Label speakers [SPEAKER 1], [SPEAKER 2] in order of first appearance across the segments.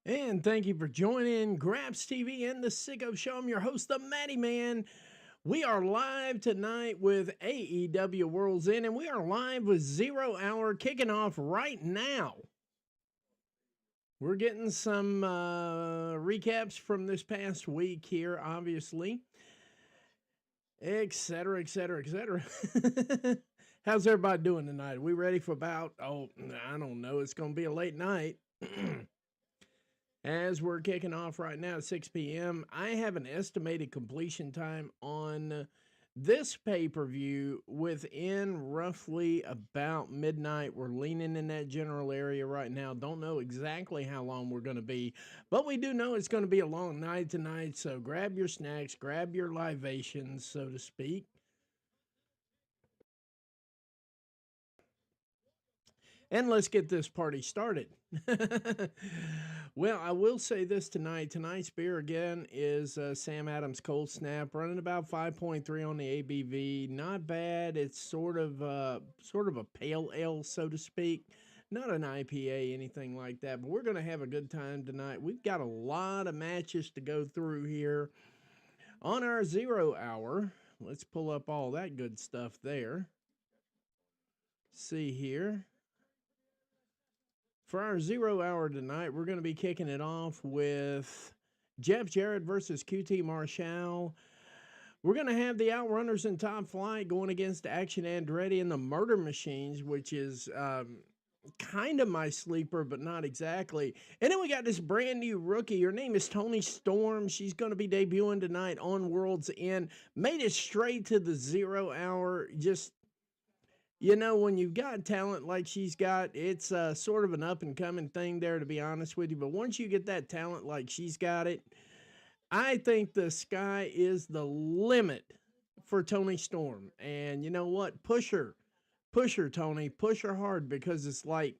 [SPEAKER 1] And thank you for joining Grabs TV and the Sicko Show. I'm your host, the Matty Man. We are live tonight with AEW World's End, and we are live with 0 Hour kicking off right now. We're getting some recaps from this past week here, obviously, etc., etc., etc. How's everybody doing tonight? Are we ready for about, I don't know, it's going to be a late night. As we're kicking off right now at 6 p.m., I have an estimated completion time on this pay-per-view within roughly about midnight. We're leaning in that general area right now. Don't know exactly how long we're going to be, but we do know it's going to be a long night tonight, so grab your snacks, grab your libations, so to speak. And let's get this party started. Well, I will say this tonight. Tonight's beer, again, is Sam Adams Cold Snap, running about 5.3 on the ABV. Not bad. It's sort of a pale ale, so to speak. Not an IPA, anything like that. But we're going to have a good time tonight. We've got a lot of matches to go through here on our 0 hour. Let's pull up all that good stuff there. See here. For our 0 hour tonight, we're going to be kicking it off with Jarrett versus QT Marshall. We're going to have the Outrunners in Top Flight going against Action Andretti and the Murder Machines, which is kind of my sleeper, but not exactly. And then we got this brand new rookie. Her name is Toni Storm. She's going to be debuting tonight on World's End. Made it straight to the 0 hour. Just, you know, when you've got talent like she's got, it's sort of an up-and-coming thing there, to be honest with you. But once you get that talent like she's got it, I think the sky is the limit for Toni Storm. And you know what? Push her, Toni. Push her hard, because it's like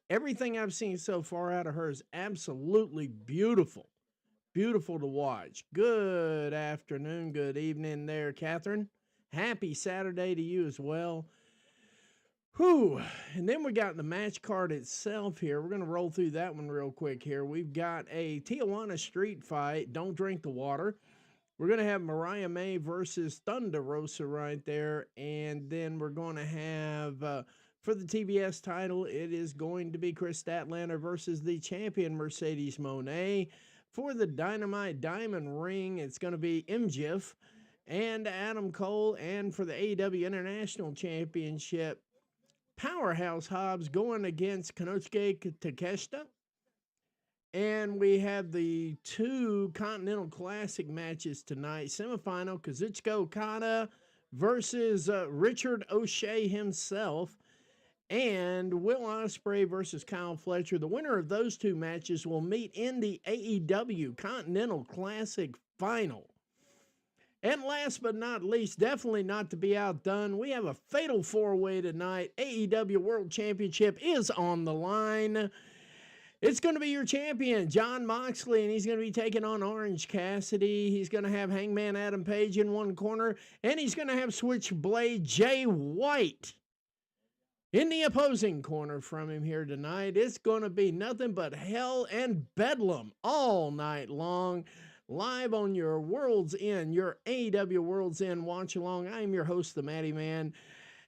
[SPEAKER 1] everything I've seen so far out of her is absolutely beautiful. Beautiful to watch. Good afternoon, good evening there, Catherine. Happy Saturday to you as well. Whew. And then we got the match card itself here. We're going to roll through that one real quick here. We've got a Tijuana street fight. Don't drink the water. We're going to have Mariah May versus Thunder Rosa right there. And then we're going to have, for the TBS title, it is going to be Chris Statlander versus the champion Mercedes Moné. For the Dynamite Diamond Ring, it's going to be MJF and Adam Cole. And for the AEW International Championship, Powerhouse Hobbs going against Konosuke Takeshita. And we have the two Continental Classic matches tonight. Semifinal, Kazuchika Okada versus Richard O'Shea himself. And Will Ospreay versus Kyle Fletcher. The winner of those two matches will meet in the AEW Continental Classic Final. And last but not least, definitely not to be outdone, we have a fatal four-way tonight. AEW World Championship is on the line. It's going to be your champion, Jon Moxley, and he's going to be taking on Orange Cassidy. He's going to have Hangman Adam Page in one corner, and he's going to have Switchblade Jay White in the opposing corner from him here tonight. It's going to be nothing but hell and bedlam all night long. Live on your World's End, your AEW World's End watch along. I am your host, the Matty Man.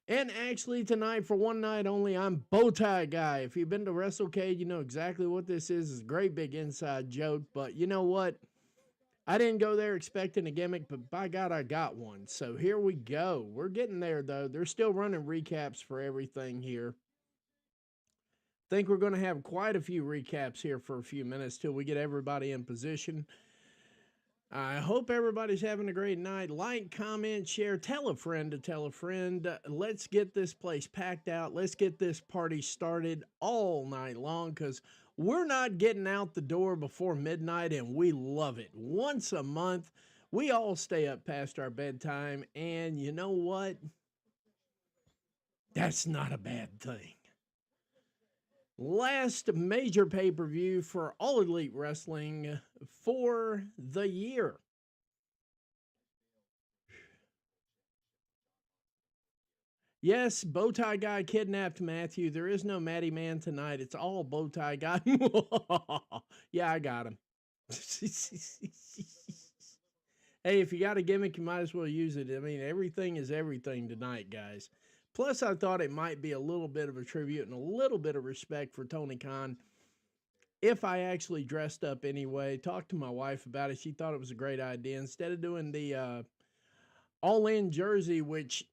[SPEAKER 1] And actually tonight, for one night only, I'm Bowtie Guy. If you've been to WrestleCade, you know exactly what this is. It's a great big inside joke. But you know what? I didn't go there expecting a gimmick, but by God, I got one. So here we go. We're getting there, though. They're still running recaps for everything here. Think we're going to have quite a few recaps here for a few minutes till we get everybody in position. I hope everybody's having a great night. Like, comment, share, tell a friend to tell a friend. Let's get this place packed out. Let's get this party started all night long, because we're not getting out the door before midnight, and we love it. Once a month, we all stay up past our bedtime, and you know what? That's not a bad thing. Last major pay-per-view for All Elite Wrestling for the year. Yes, Bowtie Guy kidnapped Matthew. There is no Matty Man tonight. It's all Bowtie Guy. Yeah, I got him. Hey, if you got a gimmick, you might as well use it. I mean, everything is everything tonight, guys. Plus, I thought it might be a little bit of a tribute and a little bit of respect for Tony Khan if I actually dressed up anyway. Talked to my wife about it. She thought it was a great idea. Instead of doing the all-in jersey, which,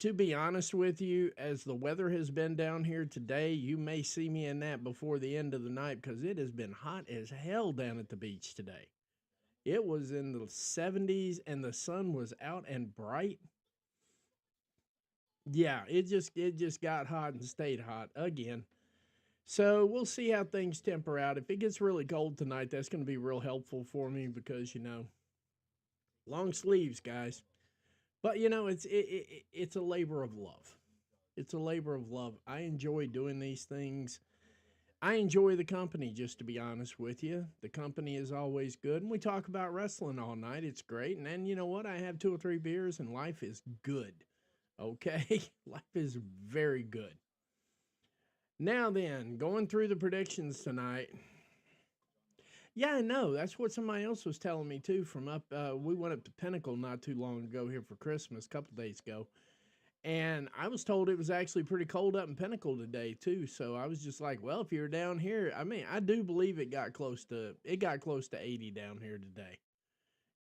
[SPEAKER 1] to be honest with you, as the weather has been down here today, you may see me in that before the end of the night because it has been hot as hell down at the beach today. It was in the 70s and the sun was out and bright. Yeah, it just got hot and stayed hot again. So we'll see how things temper out. If it gets really cold tonight, that's going to be real helpful for me because long sleeves, guys. But it's a labor of love. It's a labor of love. I enjoy doing these things. I enjoy the company, just to be honest with you. The company is always good, and we talk about wrestling all night. It's great. And then you know what? I have 2 or 3 beers, and life is good. Okay? Life is very good. Now then, going through the predictions tonight. Yeah, I know. That's what somebody else was telling me too. From up, we went up to Pinnacle not too long ago here for Christmas, a couple days ago, and I was told it was actually pretty cold up in Pinnacle today too. So I was just like, well, if you're down here, I mean, I do believe it got close to 80 down here today,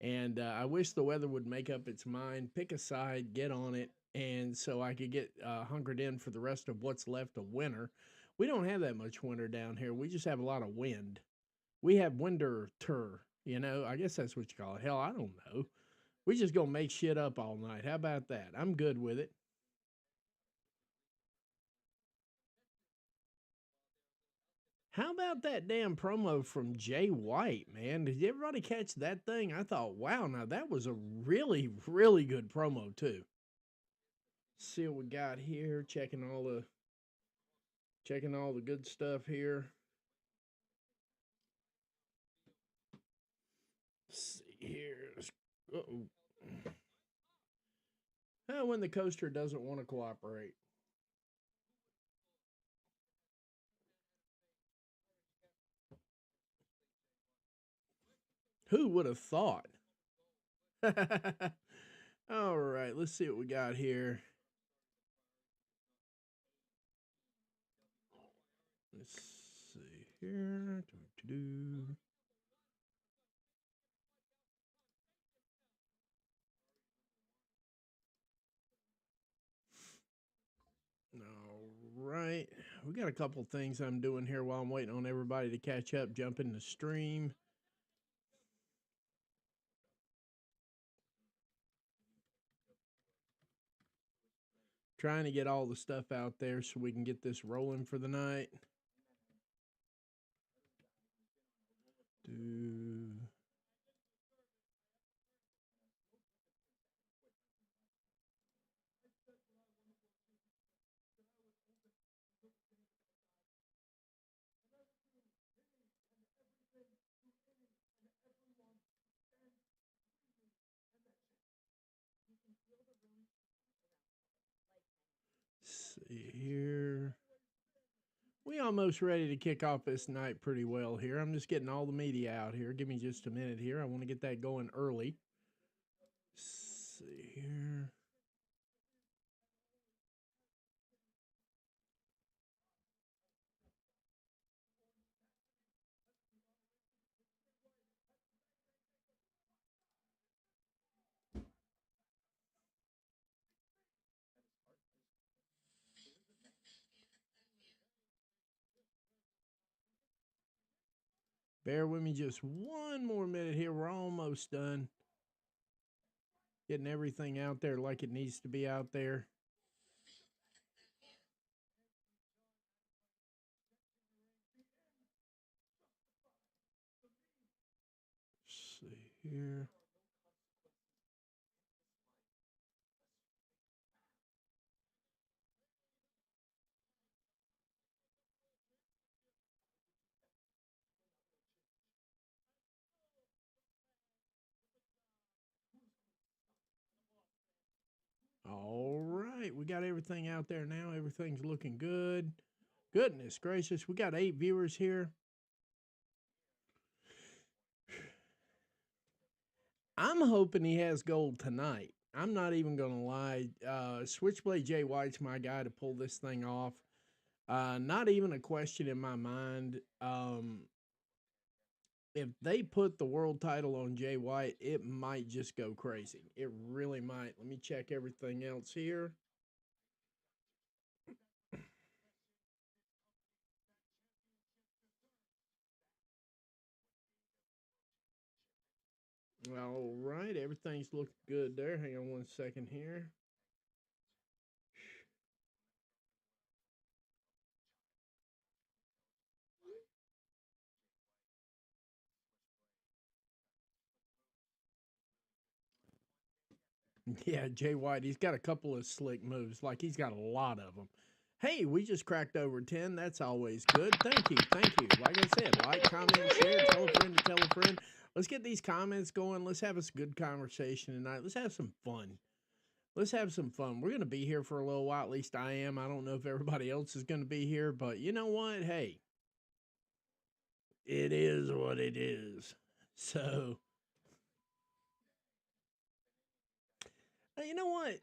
[SPEAKER 1] and I wish the weather would make up its mind, pick a side, get on it, and so I could get hunkered in for the rest of what's left of winter. We don't have that much winter down here. We just have a lot of wind. We have winter tour, I guess that's what you call it. Hell, I don't know. We just gonna make shit up all night. How about that? I'm good with it. How about that damn promo from Jay White, man? Did everybody catch that thing? I thought, wow, now that was a really, really good promo too. See what we got here. Checking all the good stuff here. Let's see here. Uh-oh. When the coaster doesn't want to cooperate. Who would have thought? All right, let's see what we got here. Let's see here. Doo-doo-doo. All right. We got a couple things I'm doing here while I'm waiting on everybody to catch up, jump in the stream. Trying to get all the stuff out there so we can get this rolling for the night. Do see here. We almost ready to kick off this night pretty well here. I'm just getting all the media out here. Give me just a minute here. I want to get that going early. See here. Bear with me just one more minute here. We're almost done. Getting everything out there like it needs to be out there. Let's see here. All right, we we got everything out there now. Everything's looking good. Goodness gracious, we got 8 viewers here. I'm hoping he has gold tonight. I'm not even going to lie. Switchblade Jay White's my guy to pull this thing off. Not even a question in my mind. If they put the world title on Jay White, it might just go crazy. It really might. Let me check everything else here. All right, everything's looking good there. Hang on one second here. Yeah, Jay White, he's got a couple of slick moves. Like, he's got a lot of them. Hey, we just cracked over 10. That's always good. Thank you. Thank you. Like I said, like, comment, share, tell a friend to tell a friend. Let's get these comments going. Let's have a good conversation tonight. Let's have some fun. Let's have some fun. We're going to be here for a little while. At least I am. I don't know if everybody else is going to be here, but you know what? Hey, it is what it is. So, you know what?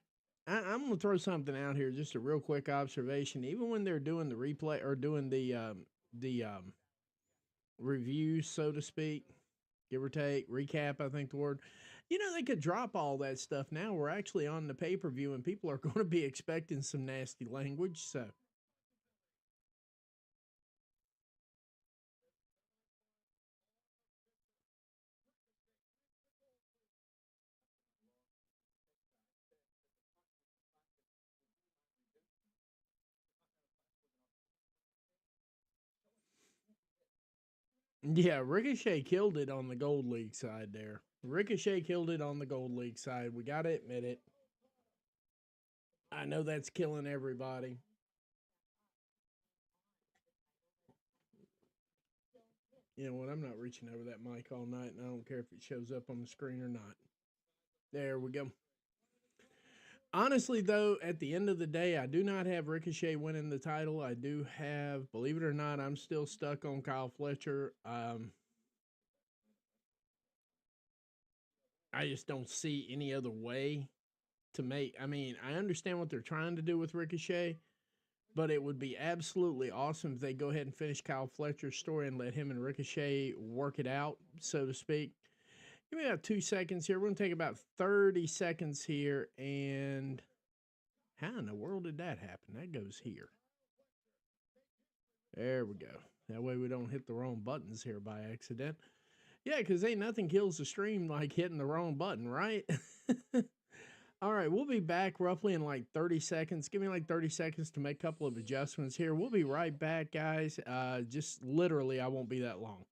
[SPEAKER 1] I'm going to throw something out here, just a real quick observation. Even when they're doing the replay or doing the reviews, so to speak, give or take, recap, I think the word. You know, they could drop all that stuff now. We're actually on the pay-per-view, and people are going to be expecting some nasty language, so. Yeah, Ricochet killed it on the Gold League side there. Ricochet killed it on the Gold League side. We got to admit it. I know that's killing everybody. You know what? I'm not reaching over that mic all night, and I don't care if it shows up on the screen or not. There we go. Honestly, though, at the end of the day, I do not have Ricochet winning the title. I do have, believe it or not, I'm still stuck on Kyle Fletcher. I just don't see any other way to make. I mean, I understand what they're trying to do with Ricochet, but it would be absolutely awesome if they go ahead and finish Kyle Fletcher's story and let him and Ricochet work it out, so to speak. Give me about 2 seconds here. We're going to take about 30 seconds here. And how in the world did that happen? That goes here. There we go. That way we don't hit the wrong buttons here by accident. Yeah, because ain't nothing kills the stream like hitting the wrong button, right? All right, we'll be back roughly in like 30 seconds. Give me like 30 seconds to make a couple of adjustments here. We'll be right back, guys. Just literally, I won't be that long.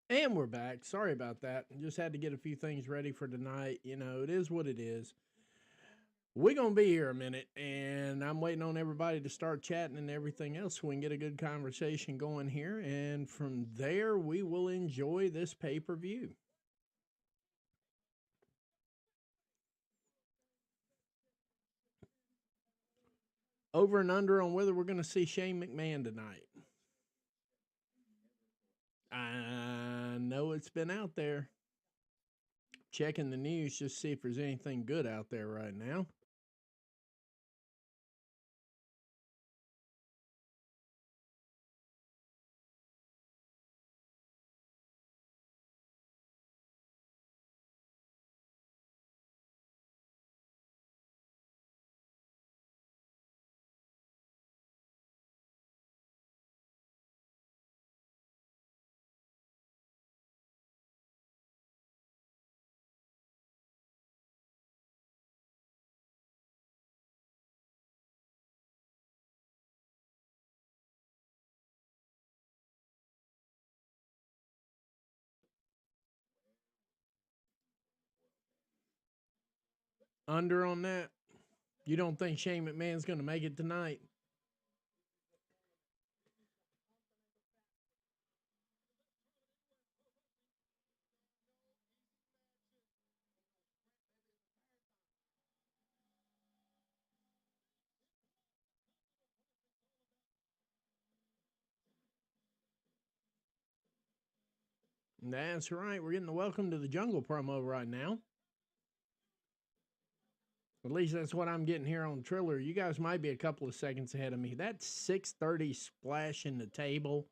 [SPEAKER 1] And we're back. Sorry about that. Just had to get a few things ready for tonight. You know, it is what it is. We're going to be here a minute, and I'm waiting on everybody to start chatting and everything else so we can get a good conversation going here. And from there, we will enjoy this pay-per-view. Over and under on whether we're going to see Shane McMahon tonight. know it's been out there. Checking the news just to see if there's anything good out there right now. Under on that? You don't think Shane McMahon's going to make it tonight? That's right. We're getting the Welcome to the Jungle promo right now. At least that's what I'm getting here on Triller. You guys might be a couple of seconds ahead of me. That 630 splash in the table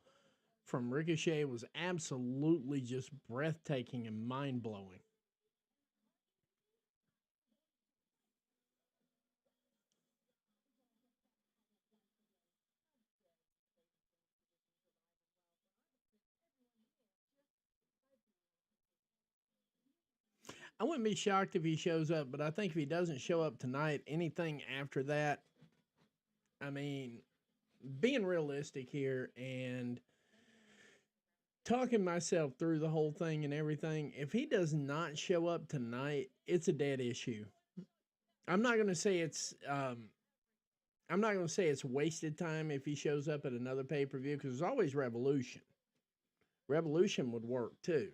[SPEAKER 1] from Ricochet was absolutely just breathtaking and mind-blowing. I wouldn't be shocked if he shows up, but I think if he doesn't show up tonight, anything after that, I mean, being realistic here and talking myself through the whole thing and everything, if he does not show up tonight, it's a dead issue. I'm not going to say it's I'm not going to say it's wasted time if he shows up at another pay-per-view, because there's always Revolution. Revolution would work too.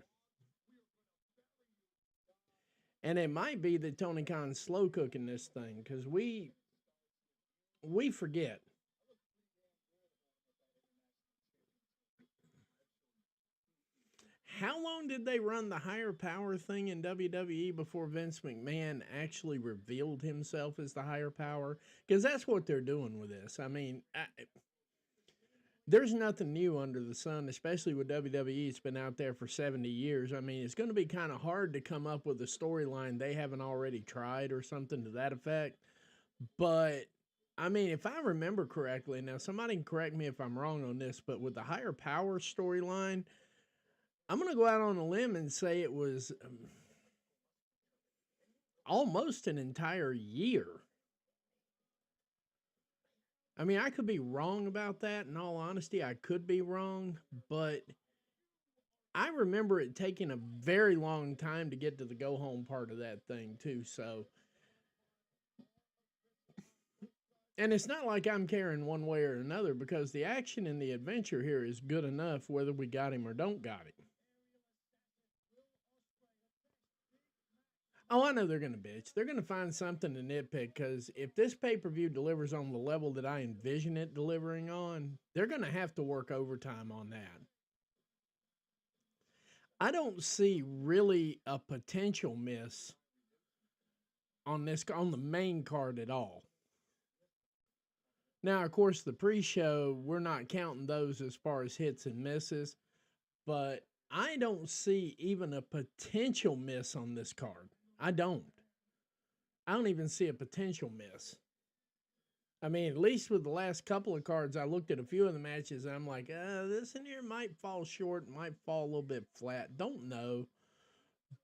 [SPEAKER 1] And it might be that Tony Khan's slow cooking this thing, because we forget. How long did they run the higher power thing in WWE before Vince McMahon actually revealed himself as the higher power? Because that's what they're doing with this. I mean, there's nothing new under the sun, especially with WWE. It's been out there for 70 years. I mean, it's going to be kind of hard to come up with a storyline they haven't already tried or something to that effect. But, I mean, if I remember correctly, now somebody can correct me if I'm wrong on this, but with the higher power storyline, I'm going to go out on a limb and say it was almost an entire year. I mean, I could be wrong about that. In all honesty, I could be wrong, but I remember it taking a very long time to get to the go home part of that thing too. So, and it's not like I'm caring one way or another, because the action and the adventure here is good enough whether we got him or don't got him. Oh, I know they're going to bitch. They're going to find something to nitpick, because if this pay-per-view delivers on the level that I envision it delivering on, they're going to have to work overtime on that. I don't see really a potential miss on the main card at all. Now, of course, the pre-show, we're not counting those as far as hits and misses, but I don't see even a potential miss on this card. I don't even see a potential miss. I mean, at least with the last couple of cards, I looked at a few of the matches and I'm like, this in here might fall short, might fall a little bit flat. Don't know.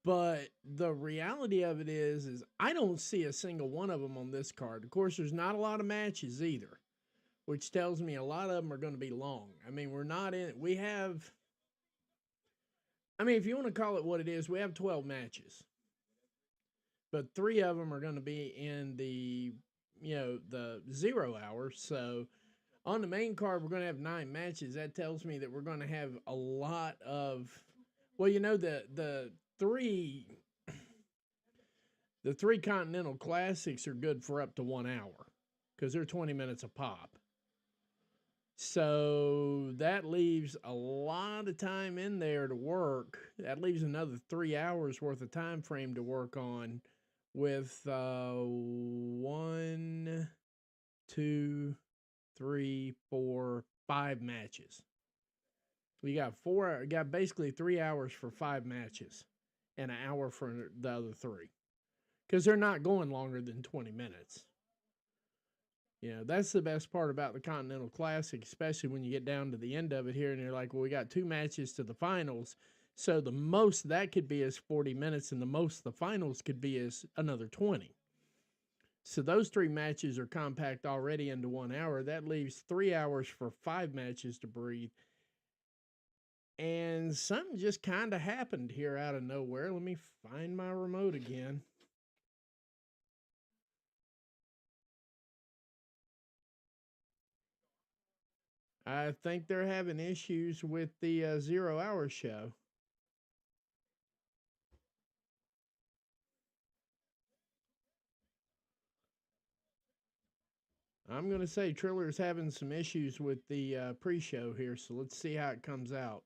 [SPEAKER 1] But the reality of it is I don't see a single one of them on this card. Of course, there's not a lot of matches either, which tells me a lot of them are going to be long. I mean, if you want to call it what it is, we have 12 matches. But 3 of them are going to be in the 0 hour. So on the main card, we're going to have 9 matches. That tells me that we're going to have a lot of, the three Continental Classics are good for up to 1 hour, because they're 20 minutes a pop. So that leaves a lot of time in there to work. That leaves another 3 hours worth of time frame to work on with one, two, three, four, 5 matches. We got got basically 3 hours for 5 matches and an hour for the other three because they're not going longer than 20 minutes. You know, that's the best part about the Continental Classic, especially when you get down to the end of it here and you're like, well, we got 2 matches to the finals. So the most that could be is 40 minutes, and the most the finals could be is another 20. So those 3 matches are compact already into 1 hour. That leaves 3 hours for 5 matches to breathe. And something just kind of happened here out of nowhere. Let me find my remote again. I think they're having issues with the 0 hour show. I'm going to say Triller's having some issues with the pre-show here, so let's see how it comes out.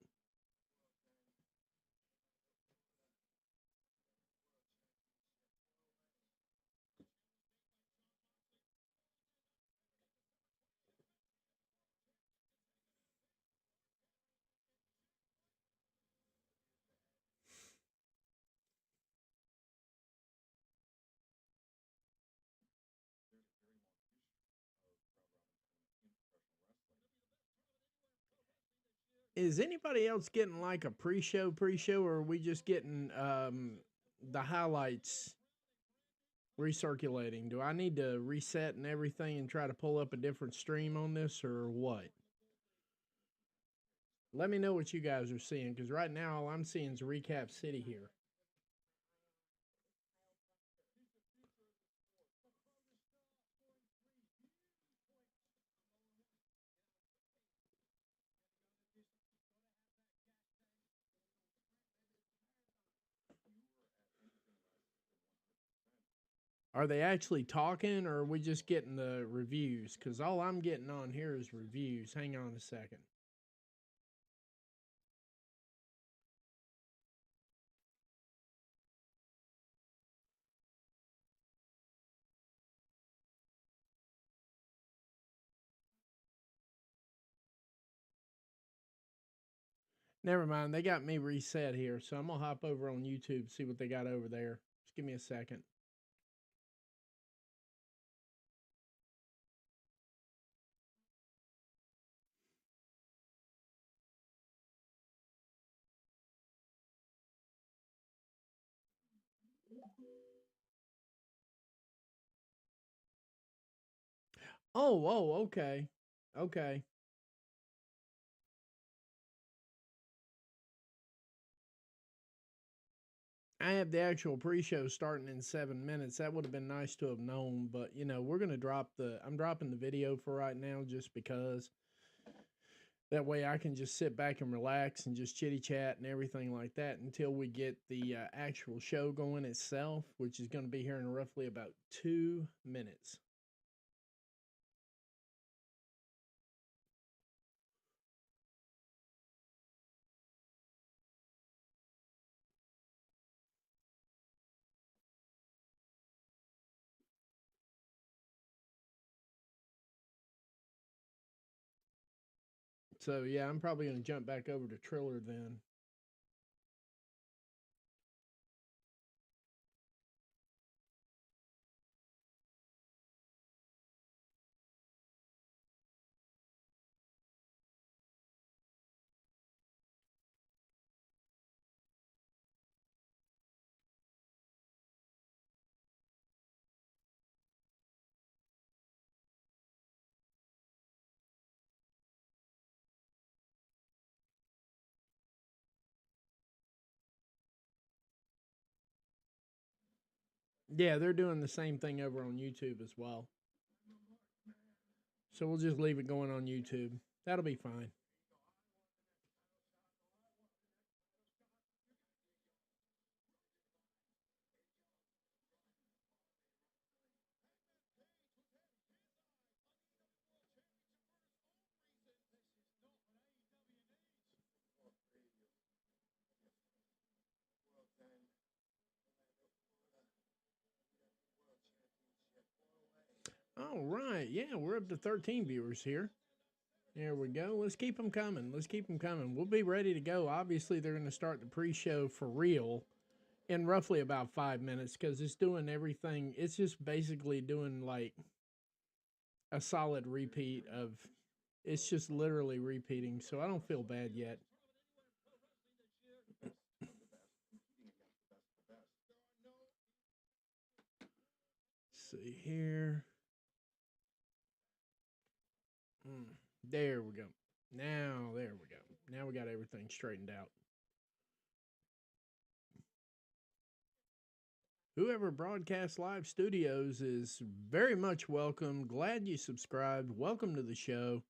[SPEAKER 1] Is anybody else getting like a pre-show, or are we just getting the highlights recirculating? Do I need to reset and everything and try to pull up a different stream on this, or what? Let me know what you guys are seeing, because right now all I'm seeing is Recap City here. Are they actually talking, or are we just getting the reviews? Because all I'm getting on here is reviews. Hang on a second. Never mind. They got me reset here, so I'm going to hop over on YouTube, see what they got over there. Just give me a second. Okay. Okay. I have the actual pre-show starting in 7 minutes. That would have been nice to have known, but you know, we're gonna I'm dropping the video for right now just because that way I can just sit back and relax and just chitty chat and everything like that until we get the actual show going itself, which is going to be here in roughly about 2 minutes. So yeah, I'm probably going to jump back over to Triller then. Yeah, they're doing the same thing over on YouTube as well. So we'll just leave it going on YouTube. That'll be fine. All right. Yeah, we're up to 13 viewers here. There we go. Let's keep them coming. Let's keep them coming. We'll be ready to go. Obviously, they're going to start the pre-show for real in roughly about 5 minutes because it's doing everything. It's just basically doing like a solid repeat of. It's just literally repeating, so I don't feel bad yet. Let's see here. There we go. Now, there we go. Now we got everything straightened out. Whoever broadcasts live studios is very much welcome. Glad you subscribed. Welcome to the show.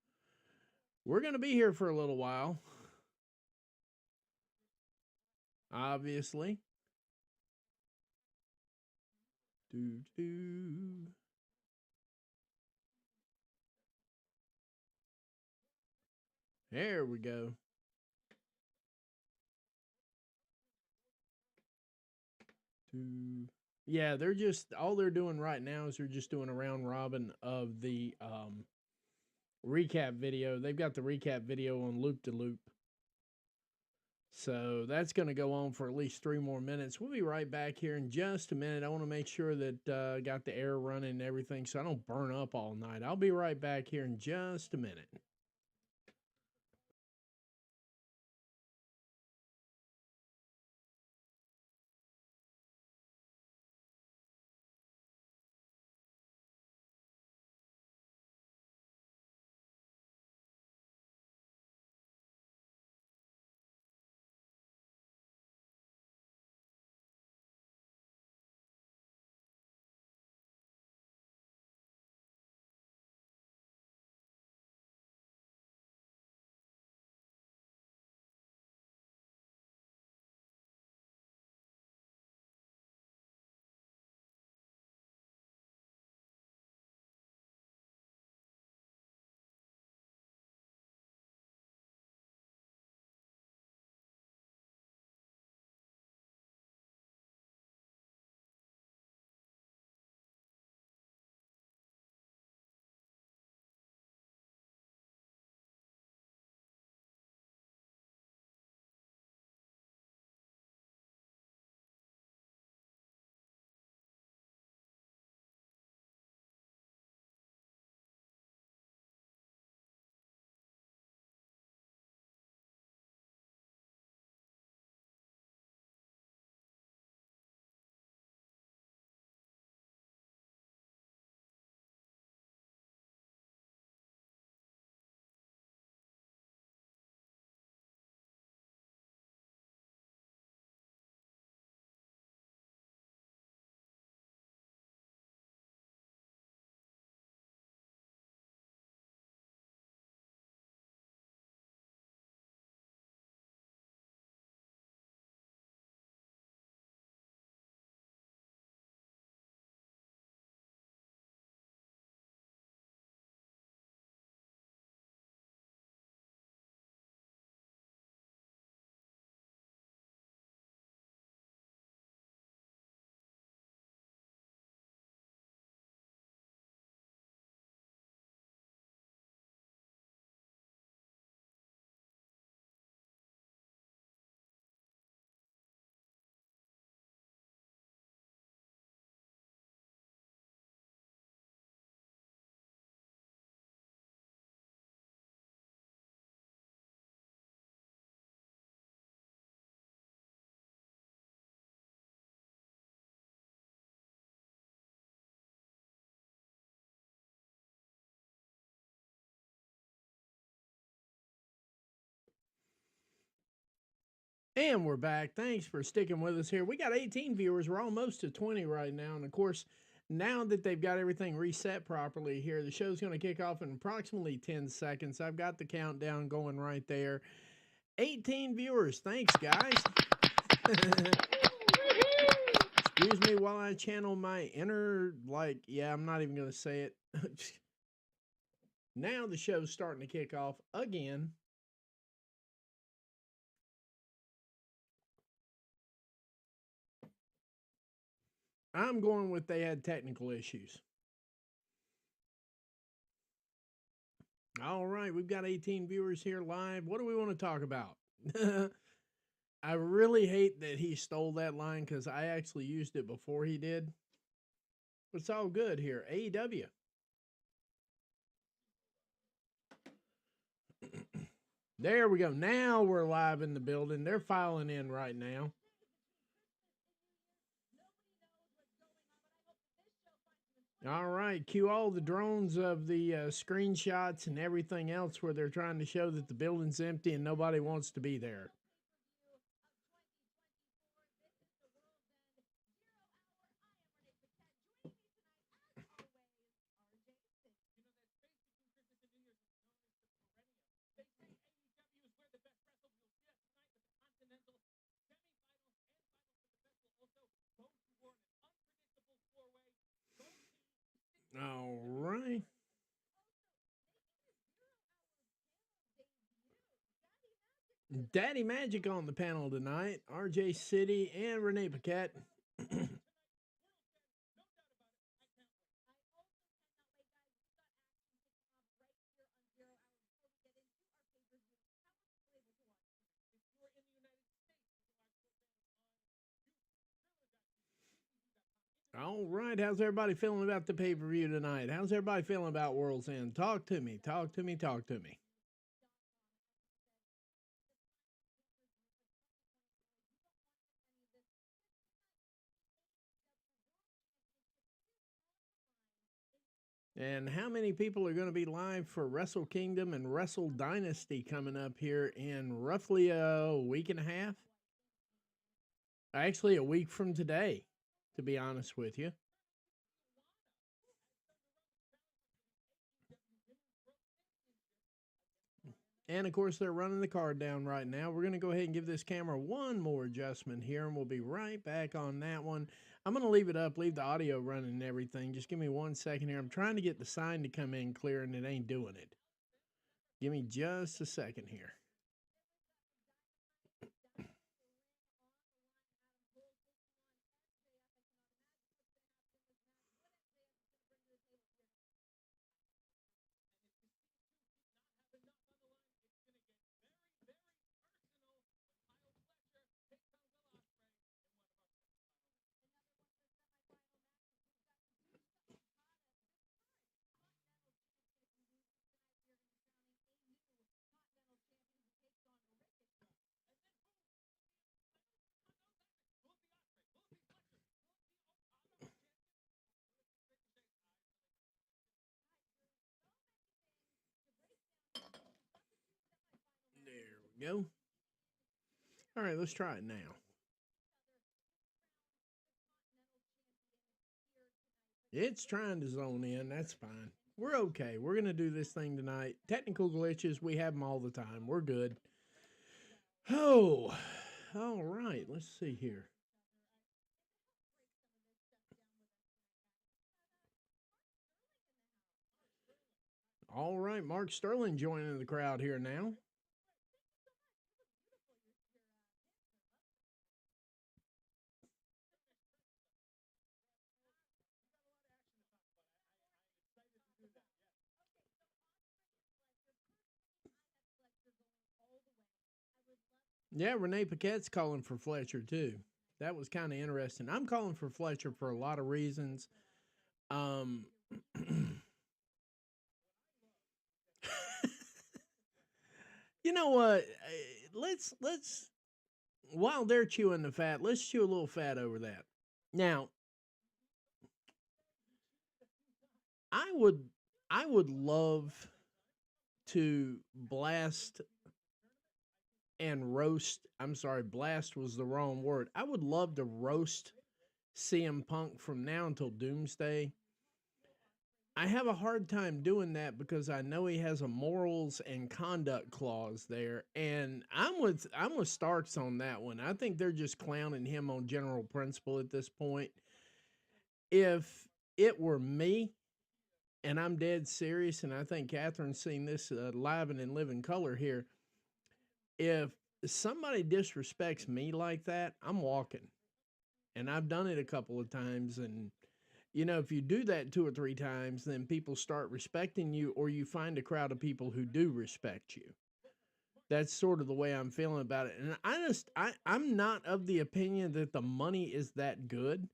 [SPEAKER 1] We're going to be here for a little while. Obviously. There we go. Yeah, they're just all they're doing right now is they're just doing a round robin of the recap video. They've got the recap video on loop to loop. So that's going to go on for at least 3 more minutes. We'll be right back here in just a minute. I want to make sure that got the air running and everything so I don't burn up all night. I'll be right back here in just a minute. And we're back. Thanks for sticking with us here. We got 18 viewers. We're almost to 20 right now. And of course, now that they've got everything reset properly here, the show's going to kick off in approximately 10 seconds. I've got the countdown going right there. 18 viewers. Thanks, guys. Excuse me while I channel my inner, I'm not even going to say it. Now the show's starting to kick off again. I'm going with they had technical issues. All right, we've got 18 viewers here live. What do we want to talk about? I really hate that he stole that line because I actually used it before he did. But it's all good here. AEW. There we go. Now we're live in the building. They're filing in right now. All right, cue all the drones of the screenshots and everything else where they're trying to show that the building's empty and nobody wants to be there. All right. Daddy Magic on the panel tonight. RJ City and Renee Paquette. All right, how's everybody feeling about the pay-per-view tonight? How's everybody feeling about World's End? Talk to me, talk to me, talk to me. And how many people are going to be live for Wrestle Kingdom and Wrestle Dynasty coming up here in roughly a week and a half? Actually, a week from today, to be honest with you. And of course, they're running the card down right now. We're going to go ahead and give this camera one more adjustment here, and we'll be right back on that one. I'm going to leave it up, leave the audio running and everything. Just give me 1 second here. I'm trying to get the sign to come in clear, and it ain't doing it. Give me just a second here. There we go. All right, let's try it now. It's trying to zone in. That's fine. We're okay. We're going to do this thing tonight. Technical glitches, we have them all the time. We're good. Oh, all right. Let's see here. All right, Mark Sterling joining the crowd here now. Yeah, Renee Paquette's calling for Fletcher too. That was kind of interesting. I'm calling for Fletcher for a lot of reasons. You know what? Let's while they're chewing the fat, let's chew a little fat over that. Now, I would love to blast and roast. I'm sorry, blast was the wrong word. I would love to roast CM Punk from now until Doomsday. I have a hard time doing that because I know he has a morals and conduct clause there, and I'm with Starks on that one. I think they're just clowning him on general principle at this point. If it were me, and I'm dead serious, and I think Catherine's seen this live and in living color here. If somebody disrespects me like that, I'm walking, and I've done it a couple of times, and if you do that 2 or 3 times, then people start respecting you, or you find a crowd of people who do respect you. That's sort of the way I'm feeling about it. And I'm not of the opinion that the money is that good.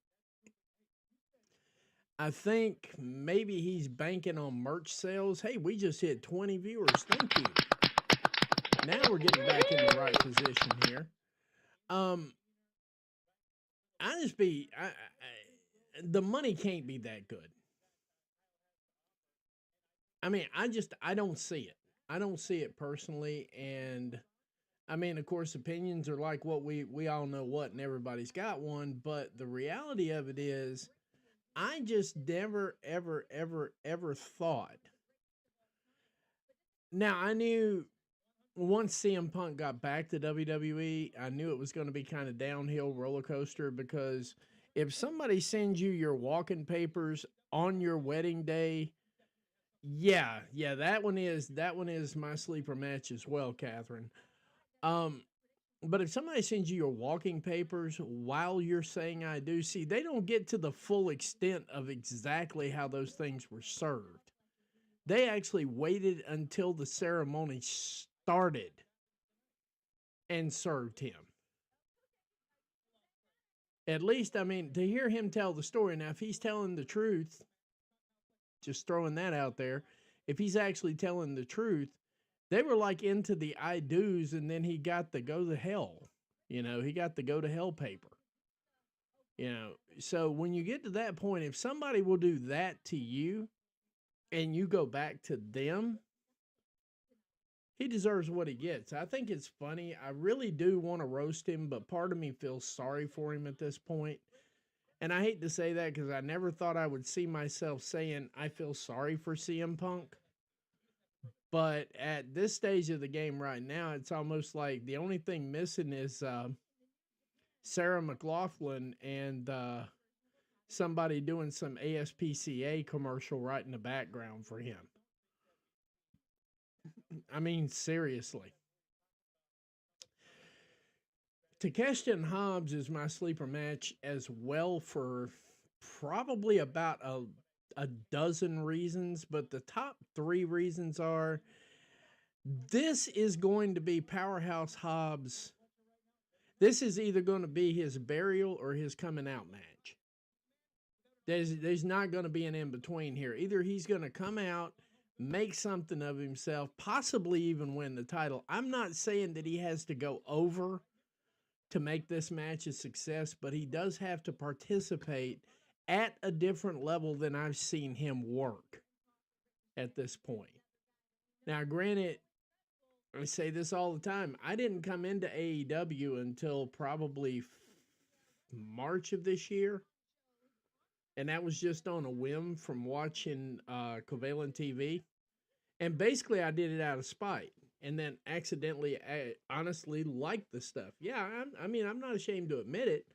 [SPEAKER 1] I think maybe he's banking on merch sales. Hey, we just hit 20 viewers. Thank you. Now we're getting back in the right position here. The money can't be that good. I mean, I don't see it. I don't see it personally. And I mean, of course, opinions are like what we all know what, and everybody's got one. But the reality of it is, I just never, ever, ever, ever thought. Now, I knew once CM Punk got back to WWE, I knew it was going to be kind of downhill roller coaster, because if somebody sends you your walking papers on your wedding day, yeah, that one is my sleeper match as well, Catherine. But if somebody sends you your walking papers while you're saying I do, see, they don't get to the full extent of exactly how those things were served. They actually waited until the ceremony started and served him. At least, I mean, to hear him tell the story. Now, if he's telling the truth, just throwing that out there, if he's actually telling the truth, they were like into the I do's, and then he got the go to hell. He got the go to hell paper. So when you get to that point, if somebody will do that to you and you go back to them, he deserves what he gets. I think it's funny. I really do want to roast him, but part of me feels sorry for him at this point. And I hate to say that, because I never thought I would see myself saying I feel sorry for CM Punk. But at this stage of the game right now, it's almost like the only thing missing is Sarah McLaughlin and somebody doing some ASPCA commercial right in the background for him. I mean, seriously. Takeshita and Hobbs is my sleeper match as well, for probably about a dozen reasons, but the top 3 reasons are, this is going to be Powerhouse Hobbs. This is either going to be his burial or his coming out match. There's not going to be an in-between here. Either he's going to come out, make something of himself, possibly even win the title. I'm not saying that he has to go over to make this match a success, but he does have to participate at a different level than I've seen him work at this point. Now, granted, I say this all the time, I didn't come into AEW until probably March of this year, and that was just on a whim from watching Covalent TV. And basically, I did it out of spite, and then accidentally, I honestly liked the stuff. Yeah, I'm not ashamed to admit it.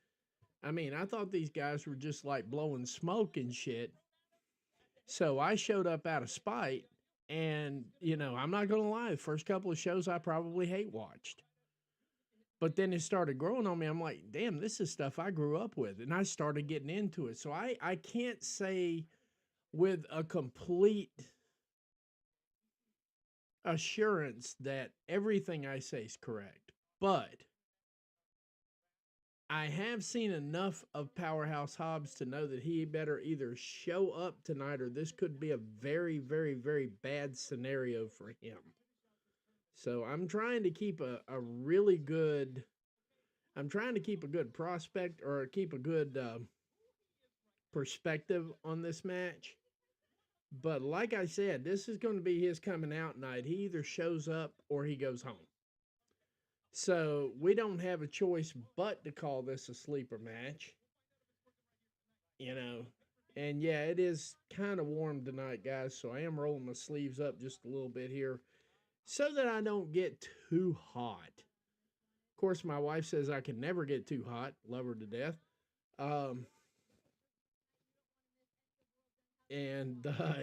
[SPEAKER 1] I mean, I thought these guys were just like blowing smoke and shit. So I showed up out of spite, and, I'm not going to lie, the first couple of shows I probably hate watched. But then it started growing on me. I'm like, damn, this is stuff I grew up with, and I started getting into it. So I can't say with a complete assurance that everything I say is correct, but I have seen enough of Powerhouse Hobbs to know that he better either show up tonight, or this could be a very, very, very bad scenario for him. So I'm trying to keep a really good, I'm trying to keep a good prospect, or keep a good perspective on this match. But like I said, this is going to be his coming out night. He either shows up or he goes home. So we don't have a choice but to call this a sleeper match. And yeah, it is kind of warm tonight, guys. So I am rolling my sleeves up just a little bit here so that I don't get too hot. Of course, my wife says I can never get too hot. Love her to death.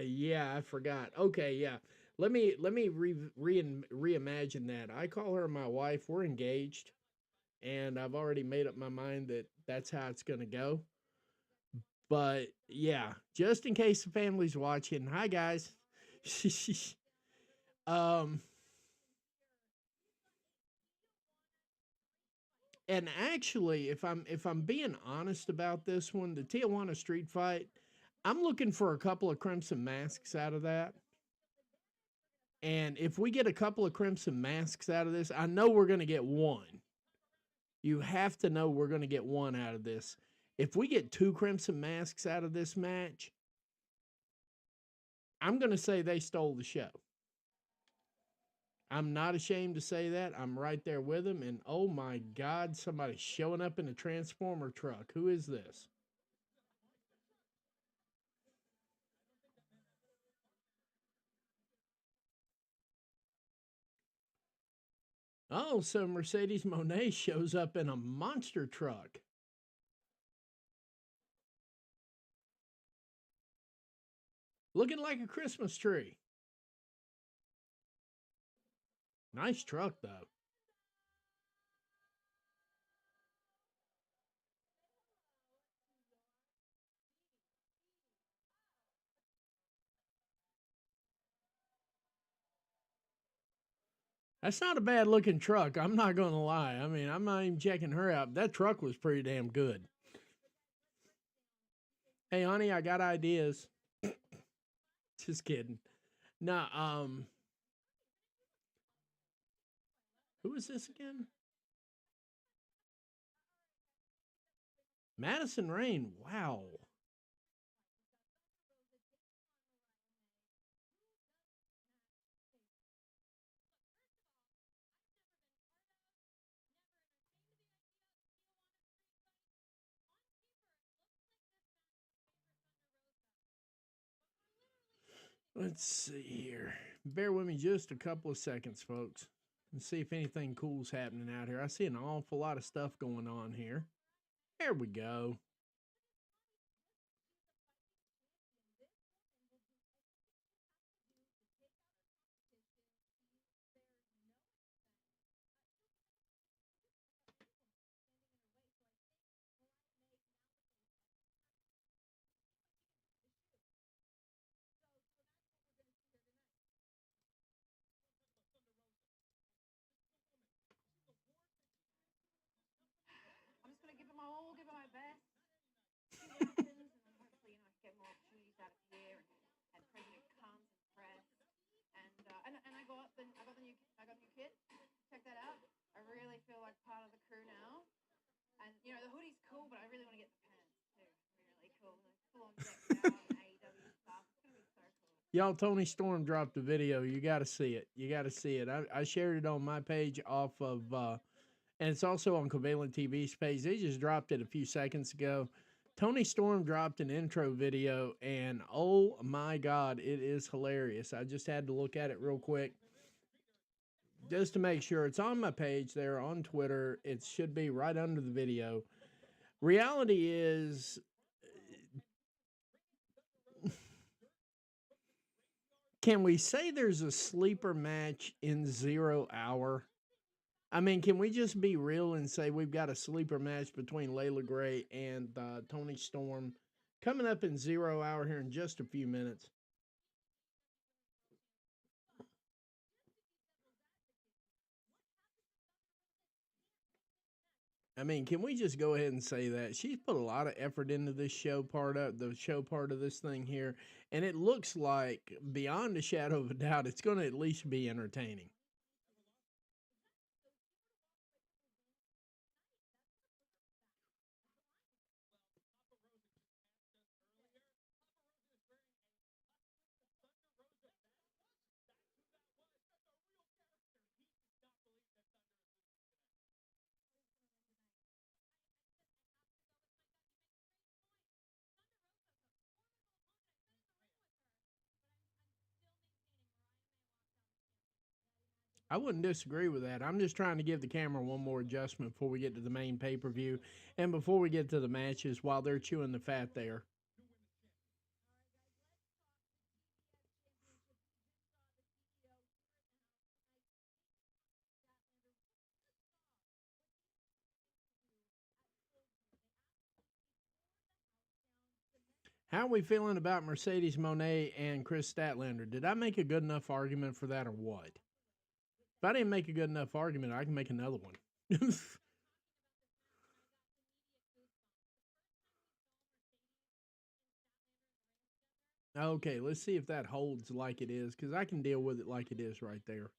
[SPEAKER 1] Yeah, I forgot. Okay, yeah. Let me reimagine that. I call her my wife. We're engaged, and I've already made up my mind that that's how it's going to go. But yeah, just in case the family's watching, hi guys. um, and actually, if I'm being honest about this one, the Tijuana street fight, I'm looking for a couple of crimson masks out of that. And if we get a couple of crimson masks out of this, I know we're going to get one. You have to know we're going to get one out of this. If we get two crimson masks out of this match, I'm going to say they stole the show. I'm not ashamed to say that. I'm right there with them. And oh my God, somebody's showing up in a Transformer truck. Who is this? Oh, so Mercedes Monet shows up in a monster truck. Looking like a Christmas tree. Nice truck, though. That's not a bad looking truck. I'm not going to lie. I mean, I'm not even checking her out. That truck was pretty damn good. Hey, honey, I got ideas. Just kidding. Nah, who is this again? Madison Rain. Wow. Let's see here. Bear with me just a couple of seconds, folks, and see if anything cool's happening out here. I see an awful lot of stuff going on here. There we go.
[SPEAKER 2] I'm just going to give it my all, give it my best. See what happens, and hopefully, get more opportunities out of here, and President comes and press, and I got new kit. Check that out. I really feel like part of the crew now, and the hoodie's cool, but I really want to get the pants too. Really cool. It's full on decked out and AEW stuff. It's gonna be so cool.
[SPEAKER 1] Y'all, Tony Storm dropped a video. You got to see it. You got to see it. I shared it on my page off of, and it's also on Covalent TV's page. They just dropped it a few seconds ago. Tony Storm dropped an intro video, and oh my God, it is hilarious. I just had to look at it real quick just to make sure. It's on my page there on Twitter. It should be right under the video. Reality is, can we say there's a sleeper match in 0 hour? I mean, can we just be real and say we've got a sleeper match between Layla Gray and Tony Storm coming up in 0 hour here in just a few minutes? I mean, can we just go ahead and say that she's put a lot of effort into this the show part of this thing here, and it looks like beyond a shadow of a doubt, it's going to at least be entertaining. I wouldn't disagree with that. I'm just trying to give the camera one more adjustment before we get to the main pay per view and before we get to the matches while they're chewing the fat there. How are we feeling about Mercedes Moné and Chris Statlander? Did I make a good enough argument for that or what? If I didn't make a good enough argument, I can make another one. Okay, let's see if that holds like it is, because I can deal with it like it is right there.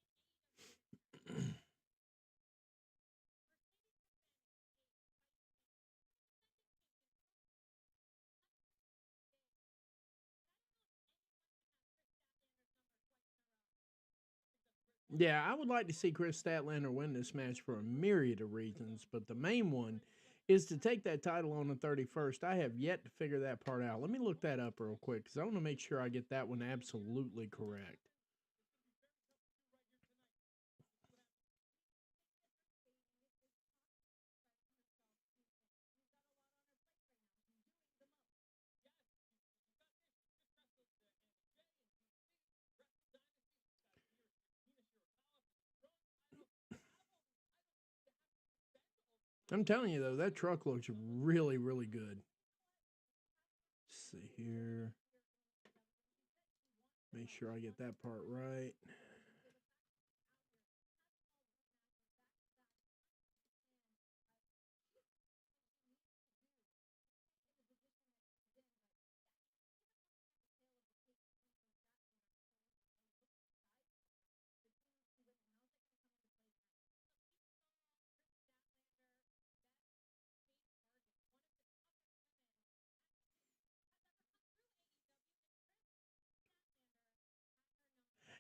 [SPEAKER 1] Yeah, I would like to see Chris Statlander win this match for a myriad of reasons, but the main one is to take that title on the 31st. I have yet to figure that part out. Let me look that up real quick because I want to make sure I get that one absolutely correct. I'm telling you, though, that truck looks really, really good. Let's see here. Make sure I get that part right.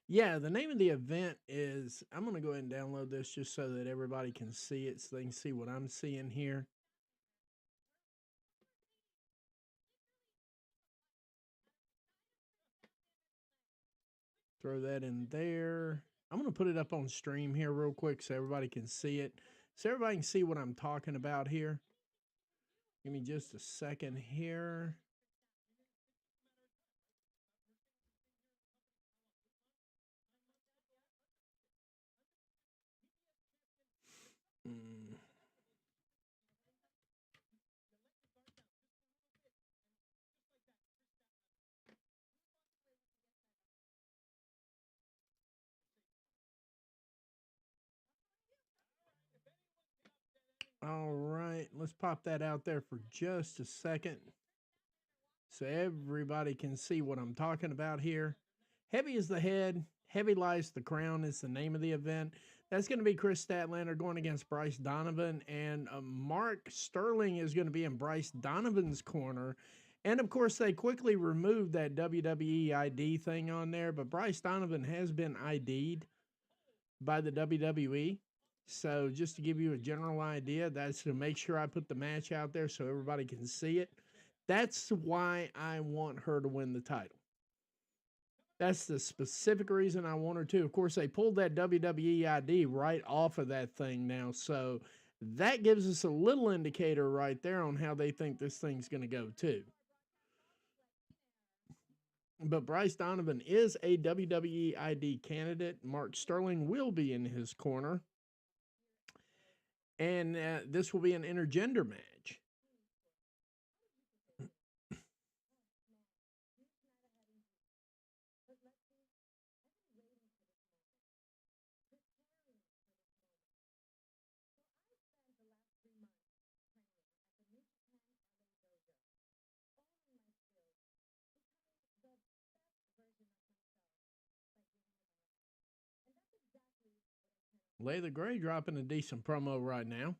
[SPEAKER 1] Yeah, the name of the event is, I'm going to go ahead and download this just so that everybody can see it, so they can see what I'm seeing here. Throw that in there. I'm going to put it up on stream here real quick so everybody can see it. So everybody can see what I'm talking about here. Give me just a second here. Mm. All right, let's pop that out there for just a second so everybody can see what I'm talking about here. Heavy is the head, heavy lies the crown is the name of the event. That's going to be Chris Statlander going against Bryce Donovan, and Mark Sterling is going to be in Bryce Donovan's corner. And of course, they quickly removed that WWE ID thing on there, but Bryce Donovan has been ID'd by the WWE. So just to give you a general idea, that's to make sure I put the match out there so everybody can see it. That's why I want her to win the title. That's the specific reason I want her to. Of course, they pulled that WWE ID right off of that thing now. So that gives us a little indicator right there on how they think this thing's going to go, too. But Bryce Donovan is a WWE ID candidate. Mark Sterling will be in his corner. And this will be an intergender match. Layla Gray dropping a decent promo right now.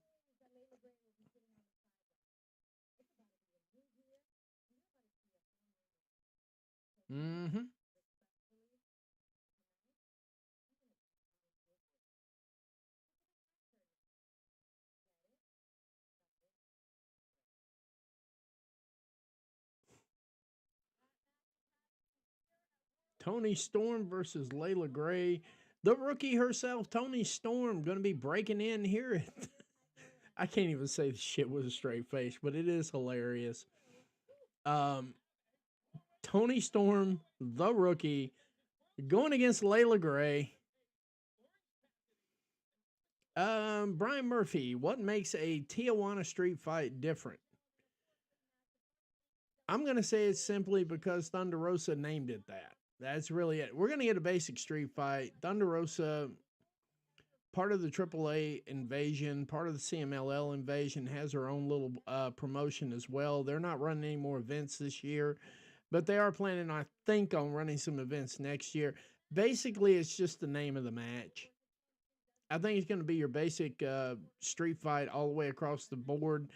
[SPEAKER 1] Mm-hmm. Toni Storm versus Layla Gray. The rookie herself, Toni Storm, going to be breaking in here. I can't even say the shit with a straight face, but it is hilarious. Toni Storm, the rookie, going against Layla Gray. Brian Murphy, what makes a Tijuana street fight different? I'm going to say it's simply because Thunder Rosa named it that. That's really it. We're going to get a basic street fight. Thunder Rosa, part of the AAA invasion, part of the CMLL invasion, has her own little promotion as well. They're not running any more events this year, but they are planning, I think, on running some events next year. Basically, it's just the name of the match. I think it's going to be your basic street fight all the way across the board.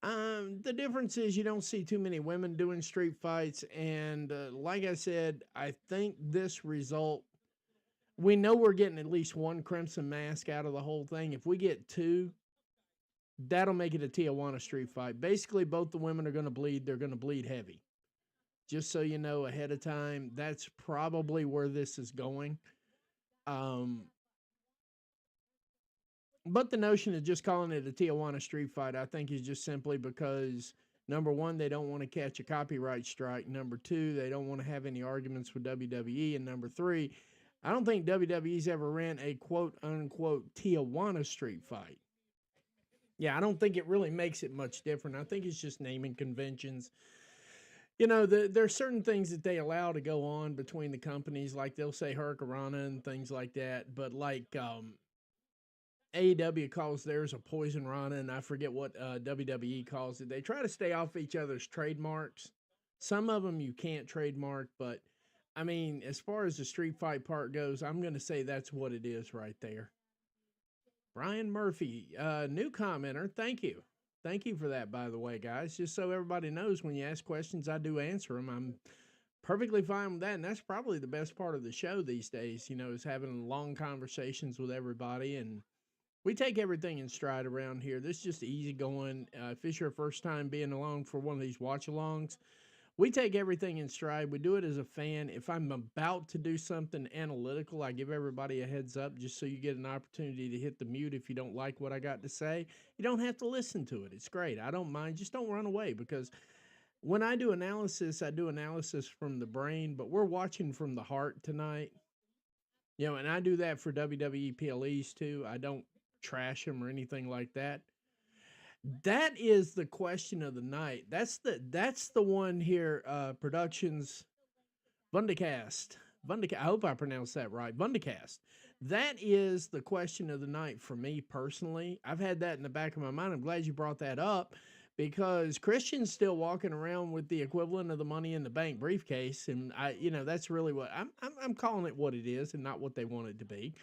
[SPEAKER 1] The difference is you don't see too many women doing street fights, and like I said, I think this result, we know we're getting at least one Crimson Mask out of the whole thing. If we get two, that'll make it a Tijuana street fight. Basically, both the women are going to bleed. They're going to bleed heavy. Just so you know ahead of time, that's probably where this is going. But the notion of just calling it a Tijuana street fight, I think, is just simply because, number one, they don't want to catch a copyright strike. Number two, they don't want to have any arguments with WWE. And number three, I don't think WWE's ever ran a quote-unquote Tijuana street fight. Yeah, I don't think it really makes it much different. I think it's just naming conventions. You know, there's certain things that they allow to go on between the companies, like they'll say Hurricanrana and things like that. But like AEW calls theirs a Poison Rana, and I forget what WWE calls it. They try to stay off each other's trademarks. Some of them you can't trademark, but I mean, as far as the street fight part goes, I'm going to say that's what it is right there. Brian Murphy, new commenter. Thank you. Thank you for that, by the way, guys. Just so everybody knows, when you ask questions, I do answer them. I'm perfectly fine with that, and that's probably the best part of the show these days, you know, is having long conversations with everybody, and we take everything in stride around here. This is just easy going. If it's your first time being along for one of these watch-alongs, we take everything in stride. We do it as a fan. If I'm about to do something analytical, I give everybody a heads up just so you get an opportunity to hit the mute if you don't like what I got to say. You don't have to listen to it. It's great. I don't mind. Just don't run away, because when I do analysis from the brain, but we're watching from the heart tonight. You know, and I do that for WWE PLEs too. I don't trash them or anything like that. That is the question of the night. That's the one here. Productions, Vundacast. I hope I pronounced that right. Vundacast. That is the question of the night for me personally. I've had that in the back of my mind. I'm glad you brought that up, because Christian's still walking around with the equivalent of the Money in the Bank briefcase, and that's really what I'm calling it, what it is, and not what they want it to be.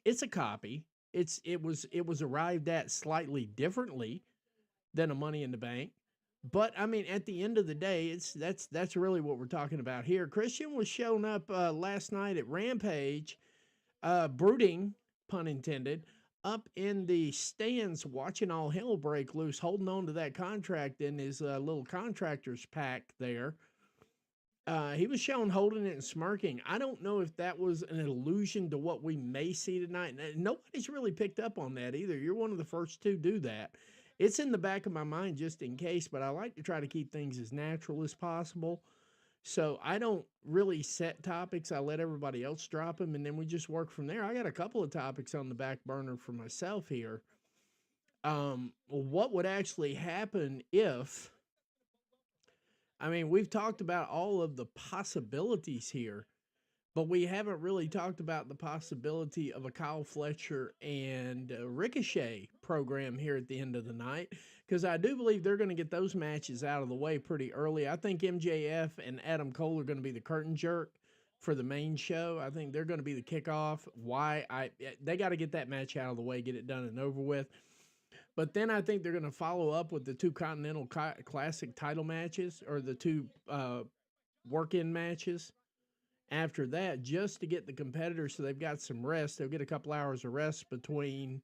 [SPEAKER 1] It's a copy. It was arrived at slightly differently than a Money in the Bank, but I mean, at the end of the day, that's really what we're talking about here. Christian was showing up last night at Rampage, brooding, pun intended, up in the stands, watching all hell break loose, holding on to that contract in his little contractor's pack there. He was shown holding it and smirking. I don't know if that was an allusion to what we may see tonight. Nobody's really picked up on that either. You're one of the first to do that. It's in the back of my mind just in case, but I like to try to keep things as natural as possible. So I don't really set topics. I let everybody else drop them, and then we just work from there. I got a couple of topics on the back burner for myself here. What would actually happen if... I mean, we've talked about all of the possibilities here, but we haven't really talked about the possibility of a Kyle Fletcher and Ricochet program here at the end of the night, because I do believe they're going to get those matches out of the way pretty early. I think MJF and Adam Cole are going to be the curtain jerk for the main show. I think they're going to be the kickoff. They got to get that match out of the way, get it done and over with. But then I think they're going to follow up with the two Continental Classic title matches, or the two work-in matches after that, just to get the competitors so they've got some rest. They'll get a couple hours of rest between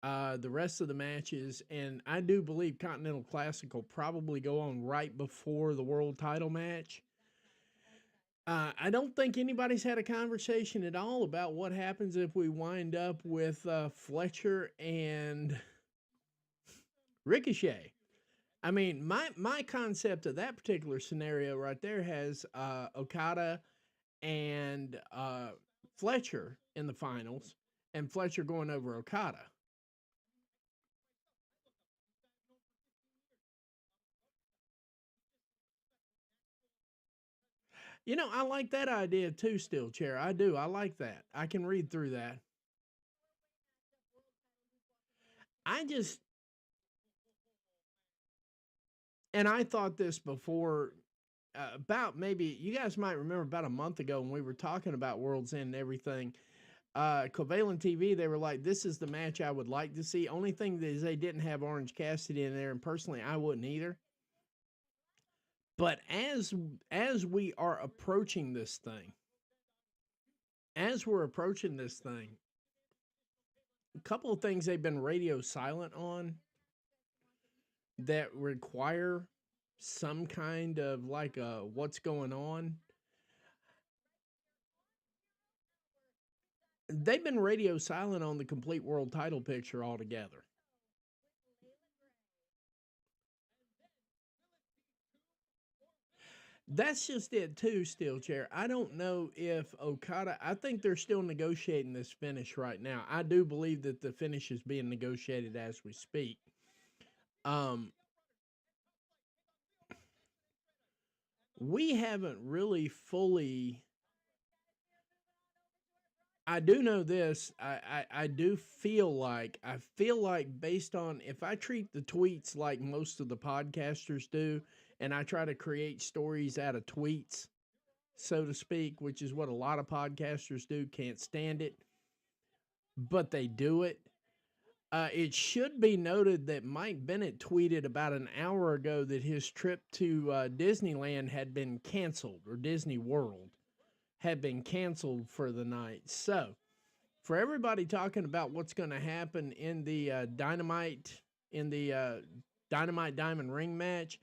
[SPEAKER 1] the rest of the matches. And I do believe Continental Classic will probably go on right before the world title match. I don't think anybody's had a conversation at all about what happens if we wind up with Fletcher and Ricochet. I mean, my concept of that particular scenario right there has Okada and Fletcher in the finals, and Fletcher going over Okada. You know, I like that idea too, Steel Chair. I do. I like that. I can read through that. I just, and I thought this before, about maybe, you guys might remember about a month ago when we were talking about World's End and everything. Covalent TV, they were like, this is the match I would like to see. Only thing is they didn't have Orange Cassidy in there, and personally, I wouldn't either. But as we are approaching this thing, as we're approaching this thing, a couple of things they've been radio silent on that require some kind of like a what's going on. They've been radio silent on the complete world title picture altogether. That's just it too, Steel Chair. I don't know if Okada, I think they're still negotiating this finish right now. I do believe that the finish is being negotiated as we speak. Um, we haven't really fully. I do know this. I do feel like based on, if I treat the tweets like most of the podcasters do, and I try to create stories out of tweets, so to speak, which is what a lot of podcasters do, can't stand it, but they do it. It should be noted that Mike Bennett tweeted about an hour ago that his trip to Disneyland had been canceled, or Disney World had been canceled for the night. So, for everybody talking about what's going to happen in the Dynamite Diamond Ring match,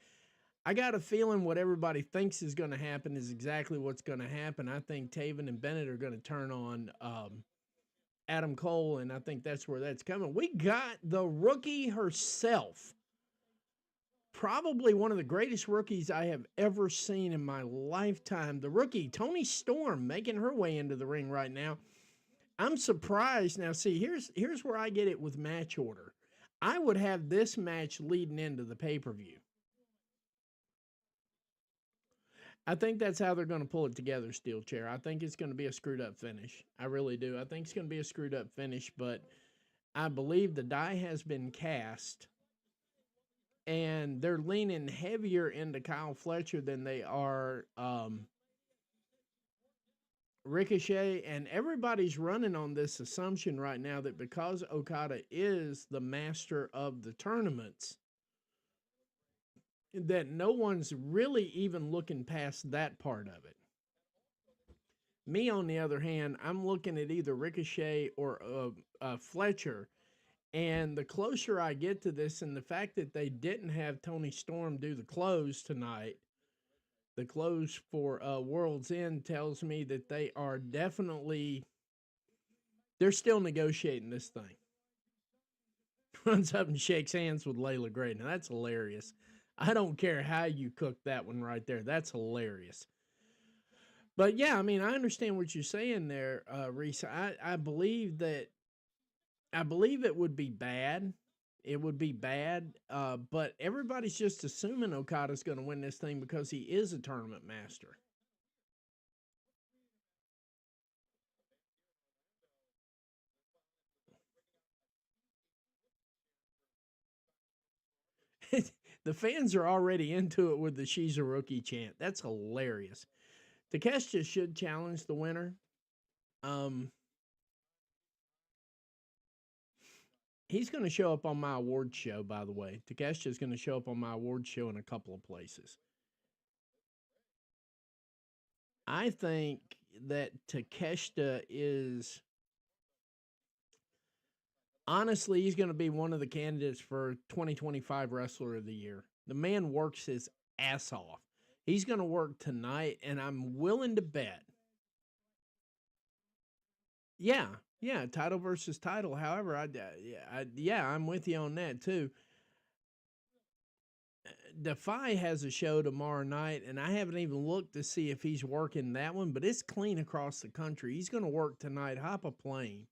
[SPEAKER 1] I got a feeling what everybody thinks is going to happen is exactly what's going to happen. I think Taven and Bennett are going to turn on Adam Cole, and I think that's where that's coming. We got the rookie herself, probably one of the greatest rookies I have ever seen in my lifetime. The rookie, Toni Storm, making her way into the ring right now. I'm surprised. Now, see, here's where I get it with match order. I would have this match leading into the pay-per-view. I think that's how they're going to pull it together, Steel Chair. I think it's going to be a screwed-up finish. I really do. I think it's going to be a screwed-up finish, but I believe the die has been cast, and they're leaning heavier into Kyle Fletcher than they are Ricochet, and everybody's running on this assumption right now that because Okada is the master of the tournaments, that no one's really even looking past that part of it. Me, on the other hand, I'm looking at either Ricochet or Fletcher. And the closer I get to this, and the fact that they didn't have Toni Storm do the close tonight, the close for World's End, tells me that they are definitely, they're still negotiating this thing. Runs up and shakes hands with Layla Gray. Now, that's hilarious. I don't care how you cook that one right there. That's hilarious. But yeah, I mean, I understand what you're saying there, Reese. I believe that, I believe it would be bad. It would be bad, but everybody's just assuming Okada's going to win this thing because he is a tournament master. The fans are already into it with the "She's a Rookie" chant. That's hilarious. Takeshita should challenge the winner. He's going to show up on my award show, by the way. Takeshita is going to show up on my award show in a couple of places. I think that Takeshita is, honestly, he's going to be one of the candidates for 2025 Wrestler of the Year. The man works his ass off. He's going to work tonight, and I'm willing to bet. Yeah, title versus title. However, I'm with you on that too. Defy has a show tomorrow night, and I haven't even looked to see if he's working that one, but it's clean across the country. He's going to work tonight. Hop a plane.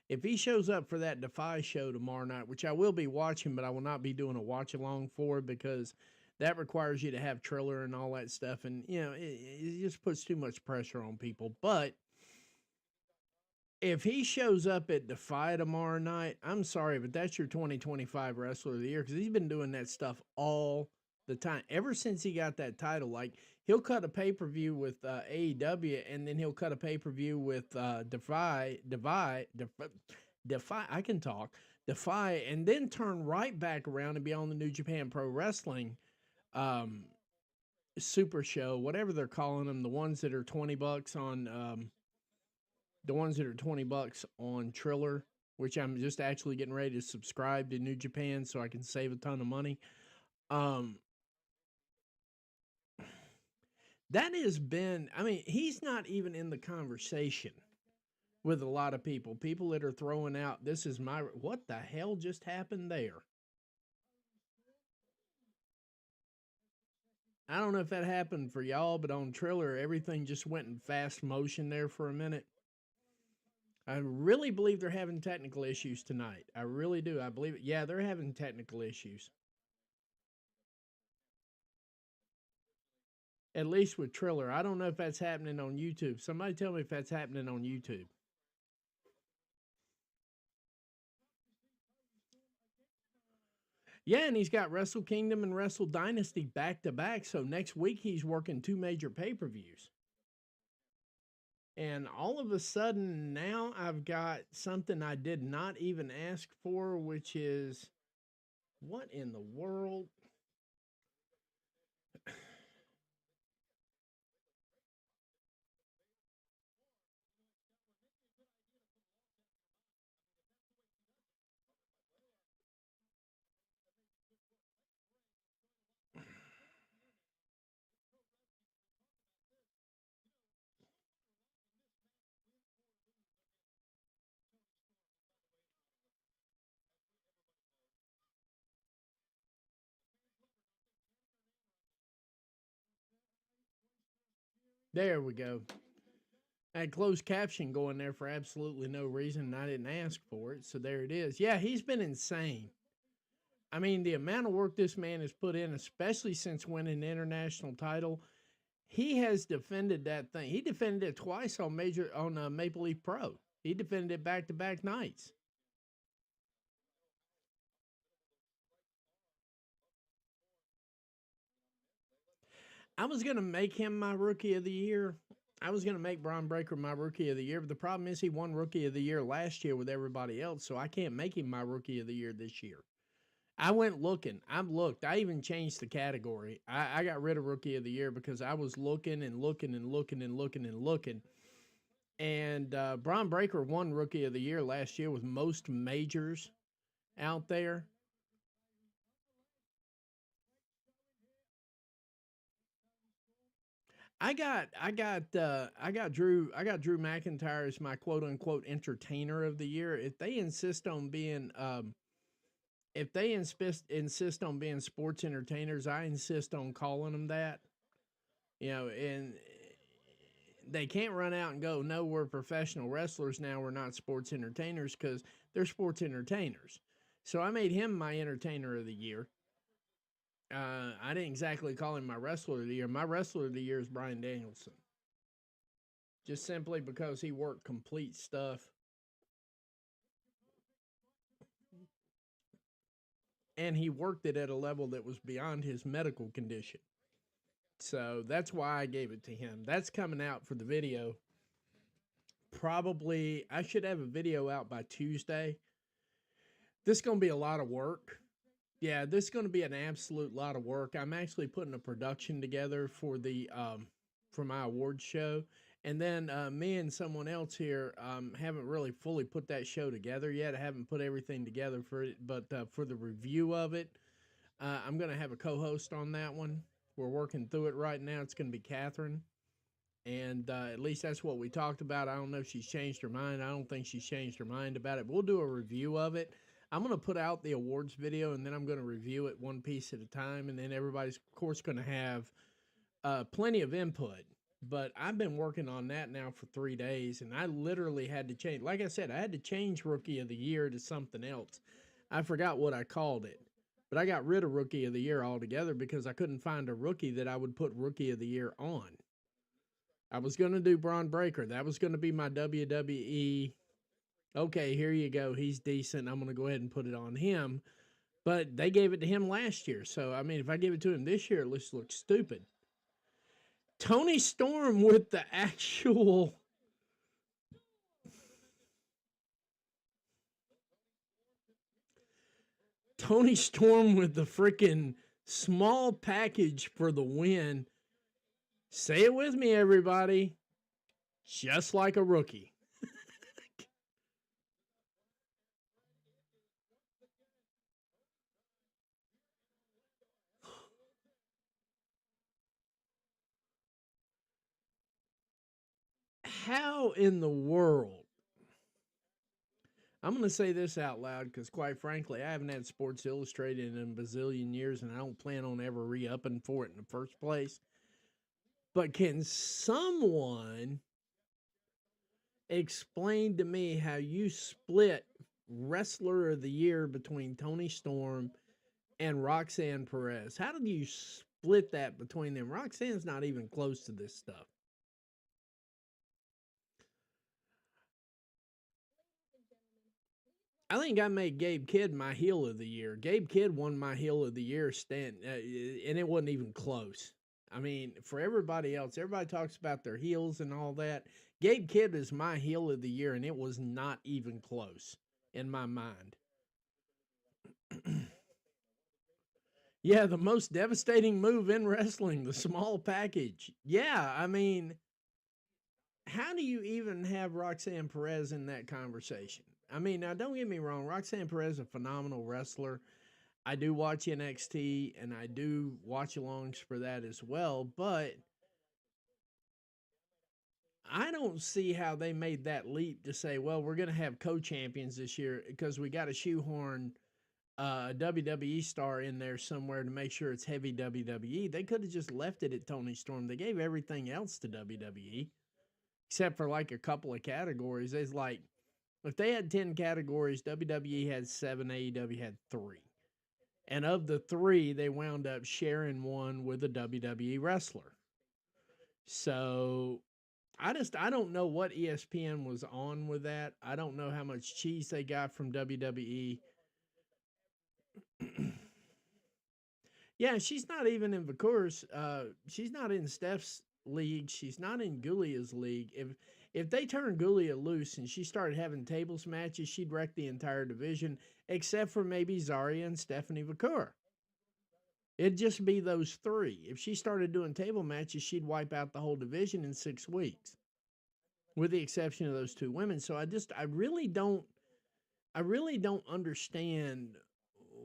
[SPEAKER 1] If he shows up for that Defy show tomorrow night, which I will be watching, but I will not be doing a watch along for because that requires you to have Triller and all that stuff, and it just puts too much pressure on people. But if he shows up at Defy tomorrow night, I'm sorry, but that's your 2025 Wrestler of the Year, because he's been doing that stuff all the time ever since he got that title. Like, he'll cut a pay-per-view with AEW, and then he'll cut a pay-per-view with Defy. I can talk. Defy, and then turn right back around and be on the New Japan Pro Wrestling Super Show, whatever they're calling them, the ones that are $20 on Triller, which I'm just actually getting ready to subscribe to New Japan so I can save a ton of money. That has been, I mean, he's not even in the conversation with a lot of people. People that are throwing out, this is my, what the hell just happened there? I don't know if that happened for y'all, but on Triller, everything just went in fast motion there for a minute. I really believe they're having technical issues tonight. I really do. I believe it. Yeah, they're having technical issues. At least with Triller. I don't know if that's happening on YouTube. Somebody tell me if that's happening on YouTube. Yeah, and he's got Wrestle Kingdom and Wrestle Dynasty back to back. So next week he's working 2 major pay-per-views. And all of a sudden now I've got something I did not even ask for, which is, what in the world? There we go. I had closed caption going there for absolutely no reason, and I didn't ask for it, so there it is. Yeah, he's been insane. I mean, the amount of work this man has put in, especially since winning the international title, he has defended that thing. He defended it twice on Maple Leaf Pro. He defended it back-to-back nights. I was going to make him my Rookie of the Year. I was going to make Braun Breaker my Rookie of the Year, but the problem is he won Rookie of the Year last year with everybody else, so I can't make him my Rookie of the Year this year. I went looking. I've looked. I even changed the category. I got rid of Rookie of the Year because I was looking and looking and looking and looking and looking. And Braun Breaker won Rookie of the Year last year with most majors out there. I got Drew McIntyre as my quote unquote entertainer of the year. If they insist on being insist on being sports entertainers, I insist on calling them that. And they can't run out and go, no, we're professional wrestlers now, we're not sports entertainers, because they're sports entertainers. So I made him my entertainer of the year. I didn't exactly call him my wrestler of the year. My wrestler of the year is Bryan Danielson. Just simply because he worked complete stuff. And he worked it at a level that was beyond his medical condition. So that's why I gave it to him. That's coming out for the video. Probably, I should have a video out by Tuesday. This is going to be a lot of work. Yeah, this is going to be an absolute lot of work. I'm actually putting a production together for the for my awards show, and then me and someone else here haven't really fully put that show together yet. I haven't put everything together for it, but for the review of it, I'm going to have a co-host on that one. We're working through it right now. It's going to be Catherine, and at least that's what we talked about. I don't know if she's changed her mind. I don't think she's changed her mind about it. We'll do a review of it. I'm going to put out the awards video, and then I'm going to review it one piece at a time, and then everybody's, of course, going to have plenty of input. But I've been working on that now for 3 days, and I literally had to change. Like I said, I had to change Rookie of the Year to something else. I forgot what I called it. But I got rid of Rookie of the Year altogether because I couldn't find a rookie that I would put Rookie of the Year on. I was going to do Braun Breaker. That was going to be my WWE. Okay, here you go. He's decent. I'm going to go ahead and put it on him. But they gave it to him last year. So, I mean, if I give it to him this year, it looks stupid. Tony Storm with the actual... Tony Storm with the freaking small package for the win. Say it with me, everybody. Just like a rookie. How in the world? I'm going to say this out loud because, quite frankly, I haven't had Sports Illustrated in a bazillion years, and I don't plan on ever re-upping for it in the first place. But can someone explain to me how you split Wrestler of the Year between Tony Storm and Roxanne Perez? How did you split that between them? Roxanne's not even close to this stuff. I think I made Gabe Kidd my heel of the year. Gabe Kidd won my heel of the year and it wasn't even close. I mean, for everybody else, everybody talks about their heels and all that. Gabe Kidd is my heel of the year, and it was not even close in my mind. Yeah, the most devastating move in wrestling, the small package. Yeah, I mean, how do you even have Roxanne Perez in that conversation? I mean, now don't get me wrong, Roxanne Perez is a phenomenal wrestler. I do watch NXT and I do watch alongs for that as well, but I don't see how they made that leap to say, well, we're going to have co-champions this year because we got to shoehorn a WWE star in there somewhere to make sure it's heavy WWE. They could have just left it at Tony Storm. They gave everything else to WWE except for like a couple of categories. It's like, if they had 10 categories, WWE had 7, AEW had 3. And of the 3, they wound up sharing one with a WWE wrestler. So I don't know what ESPN was on with that. I don't know how much cheese they got from WWE. Yeah, she's not even in Vacour's. She's not in Steph's league. She's not in Gulia's league. If they turned Gulia loose and she started having tables matches, she'd wreck the entire division, except for maybe Zarya and Stephanie Vacour. It'd just be those 3. If she started doing table matches, she'd wipe out the whole division in 6 weeks, with the exception of those 2 women. So I really don't understand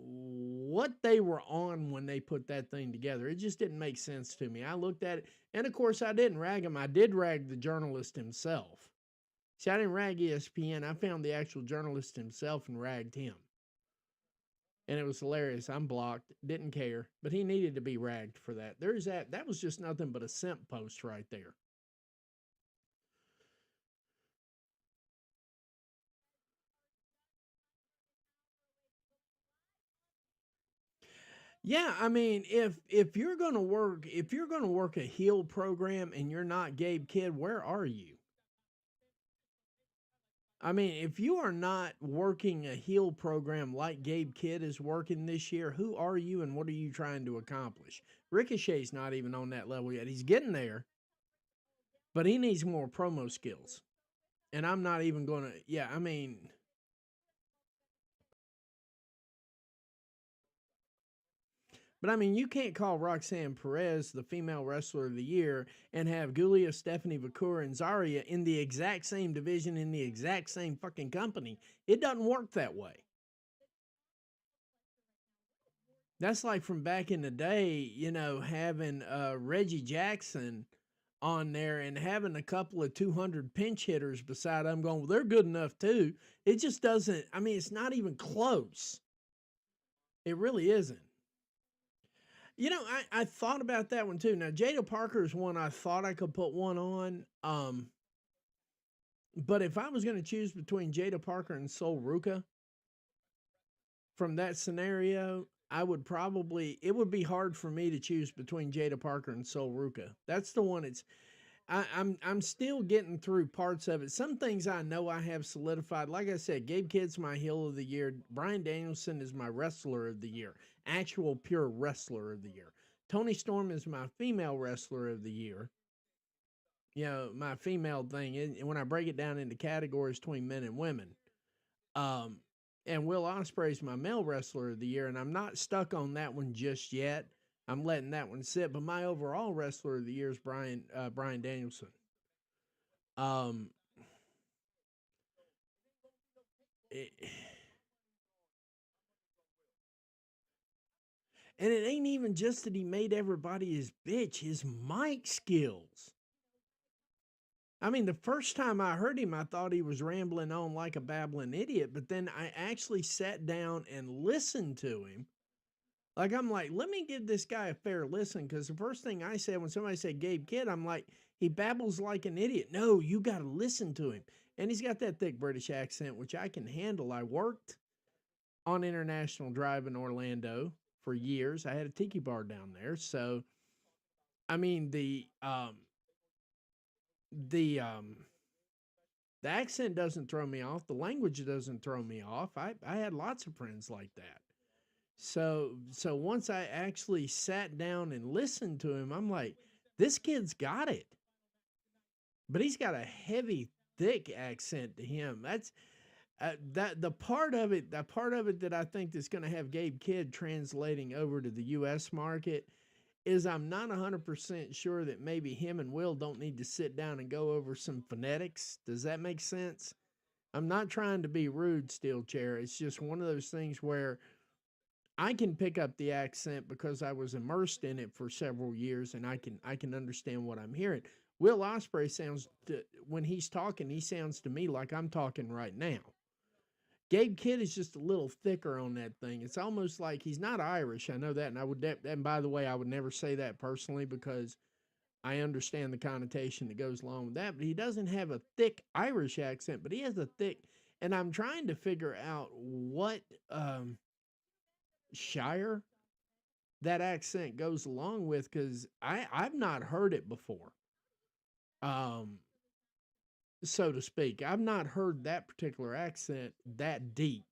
[SPEAKER 1] what they were on when they put that thing together. It just didn't make sense to me. I looked at it, and of course I didn't rag him. I did rag the journalist himself. See, I didn't rag ESPN. I found the actual journalist himself and ragged him. And it was hilarious. I'm blocked. Didn't care. But he needed to be ragged for that. There's that. That was just nothing but a simp post right there. Yeah, I mean, if you're gonna work a heel program and you're not Gabe Kidd, where are you? I mean, if you are not working a heel program like Gabe Kidd is working this year, who are you and what are you trying to accomplish? Ricochet's not even on that level yet. He's getting there, but he needs more promo skills. And I'm not even going to, yeah, I mean, but I mean, you can't call Roxanne Perez the female wrestler of the year and have Gulia, Stephanie Vacour, and Zarya in the exact same division in the exact same fucking company. It doesn't work that way. That's like from back in the day, you know, having Reggie Jackson on there and having a couple of 200 pinch hitters beside them going, well, they're good enough too. It just doesn't, I mean, it's not even close. It really isn't. You know, I thought about that one too. Now, Jada Parker is one I thought I could put one on. But if I was going to choose between Jada Parker and Sol Ruka from that scenario, I would probably, it would be hard for me to choose between Jada Parker and Sol Ruka. That's the one. I'm still getting through parts of it. Some things I know I have solidified. Like I said, Gabe Kidd's my heel of the year. Bryan Danielson is my wrestler of the year. Actual pure wrestler of the year. Toni Storm is my female wrestler of the year. You know, my female thing. And when I break it down into categories between men and women. Um, and Will Ospreay's my male wrestler of the year, and I'm not stuck on that one just yet. I'm letting that one sit. But my overall wrestler of the year is Bryan Danielson. Um, it, and it ain't even just that he made everybody his bitch. His mic skills. I mean, the first time I heard him, I thought he was rambling on like a babbling idiot. But then I actually sat down and listened to him. Like, I'm like, let me give this guy a fair listen, because the first thing I said when somebody said Gabe Kidd, I'm like, he babbles like an idiot. No, you got to listen to him. And he's got that thick British accent, which I can handle. I worked on International Drive in Orlando for years. I had a tiki bar down there. So, I mean, the accent doesn't throw me off. The language doesn't throw me off. I had lots of friends like that. So once I actually sat down and listened to him, I'm like, this kid's got it. But he's got a heavy, thick accent to him. That's the part of it that I think that's going to have Gabe Kidd translating over to the U.S. market is I'm not 100% sure that maybe him and Will don't need to sit down and go over some phonetics. Does that make sense? I'm not trying to be rude, Steel Chair. It's just one of those things where I can pick up the accent because I was immersed in it for several years, and I can understand what I'm hearing. Will Ospreay sounds when he's talking, he sounds to me like I'm talking right now. Gabe Kidd is just a little thicker on that thing. It's almost like he's not Irish. I know that, and and by the way, I would never say that personally because I understand the connotation that goes along with that. But he doesn't have a thick Irish accent, but he has a thick. And I'm trying to figure out what Shire that accent goes along with, because I've not heard it before. So to speak. I've not heard that particular accent that deep.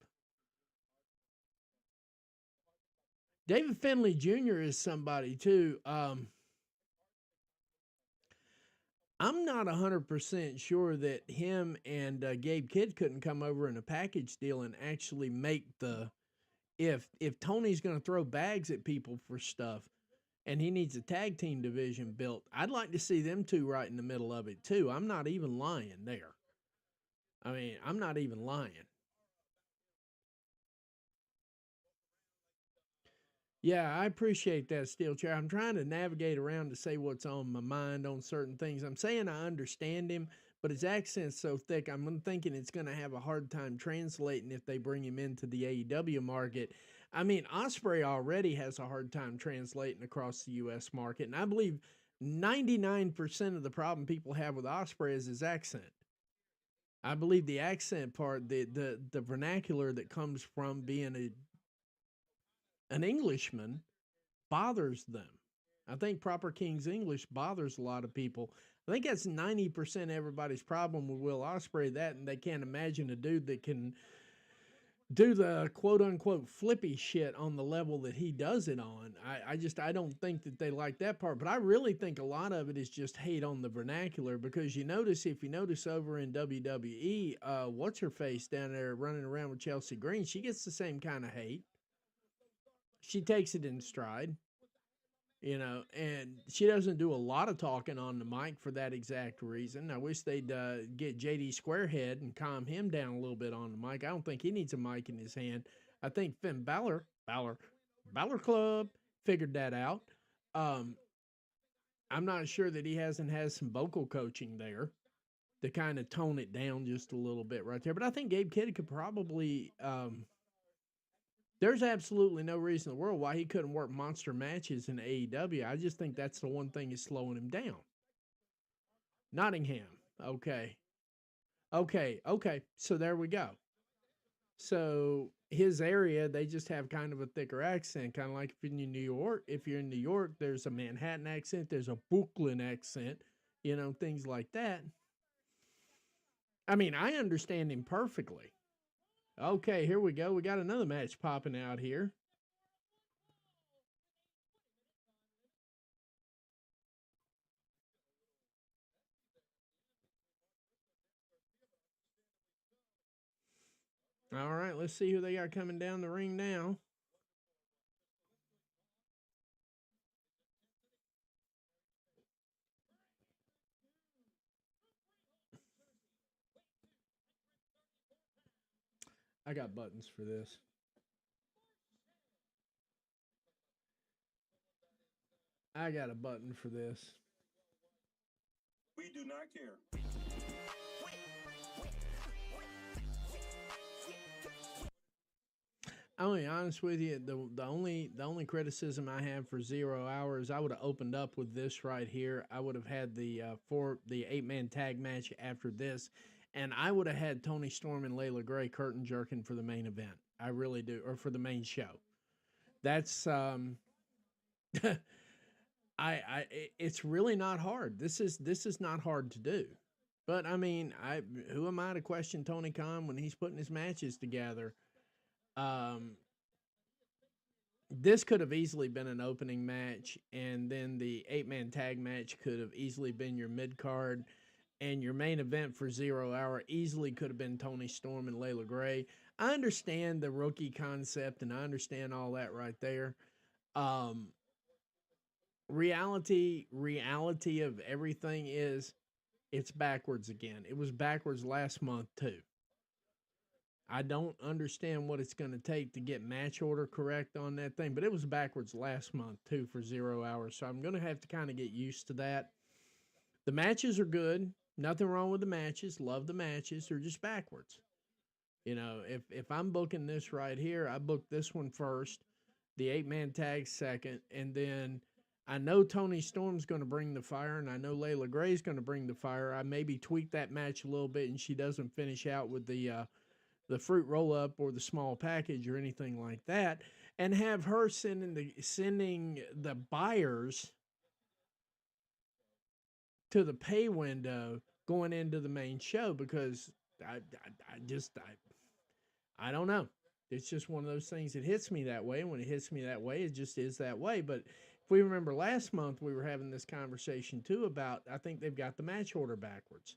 [SPEAKER 1] David Finley Jr. is somebody too. I'm not 100% sure that him and Gabe Kidd couldn't come over in a package deal and actually make the if Tony's going to throw bags at people for stuff and he needs a tag team division built, I'd like to see them two right in the middle of it too. I'm not even lying there. I mean, I'm not even lying. Yeah, I appreciate that, Steel Chair. I'm trying to navigate around to say what's on my mind on certain things. I'm saying I understand him, but his accent's so thick, I'm thinking it's going to have a hard time translating if they bring him into the AEW market. I mean, Ospreay already has a hard time translating across the U.S. market, and I believe 99% of the problem people have with Ospreay is his accent. I believe the accent part, the vernacular that comes from being an Englishman bothers them. I think proper King's English bothers a lot of people. I think that's 90% everybody's problem with Will Ospreay, that, and they can't imagine a dude that can do the quote unquote flippy shit on the level that he does it on. I don't think that they like that part, but I really think a lot of it is just hate on the vernacular, because if you notice over in WWE, what's her face down there running around with Chelsea Green, she gets the same kind of hate. She takes it in stride, and she doesn't do a lot of talking on the mic for that exact reason. I wish they'd get JD Squarehead and calm him down a little bit on the mic. I don't think he needs a mic in his hand. I think Finn Balor Club figured that out. I'm not sure that he hasn't had some vocal coaching there to kind of tone it down just a little bit right there. But I think Gabe Kidd could probably there's absolutely no reason in the world why he couldn't work monster matches in AEW. I just think that's the one thing is slowing him down. Nottingham. Okay. So there we go. So his area, they just have kind of a thicker accent, kind of like if you're in New York. If you're in New York, there's a Manhattan accent, there's a Brooklyn accent, things like that. I mean, I understand him perfectly. Okay, here we go. We got another match popping out here. All right, let's see who they got coming down the ring now. I got buttons for this. I got a button for this.
[SPEAKER 3] We do not care.
[SPEAKER 1] I'll be honest with you. The only criticism I have for 0 hours, I would have opened up with this right here. I would have had the 8-man tag match after this, and I would have had Tony Storm and Layla Gray curtain jerking for the main event. I really do, or for the main show. That's it's really not hard. This is not hard to do. But I mean, who am I to question Tony Khan when he's putting his matches together? This could have easily been an opening match, and then the 8-man tag match could have easily been your mid card, and your main event for 0 hour easily could have been Tony Storm and Layla Gray. I understand the rookie concept, and I understand all that right there. Reality of everything is it's backwards again. It was backwards last month too. I don't understand what it's going to take to get match order correct on that thing, but it was backwards last month too for 0 hours. So I'm going to have to kind of get used to that. The matches are good. Nothing wrong with the matches. Love the matches. They're just backwards. If I'm booking this right here, I book this one first, the 8-man tag second, and then I know Tony Storm's going to bring the fire, and I know Layla Gray's going to bring the fire. I maybe tweak that match a little bit, and she doesn't finish out with the fruit roll up or the small package or anything like that, and have her sending the buyers to the pay window going into the main show, because I don't know. It's just one of those things that hits me that way. And when it hits me that way, it just is that way. But if we remember last month, we were having this conversation too about, I think they've got the match order backwards.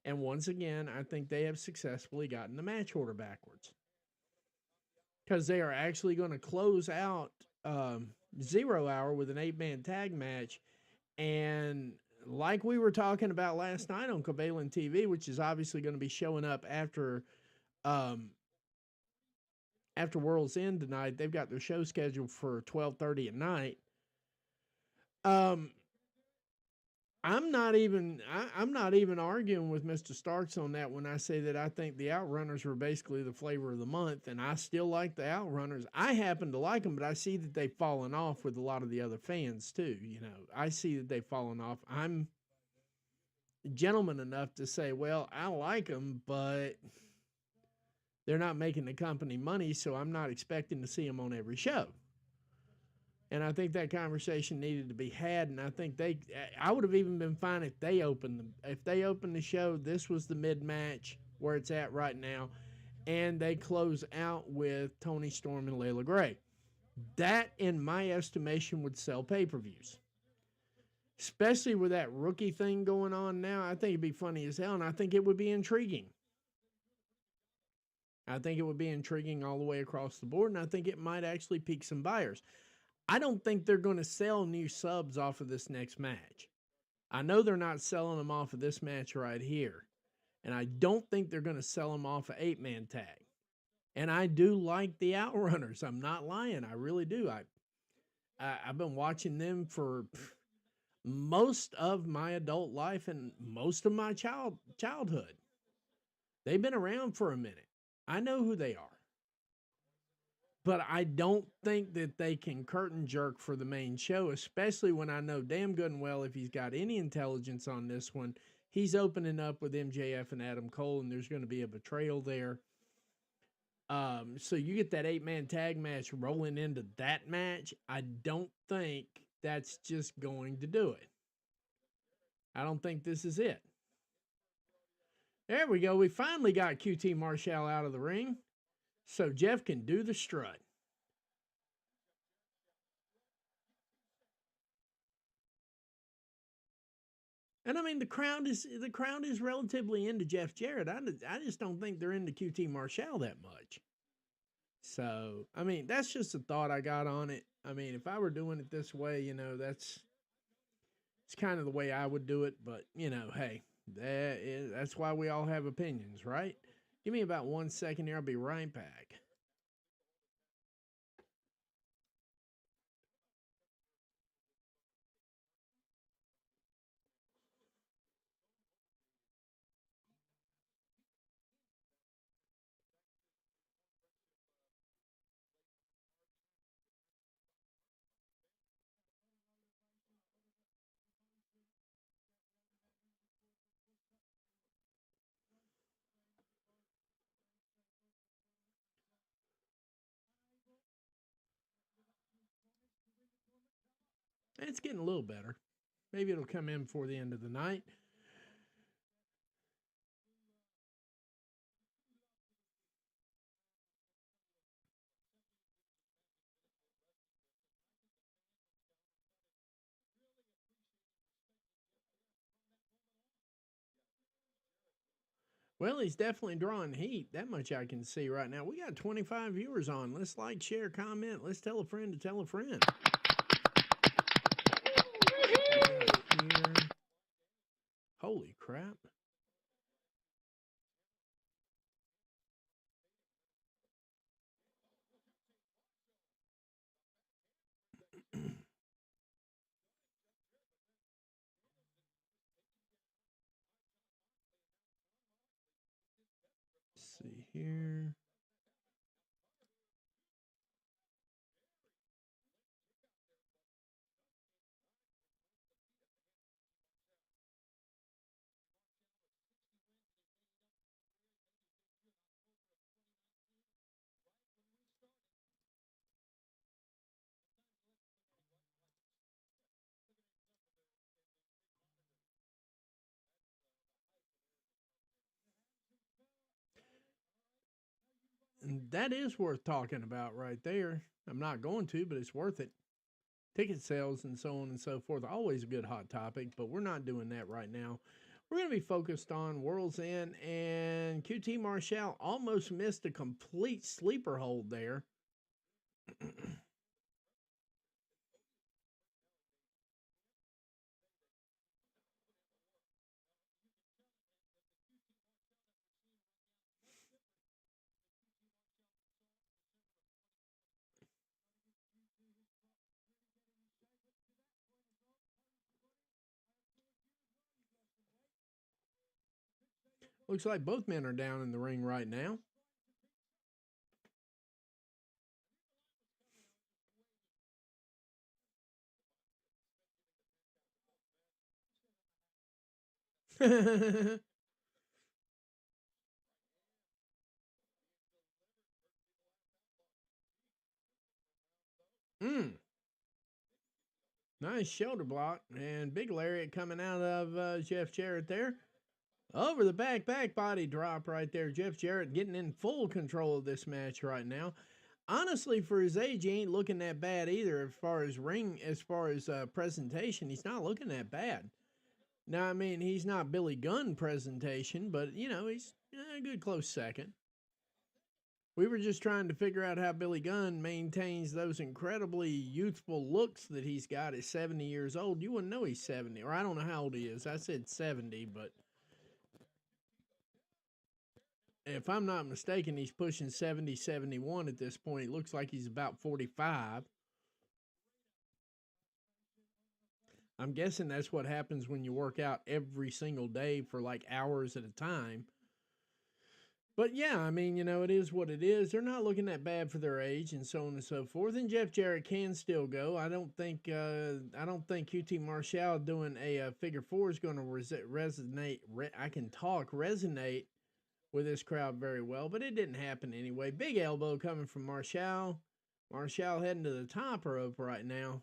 [SPEAKER 1] And once again, I think they have successfully gotten the match order backwards, because they are actually going to close out 0 hour with an 8-man tag match. And like we were talking about last night on Covalent TV, which is obviously going to be showing up after World's End tonight. They've got their show scheduled for 12:30 at night. I'm not even arguing with Mr. Starks on that when I say that I think the Outrunners were basically the flavor of the month, and I still like the Outrunners. I happen to like them, but I see that they've fallen off with a lot of the other fans too. I see that they've fallen off. I'm gentleman enough to say, well, I like them, but they're not making the company money, so I'm not expecting to see them on every show. And I think that conversation needed to be had, and I think I would have even been fine if they opened the show. This was the mid-match where it's at right now, and they close out with Tony Storm and Layla Gray. That, in my estimation, would sell pay-per-views. Especially with that rookie thing going on now, I think it'd be funny as hell, and I think it would be intriguing. I think it would be intriguing all the way across the board, and I think it might actually pique some buyers. I don't think they're going to sell new subs off of this next match. I know they're not selling them off of this match right here. And I don't think they're going to sell them off of 8-man tag. And I do like the Outrunners. I'm not lying. I really do. I've been watching them for most of my adult life and most of my childhood. They've been around for a minute. I know who they are. But I don't think that they can curtain jerk for the main show, especially when I know damn good and well if he's got any intelligence on this one, he's opening up with MJF and Adam Cole, and there's going to be a betrayal there. So you get that 8-man tag match rolling into that match. I don't think that's just going to do it. I don't think this is it. There we go. We finally got QT Marshall out of the ring, so Jeff can do the strut. And I mean, the crowd is relatively into Jeff Jarrett. I just don't think they're into QT Marshall that much. So I mean, that's just a thought I got on it. I mean, if I were doing it this way, it's kind of the way I would do it. But hey, that's why we all have opinions, right? Give me about 1 second here. I'll be right back. It's getting a little better. Maybe it'll come in before the end of the night. Well, he's definitely drawing heat. That much I can see right now. We got 25 viewers on. Let's like, share, comment. Let's tell a friend to tell a friend. Holy crap. See here. And that is worth talking about right there. I'm not going to, but it's worth it. Ticket sales and so on and so forth. Always a good hot topic, but we're not doing that right now. We're going to be focused on World's End, and QT Marshall almost missed a complete sleeper hold there. Looks like both men are down in the ring right now. Nice shoulder block, and big lariat coming out of Jeff Jarrett there. Over the back body drop right there. Jeff Jarrett getting in full control of this match right now. Honestly, for his age, he ain't looking that bad either. As far as presentation, he's not looking that bad. Now, I mean, he's not Billy Gunn presentation, but he's a good close second. We were just trying to figure out how Billy Gunn maintains those incredibly youthful looks that he's got at 70 years old. You wouldn't know he's 70, or I don't know how old he is. I said 70, but if I'm not mistaken, he's pushing 70, 71 at this point. It looks like he's about 45. I'm guessing that's what happens when you work out every single day for like hours at a time. But yeah, I mean, it is what it is. They're not looking that bad for their age and so on and so forth. And Jeff Jarrett can still go. I don't think QT Marshall doing a figure four is going to resonate. Resonate with this crowd very well, but it didn't happen anyway. Big elbow coming from Marshall. Marshall heading to the top rope right now.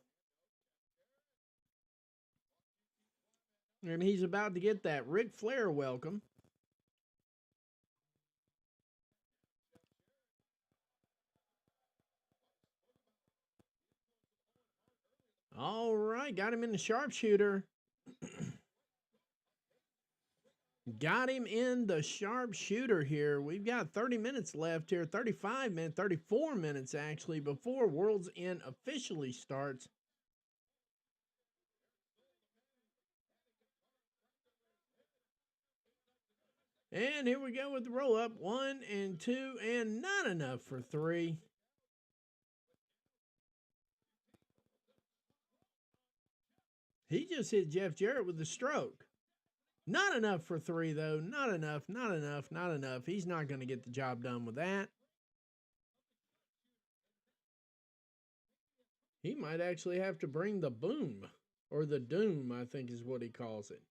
[SPEAKER 1] And he's about to get that Ric Flair welcome. All right, got him in the sharpshooter. Got him in the sharpshooter here. We've got 30 minutes left here, 35 minutes, 34 minutes actually, before World's End officially starts. And here we go with the roll up. 1 and 2, and not enough for 3. He just hit Jeff Jarrett with a stroke. Not enough for 3, though. Not enough, not enough, not enough. He's not going to get the job done with that. He might actually have to bring the boom, or the doom, I think is what he calls it.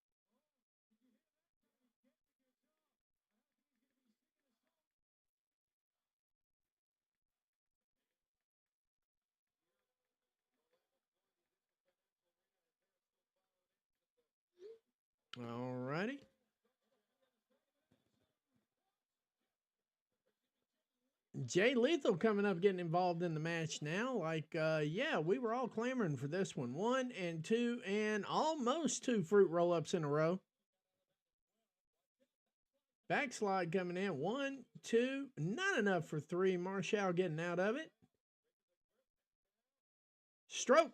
[SPEAKER 1] All righty. Jay Lethal coming up, getting involved in the match now. Yeah, we were all clamoring for this one. 1 and 2, and almost 2 fruit roll-ups in a row. Backslide coming in. 1, 2, not enough for 3. Marshall getting out of it. Stroke.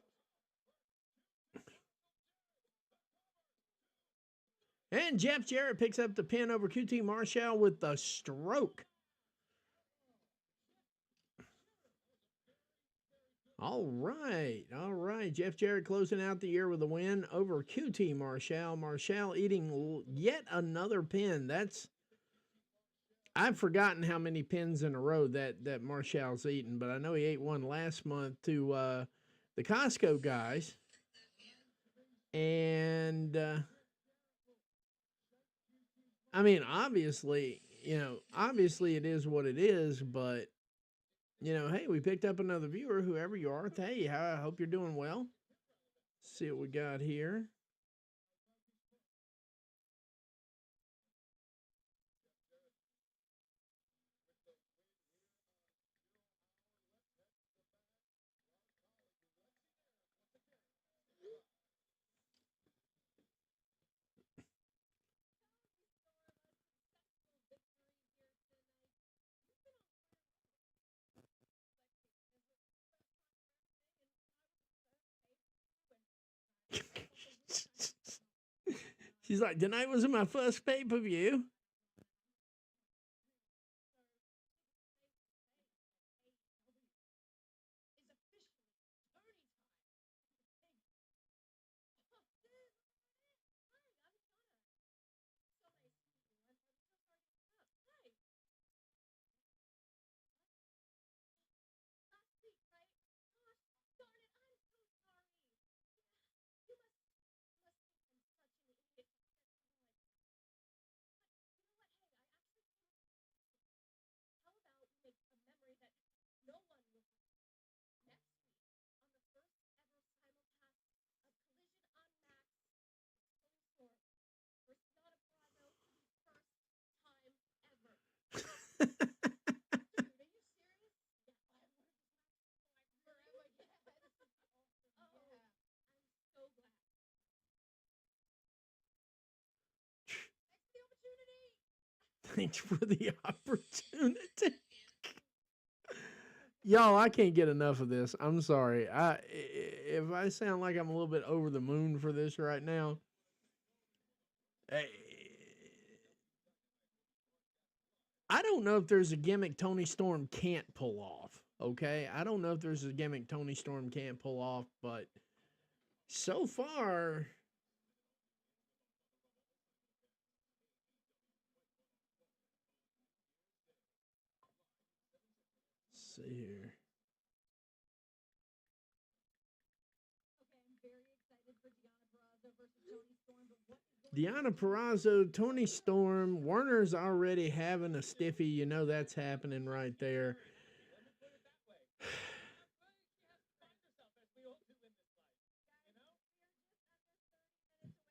[SPEAKER 1] And Jeff Jarrett picks up the pin over QT Marshall with the stroke. All right. Jeff Jarrett closing out the year with a win over QT Marshall. Marshall eating yet another pin. I've forgotten how many pins in a row that Marshall's eaten, but I know he ate one last month to the Costco guys. And I mean, obviously it is what it is, but hey, we picked up another viewer, whoever you are. Hey, I hope you're doing well. Let's see what we got here. She's like, tonight was my first pay-per-view. Thanks for the opportunity. Y'all, I can't get enough of this. I'm sorry. If I sound like I'm a little bit over the moon for this right now, I don't know if there's a gimmick Tony Storm can't pull off. Okay, I don't know if there's a gimmick Tony Storm can't pull off, but so far, let's see here. Deonna Purrazzo, Tony Storm. Warner's already having a stiffy. You know that's happening right there.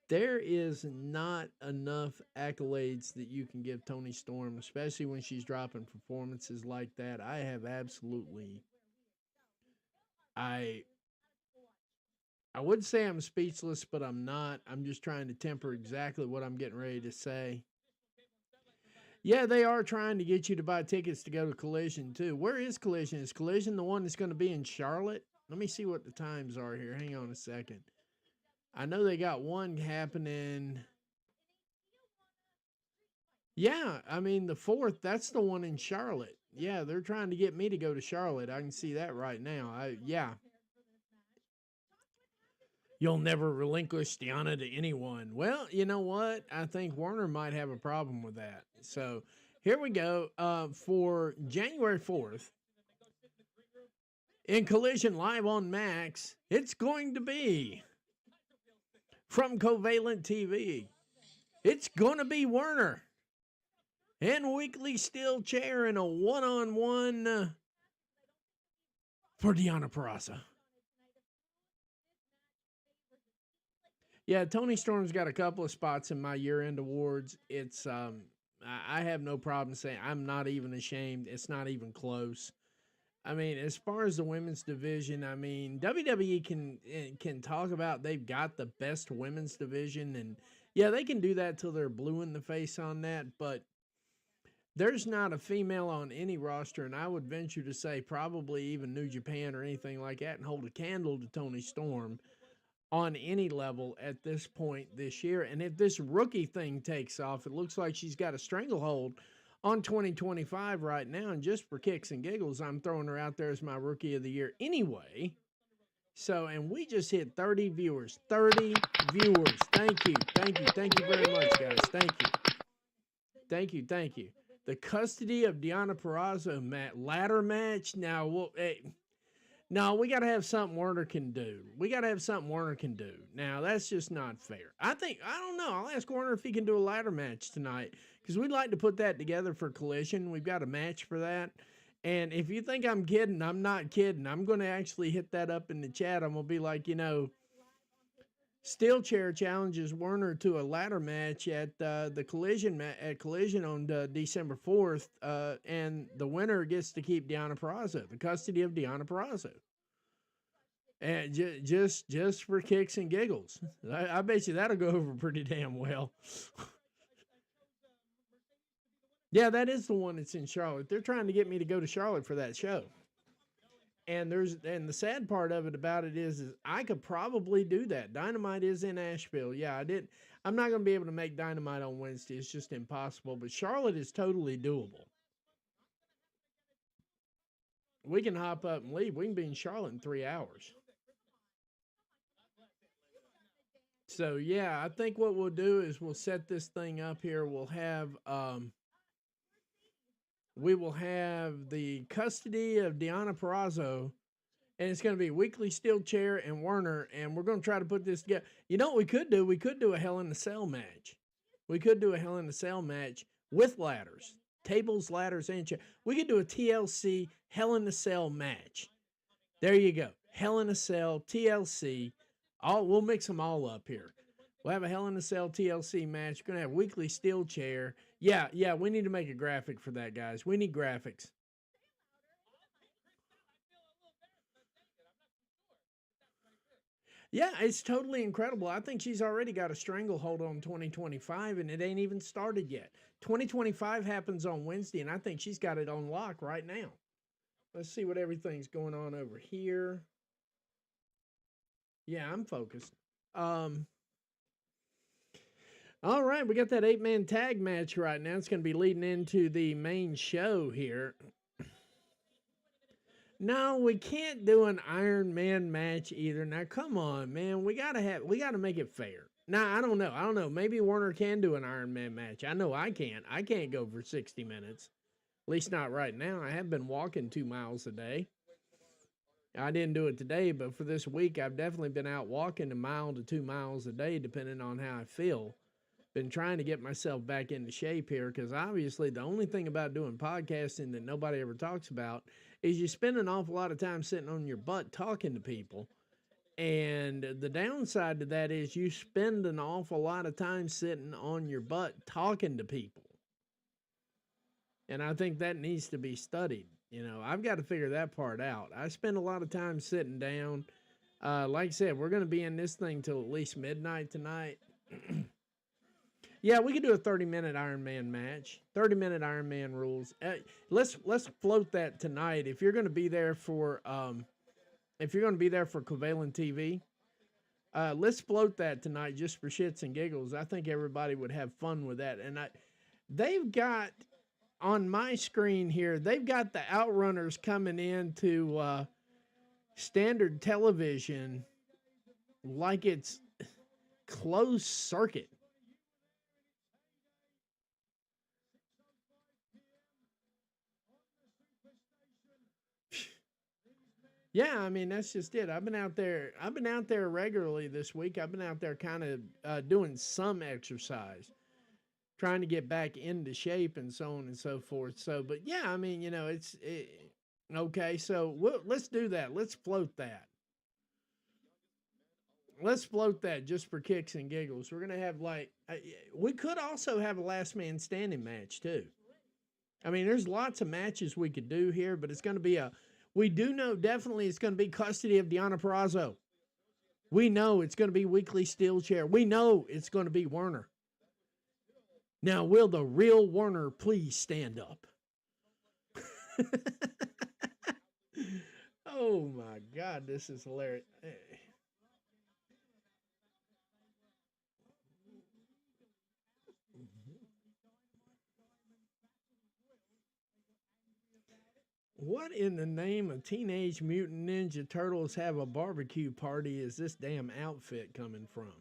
[SPEAKER 1] There is not enough accolades that you can give Tony Storm, especially when she's dropping performances like that. I have absolutely, I would say I'm speechless, but I'm not. I'm just trying to temper exactly what I'm getting ready to say. Yeah, they are trying to get you to buy tickets to go to Collision too. Where is Collision? Is Collision the one that's going to be in Charlotte? Let me see what the times are here. Hang on a second. I know they got one happening. Yeah, I mean, the 4th, that's the one in Charlotte. Yeah, they're trying to get me to go to Charlotte. I can see that right now. Yeah. You'll never relinquish Deonna to anyone. Well, you know what? I think Warner might have a problem with that. So here we go. For January 4th, in Collision Live on Max, it's going to be from Covalent TV. It's going to be Werner and Weekly Steel Chair in a one-on-one for Deonna Purrazzo. Yeah, Tony Storm's got a couple of spots in my year-end awards. It's I have no problem saying I'm not even ashamed. It's not even close. I mean, as far as the women's division, I mean, WWE can talk about they've got the best women's division, and yeah, they can do that till they're blue in the face on that, but there's not a female on any roster, and I would venture to say probably even New Japan or anything like that, and hold a candle to Tony Storm on any level at this point this year. And if this rookie thing takes off, it looks like she's got a stranglehold on 2025 right now. And just for kicks and giggles, I'm throwing her out there as my rookie of the year anyway. So, and we just hit 30 viewers. 30 viewers. Thank you. Thank you. Thank you very much, guys. Thank you. Thank you. Thank you. The custody of Deonna Purrazzo ladder match. Now, no, we got to have something Werner can do. Now, that's just not fair. I don't know. I'll ask Werner if he can do a ladder match tonight, because we'd like to put that together for Collision. We've got a match for that. And if you think I'm kidding, I'm not kidding. I'm going to actually hit that up in the chat. I'm going to be like, Steel Chair challenges Werner to a ladder match at the Collision on December 4th, and the winner gets to keep Deonna Purrazzo, the custody of Deonna Purrazzo, and just for kicks and giggles. I bet you that'll go over pretty damn well. Yeah, that is the one that's in Charlotte. They're trying to get me to go to Charlotte for that show. And the sad part of it about it is I could probably do that. Dynamite is in Asheville. Yeah, I'm not going to be able to make Dynamite on Wednesday. It's just impossible. But Charlotte is totally doable. We can hop up and leave. We can be in Charlotte in 3 hours. So, yeah, I think what we'll do is we'll set this thing up here. We'll have the custody of Deonna Purrazzo, and it's going to be Weekly Steel Chair and Werner, and we're going to try to put this together. You know what we could do? We could do a Hell in a Cell match. We could do a Hell in a Cell match with ladders, tables, ladders, and chairs. We could do a TLC Hell in a Cell match. There you go. Hell in a Cell, TLC. We'll mix them all up here. We'll have a Hell in a Cell TLC match. We're going to have Weekly Steel Chair. Yeah, we need to make a graphic for that, guys. We need graphics. Yeah, it's totally incredible. I think she's already got a stranglehold on 2025, and it ain't even started yet. 2025 happens on Wednesday, and I think she's got it on lock right now. Let's see what everything's going on over here. Yeah, I'm focused. All right, we got that 8-man tag match right now. It's going to be leading into the main show here. No, we can't do an Iron Man match either. Now, come on, man. We got to make it fair. Now, I don't know. Maybe Werner can do an Iron Man match. I know I can't. I can't go for 60 minutes. At least not right now. I have been walking 2 miles a day. I didn't do it today, but for this week, I've definitely been out walking 1 mile to 2 miles a day, depending on how I feel. Been trying to get myself back into shape here because obviously the only thing about doing podcasting that nobody ever talks about is you spend an awful lot of time sitting on your butt talking to people. And the downside to that is you spend an awful lot of time sitting on your butt talking to people. And I think that needs to be studied. You know, I've got to figure that part out. I spend a lot of time sitting down. Like I said, we're going to be in this thing till at least midnight tonight. Yeah, we could do a 30-minute Iron Man match. 30-minute Iron Man rules. Let's float that tonight. If you're going to be there for Covalent TV, let's float that tonight just for shits and giggles. I think everybody would have fun with that. And they've got on my screen here, they've got the Outrunners coming into standard television like it's closed circuit. Yeah, I mean, that's just it. I've been out there regularly this week. I've been out there kind of doing some exercise, trying to get back into shape and so on and so forth. So, but yeah, I mean, you know, okay. So let's do that. Let's float that. Let's float that just for kicks and giggles. We're going to have we could also have a last man standing match too. I mean, there's lots of matches we could do here, but it's going to be we do know definitely it's going to be custody of Deonna Purrazzo. We know it's going to be weekly steel chair. We know it's going to be Werner. Now, will the real Werner please stand up? Oh my God, this is hilarious. What in the name of Teenage Mutant Ninja Turtles have a barbecue party is this damn outfit coming from?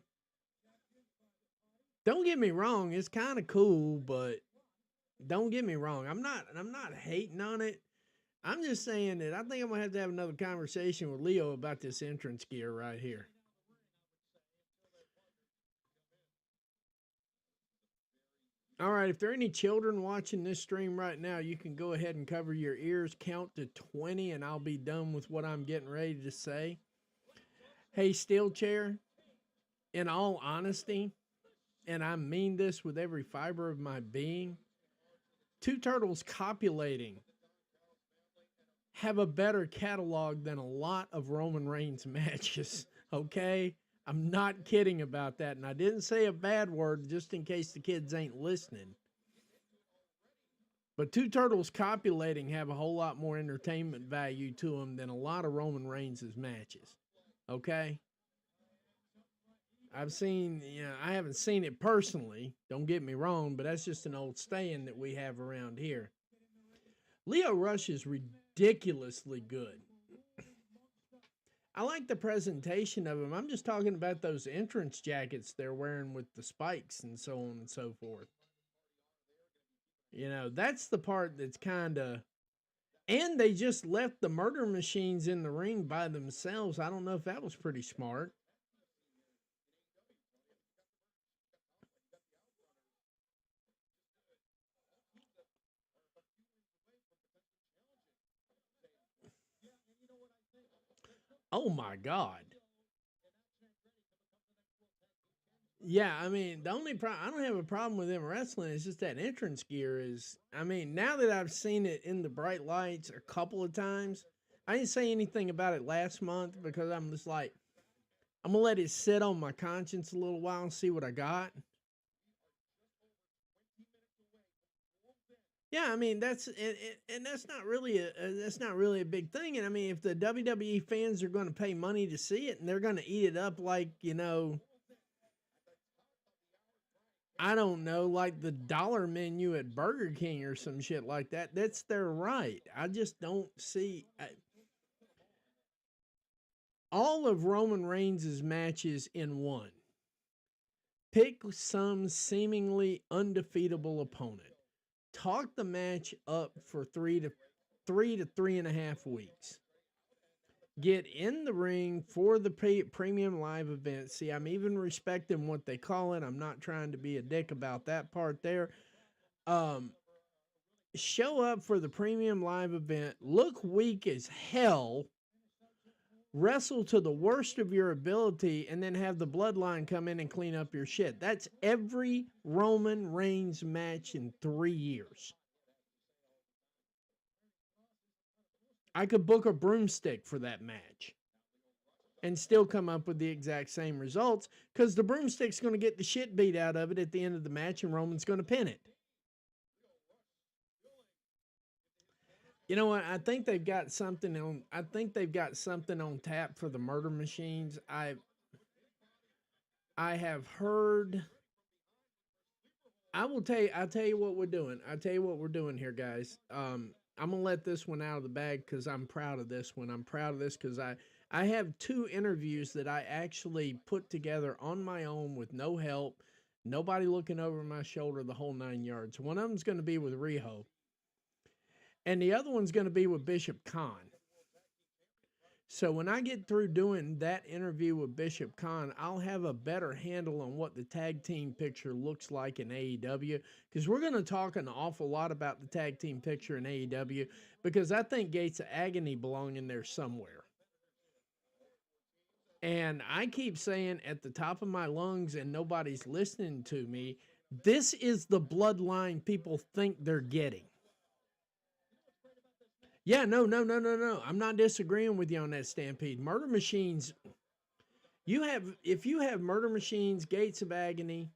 [SPEAKER 1] Don't get me wrong, it's kind of cool, but don't get me wrong. I'm not hating on it. I'm just saying that I think I'm going to have another conversation with Leo about this entrance gear right here. All right, if there are any children watching this stream right now, you can go ahead and cover your ears, count to 20, and I'll be done with what I'm getting ready to say. Hey, Steel Chair, in all honesty, and I mean this with every fiber of my being, Two Turtles copulating have a better catalog than a lot of Roman Reigns matches, okay? I'm not kidding about that, and I didn't say a bad word just in case the kids ain't listening. But Two Turtles copulating have a whole lot more entertainment value to them than a lot of Roman Reigns' matches, okay? I haven't seen it personally, don't get me wrong, but that's just an old saying that we have around here. Leo Rush is ridiculously good. I like the presentation of him. I'm just talking about those entrance jackets they're wearing with the spikes and so on and so forth. You know, that's the part that's kind of... And they just left the murder machines in the ring by themselves. I don't know if that was pretty smart. Oh my God. Yeah, I mean, the only problem, I don't have a problem with them wrestling. It's just that entrance gear is, I mean, now that I've seen it in the bright lights a couple of times, I didn't say anything about it last month because I'm just like, I'm going to let it sit on my conscience a little while and see what I got. Yeah, I mean, that's not really a big thing. And I mean, if the WWE fans are going to pay money to see it and they're going to eat it up like, you know, I don't know, like the dollar menu at Burger King or some shit like that, that's their right. I just don't see... all of Roman Reigns' matches in one. Pick some seemingly undefeatable opponent. Talk the match up for 3 to 3.5 weeks. get in the ring for the premium live event. See, I'm even respecting what they call it. I'm not trying to be a dick about that part there. Show up for the premium live event, look weak as hell, wrestle to the worst of your ability, and then have the bloodline come in and clean up your shit. That's every Roman Reigns match in 3 years. I could book a broomstick for that match and still come up with the exact same results, because the broomstick's going to get the shit beat out of it at the end of the match, and Roman's going to pin it. You know what? I think they've got something on. I think they've got something on tap for the Murder Machines. I have heard. I'll tell you what we're doing. I'll tell you what we're doing here, guys. I'm gonna let this one out of the bag because I'm proud of this one. I'm proud of this because I have 2 interviews that I actually put together on my own with no help, nobody looking over my shoulder, the whole 9 yards. One of them's going to be with Riho, and the other one's going to be with Bishop Khan. So when I get through doing that interview with Bishop Khan, I'll have a better handle on what the tag team picture looks like in AEW, because we're going to talk an awful lot about the tag team picture in AEW, because I think Gates of Agony belong in there somewhere. And I keep saying at the top of my lungs, and nobody's listening to me, this is the bloodline people think they're getting. Yeah, no. I'm not disagreeing with you on that, Stampede. Murder Machines, if you have Murder Machines, Gates of Agony,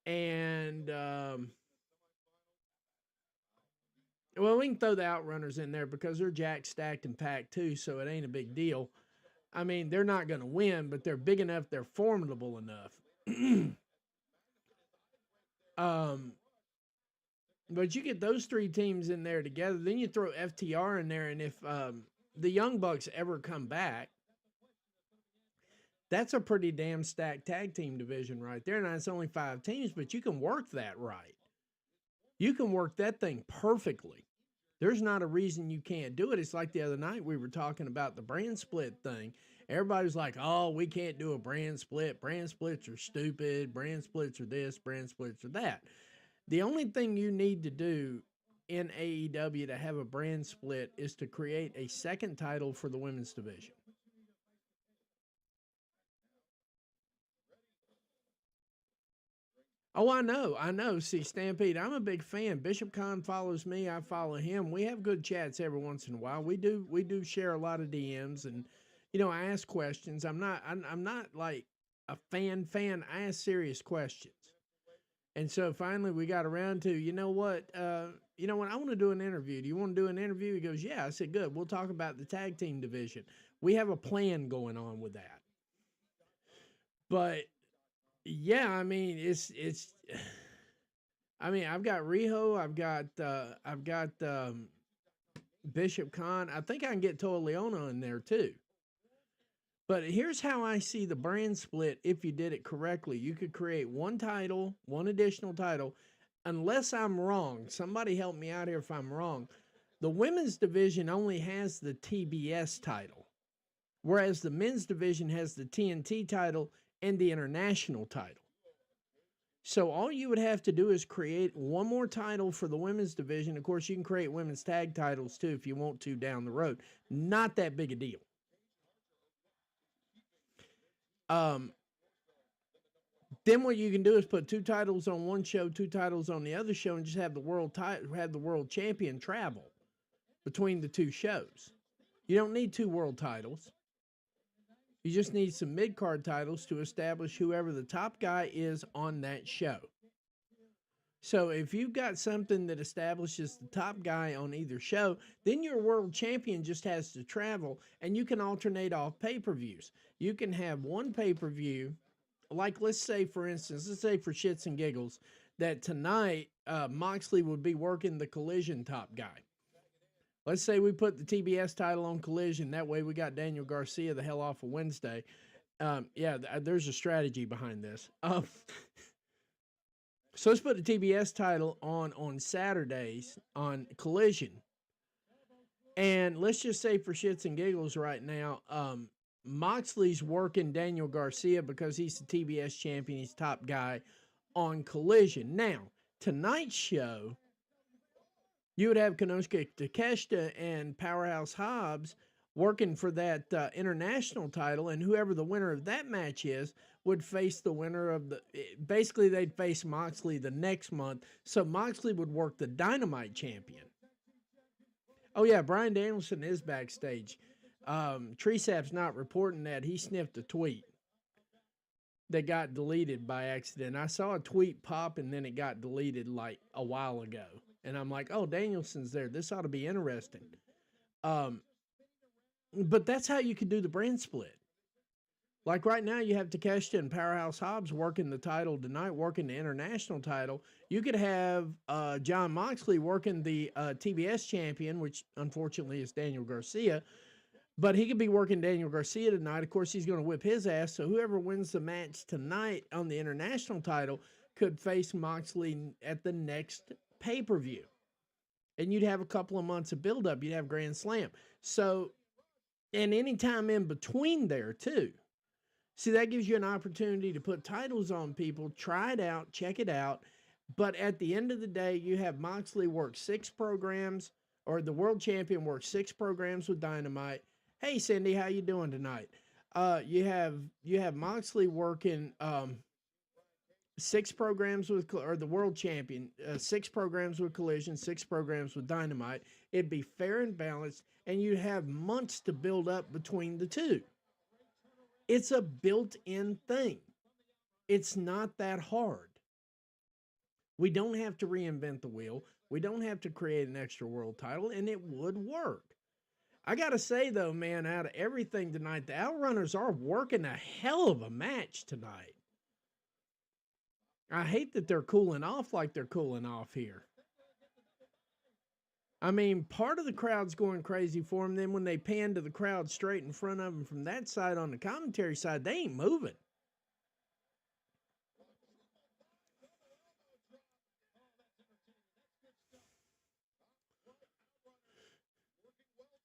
[SPEAKER 1] and, well, we can throw the Outrunners in there because they're jacked, stacked, and packed too, so it ain't a big deal. I mean, they're not going to win, but they're big enough, they're formidable enough. But you get those 3 teams in there together, then you throw FTR in there, and if the Young Bucks ever come back, that's a pretty damn stacked tag team division right there. Now, it's only 5 teams, but you can work that right. You can work that thing perfectly. There's not a reason you can't do it. It's like the other night we were talking about the brand split thing. Everybody's like, oh, we can't do a brand split. Brand splits are stupid. Brand splits are this. Brand splits are that. The only thing you need to do in AEW to have a brand split is to create a second title for the women's division. Oh, I know. See, Stampede, I'm a big fan. Bishop Khan follows me. I follow him. We have good chats every once in a while. We do share a lot of DMs, and I ask questions. I'm not like a fan. I ask serious questions. And so finally we got around to, I want to do an interview. Do you want to do an interview? He goes, yeah. I said, good. We'll talk about the tag team division. We have a plan going on with that. But yeah, I mean, I've got Riho, I've got Bishop Khan. I think I can get Toa Leona in there too. But here's how I see the brand split if you did it correctly. You could create one additional title, unless I'm wrong. Somebody help me out here if I'm wrong. The women's division only has the TBS title, whereas the men's division has the TNT title and the international title. So all you would have to do is create one more title for the women's division. Of course, you can create women's tag titles too if you want to down the road. Not that big a deal. Then what you can do is put 2 titles on one show, 2 titles on the other show, and just have the world champion travel between the 2 shows. You don't need 2 world titles. You just need some mid-card titles to establish whoever the top guy is on that show. So if you've got something that establishes the top guy on either show, then your world champion just has to travel, and you can alternate off pay-per-views. You can have one pay-per-view, like let's say for shits and giggles, that tonight Moxley would be working the Collision top guy. Let's say we put the TBS title on Collision. That way we got Daniel Garcia the hell off of Wednesday. There's a strategy behind this. So let's put the TBS title on Saturdays on Collision. And let's just say for shits and giggles right now, Moxley's working Daniel Garcia because he's the TBS champion. He's top guy on Collision. Now, tonight's show, you would have Konosuke Takeshita and Powerhouse Hobbs working for that international title, and whoever the winner of that match is would face the winner of the... Basically, they'd face Moxley the next month, so Moxley would work the Dynamite champion. Oh, yeah, Bryan Danielson is backstage. Treesap's not reporting that. He sniffed a tweet that got deleted by accident. I saw a tweet pop, and then it got deleted like a while ago. And I'm like, oh, Danielson's there. This ought to be interesting. But that's how you could do the brand split. Like right now, you have Takeshita and Powerhouse Hobbs working the title tonight, working the international title. You could have John Moxley working the TBS champion, which unfortunately is Daniel Garcia. But he could be working Daniel Garcia tonight. Of course, he's going to whip his ass. So whoever wins the match tonight on the international title could face Moxley at the next pay-per-view. And you'd have a couple of months of build-up. You'd have Grand Slam. So, and any time in between there, too. See, that gives you an opportunity to put titles on people, try it out, check it out. But at the end of the day, you have Moxley work 6 programs, or the world champion work 6 programs with Dynamite. Hey, Cindy, how you doing tonight? You have Moxley working 6 programs with, or the world champion, 6 programs with Collision, 6 programs with Dynamite. It'd be fair and balanced, and you have months to build up between the two. It's a built-in thing. It's not that hard. We don't have to reinvent the wheel. We don't have to create an extra world title, and it would work. I got to say, though, man, out of everything tonight, the Outrunners are working a hell of a match tonight. I hate that they're cooling off like they're cooling off here. I mean, part of the crowd's going crazy for them. Then when they pan to the crowd straight in front of them from that side on the commentary side, they ain't moving.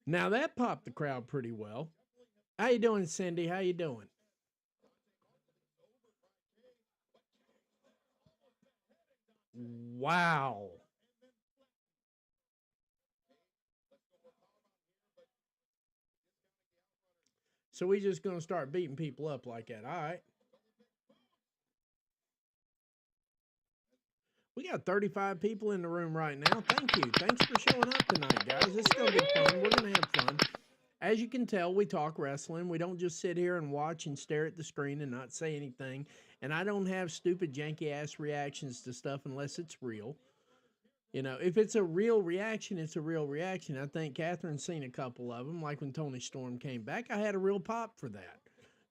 [SPEAKER 1] Now that popped the crowd pretty well. How you doing, Cindy? How you doing? Wow. So we just going to start beating people up like that. All right. We got 35 people in the room right now. Thank you. Thanks for showing up tonight, guys. This is going to be fun. We're going to have fun. As you can tell, we talk wrestling. We don't just sit here and watch and stare at the screen and not say anything. And I don't have stupid, janky-ass reactions to stuff unless it's real. You know, if it's a real reaction, it's a real reaction. I think Catherine's seen a couple of them, like when Tony Storm came back. I had a real pop for that.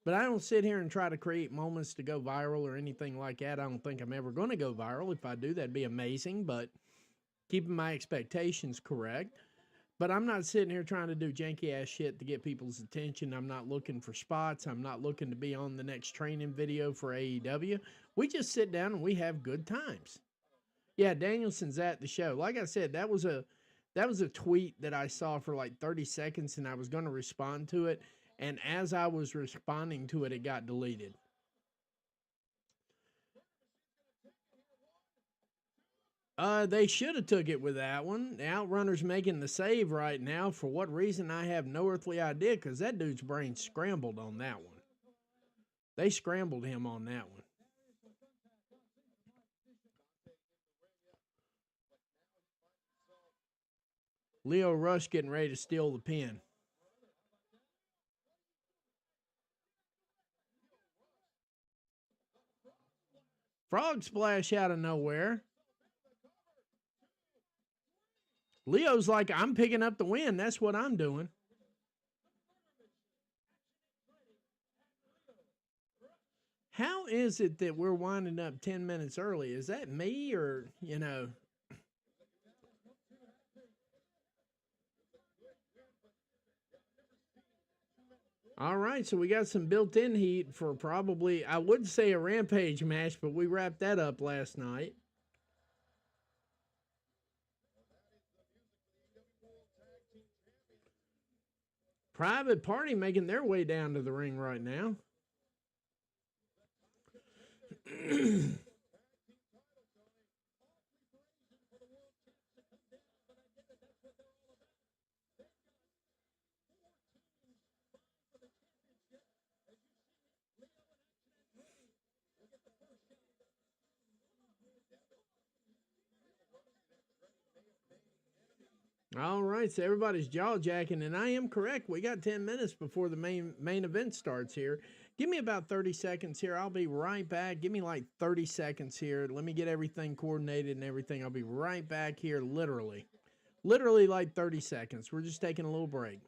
[SPEAKER 1] But I don't sit here and try to create moments to go viral or anything like that. I don't think I'm ever going to go viral. If I do, that'd be amazing. But keeping my expectations correct. But I'm not sitting here trying to do janky-ass shit to get people's attention. I'm not looking for spots. I'm not looking to be on the next training video for AEW. We just sit down and we have good times. Yeah, Danielson's at the show. Like I said, that was a tweet that I saw for like 30 seconds, and I was going to respond to it. And as I was responding to it, it got deleted. They should have took it with that one. The Outrunner's making the save right now. For what reason, I have no earthly idea, because that dude's brain scrambled on that one. They scrambled him on that one. Leo Rush getting ready to steal the pin. Frog splash out of nowhere. Leo's like, I'm picking up the win. That's what I'm doing. How is it that we're winding up 10 minutes early? Is that me or, you know? All right, so we got some built-in heat for probably, I would say a Rampage match, but we wrapped that up last night. Private Party making their way down to the ring right now. All right, so everybody's jaw jacking, and I am correct. We got 10 minutes before the main event starts here. Give me about 30 seconds here. I'll be right back. Give me like 30 seconds here. Let me get everything coordinated and everything. I'll be right back here, literally. Literally like 30 seconds. We're just taking a little break.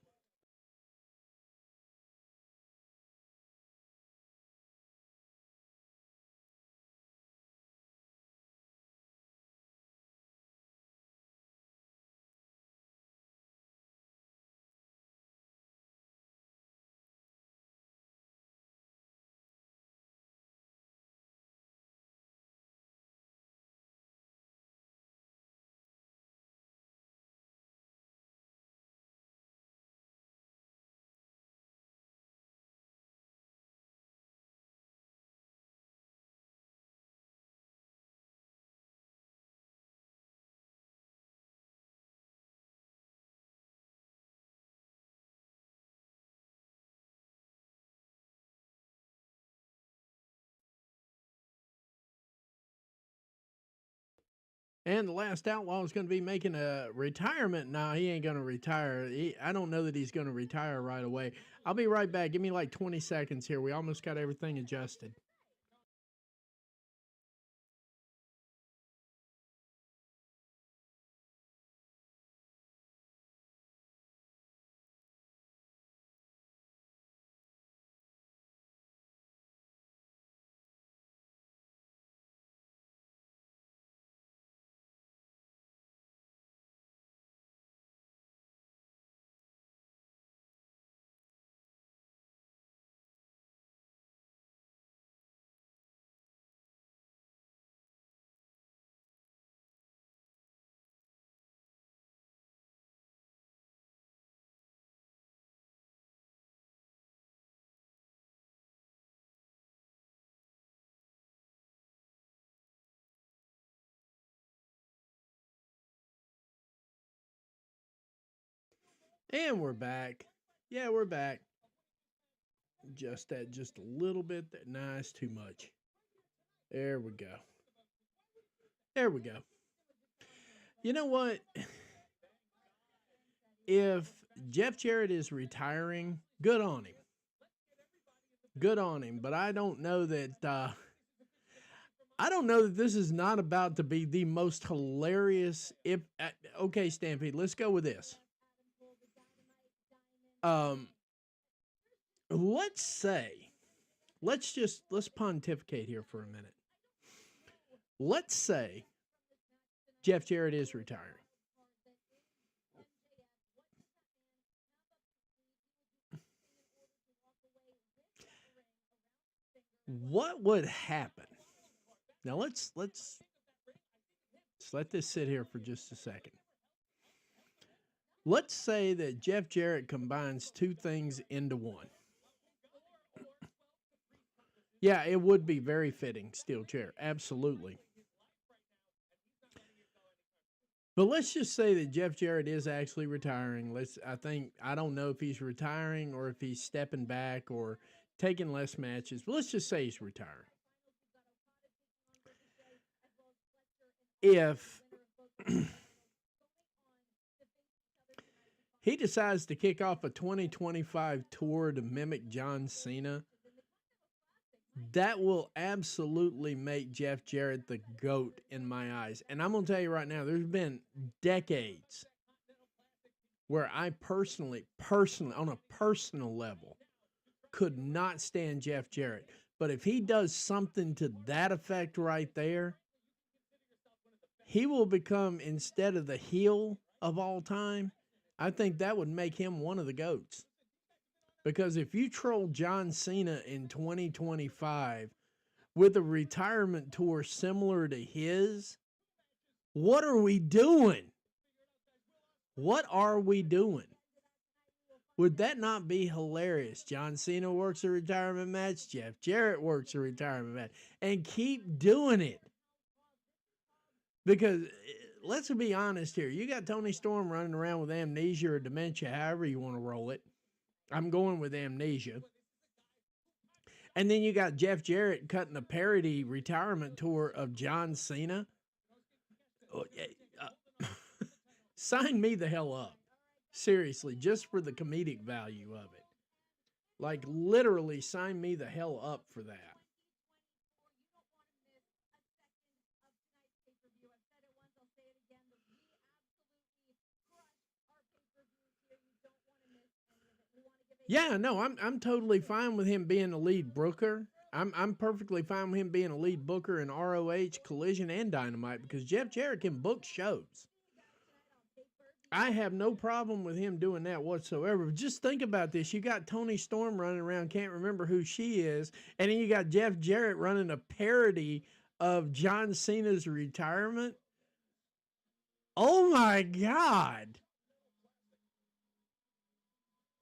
[SPEAKER 1] And the last outlaw is going to be making a retirement. No, he ain't going to retire. I don't know that he's going to retire right away. I'll be right back. Give me like 20 seconds here. We almost got everything adjusted. And we're back. Yeah, we're back. Just that, just a little bit. Nah, it's too much. There we go. There we go. You know what? If Jeff Jarrett is retiring, good on him. Good on him. But I don't know that. I don't know that this is not about to be the most hilarious. Okay, Stampede, let's go with this. Let's say, let's pontificate here for a minute. Let's say Jeff Jarrett is retiring. What would happen? Now let's let this sit here for just a second. Let's say that Jeff Jarrett combines two things into one. Yeah, it would be very fitting, steel chair. Absolutely. But let's just say that Jeff Jarrett is actually retiring. I don't know if he's retiring or if he's stepping back or taking less matches. But let's just say he's retiring. If he decides to kick off a 2025 tour to mimic John Cena, that will absolutely make Jeff Jarrett the GOAT in my eyes. And I'm going to tell you right now, there's been decades where I personally, on a personal level, could not stand Jeff Jarrett. But if he does something to that effect right there, he will become, instead of the heel of all time, I think that would make him one of the GOATs. Because if you troll John Cena in 2025 with a retirement tour similar to his, what are we doing? What are we doing? Would that not be hilarious? John Cena works a retirement match. Jeff Jarrett works a retirement match. And keep doing it. Because let's be honest here. You got Tony Storm running around with amnesia or dementia, however you want to roll it. I'm going with amnesia. And then you got Jeff Jarrett cutting a parody retirement tour of John Cena. Sign me the hell up. Seriously, just for the comedic value of it. Like, literally, sign me the hell up for that. Yeah, no, I'm totally fine with him being a lead booker. I'm perfectly fine with him being a lead booker in ROH, Collision, and Dynamite because Jeff Jarrett can book shows. I have no problem with him doing that whatsoever. Just think about this. You got Tony Storm running around, can't remember who she is, and then you got Jeff Jarrett running a parody of John Cena's retirement. Oh my God.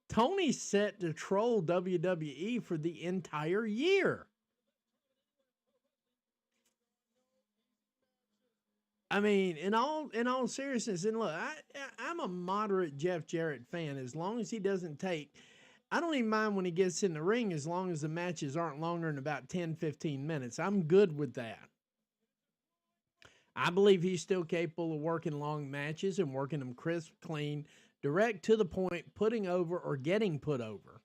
[SPEAKER 1] Tony's set to troll WWE for the entire year. I mean, in all seriousness, and look, I'm a moderate Jeff Jarrett fan as long as he doesn't take, I don't even mind when he gets in the ring as long as the matches aren't longer than about 10, 15 minutes. I'm good with that. I believe he's still capable of working long matches and working them crisp, clean, direct to the point, putting over or getting put over.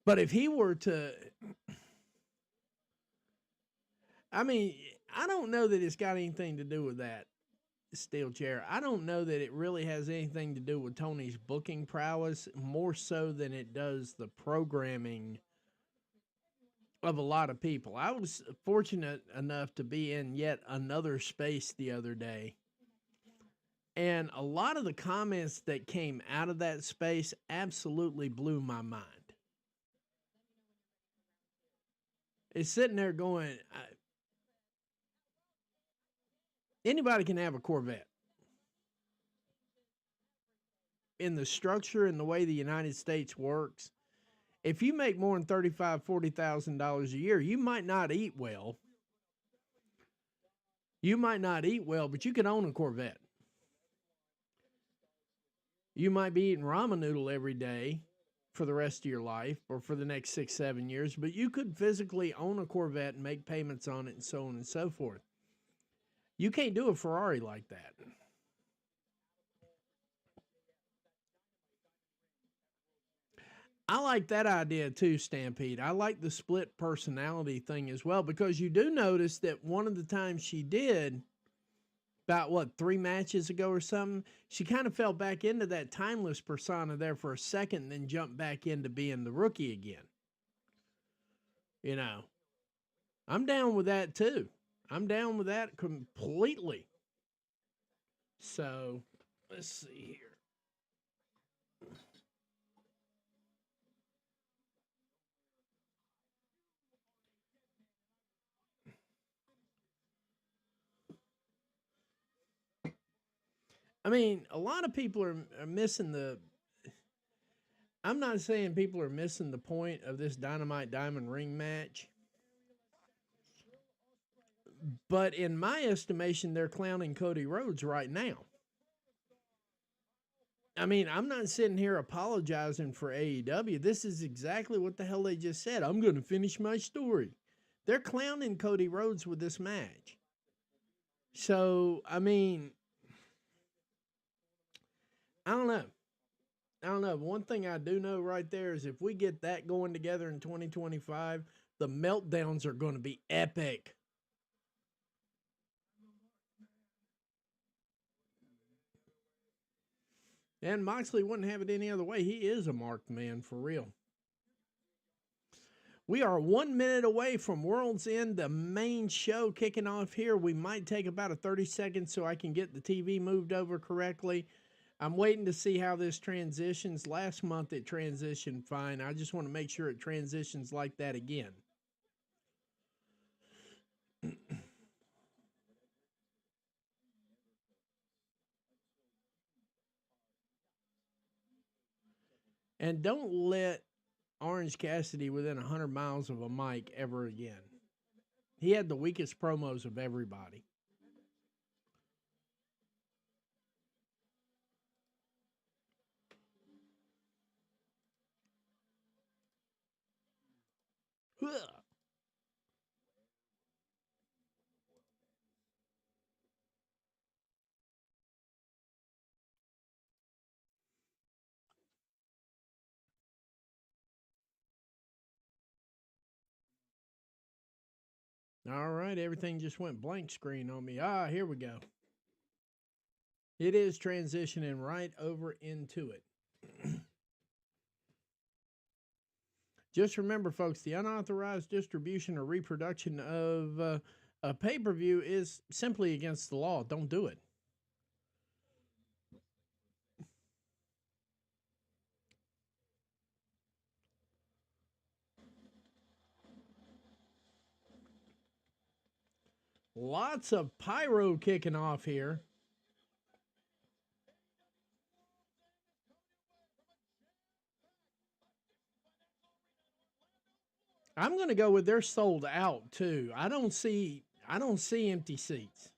[SPEAKER 1] But if he were to, I mean, I don't know that it's got anything to do with that steel chair. I don't know that it really has anything to do with Tony's booking prowess, more so than it does the programming of a lot of people. I was fortunate enough to be in yet another space the other day. And a lot of the comments that came out of that space absolutely blew my mind. It's sitting there going, anybody can have a Corvette. In the structure and the way the United States works, if you make more than $35,000, $40,000 a year, you might not eat well. You might not eat well, but you can own a Corvette. You might be eating ramen noodle every day for the rest of your life or for the next 6, 7 years, but you could physically own a Corvette and make payments on it and so on and so forth. You can't do a Ferrari like that. I like that idea too, Stampede. I like the split personality thing as well, because you do notice that one of the times she did, about 3 matches ago or something, she kind of fell back into that timeless persona there for a second and then jumped back into being the rookie again. You know, I'm down with that too. I'm down with that completely. So, let's see here. I mean, a lot of people are missing the... I'm not saying people are missing the point of this Dynamite Diamond Ring match. But in my estimation, they're clowning Cody Rhodes right now. I mean, I'm not sitting here apologizing for AEW. This is exactly what the hell they just said. I'm going to finish my story. They're clowning Cody Rhodes with this match. So, I mean, I don't know. One thing I do know right there is if we get that going together in 2025, the meltdowns are going to be epic. And Moxley wouldn't have it any other way. He is a marked man for real. We are 1 minute away from World's End, the main show kicking off here. We might take about a 30 seconds so I can get the TV moved over correctly. I'm waiting to see how this transitions. Last month it transitioned fine. I just want to make sure it transitions like that again. And don't let Orange Cassidy within 100 miles of a mic ever again. He had the weakest promos of everybody. Ugh. All right, everything just went blank screen on me. Here we go. It is transitioning right over into it. Just remember, folks, the unauthorized distribution or reproduction of a pay-per-view is simply against the law. Don't do it. Lots of pyro kicking off here. I'm going to go with they're sold out too. I don't see empty seats.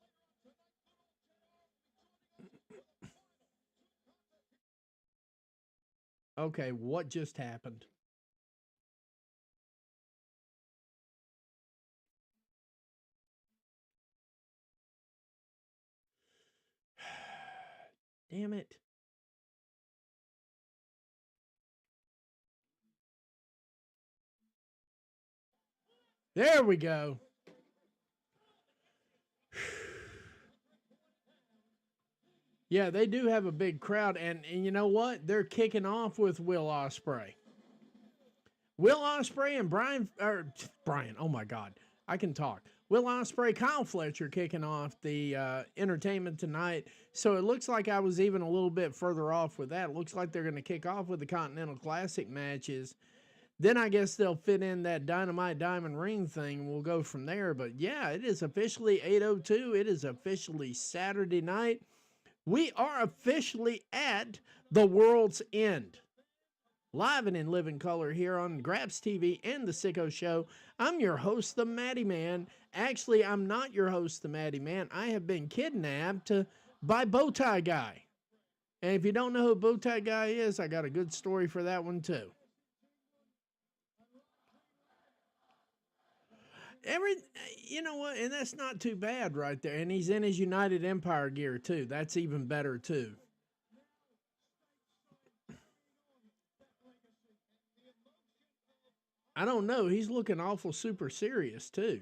[SPEAKER 1] Okay, what just happened? Damn it. There we go. Yeah, they do have a big crowd, and you know what? They're kicking off with Will Ospreay. Will Ospreay and Brian, oh my God, I can talk. Will Ospreay, Kyle Fletcher kicking off the entertainment tonight. So it looks like I was even a little bit further off with that. It looks like they're going to kick off with the Continental Classic matches. Then I guess they'll fit in that Dynamite Diamond Ring thing, and we'll go from there. But yeah, it is officially 8:02. It is officially Saturday night. We are officially at the world's end. Live and in living color here on Grabs TV and The Sicko Show. I'm your host, the Matty Man. Actually, I'm not your host, the Matty Man. I have been kidnapped by Bowtie Guy. And if you don't know who Bowtie Guy is, I got a good story for that one too. You know what? And that's not too bad right there. And he's in his United Empire gear too. That's even better too. I don't know. He's looking awful super serious too.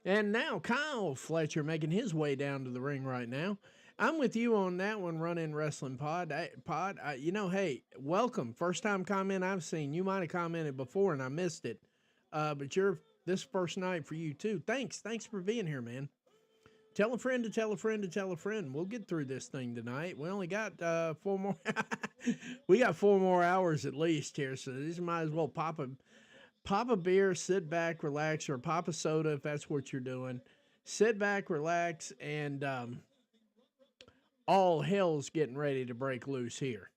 [SPEAKER 1] And now Kyle Fletcher making his way down to the ring right now. I'm with you on that one, Run-In Wrestling Pod. Hey, welcome. First time comment I've seen. You might have commented before and I missed it. But this first night for you too. Thanks for being here, man. Tell a friend to tell a friend to tell a friend. We'll get through this thing tonight. We only got 4 more. We got 4 more hours at least here, so these might as well pop a beer, sit back, relax, or pop a soda if that's what you're doing. Sit back, relax, and all hell's getting ready to break loose here.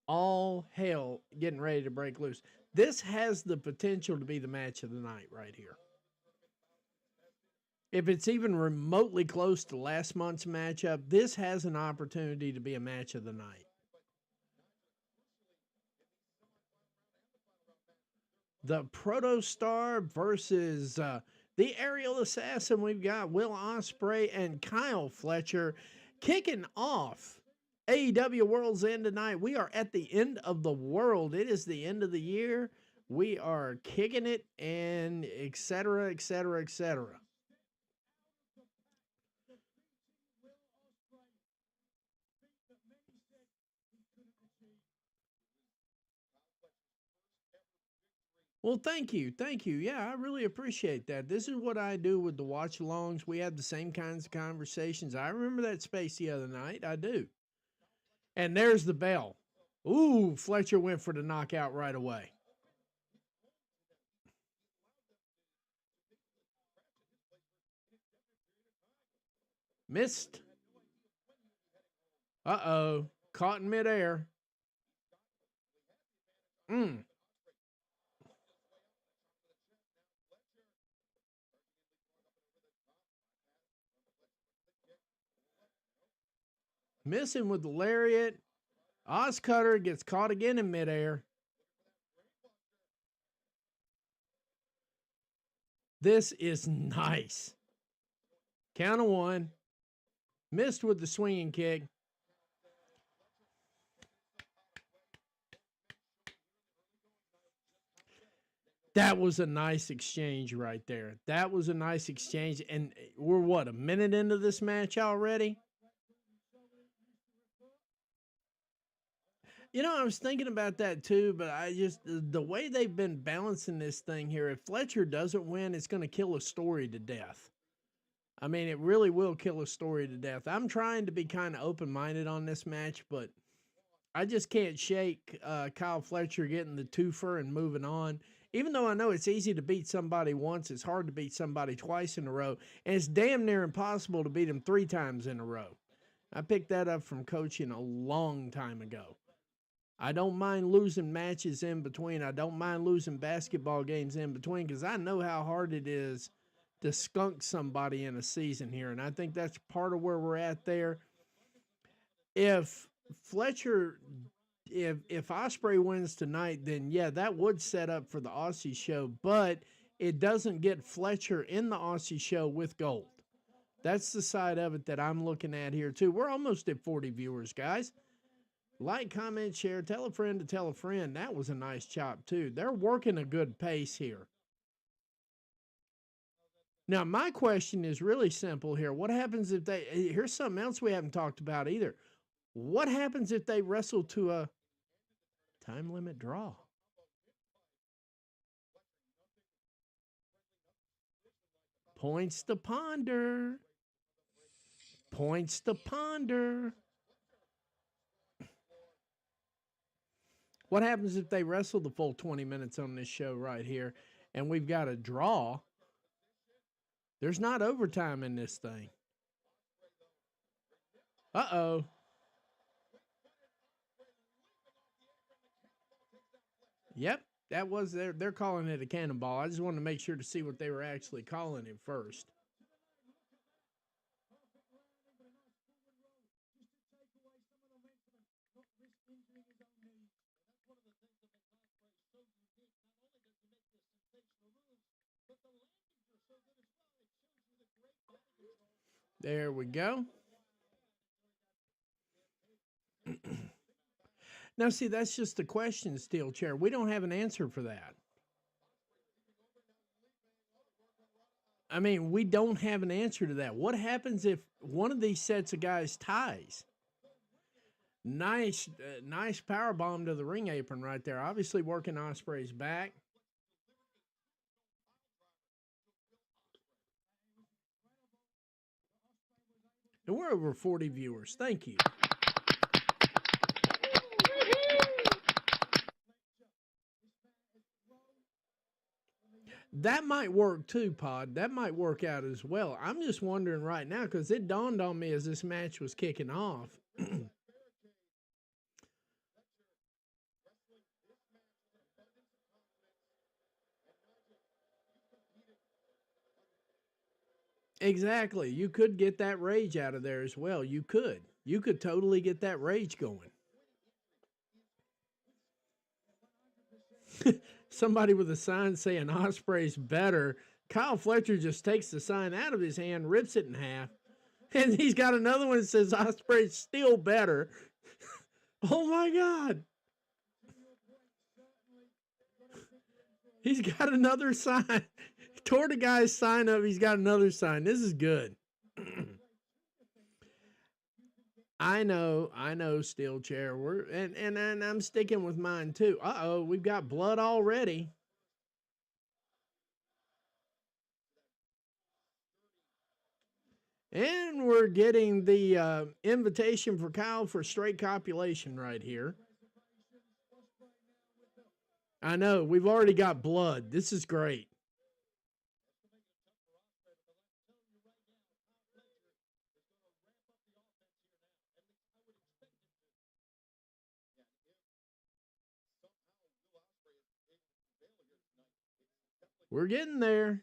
[SPEAKER 1] All hell getting ready to break loose. This has the potential to be the match of the night right here. If it's even remotely close to last month's matchup, this has an opportunity to be a match of the night. The Protostar versus the Aerial Assassin. We've got Will Ospreay and Kyle Fletcher kicking off AEW World's End tonight. We are at the end of the world. It is the end of the year. We are kicking it and et cetera, et cetera, et cetera. Well, thank you. Thank you. Yeah, I really appreciate that. This is what I do with the watch alongs. We have the same kinds of conversations. I remember that space the other night. I do. And there's the bell. Ooh, Fletcher went for the knockout right away. Missed. Uh-oh. Caught in midair. Missing with the lariat. Oscutter gets caught again in midair. This is nice. Count of one. Missed with the swinging kick. That was a nice exchange right there. That was a nice exchange. And we're, what, a minute into this match already? You know, I was thinking about that too, but the way they've been balancing this thing here, if Fletcher doesn't win, it's going to kill a story to death. I mean, it really will kill a story to death. I'm trying to be kind of open-minded on this match, but I just can't shake Kyle Fletcher getting the twofer and moving on. Even though I know it's easy to beat somebody once, it's hard to beat somebody twice in a row, and it's damn near impossible to beat them 3 times in a row. I picked that up from coaching a long time ago. I don't mind losing matches in between. I don't mind losing basketball games in between because I know how hard it is to skunk somebody in a season here, and I think that's part of where we're at there. If Fletcher, if Ospreay wins tonight, then yeah, that would set up for the Aussie show, but it doesn't get Fletcher in the Aussie show with gold. That's the side of it that I'm looking at here too. We're almost at 40 viewers, guys. Like, comment, share, tell a friend to tell a friend. That was a nice chop too. They're working a good pace here. Now, my question is really simple here. What happens if they, here's something else we haven't talked about either. What happens if they wrestle to a time limit draw? Points to ponder. Points to ponder. What happens if they wrestle the full 20 minutes on this show right here and we've got a draw? There's not overtime in this thing. Uh-oh. Yep, that was they're calling it a cannonball. I just wanted to make sure to see what they were actually calling it first. There we go. Now, see, that's just a question, Steel Chair. We don't have an answer for that. I mean, we don't have an answer to that. What happens if one of these sets of guys ties? Nice power bomb to the ring apron right there. Obviously working Ospreay's back. And we're over 40 viewers. Thank you. That might work too, Pod. That might work out as well. I'm just wondering right now because it dawned on me as this match was kicking off. Exactly. You could get that rage out of there as well. You could. You could totally get that rage going. Somebody with a sign saying Ospreay's better. Kyle Fletcher just takes the sign out of his hand, rips it in half. And he's got another one that says Ospreay's still better. Oh my God. He's got another sign. Tore the guy's sign up. He's got another sign. This is good. I know, Steel Chair. And I'm sticking with mine too. Uh-oh, we've got blood already. And we're getting the invitation for Kyle for straight copulation right here. I know, we've already got blood. This is great. We're getting there.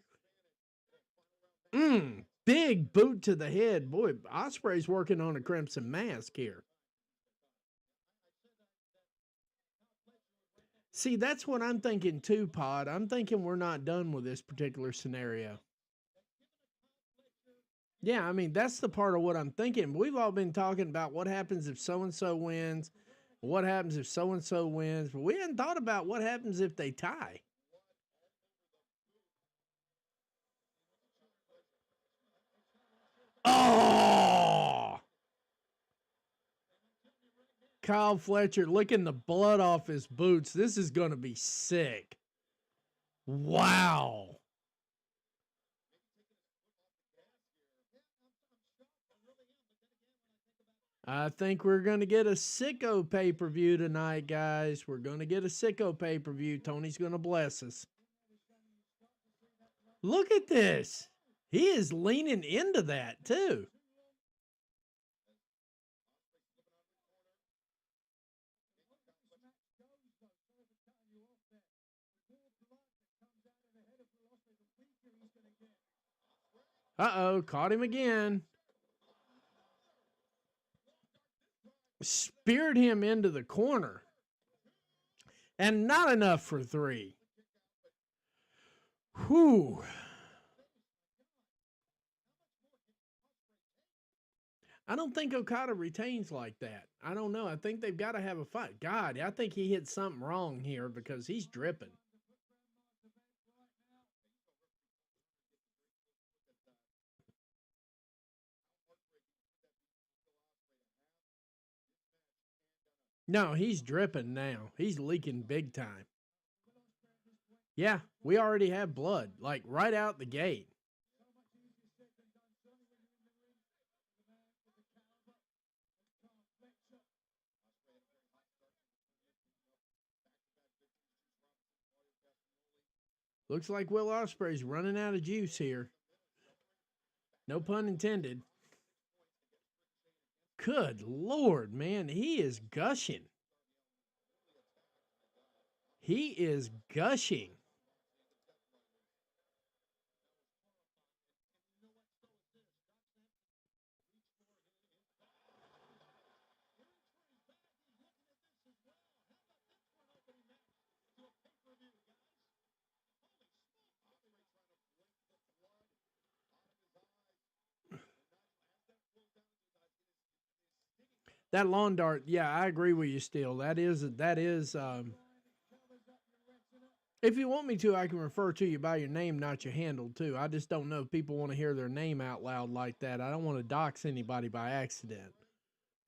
[SPEAKER 1] Big boot to the head. Boy, Ospreay's working on a crimson mask here. See, that's what I'm thinking too, Pod. I'm thinking we're not done with this particular scenario. Yeah, I mean, that's the part of what I'm thinking. We've all been talking about what happens if so-and-so wins, what happens if so-and-so wins, but we hadn't thought about what happens if they tie. Oh! Kyle Fletcher licking the blood off his boots. This is going to be sick. Wow. I think we're going to get a sicko pay-per-view tonight, guys. We're going to get a sicko pay-per-view. Tony's going to bless us. Look at this. He is leaning into that, too. Uh-oh, caught him again. Speared him into the corner. And not enough for 3. Whew. I don't think Okada retains like that. I don't know. I think they've got to have a fight. God, I think he hit something wrong here because he's dripping. No, he's dripping now. He's leaking big time. Yeah, we already have blood, like right out the gate. Looks like Will Ospreay's running out of juice here. No pun intended. Good Lord, man. He is gushing. He is gushing. That lawn dart, yeah, I agree with you still. That is, if you want me to, I can refer to you by your name, not your handle, too. I just don't know if people want to hear their name out loud like that. I don't want to dox anybody by accident.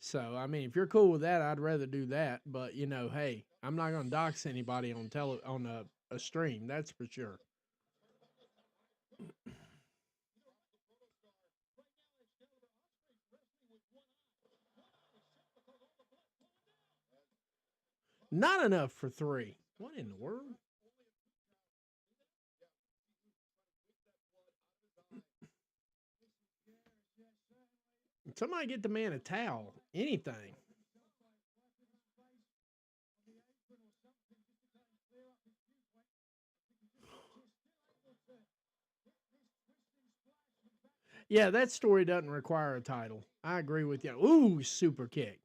[SPEAKER 1] So, I mean, if you're cool with that, I'd rather do that. But, you know, hey, I'm not going to dox anybody on a stream. That's for sure. Not enough for 3. What in the world? Somebody get the man a towel. Anything. Yeah, that story doesn't require a title. I agree with you. Ooh, super kick.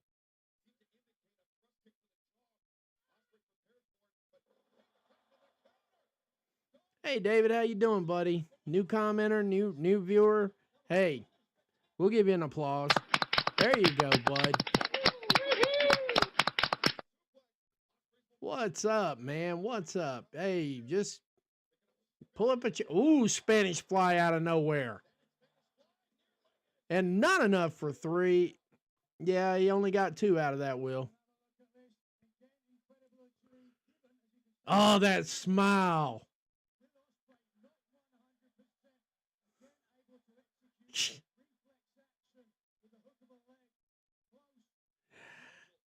[SPEAKER 1] Hey, David, how you doing, buddy? New commenter, new viewer. Hey, we'll give you an applause. There you go, bud. What's up, man? What's up? Hey, just pull up a ooh, Spanish fly out of nowhere. And not enough for 3. Yeah, he only got 2 out of that, Will. Oh, that smile.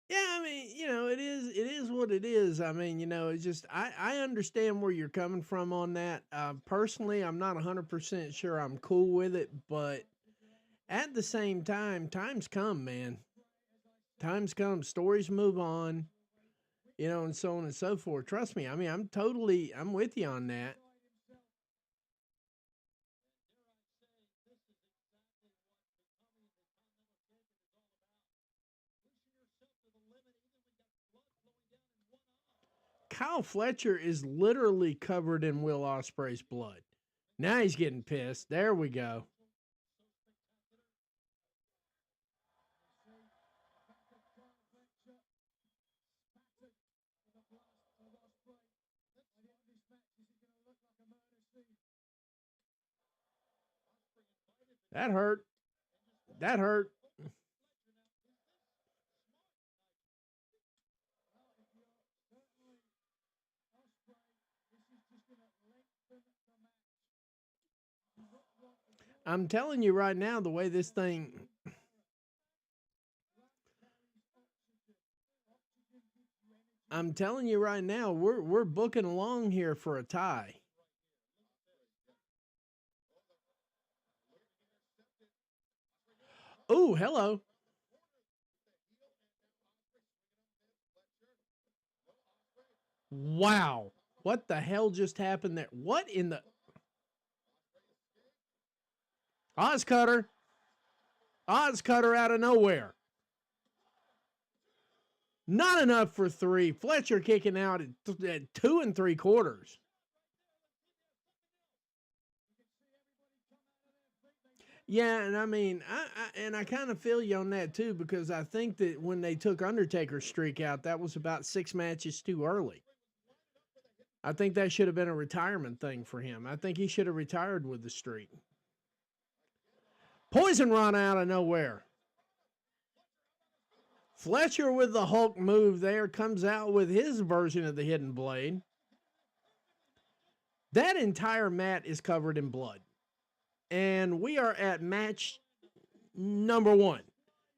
[SPEAKER 1] Yeah, I mean, you know, it is what it is. I mean, you know, it's just, I understand where you're coming from on that. Personally, I'm not 100% sure I'm cool with it, but at the same time, times come, man. Times come, stories move on, you know, and so on and so forth. Trust me. I mean, I'm with you on that. Kyle Fletcher is literally covered in Will Ospreay's blood. Now he's getting pissed. There we go. That hurt. That hurt. I'm telling you right now, the way this thing. I'm telling you right now, we're booking along here for a tie. Oh, hello. Wow. What the hell just happened there? What in the Oz Cutter? Oz Cutter out of nowhere. Not enough for 3. Fletcher kicking out at 2 3/4. Yeah, and I mean, I kind of feel you on that too, because I think that when they took Undertaker's streak out, that was about 6 matches too early. I think that should have been a retirement thing for him. I think he should have retired with the streak. Poison run out of nowhere. Fletcher with the Hulk move there comes out with his version of the hidden blade. That entire mat is covered in blood. And we are at match number 1.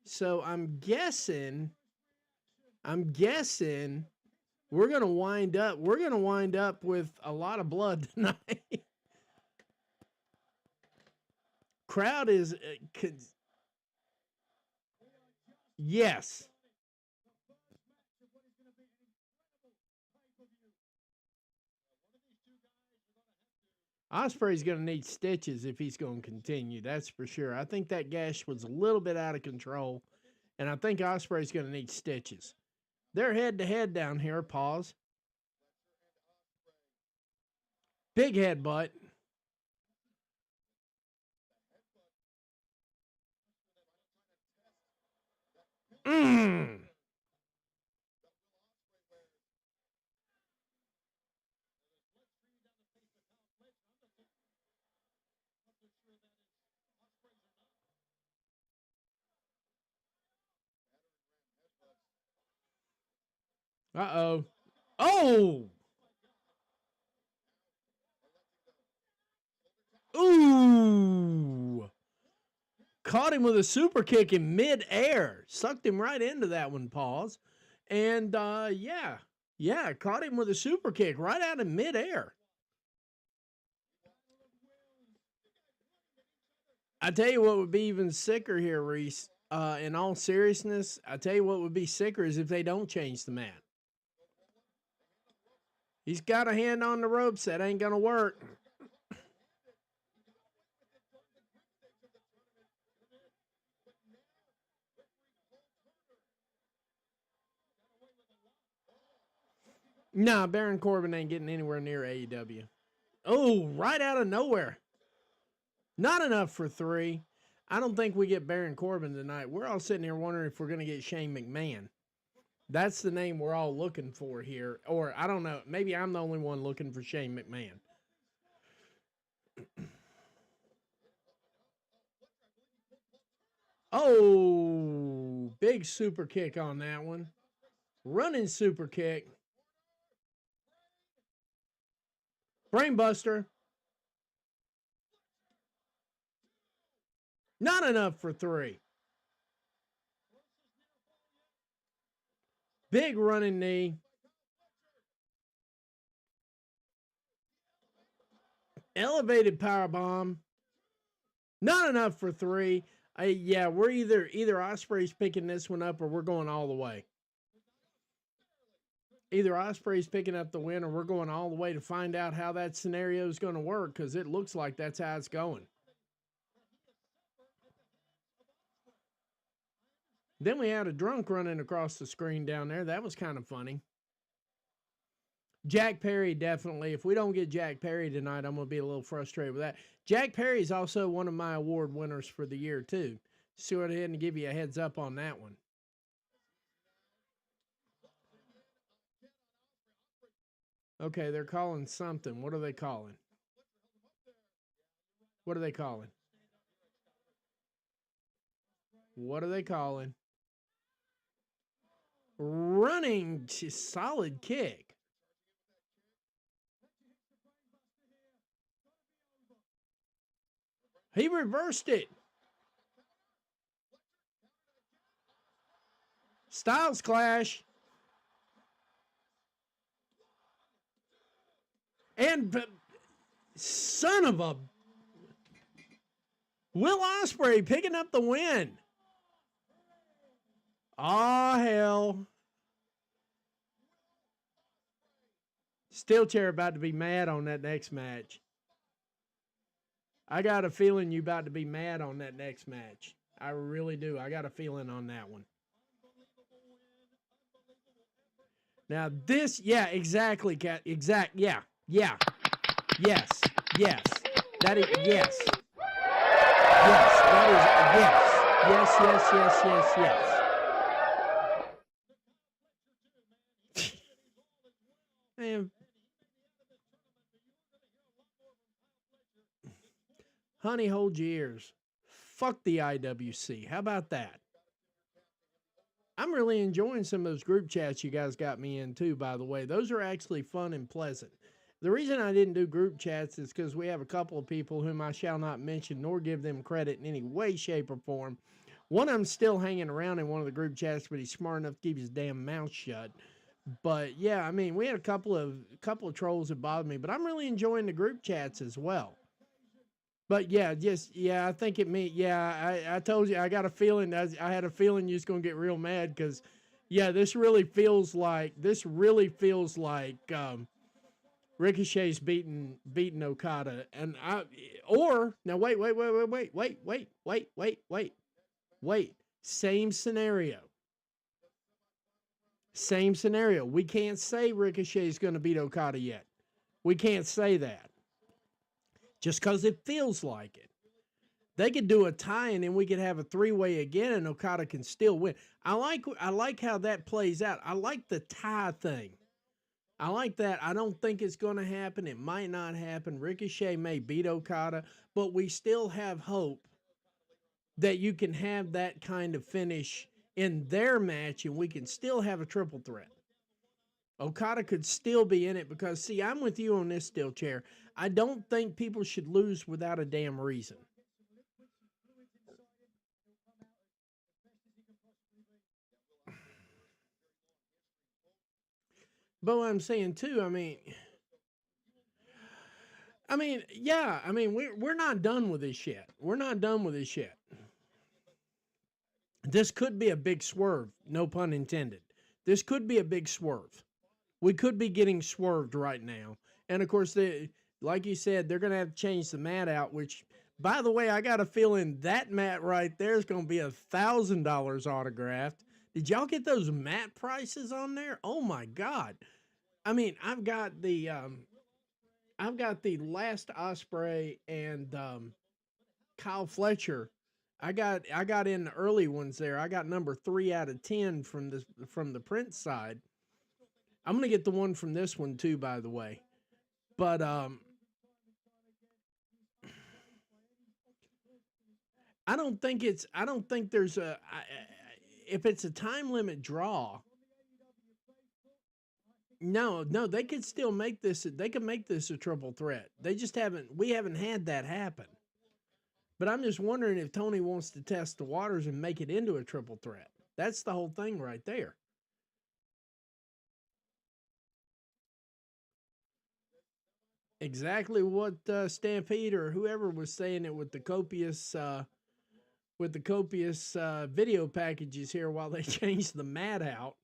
[SPEAKER 1] So I'm guessing we're going to wind up with a lot of blood tonight. Crowd is yes. Ospreay's going to need stitches if he's going to continue. That's for sure. I think that gash was a little bit out of control, and I think Ospreay's going to need stitches. They're head to head down here. Pause. Big headbutt. Mmm. Uh-oh. Oh! Ooh! Caught him with a super kick in mid-air. Sucked him right into that one, pause. And, yeah, caught him with a super kick right out of mid-air. I tell you what would be even sicker here, Reese. In all seriousness, I tell you what would be sicker is if they don't change the mat. He's got a hand on the ropes. That ain't going to work. Nah, Baron Corbin ain't getting anywhere near AEW. Oh, right out of nowhere. Not enough for 3. I don't think we get Baron Corbin tonight. We're all sitting here wondering if we're going to get Shane McMahon. That's the name we're all looking for here. Or, I don't know, maybe I'm the only one looking for Shane McMahon. Oh, big super kick on that one. Running super kick. Brainbuster. Not enough for 3. Big running knee. Elevated power bomb. Not enough for 3. Yeah, we're either Ospreay's picking this one up or we're going all the way. Either Ospreay's picking up the win or we're going all the way to find out how that scenario is going to work, because it looks like that's how it's going. Then we had a drunk running across the screen down there. That was kind of funny. Jack Perry, definitely. If we don't get Jack Perry tonight, I'm going to be a little frustrated with that. Jack Perry is also one of my award winners for the year, too. So go ahead and give you a heads up on that one. Okay, they're calling something. What are they calling? What are they calling? What are they calling? Running solid kick. He reversed it. Styles clash. And son of a... Will Ospreay picking up the win. Oh, hell. Steel Chair about to be mad on that next match. I got a feeling you about to be mad on that next match. I really do. I got a feeling on that one. Now this, yeah, exactly, Cat. Yeah. Yes. That is, yes. Yes, that is, yes. Man. Honey, hold your ears. Fuck the IWC. How about that? I'm really enjoying some of those group chats you guys got me in too, by the way. Those are actually fun and pleasant. The reason I didn't do group chats is because we have a couple of people whom I shall not mention nor give them credit in any way, shape, or form. One of them's still hanging around in one of the group chats, but he's smart enough to keep his damn mouth shut. But yeah, I mean, we had a couple of trolls that bothered me, but I'm really enjoying the group chats as well. But yeah, I think it means, I told you, I got a feeling, I had a feeling you was going to get real mad because, yeah, this really feels like Ricochet's beating Okada. And now wait. Same scenario. We can't say Ricochet's going to beat Okada yet. We can't say that. Just because it feels like it. They could do a tie and then we could have a three-way again and Okada can still win. I like how that plays out. I like the tie thing. I like that. I don't think it's going to happen. It might not happen. Ricochet may beat Okada, but we still have hope that you can have that kind of finish in their match and we can still have a triple threat. Okada could still be in it because, see, I'm with you on this, Steel Chair. I don't think people should lose without a damn reason. But what I'm saying too, we're not done with this yet. This could be a big swerve, no pun intended. This could be a big swerve. We could be getting swerved right now. And of course, like you said, they're going to have to change the mat out, which, by the way, I got a feeling that mat right there is going to be $1,000 autographed. Did y'all get those mat prices on there? Oh my God. I mean, I've got the last Ospreay and Kyle Fletcher. I got in the early ones there. I got number 3 out of 10 from the print side. I'm gonna get the one from this one too, by the way. But I don't think there's if it's a time limit draw. No, they could still make this. They could make this a triple threat. We haven't had that happen. But I'm just wondering if Tony wants to test the waters and make it into a triple threat. That's the whole thing right there. Exactly what Stampede or whoever was saying it with the copious video packages here while they changed the mat out.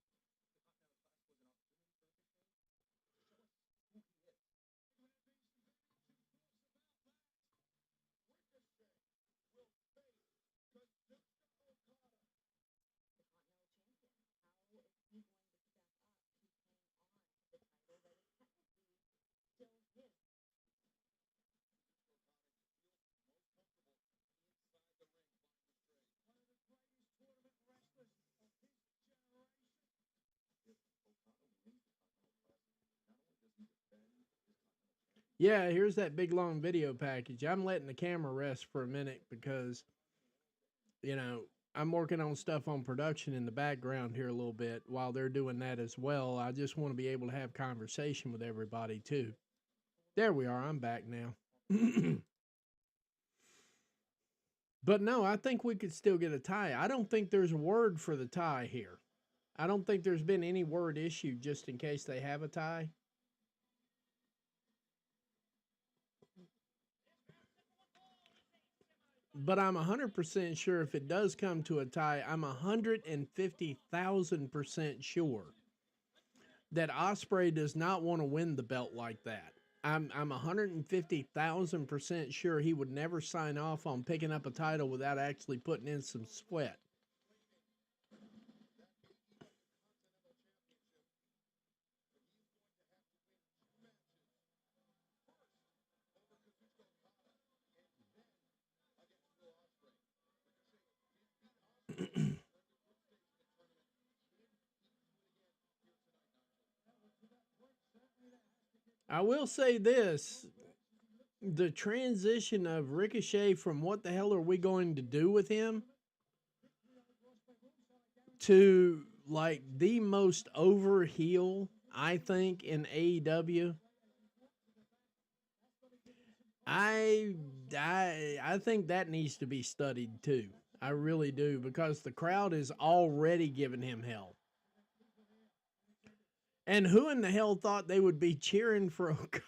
[SPEAKER 1] Yeah, here's that big long video package. I'm letting the camera rest for a minute because, you know, I'm working on stuff on production in the background here a little bit while they're doing that as well. I just want to be able to have conversation with everybody too. There we are. I'm back now. But no, I think we could still get a tie. I don't think there's a word for the tie here. I don't think there's been any word issued just in case they have a tie. But I'm 100% sure if it does come to a tie, I'm 150,000% sure that Ospreay does not want to win the belt like that. I'm 150,000% sure he would never sign off on picking up a title without actually putting in some sweat. I will say this, the transition of Ricochet from what the hell are we going to do with him to like the most over heel, I think, in AEW. I think that needs to be studied too. I really do, because the crowd is already giving him hell. And who in the hell thought they would be cheering for Okada?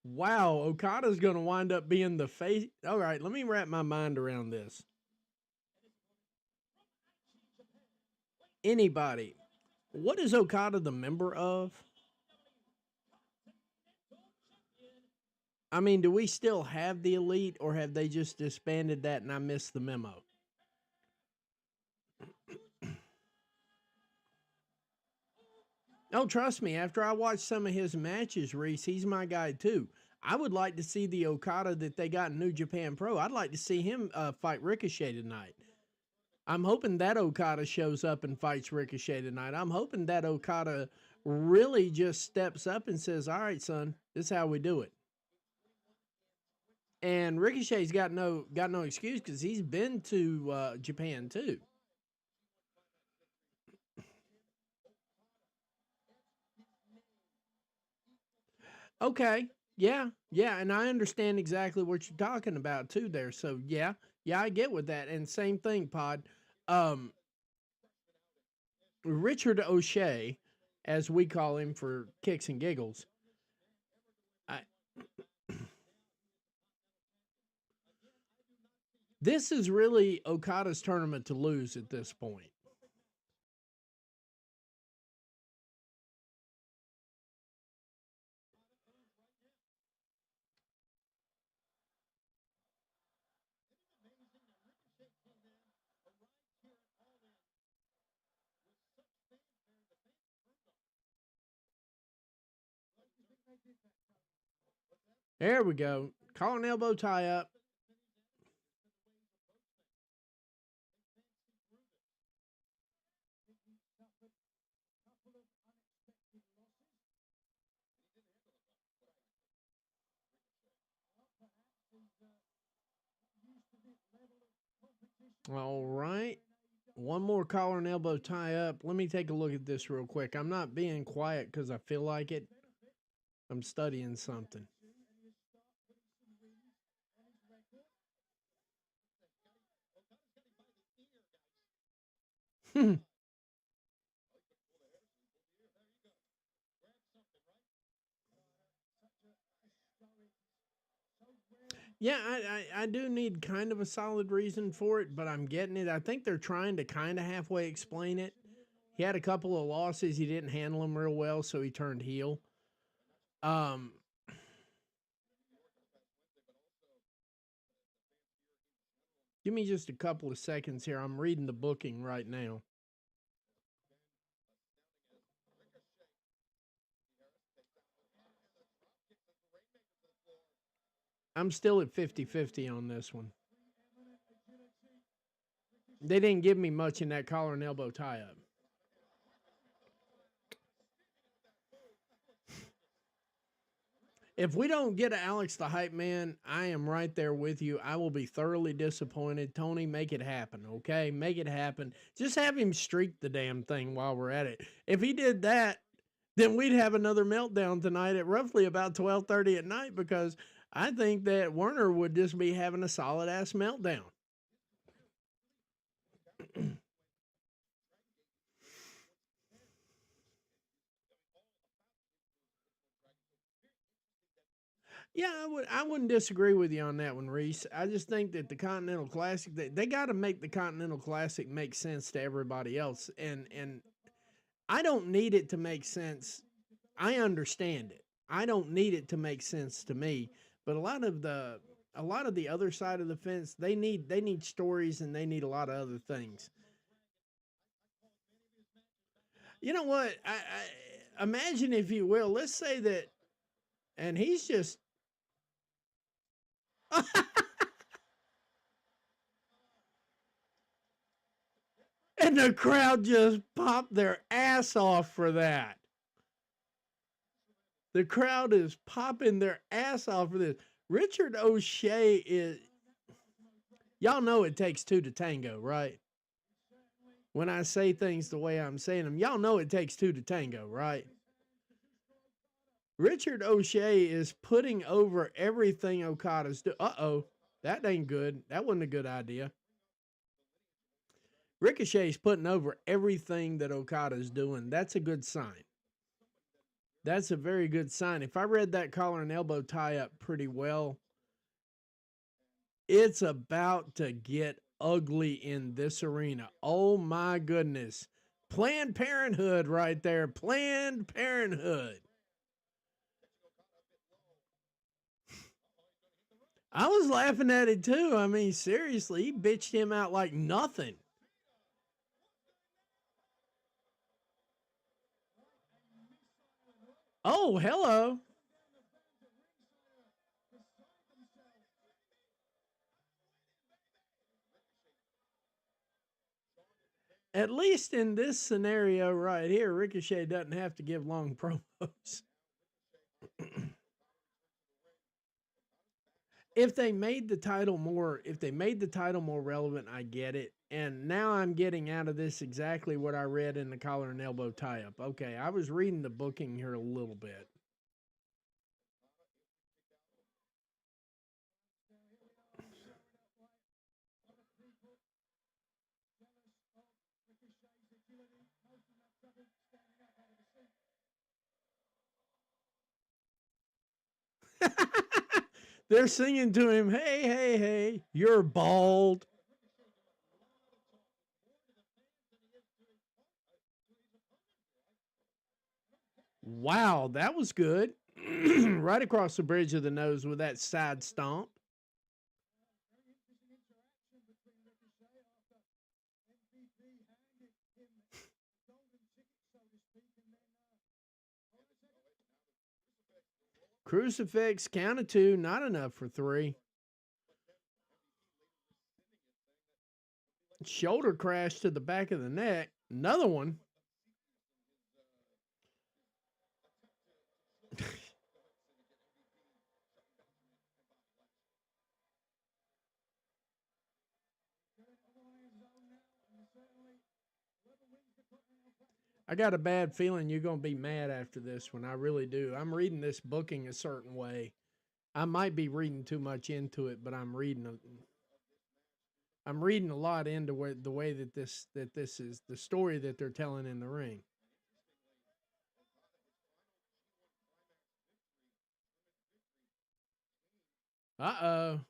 [SPEAKER 1] Wow, Okada's going to wind up being the face. All right, let me wrap my mind around this. Anybody, what is Okada the member of? I mean, do we still have the Elite, or have they just disbanded that and I missed the memo? Oh, trust me, after I watched some of his matches, Reese, he's my guy too. I would like to see the Okada that they got in New Japan Pro. I'd like to see him fight Ricochet tonight. I'm hoping that Okada shows up and fights Ricochet tonight. I'm hoping that Okada really just steps up and says, all right, son, this is how we do it. And Ricochet's got no excuse because he's been to Japan too. Okay. Yeah. Yeah. And I understand exactly what you're talking about too there. So yeah. Yeah, I get with that. And same thing, Pod. Um, Richard O'Shea, as we call him for kicks and giggles. This is really Okada's tournament to lose at this point. There we go. Call an elbow tie up. All right. One more collar and elbow tie up. Let me take a look at this real quick. I'm not being quiet because I feel like it. I'm studying something. Yeah, I do need kind of a solid reason for it, but I'm getting it. I think they're trying to kind of halfway explain it. He had a couple of losses. He didn't handle them real well, so he turned heel. Um, Give me just a couple of seconds here. I'm reading the booking right now. I'm still at 50-50 on this one. They didn't give me much in that collar and elbow tie-up. If we don't get Alex the Hype Man, I am right there with you. I will be thoroughly disappointed. Tony, make it happen, okay? Make it happen. Just have him streak the damn thing while we're at it. If he did that, then we'd have another meltdown tonight at roughly about 12:30 at night, because I think that Werner would just be having a solid ass meltdown. Yeah, I wouldn't disagree with you on that one, Reese. I just think that the Continental Classic, they got to make the Continental Classic make sense to everybody else, and I don't need it to make sense. I understand it. I don't need it to make sense to me, but a lot of the other side of the fence, they need stories, and they need a lot of other things. You know what? I imagine, if you will, let's say that, and he's just and the crowd just popped their ass off for that. The crowd is popping their ass off for this. Richard O'Shea is, y'all know it takes two to tango, right? When I say things the way I'm saying them, y'all know it takes two to tango, right? Richard O'Shea is putting over everything Okada's doing. Uh-oh, that ain't good. That wasn't a good idea. Ricochet's putting over everything that Okada's doing. That's a good sign. That's a very good sign. If I read that collar and elbow tie up pretty well, it's about to get ugly in this arena. Oh my goodness. Planned Parenthood right there. Planned Parenthood. I was laughing at it too. I mean, seriously, he bitched him out like nothing. Oh, hello. At least in this scenario right here, Ricochet doesn't have to give long promos. If they made the title more relevant, I get it. And now I'm getting out of this exactly what I read in the collar and elbow tie up. Okay, I was reading the booking here a little bit. They're singing to him, hey, hey, hey, you're bald. Wow, that was good. Right across the bridge of the nose with that side stomp. Crucifix, count of two, not enough for three. Shoulder crash to the back of the neck. Another one. I got a bad feeling you're going to be mad after this one. I really do. I'm reading this booking a certain way. I might be reading too much into it, but I'm reading a lot into the way that this is the story that they're telling in the ring. Uh-oh.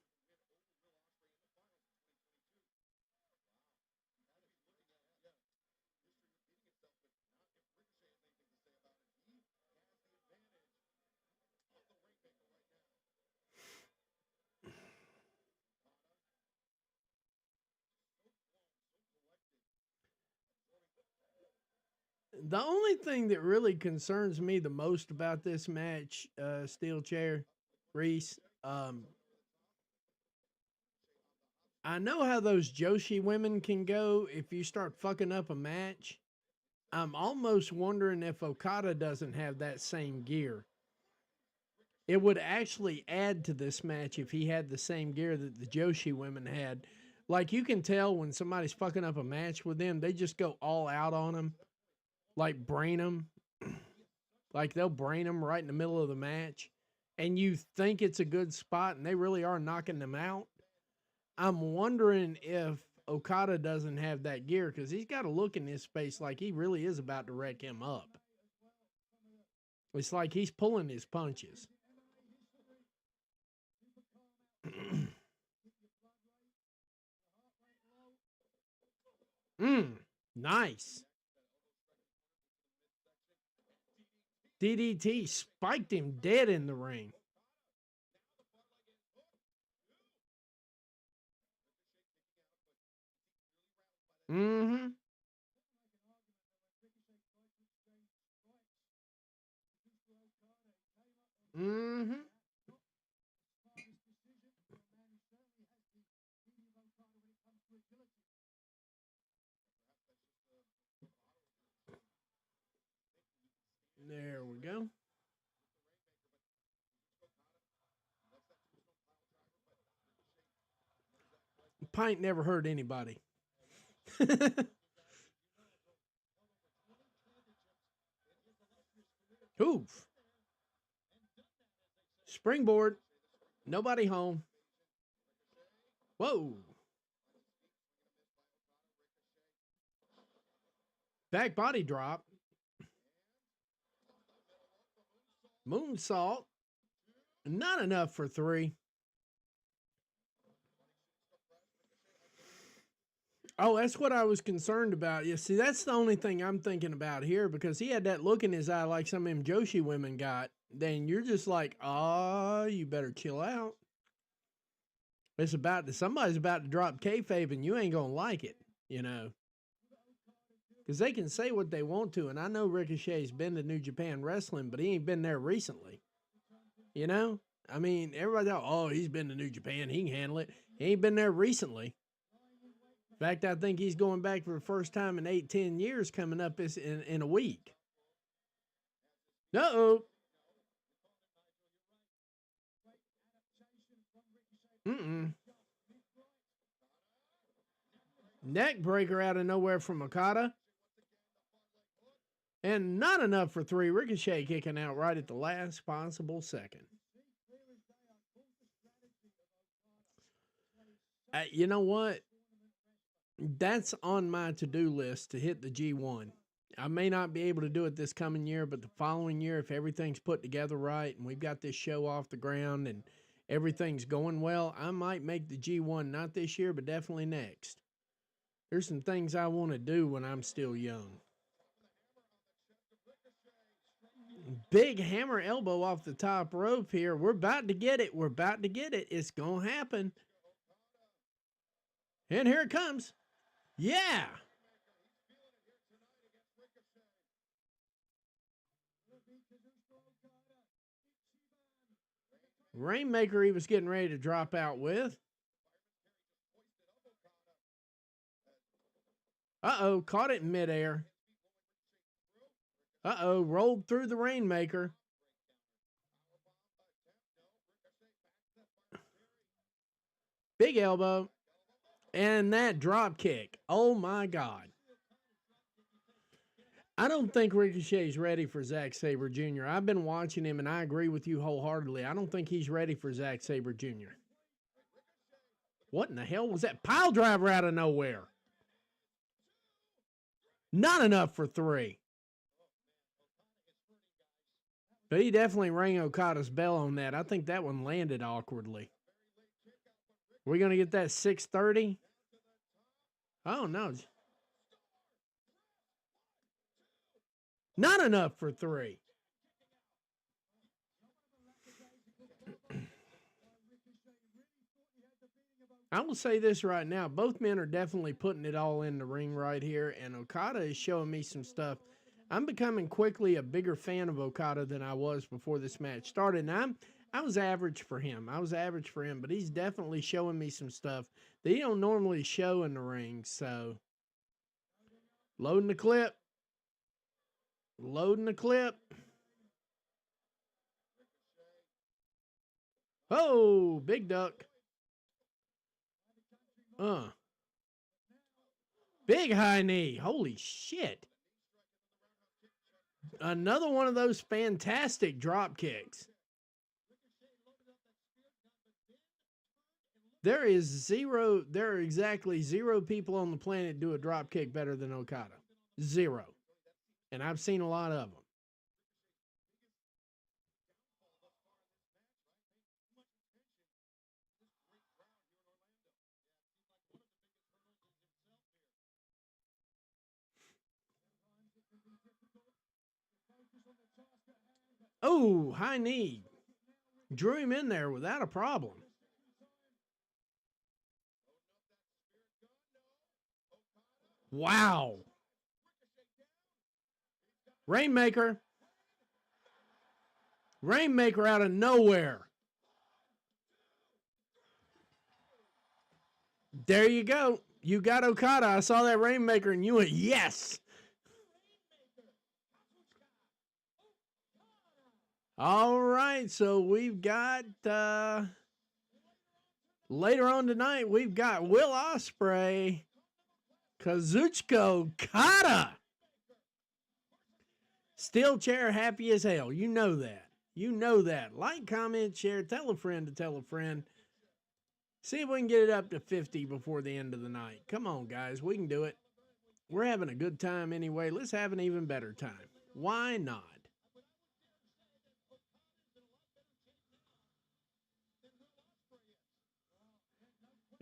[SPEAKER 1] The only thing that really concerns me the most about this match, Steel Chair, Reese, I know how those Joshi women can go if you start fucking up a match. I'm almost wondering if Okada doesn't have that same gear. It would actually add to this match if he had the same gear that the Joshi women had. Like, you can tell when somebody's fucking up a match with them, they just go all out on them. Like, brain them. Like, they'll brain them right in the middle of the match. And you think it's a good spot, and they really are knocking them out. I'm wondering if Okada doesn't have that gear, because he's got a look in his face like he really is about to wreck him up. It's like he's pulling his punches. Nice. DDT spiked him dead in the ring. Mm-hmm. Mm-hmm. There we go. Pint never hurt anybody. Oof. Springboard. Nobody home. Whoa. Back body drop. Moonsault. Not enough for 3. Oh, that's what I was concerned about. You see, that's the only thing I'm thinking about here, because he had that look in his eye like some of them Joshi women got. Then you're just like, you better chill out. Somebody's about to drop kayfabe and you ain't going to like it, you know. Because they can say what they want to, and I know Ricochet's been to New Japan Wrestling, but he ain't been there recently. You know? I mean, everybody thought, he's been to New Japan, he can handle it. He ain't been there recently. In fact, I think he's going back for the first time in 8-10 years coming up in a week. Uh-oh. Neck breaker out of nowhere from Okada. And not enough for 3. Ricochet kicking out right at the last possible second. You know what? That's on my to-do list to hit the G1. I may not be able to do it this coming year, but the following year, if everything's put together right and we've got this show off the ground and everything's going well, I might make the G1 not this year, but definitely next. There's some things I want to do when I'm still young. Big hammer elbow off the top rope here. We're about to get it. We're about to get it. It's going to happen. And here it comes. Yeah. Rainmaker he was getting ready to drop out with. Uh-oh, caught it in midair. Uh-oh, rolled through the Rainmaker. Big elbow. And that drop kick. Oh, my God. I don't think Ricochet's ready for Zack Sabre Jr. I've been watching him, and I agree with you wholeheartedly. I don't think he's ready for Zack Sabre Jr. What in the hell was that? Pile driver out of nowhere. Not enough for 3. But he definitely rang Okada's bell on that. I think that one landed awkwardly. We're going to get that 630? Oh, no. Not enough for 3. I will say this right now. Both men are definitely putting it all in the ring right here, and Okada is showing me some stuff. I'm becoming quickly a bigger fan of Okada than I was before this match started. And I was average for him. But he's definitely showing me some stuff that he don't normally show in the ring. So, loading the clip. Oh, big duck. Big high knee. Holy shit. Another one of those fantastic drop kicks. There are exactly 0 people on the planet do a drop kick better than Okada. 0. And I've seen a lot of them. Oh, high knee. Drew him in there without a problem. Wow. Rainmaker. Rainmaker out of nowhere. There you go. You got Okada. I saw that Rainmaker and you went, yes. All right. So we've got, later on tonight, we've got Will Ospreay, Kazuchika Okada. Steel chair happy as hell. You know that. You know that. Like, comment, share, tell a friend to tell a friend. See if we can get it up to 50 before the end of the night. Come on, guys. We can do it. We're having a good time anyway. Let's have an even better time. Why not?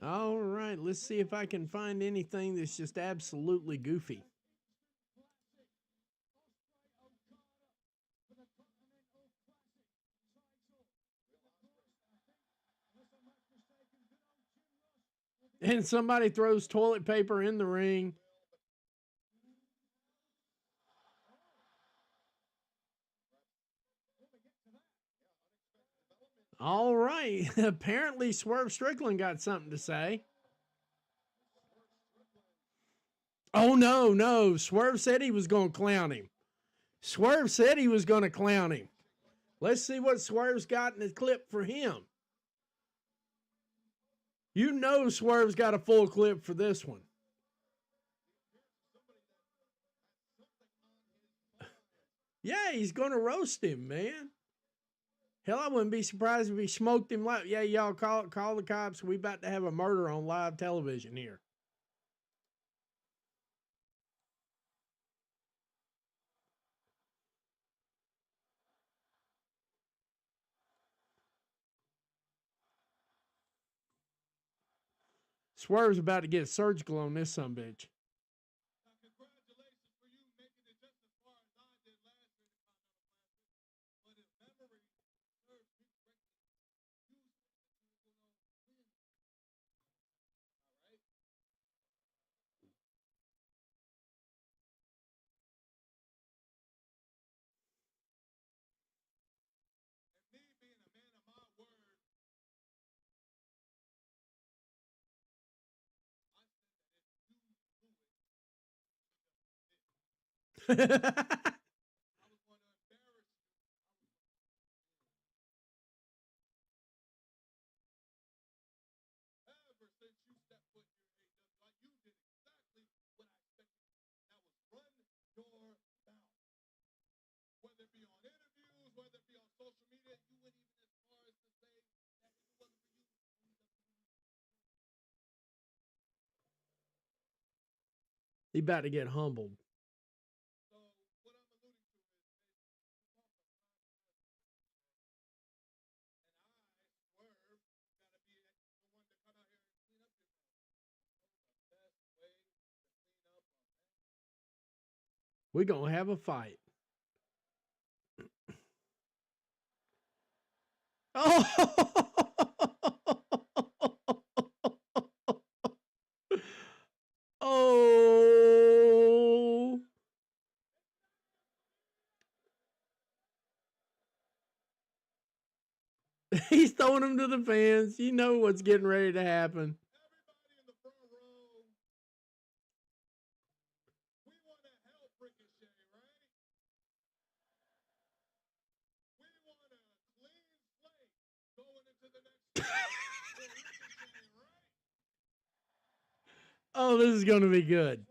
[SPEAKER 1] All right. Let's see if I can find anything that's just absolutely goofy. And somebody throws toilet paper in the ring. All right. Apparently, Swerve Strickland got something to say. Oh, no, no. Swerve said he was going to clown him. Swerve said he was going to clown him. Let's see what Swerve's got in the clip for him. You know Swerve's got a full clip for this one. Yeah, he's going to roast him, man. Hell, I wouldn't be surprised if he smoked him like, yeah, y'all call the cops. We about to have a murder on live television here. Swerve's about to get surgical on this sumbitch. He about to get humbled. We're going to have a fight. Oh! Oh! He's throwing them to the fans. You know what's getting ready to happen. Oh, this is going to be good.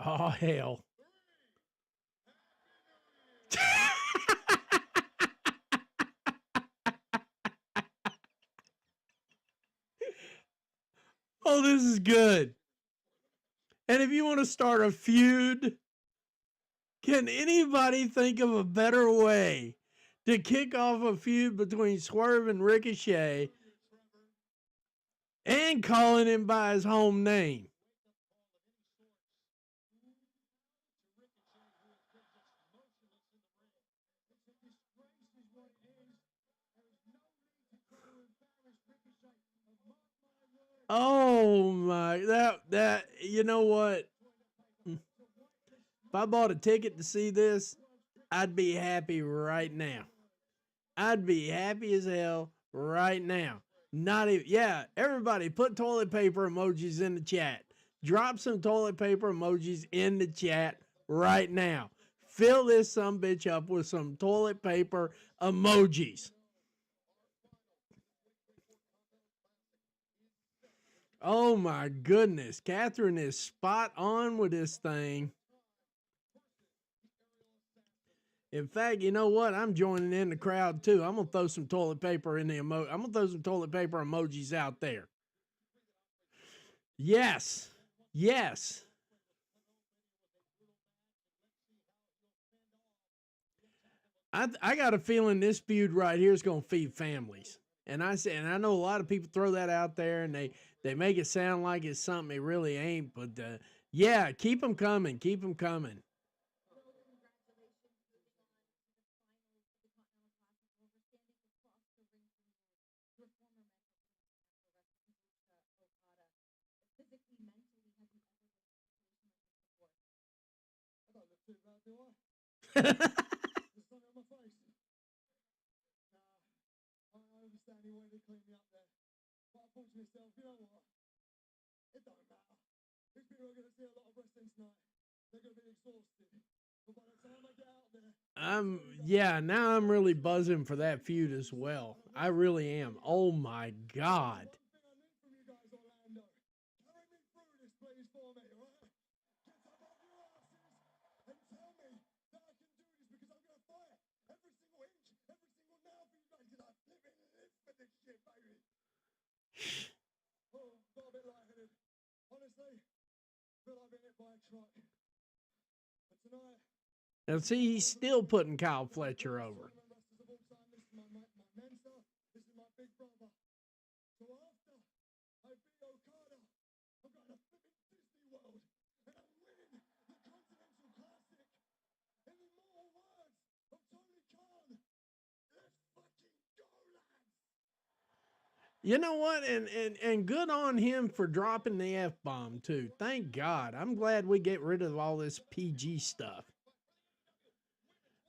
[SPEAKER 1] Oh, hell. Oh, this is good. And if you want to start a feud, can anybody think of a better way to kick off a feud between Swerve and Ricochet and calling him by his home name? Oh my, that you know what? If I bought a ticket to see this, I'd be happy right now. I'd be happy as hell right now. Not even, yeah, everybody put toilet paper emojis in the chat. Drop some toilet paper emojis in the chat right now. Fill this sumbitch up with some toilet paper emojis. Oh my goodness. Catherine is spot on with this thing. In fact, you know what? I'm joining in the crowd too. I'm gonna throw some toilet paper in the I'm gonna throw some toilet paper emojis out there. Yes. Yes. I got a feeling this feud right here is gonna feed families. And I know a lot of people throw that out there and they make it sound like it's something it really ain't. But yeah, keep them coming. Keep them coming. Yeah, now I'm really buzzing for that feud as well. I really am. Oh my God. Now, see, he's still putting Kyle Fletcher over. You know what? And good on him for dropping the F bomb too. Thank God. I'm glad we get rid of all this PG stuff.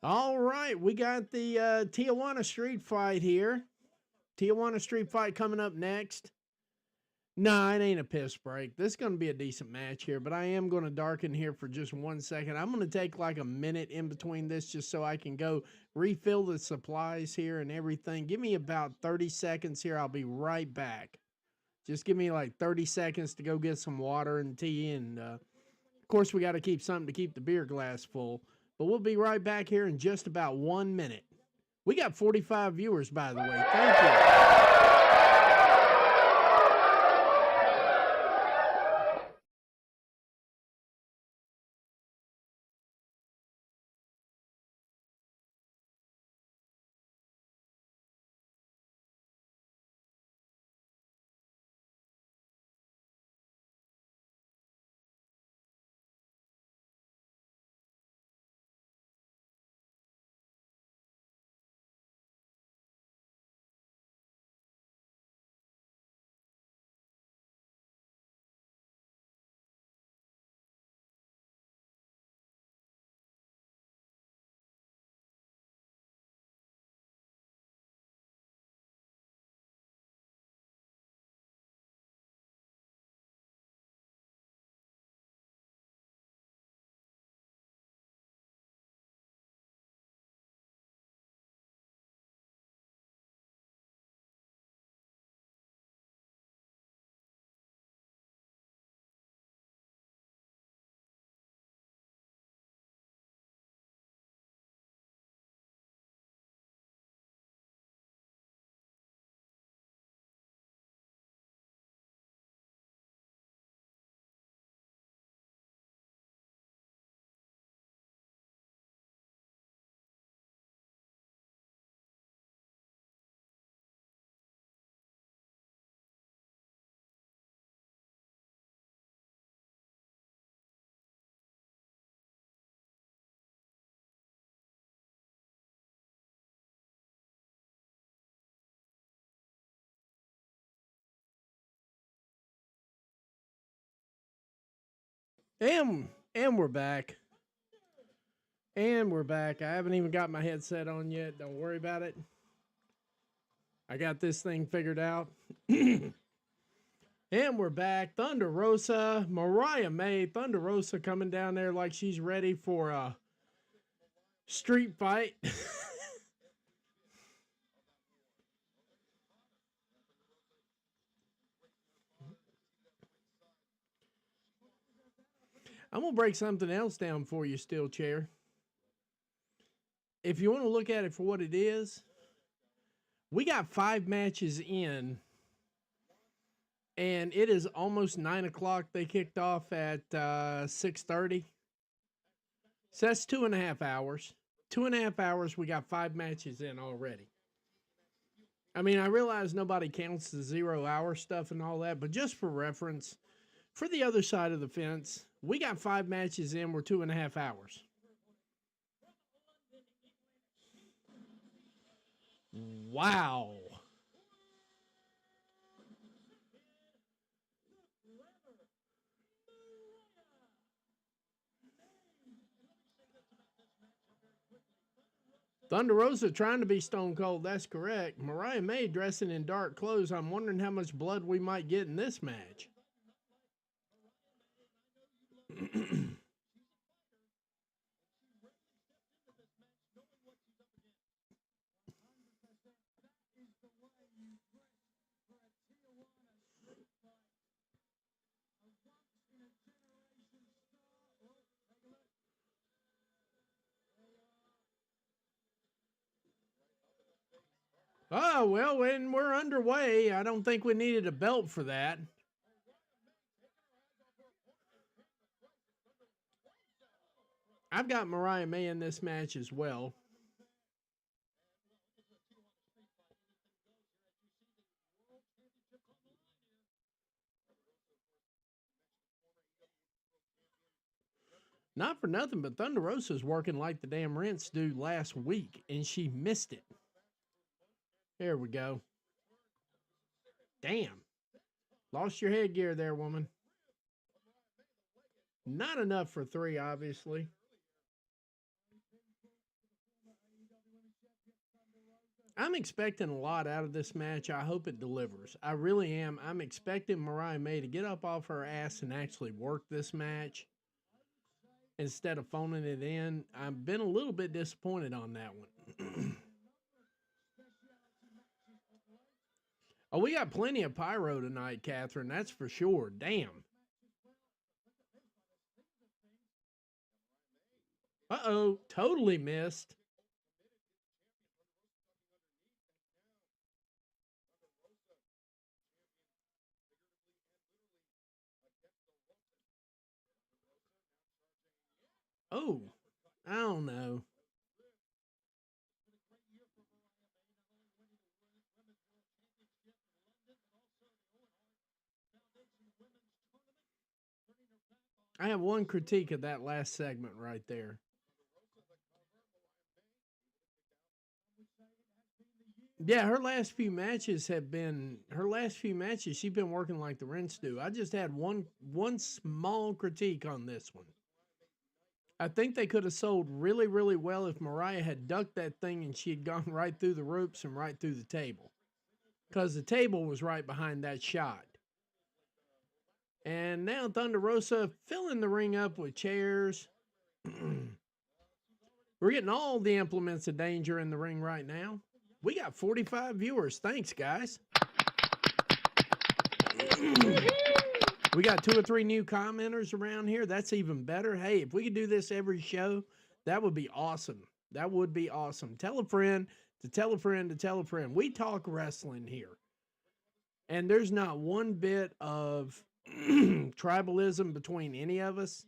[SPEAKER 1] All right, we got the Tijuana Street Fight here. Tijuana Street Fight coming up next. No, it ain't a piss break. This is going to be a decent match here, but I am going to darken here for just 1 second. I'm going to take like a minute in between this just so I can go refill the supplies here and everything. Give me about 30 seconds here. I'll be right back. Just give me like 30 seconds to go get some water and tea. And of course, we got to keep something to keep the beer glass full. But we'll be right back here in just about 1 minute. We got 45 viewers, by the way. Thank you. And we're back. And we're back. I haven't even got my headset on yet. Don't worry about it. I got this thing figured out. And we're back. Thunder Rosa, Mariah May. Thunder Rosa coming down there like she's ready for a street fight. I'm going to break something else down for you, Steel Chair. If you want to look at it for what it is, we got 5 matches in, and it is almost 9 o'clock. They kicked off at 6:30. So that's 2.5 hours. 2.5 hours, we got 5 matches in already. I mean, I realize nobody counts the 0-hour stuff and all that, but just for reference, for the other side of the fence, we got 5 matches in. We're 2.5 hours. Wow. Thunder Rosa trying to be stone cold. That's correct. Mariah May dressing in dark clothes. I'm wondering how much blood we might get in this match. Oh, well, when we're underway, I don't think we needed a belt for that. I've got Mariah May in this match as well. Not for nothing, but Thunder Rosa's working like the damn Rents do last week, and she missed it. There we go. Damn. Lost your headgear there, woman. Not enough for 3, obviously. I'm expecting a lot out of this match. I hope it delivers. I really am. I'm expecting Mariah May to get up off her ass and actually work this match instead of phoning it in. I've been a little bit disappointed on that one. Oh, we got plenty of pyro tonight, Catherine. That's for sure. Damn. Uh-oh. Totally missed. Oh, I don't know. I have one critique of that last segment right there. Yeah, her last few matches, she's been working like the Rents do. I just had one small critique on this one. I think they could have sold really, really well if Mariah had ducked that thing and she had gone right through the ropes and right through the table. Because the table was right behind that shot. And now Thunder Rosa filling the ring up with chairs. We're getting all the implements of danger in the ring right now. We got 45 viewers. Thanks, guys. We got 2 or 3 new commenters around here. That's even better. Hey, if we could do this every show, that would be awesome. That would be awesome. Tell a friend to tell a friend to tell a friend. We talk wrestling here. And there's not one bit of tribalism between any of us.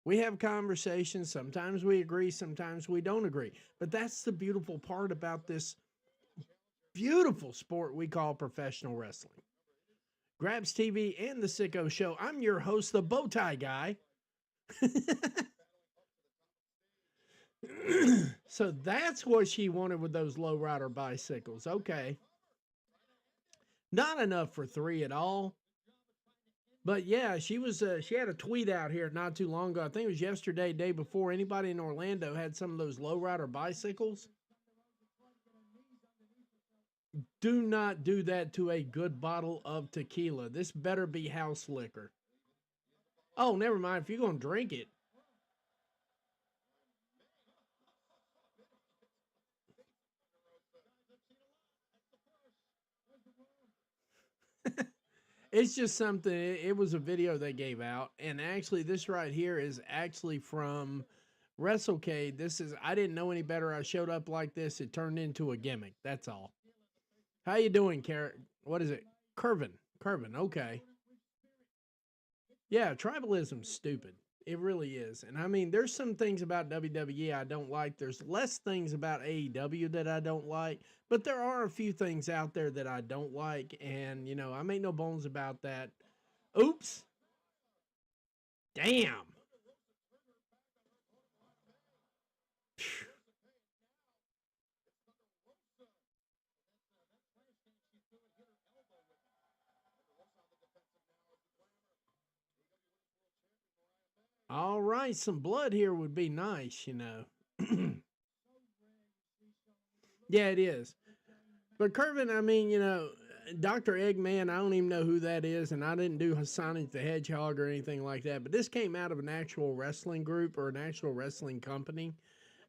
[SPEAKER 1] We have conversations. Sometimes we agree, sometimes we don't agree. But that's the beautiful part about this beautiful sport we call professional wrestling. Grabs TV and the Sicko Show. I'm your host, the Bowtie Guy. So that's what she wanted with those lowrider bicycles. Okay. Not enough for 3 at all. But yeah, she was she had a tweet out here not too long ago. I think it was yesterday, day before. Anybody in Orlando had some of those lowrider bicycles? Do not do that to a good bottle of tequila. This better be house liquor. Oh, never mind. If you're going to drink it. It's just something. It was a video they gave out. And actually, this right here is actually from WrestleCade. This is, I didn't know any better. I showed up like this. It turned into a gimmick. That's all. How you doing, Carrot? What is it? Curvin. Curvin. Okay. Yeah, tribalism's stupid. It really is. And I mean, there's some things about WWE I don't like. There's less things about AEW that I don't like. But there are a few things out there that I don't like. And, you know, I make no bones about that. Oops. Damn. All right, some blood here would be nice, you know. Yeah, it is. But Curvin, I mean, you know, Dr. Eggman, I don't even know who that is, and I didn't do Sonic the Hedgehog or anything like that. But this came out of an actual wrestling group or an actual wrestling company.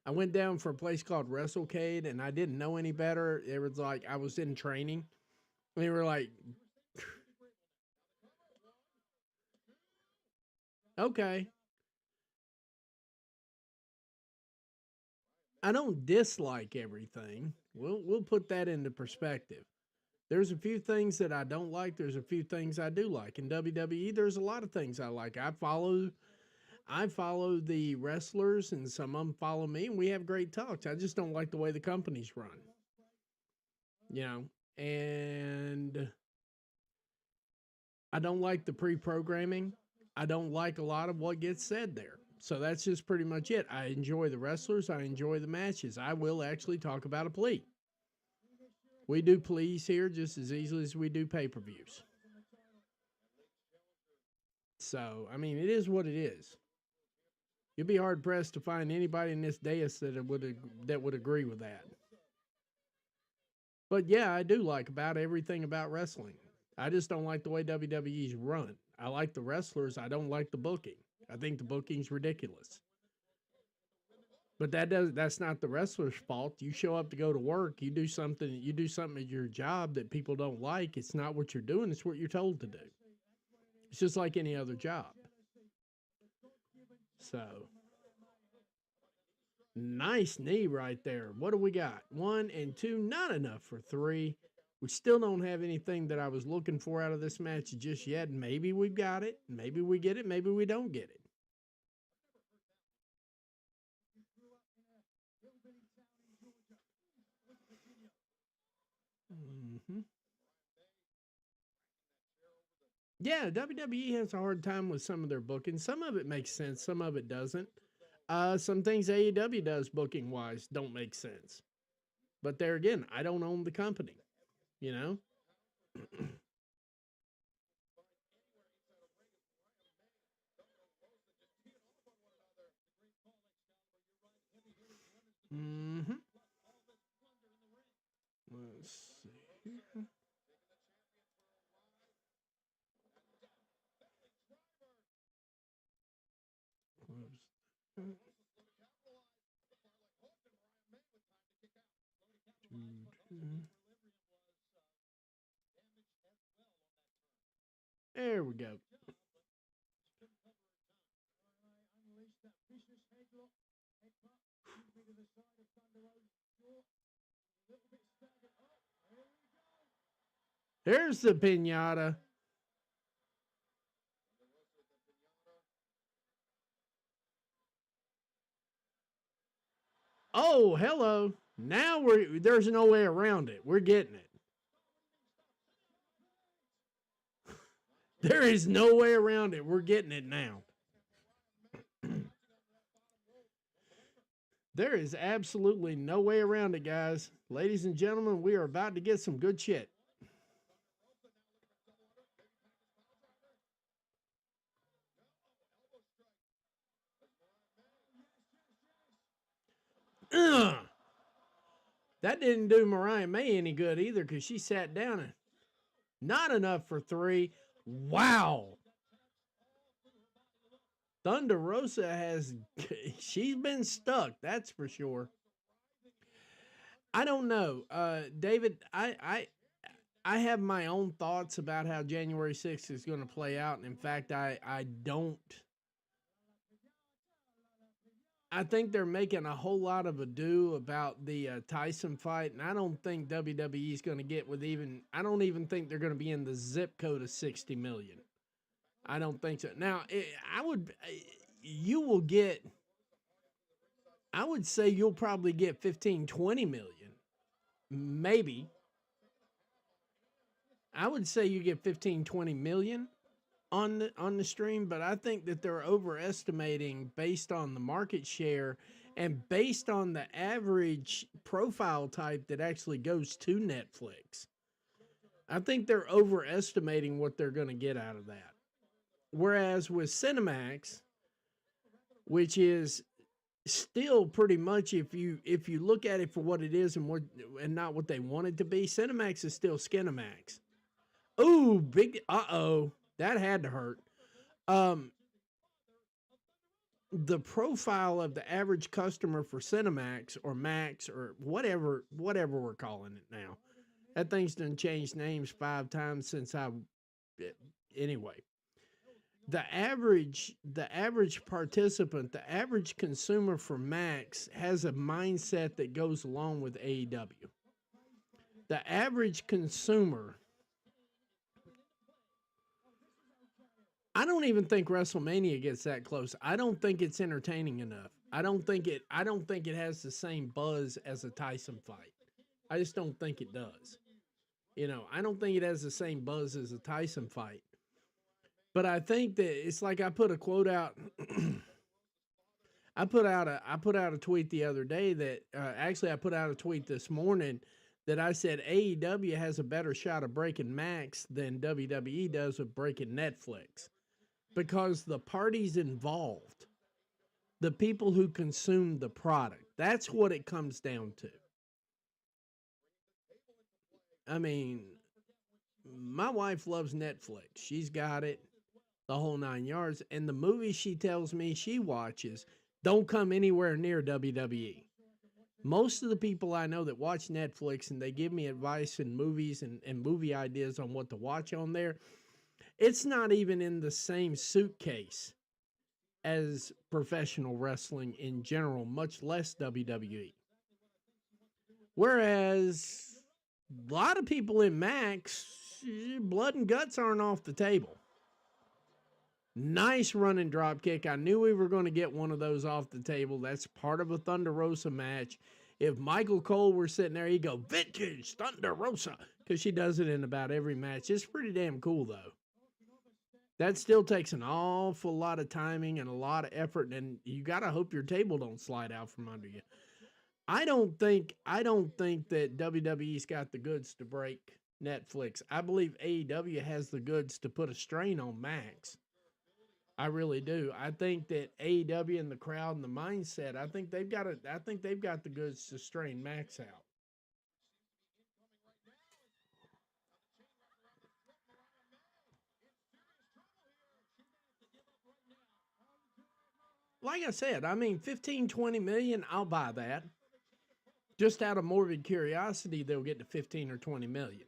[SPEAKER 1] I went down for a place called WrestleCade, and I didn't know any better. It was like I was in training. And they were like, okay. I don't dislike everything. We'll put that into perspective. There's a few things that I don't like. There's a few things I do like. In WWE, there's a lot of things I like. I follow the wrestlers, and some of them follow me, and we have great talks. I just don't like the way the companies run. You know, and I don't like the pre-programming. I don't like a lot of what gets said there. So that's just pretty much it. I enjoy the wrestlers. I enjoy the matches. I will actually talk about a plea. We do pleas here just as easily as we do pay-per-views. So, I mean, it is what it is. You'd be hard-pressed to find anybody in this dais that would agree with that. But yeah, I do like about everything about wrestling. I just don't like the way WWE's run. I like the wrestlers. I don't like the booking. I think the booking's ridiculous. But that's not the wrestler's fault. You show up to go to work, you do something at your job that people don't like. It's not what you're doing, it's what you're told to do. It's just like any other job. So, nice knee right there. What do we got? 1 and 2, not enough for 3. We still don't have anything that I was looking for out of this match just yet. Maybe we've got it. Maybe we get it. Maybe we don't get it. Mm-hmm. Yeah, WWE has a hard time with some of their booking. Some of it makes sense, some of it doesn't. Some things AEW does booking wise don't make sense. But there again, I don't own the company, you know? Mm-hmm. Let's see. There we go. There's the pinata. Oh, hello. Now there's no way around it. We're getting it. There is no way around it. We're getting it now. There is absolutely no way around it, guys. Ladies and gentlemen, we are about to get some good shit. Ugh. That didn't do Mariah May any good either because she sat down and not enough for 3. Wow. Thunder Rosa she's been stuck, that's for sure. I don't know. David, I have my own thoughts about how January 6th is going to play out. And in fact, I don't. I think they're making a whole lot of ado about the Tyson fight, and I don't think WWE is going to get with even. I don't even think they're going to be in the zip code of 60 million. I don't think so. Now, you will get. I would say you'll probably get 15, 20 million, maybe. I would say you get 15, 20 million on the stream, but I think that they're overestimating based on the market share and based on the average profile type that actually goes to Netflix. I think they're overestimating what they're going to get out of that. Whereas with Cinemax, which is still pretty much if you look at it for what it is and not what they want it to be, Cinemax is still Skinemax. Ooh, big that had to hurt. The profile of the average customer for Cinemax or Max or whatever we're calling it now. That thing's done changed names 5 times since anyway. The average participant, the average consumer for Max has a mindset that goes along with AEW. The average consumer, I don't even think WrestleMania gets that close. I don't think it's entertaining enough. I don't think it has the same buzz as a Tyson fight. I just don't think it does. I don't think it has the same buzz as a Tyson fight. But I think that it's like I put a quote out. I put out a tweet the other day that actually I put out a tweet this morning that I said AEW has a better shot of breaking Max than WWE does of breaking Netflix. Because the parties involved, the people who consume the product, that's what it comes down to. I mean, my wife loves Netflix. She's got it, the whole 9 yards. And the movies she tells me she watches don't come anywhere near WWE. Most of the people I know that watch Netflix and they give me advice and movies and movie ideas on what to watch on there, it's not even in the same suitcase as professional wrestling in general, much less WWE. Whereas a lot of people in Max, blood and guts aren't off the table. Nice running drop kick. I knew we were going to get one of those off the table. That's part of a Thunder Rosa match. If Michael Cole were sitting there, he'd go, vintage Thunder Rosa, because she does it in about every match. It's pretty damn cool, though. That still takes an awful lot of timing and a lot of effort, and you got to hope your table don't slide out from under you. I don't think that WWE's got the goods to break Netflix. I believe AEW has the goods to put a strain on Max. I really do. I think that AEW and the crowd and the mindset, I think they've got the goods to strain Max out. Like I said, I mean, 15, 20 million, I'll buy that. Just out of morbid curiosity, they'll get to 15 or 20 million.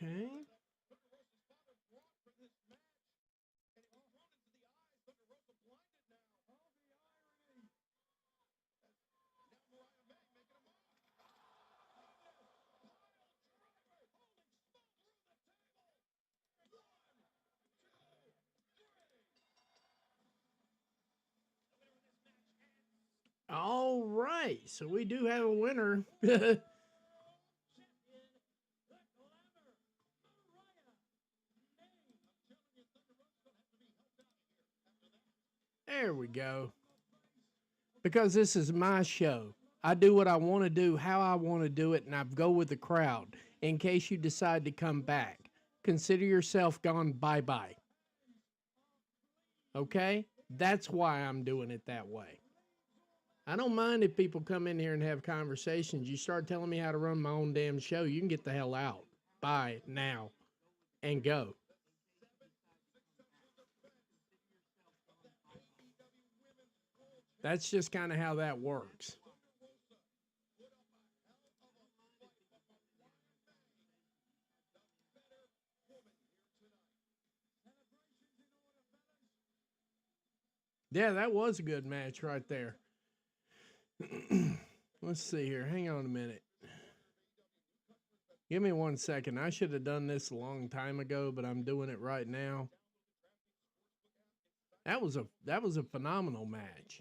[SPEAKER 1] Okay. All right, so we do have a winner. There we go. Because this is my show. I do what I want to do, how I want to do it, and I go with the crowd. In case you decide to come back, consider yourself gone bye-bye. Okay? That's why I'm doing it that way. I don't mind if people come in here and have conversations. You start telling me how to run my own damn show, you can get the hell out. Bye now and go. That's just kind of how that works. Yeah, that was a good match right there. Let's see here. Hang on a minute. Give me 1 second. I should have done this a long time ago, but I'm doing it right now. That was a phenomenal match.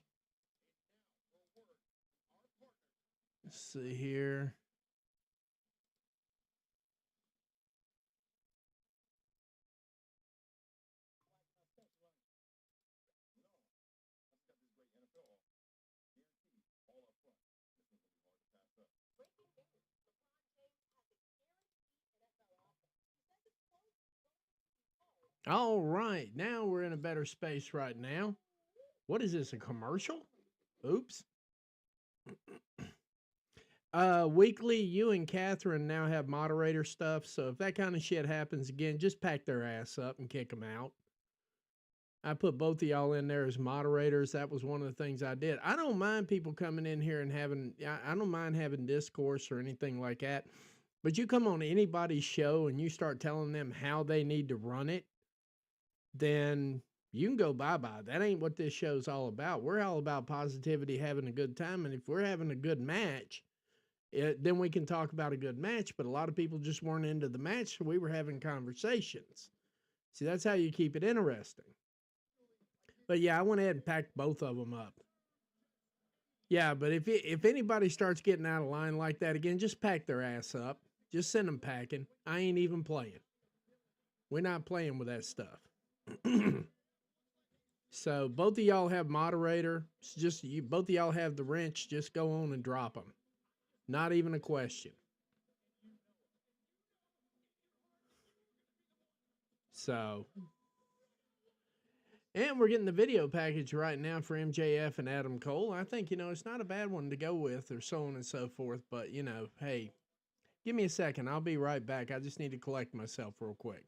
[SPEAKER 1] Let's see here. All right, now we're in a better space right now. What is this, a commercial? Oops. Weekly, you and Catherine now have moderator stuff, so if that kind of shit happens again, just pack their ass up and kick them out. I put both of y'all in there as moderators. That was one of the things I did. I don't mind people coming in here and I don't mind having discourse or anything like that. But you come on anybody's show and you start telling them how they need to run it, then you can go bye-bye. That ain't what this show's all about. We're all about positivity, having a good time. And if we're having a good match, then we can talk about a good match. But a lot of people just weren't into the match, so we were having conversations. See, that's how you keep it interesting. But yeah, I went ahead and packed both of them up. Yeah, but if anybody starts getting out of line like that again, just pack their ass up. Just send them packing. I ain't even playing. We're not playing with that stuff. So both of y'all have moderator. It's just you. Both of y'all have the wrench. Just go on and drop them. Not even a question. So, and we're getting the video package right now for MJF and Adam Cole. I think, it's not a bad one to go with or so on and so forth. But, hey, give me a second. I'll be right back. I just need to collect myself real quick.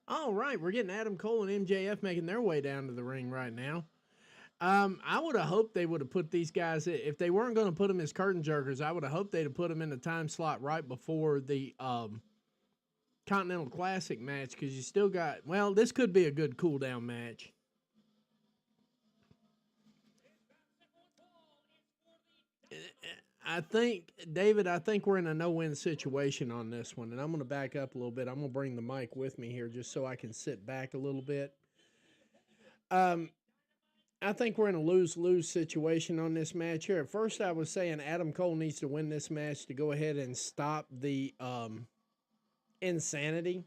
[SPEAKER 1] All right, we're getting Adam Cole and MJF making their way down to the ring right now. I would have hoped they would have put these guys, if they weren't going to put them as curtain jerkers, I would have hoped they'd have put them in the time slot right before the Continental Classic match, because you still got, this could be a good cool down match. I think, David, we're in a no-win situation on this one, and I'm going to back up a little bit. I'm going to bring the mic with me here just so I can sit back a little bit. I think we're in a lose-lose situation on this match here. At first, I was saying Adam Cole needs to win this match to go ahead and stop the insanity.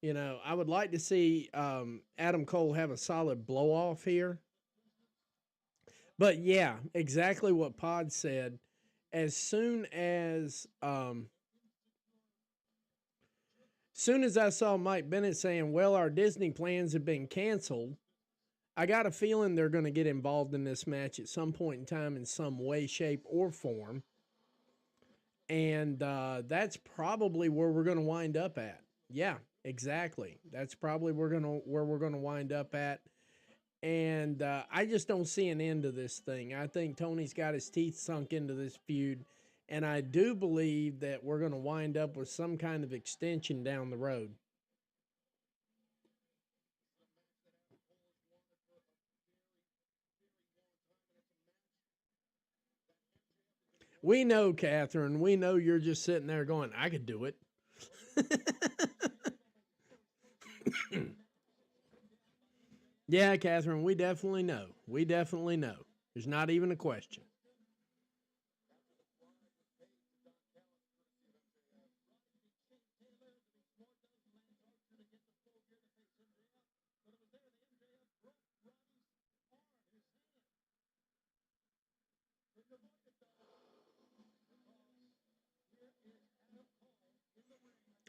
[SPEAKER 1] I would like to see Adam Cole have a solid blow-off here. But yeah, exactly what Pod said. As soon as I saw Mike Bennett saying, well, our Disney plans have been canceled, I got a feeling they're going to get involved in this match at some point in time in some way, shape, or form. And that's probably where we're going to wind up at. Yeah, exactly. That's probably where we're gonna wind up at. And I just don't see an end to this thing. I think Tony's got his teeth sunk into this feud, and I do believe that we're going to wind up with some kind of extension down the road. We know, Catherine. We know you're just sitting there going, I could do it. Yeah, Catherine, we definitely know. We definitely know. There's not even a question.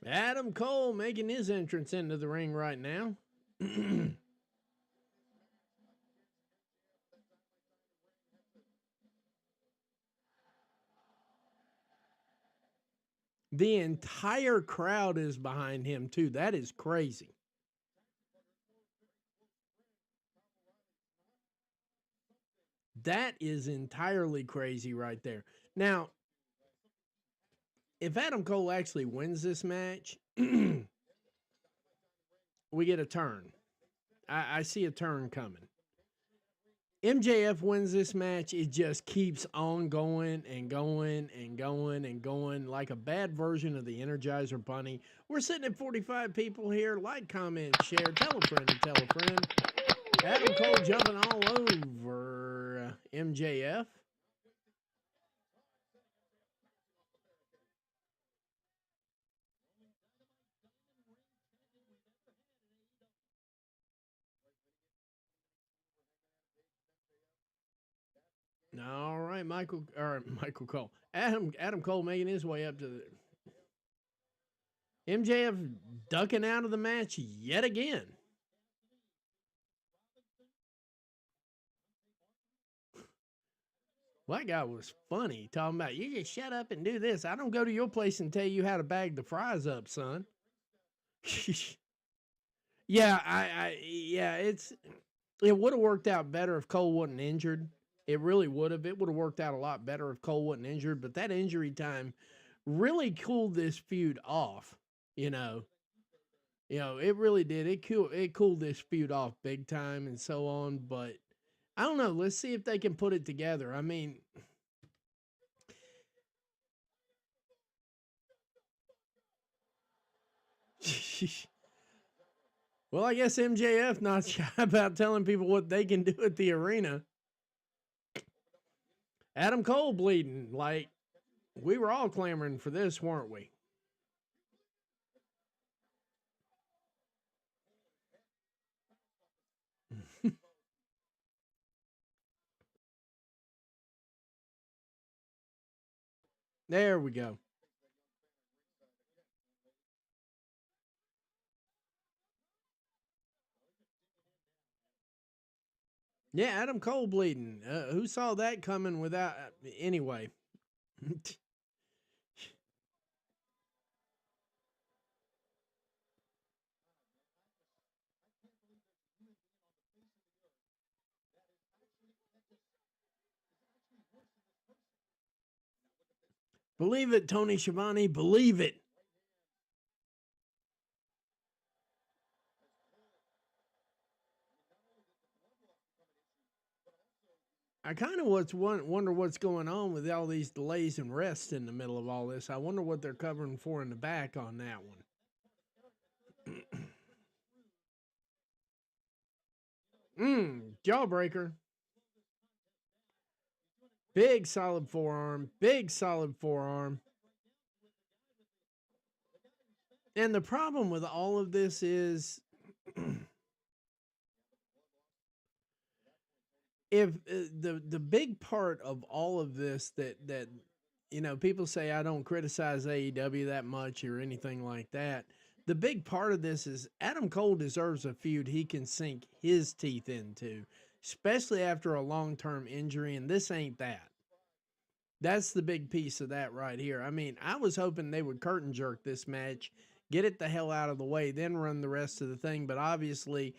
[SPEAKER 1] Adam Cole making his entrance into the ring right now. The entire crowd is behind him, too. That is crazy. That is entirely crazy right there. Now, if Adam Cole actually wins this match, we get a turn. I see a turn coming. MJF wins this match, it just keeps on going and going and going and going like a bad version of the Energizer Bunny. We're sitting at 45 people here. Like, comment, share, tell a friend and tell a friend. Adam Cole jumping all over MJF. All right, Michael Cole. Adam Cole making his way up to the MJF ducking out of the match yet again. Well, that guy was funny talking about you just shut up and do this. I don't go to your place and tell you how to bag the fries up, son. Yeah, it would have worked out better if Cole wasn't injured. It really would have. It would have worked out a lot better if Cole wasn't injured. But that injury time really cooled this feud off. You know, it really did. It cooled this feud off big time and so on. But I don't know. Let's see if they can put it together. I mean, well, I guess MJF not shy about telling people what they can do at the arena. Adam Cole bleeding. Like, we were all clamoring for this, weren't we? There we go. Yeah, Adam Cole bleeding. Who saw that coming without. Anyway. Believe it, Tony Schiavone. Believe it. I kind of wonder what's going on with all these delays and rests in the middle of all this. I wonder what they're covering for in the back on that one. Jawbreaker. Big solid forearm. Big solid forearm. And the problem with all of this is if the big part of all of this that people say I don't criticize AEW that much or anything like that. The big part of this is Adam Cole deserves a feud he can sink his teeth into, especially after a long-term injury, and this ain't that. That's the big piece of that right here. I mean, I was hoping they would curtain jerk this match, get it the hell out of the way, then run the rest of the thing. But obviously,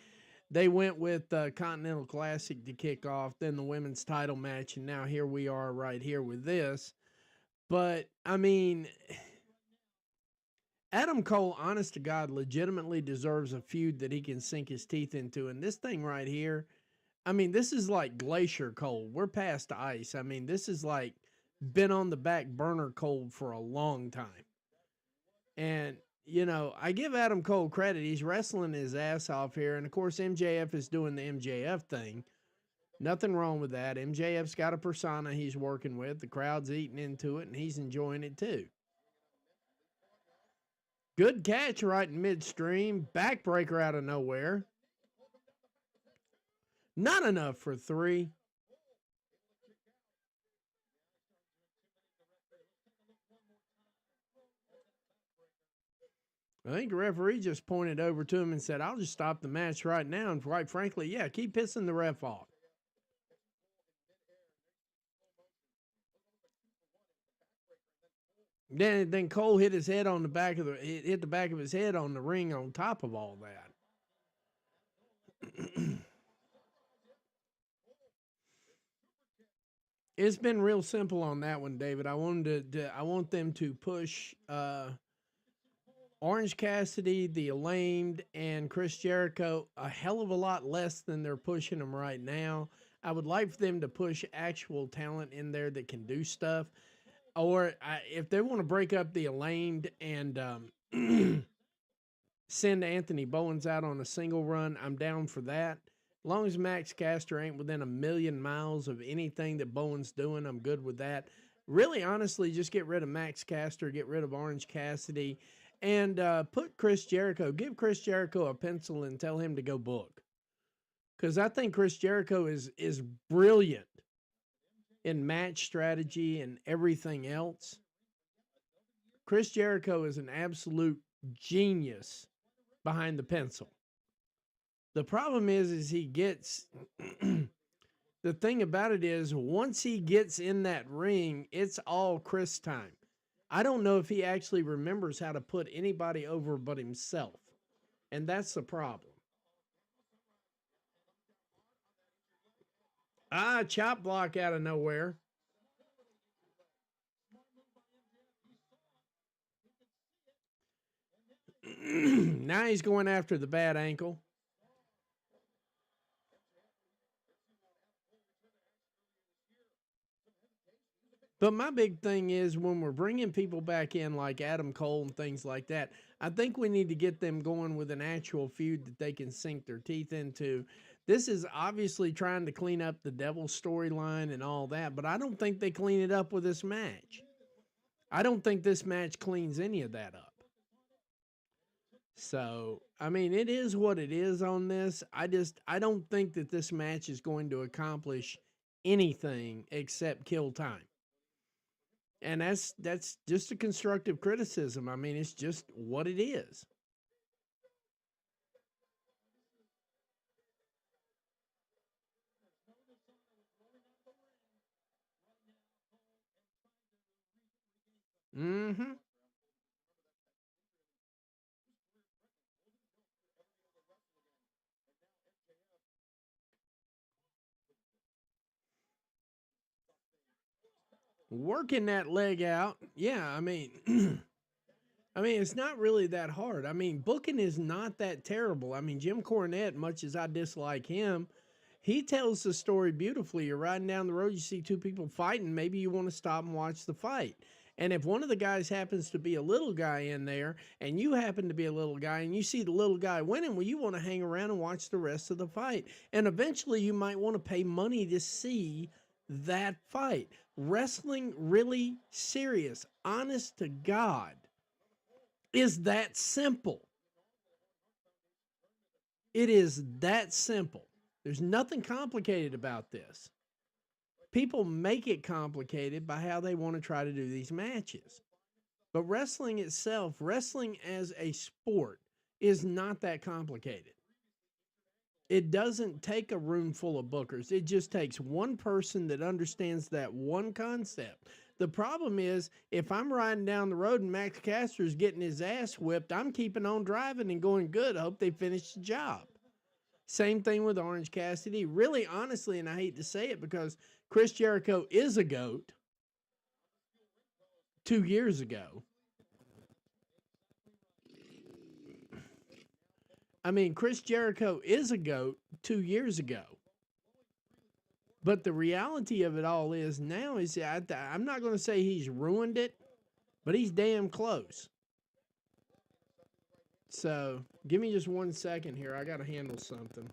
[SPEAKER 1] they went with the Continental Classic to kick off, then the women's title match, and now here we are right here with this. But, I mean, Adam Cole, honest to God, legitimately deserves a feud that he can sink his teeth into. And this thing right here, I mean, this is like glacier cold. We're past ice. I mean, this is like been on the back burner cold for a long time. And, you know, I give Adam Cole credit. He's wrestling his ass off here. And, of course, MJF is doing the MJF thing. Nothing wrong with that. MJF's got a persona he's working with. The crowd's eating into it, and he's enjoying it too. Good catch right in midstream. Backbreaker out of nowhere. Not enough for 3. I think the referee just pointed over to him and said, I'll just stop the match right now. And quite frankly, yeah, keep pissing the ref off. Then Cole hit his head on the back of hit the back of his head on the ring on top of all that. It's been real simple on that one, David. I want them to push Orange Cassidy, the Acclaimed, and Chris Jericho a hell of a lot less than they're pushing them right now. I would like for them to push actual talent in there that can do stuff. Or if they want to break up the Acclaimed and send Anthony Bowens out on a single run, I'm down for that. As long as Max Caster ain't within a million miles of anything that Bowens doing, I'm good with that. Really, honestly, just get rid of Max Caster, get rid of Orange Cassidy, and put Chris Jericho. Give Chris Jericho a pencil and tell him to go book. Because I think Chris Jericho is brilliant in match strategy and everything else. Chris Jericho is an absolute genius behind the pencil. The problem is he gets, the thing about it is once he gets in that ring, it's all Chris time. I don't know if he actually remembers how to put anybody over but himself. And that's the problem. Chop block out of nowhere. Now he's going after the bad ankle. But my big thing is when we're bringing people back in like Adam Cole and things like that, I think we need to get them going with an actual feud that they can sink their teeth into. This is obviously trying to clean up the Devil storyline and all that, but I don't think they clean it up with this match. I don't think this match cleans any of that up. So, I mean, it is what it is on this. I don't think that this match is going to accomplish anything except kill time. And that's just a constructive criticism. I mean, it's just what it is. Mm-hmm. Working that leg out. Yeah, I mean, it's not really that hard. I mean, booking is not that terrible. I mean, Jim Cornette, much as I dislike him, he tells the story beautifully. You're riding down the road, you see two people fighting, maybe you want to stop and watch the fight. And if one of the guys happens to be a little guy in there, and you happen to be a little guy, and you see the little guy winning, well, you want to hang around and watch the rest of the fight. And eventually you might want to pay money to see that fight. Wrestling, really serious, honest to God, is that simple. It is that simple. There's nothing complicated about this. People make it complicated by how they want to try to do these matches. But wrestling itself, wrestling as a sport, is not that complicated. It doesn't take a room full of bookers. It just takes one person that understands that one concept. The problem is, if I'm riding down the road and Max Caster's getting his ass whipped, I'm keeping on driving and going, good. I hope they finish the job. Same thing with Orange Cassidy. Really, honestly, and I hate to say it because Chris Jericho is a GOAT 2 years ago. I mean, Chris Jericho is a GOAT 2 years ago. But the reality of it all is now is I'm not going to say he's ruined it, but he's damn close. So give me just 1 second here. I got to handle something.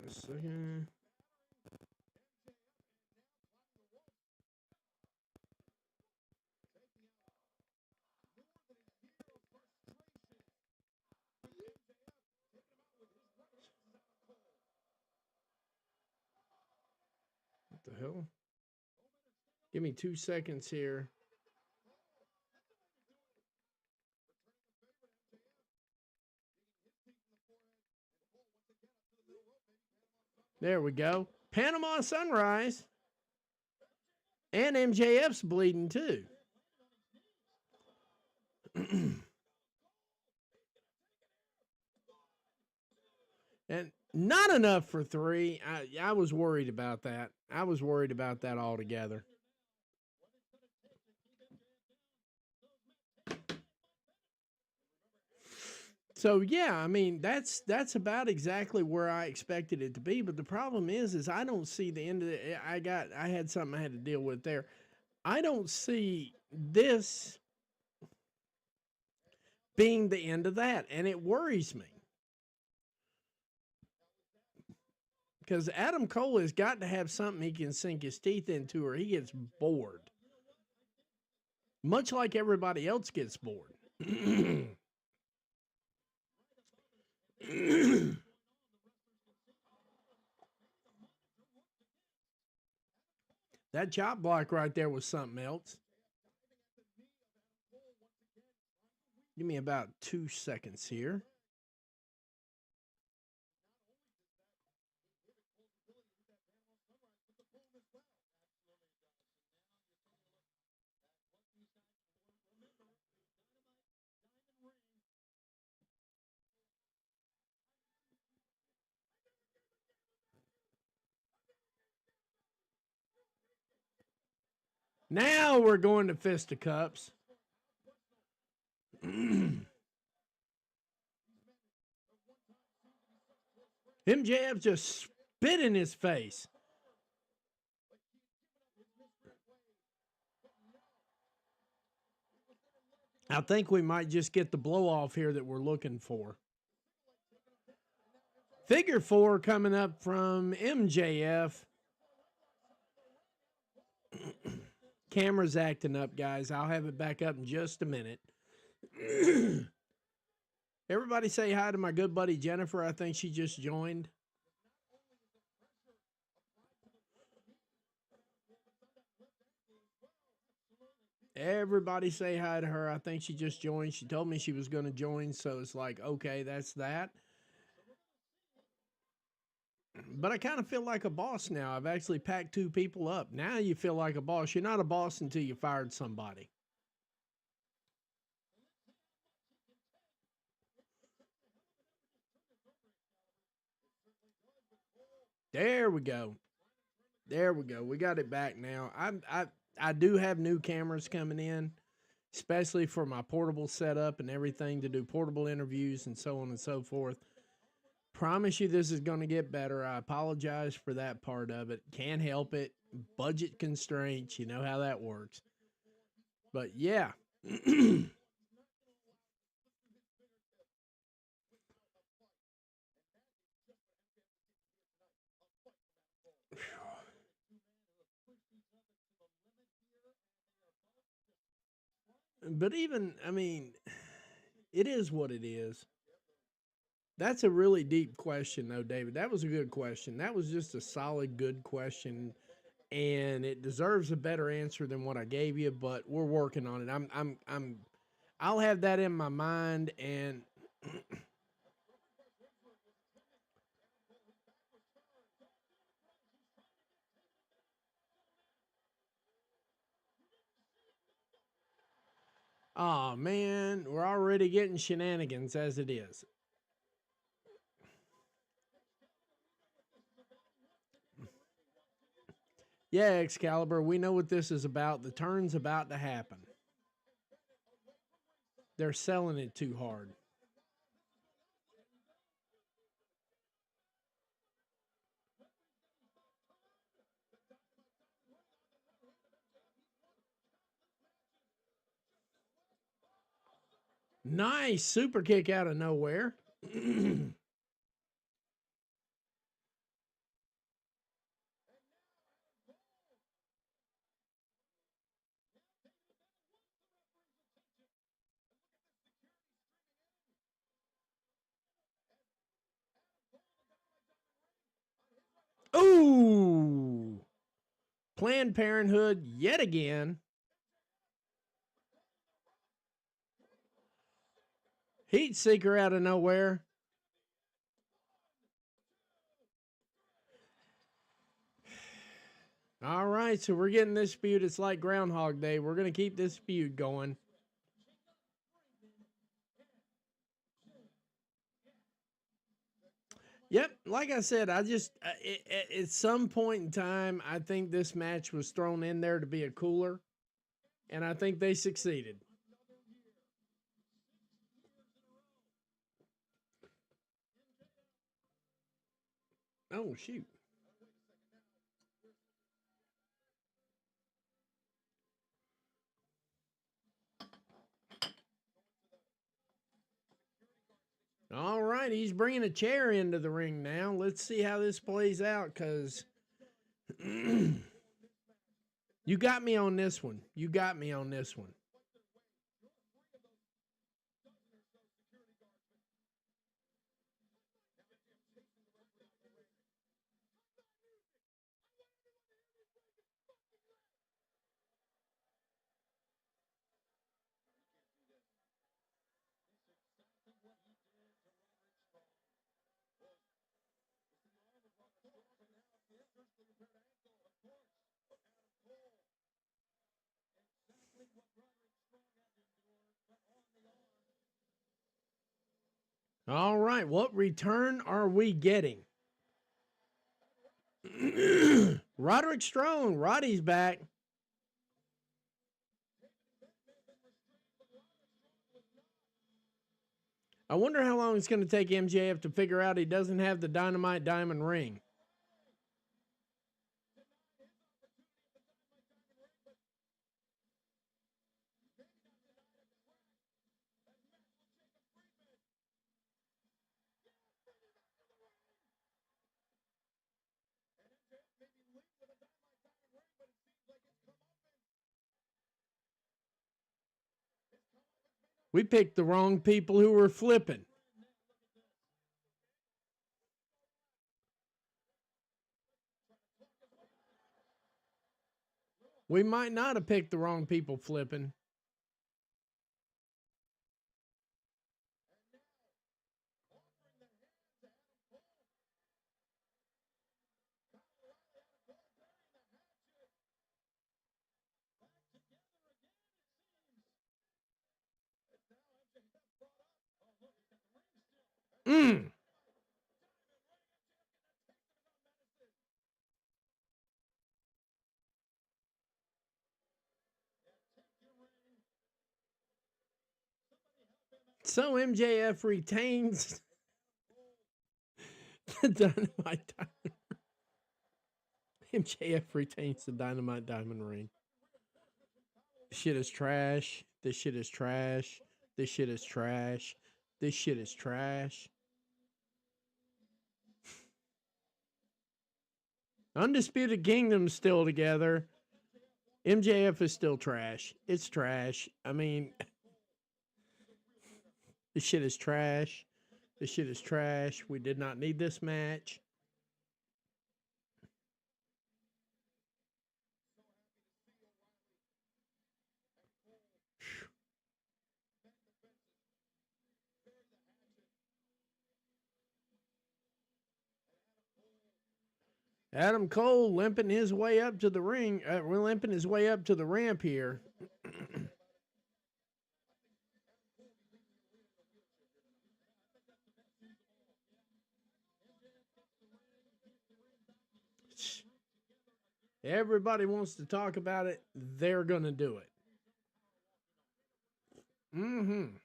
[SPEAKER 1] 1 second. What the hell? Give me 2 seconds here. There we go. Panama Sunrise. And MJF's bleeding too. And not enough for 3. I was worried about that. I was worried about that altogether. So yeah, I mean that's about exactly where I expected it to be. But the problem is I don't see the end of it. I had something I had to deal with there. I don't see this being the end of that, and it worries me. Because Adam Cole has got to have something he can sink his teeth into or he gets bored. Much like everybody else gets bored. That chop block right there was something else. Give me about 2 seconds here. Now we're going to fisticuffs. MJF just spit in his face. I think we might just get the blow off here that we're looking for. Figure 4 coming up from MJF. Camera's acting up, guys. I'll have it back up in just a minute. Everybody say hi to my good buddy Jennifer. I think she just joined. Everybody say hi to her. I think she just joined. She told me she was going to join, so it's like, okay, that's that. But I kind of feel like a boss now. I've actually packed 2 people up. Now you feel like a boss. You're not a boss until you fired somebody. There we go. There we go. We got it back now. I do have new cameras coming in, especially for my portable setup and everything to do portable interviews and so on and so forth. Promise you this is going to get better. I apologize for that part of it. Can't help it. Budget constraints. You know how that works. But yeah. But even, I mean, it is what it is. That's a really deep question, though, David. That was a good question. That was just a solid, good question, and it deserves a better answer than what I gave you. But we're working on it. I'll have that in my mind, and Oh, man. We're already getting shenanigans as it is. Yeah, Excalibur, we know what this is about. The turn's about to happen. They're selling it too hard. Nice super kick out of nowhere. Ooh. Planned Parenthood yet again. Heat seeker out of nowhere. All right, so we're getting this feud. It's like Groundhog Day. We're going to keep this feud going. Yep, like I said, I just at some point in time, I think this match was thrown in there to be a cooler, and I think they succeeded. Oh shoot! All right, he's bringing a chair into the ring now. Let's see how this plays out, because you got me on this one. You got me on this one. All right, what return are we getting? Roderick Strong. Roddy's back. I wonder how long it's going to take MJF to figure out he doesn't have the Dynamite Diamond ring. We picked the wrong people who were flipping. We might not have picked the wrong people flipping. Mm. So MJF retains the Dynamite Diamond. MJF retains the Dynamite Diamond ring. This shit is trash. This shit is trash. This shit is trash. This shit is trash. Undisputed Kingdom's still together. MJF is still trash. It's trash. I mean, this shit is trash. This shit is trash. We did not need this match. Adam Cole limping his way up to the ring. Limping his way up to the ramp here. Everybody wants to talk about it. They're going to do it. Mm-hmm.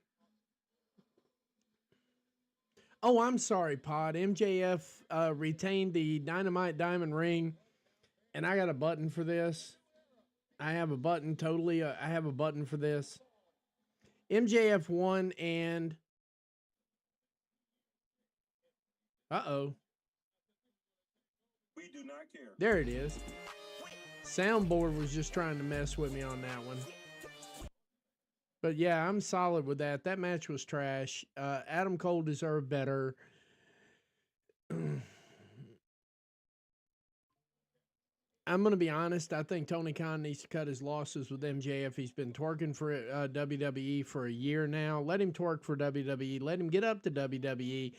[SPEAKER 1] Oh, I'm sorry, Pod. MJF retained the Dynamite Diamond Ring, and I got a button for this. I have a button totally. I have a button for this. MJF won, and uh-oh.
[SPEAKER 3] We do not care.
[SPEAKER 1] There it is. Soundboard was just trying to mess with me on that one. But yeah, I'm solid with that. That match was trash. Adam Cole deserved better. I'm going to be honest. I think Tony Khan needs to cut his losses with MJF. He's been twerking for WWE for a year now. Let him twerk for WWE. Let him get up to WWE.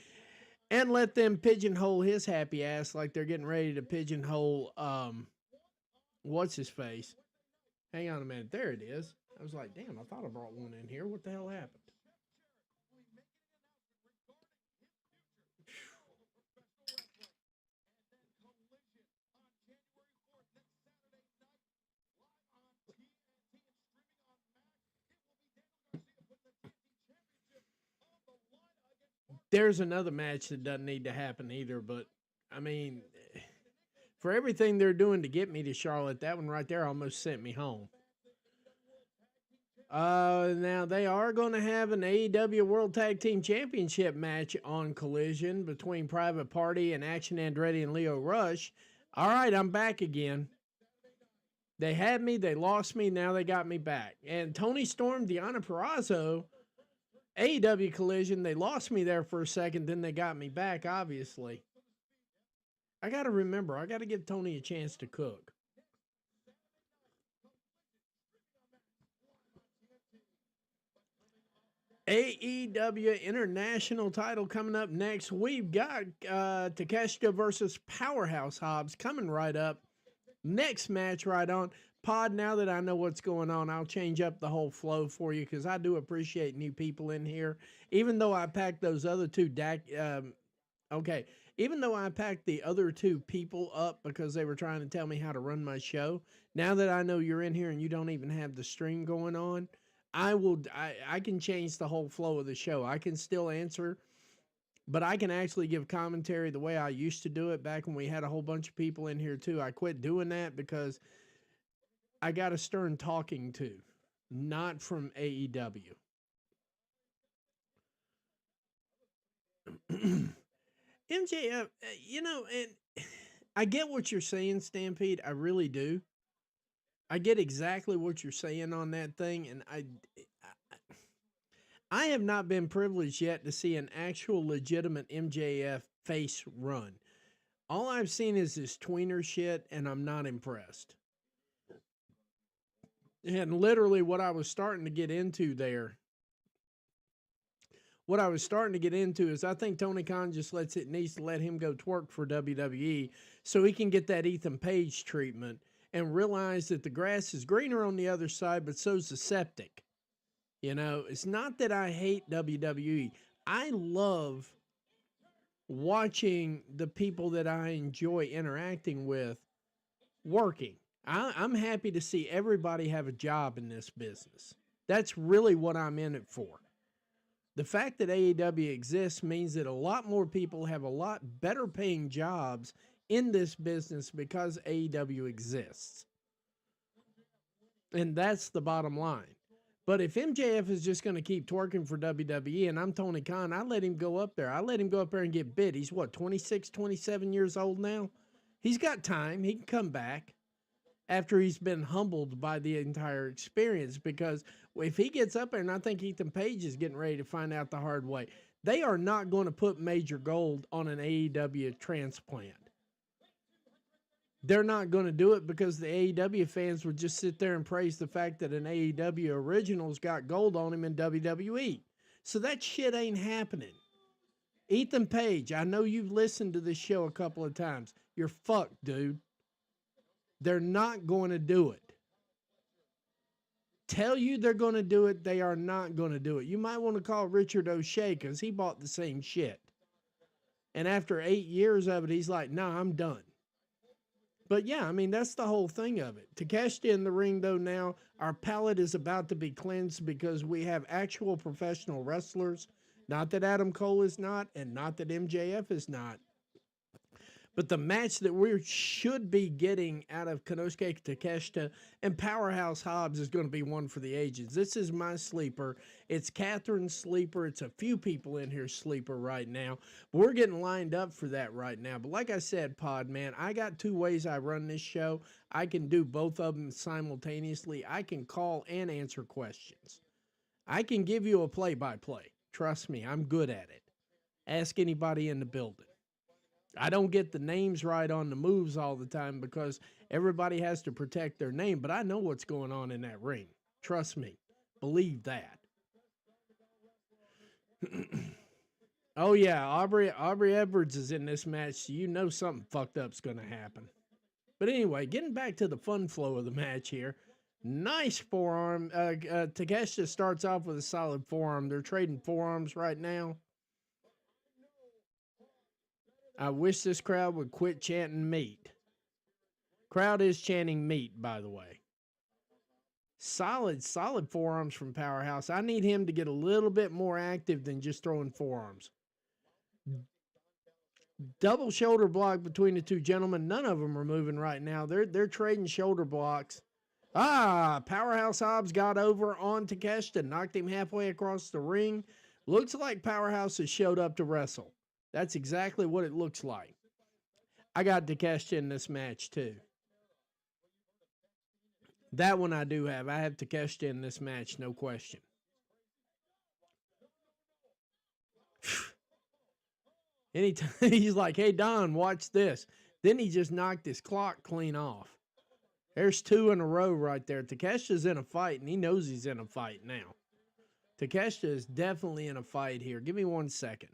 [SPEAKER 1] And let them pigeonhole his happy ass like they're getting ready to pigeonhole, what's his face? Hang on a minute. There it is. I was like, damn, I thought I brought one in here. What the hell happened? There's another match that doesn't need to happen either, but I mean, for everything they're doing to get me to Charlotte, that one right there almost sent me home. Now they are going to have an AEW World Tag Team Championship match on Collision between Private Party and Action Andretti and Leo Rush. All right, I'm back again. They had me, they lost me, now they got me back. And Tony Storm, Deonna Purrazzo, AEW Collision, they lost me there for a second, then they got me back, obviously. I got to remember, I got to give Tony a chance to cook. AEW International title coming up next. We've got Takeshita versus Powerhouse Hobbs coming right up. Next match right on. Pod, now that I know what's going on, I'll change up the whole flow for you because I do appreciate new people in here. Even though I packed those other two even though I packed the other two people up because they were trying to tell me how to run my show, now that I know you're in here and you don't even have the stream going on, I can change the whole flow of the show. I can still answer, but I can actually give commentary the way I used to do it back when we had a whole bunch of people in here too. I quit doing that because I got a stern talking to, not from AEW. MJF, and I get what you're saying, Stampede. I really do. I get exactly what you're saying on that thing, and I have not been privileged yet to see an actual legitimate MJF face run. All I've seen is this tweener shit, and I'm not impressed. And literally what I was starting to get into there, is I think Tony Khan just needs to let him go twerk for WWE so he can get that Ethan Page treatment and realize that the grass is greener on the other side, but so's the septic. It's not that I hate WWE. I love watching the people that I enjoy interacting with working. I'm happy to see everybody have a job in this business. That's really what I'm in it for. The fact that AEW exists means that a lot more people have a lot better paying jobs in this business because AEW exists. And that's the bottom line. But if MJF is just going to keep twerking for WWE and I'm Tony Khan, I let him go up there. I let him go up there and get bid. He's 26, 27 years old now? He's got time. He can come back after he's been humbled by the entire experience, because if he gets up there, and I think Ethan Page is getting ready to find out the hard way, they are not going to put Major Gold on an AEW transplant. They're not going to do it because the AEW fans would just sit there and praise the fact that an AEW original's got gold on him in WWE. So that shit ain't happening. Ethan Page, I know you've listened to this show a couple of times. You're fucked, dude. They're not going to do it. Tell you they're going to do it, they are not going to do it. You might want to call Richard O'Shea because he bought the same shit. And after 8 years of it, he's like, nah, I'm done. But yeah, I mean, that's the whole thing of it. Takeshita in the ring, though, now, our palate is about to be cleansed because we have actual professional wrestlers. Not that Adam Cole is not, and not that MJF is not. But the match that we should be getting out of Konosuke Takeshita and Powerhouse Hobbs is going to be one for the ages. This is my sleeper. It's Catherine's sleeper. It's a few people in here sleeper right now. We're getting lined up for that right now. But like I said, Pod, man, I got two ways I run this show. I can do both of them simultaneously. I can call and answer questions. I can give you a play-by-play. Trust me, I'm good at it. Ask anybody in the building. I don't get the names right on the moves all the time because everybody has to protect their name, but I know what's going on in that ring. Trust me. Believe that. Oh, yeah, Aubrey Edwards is in this match, so you know something fucked up's going to happen. But anyway, getting back to the fun flow of the match here. Nice forearm. Takeshita starts off with a solid forearm. They're trading forearms right now. I wish this crowd would quit chanting meat. Crowd is chanting meat, by the way. Solid forearms from Powerhouse. I need him to get a little bit more active than just throwing forearms. Double shoulder block between the two gentlemen. None of them are moving right now. They're trading shoulder blocks. Powerhouse Hobbs got over on Takeshita, knocked him halfway across the ring. Looks like Powerhouse has showed up to wrestle. That's exactly what it looks like. I got Takeshita in this match, too. That one I do have. I have Takeshita in this match, no question. Anytime he's like, hey, Don, watch this. Then he just knocked his clock clean off. There's two in a row right there. Takeshita's in a fight, and he knows he's in a fight now. Takeshita is definitely in a fight here. Give me 1 second.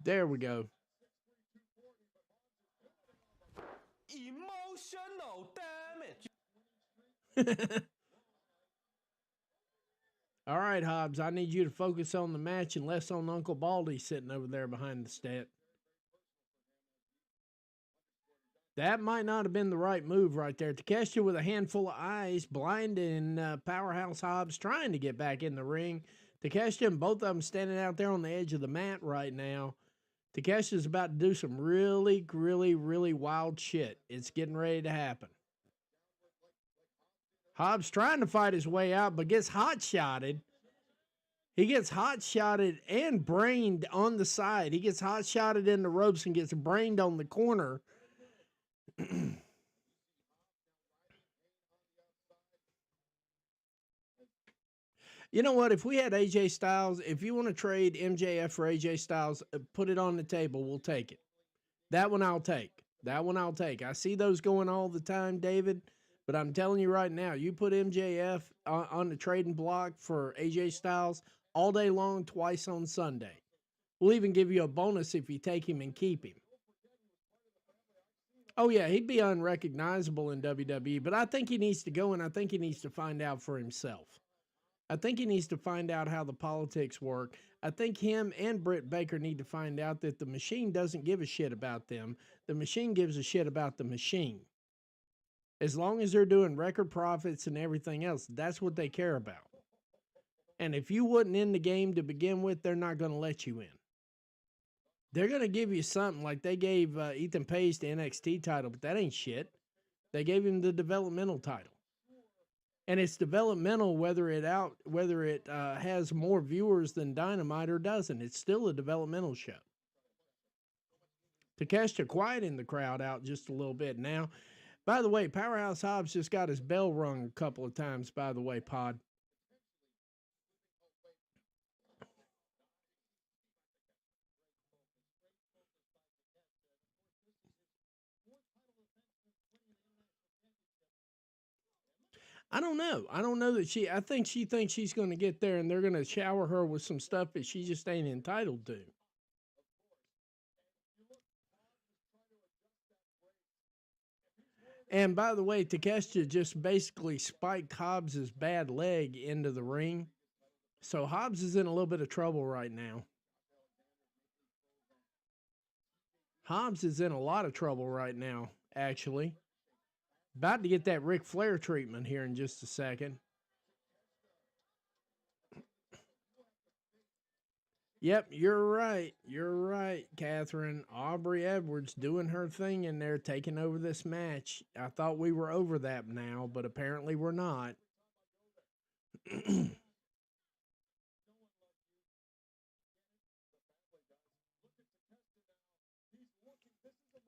[SPEAKER 1] There we go. Emotional damage. All right, Hobbs, I need you to focus on the match and less on Uncle Baldy sitting over there behind the stat. That might not have been the right move right there. Takeshita with a handful of eyes, blinding Powerhouse Hobbs, trying to get back in the ring. Takeshita and both of them standing out there on the edge of the mat right now. Takeshita's about to do some really, really, really wild shit. It's getting ready to happen. Hobbs trying to fight his way out, but gets hot-shotted. He gets hot-shotted and brained on the side. He gets hot-shotted in the ropes and gets brained on the corner. You know what? If we had AJ Styles, if you want to trade MJF for AJ Styles, put it on the table. We'll take it. That one I'll take. That one I'll take. I see those going all the time, David. But I'm telling you right now, you put MJF on the trading block for AJ Styles all day long, twice on Sunday. We'll even give you a bonus if you take him and keep him. Oh, yeah, he'd be unrecognizable in WWE, but I think he needs to go, and I think he needs to find out for himself. I think he needs to find out how the politics work. I think him and Britt Baker need to find out that the machine doesn't give a shit about them. The machine gives a shit about the machine. As long as they're doing record profits and everything else, that's what they care about. And if you wasn't in the game to begin with, they're not going to let you in. They're going to give you something like they gave Ethan Page the NXT title, but that ain't shit. They gave him the developmental title. And it's developmental whether it has more viewers than Dynamite or doesn't. It's still a developmental show. Takeshita quieting the crowd out just a little bit now. By the way, Powerhouse Hobbs just got his bell rung a couple of times, by the way, Pod. I don't know. I don't know that I think she thinks she's going to get there and they're going to shower her with some stuff that she just ain't entitled to. And by the way, Takeshita just basically spiked Hobbs' bad leg into the ring. So Hobbs is in a little bit of trouble right now. Hobbs is in a lot of trouble right now, actually. About to get that Ric Flair treatment here in just a second. Yep, you're right. You're right, Catherine. Aubrey Edwards doing her thing in there, taking over this match. I thought we were over that now, but apparently we're not.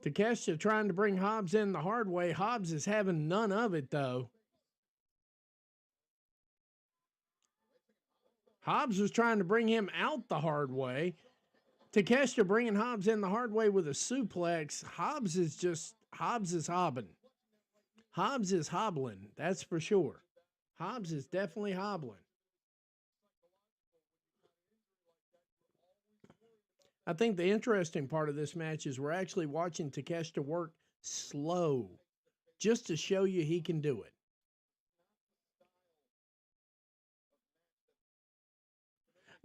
[SPEAKER 1] Takeshita trying to bring Hobbs in the hard way. Hobbs is having none of it, though. Hobbs was trying to bring him out the hard way. Takeshita bringing Hobbs in the hard way with a suplex. Hobbs is hobbling. Hobbs is hobbling, that's for sure. Hobbs is definitely hobbling. I think the interesting part of this match is we're actually watching Takeshita work slow, just to show you he can do it.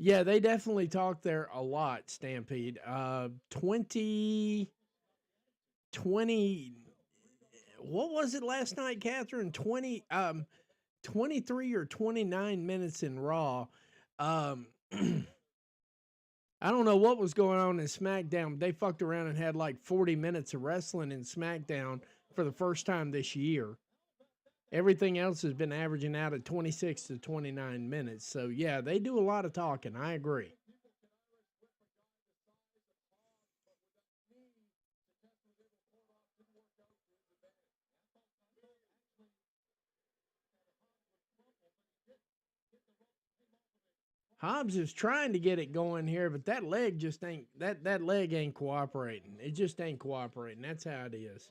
[SPEAKER 1] Yeah, they definitely talk there a lot, Stampede. 20, what was it last night, Catherine? 23 or 29 minutes in Raw. I don't know what was going on in SmackDown. They fucked around and had like 40 minutes of wrestling in SmackDown for the first time this year. Everything else has been averaging out at 26 to 29 minutes. So, yeah, they do a lot of talking. I agree. Hobbs is trying to get it going here, but that leg just ain't that leg ain't cooperating. It just ain't cooperating. That's how it is.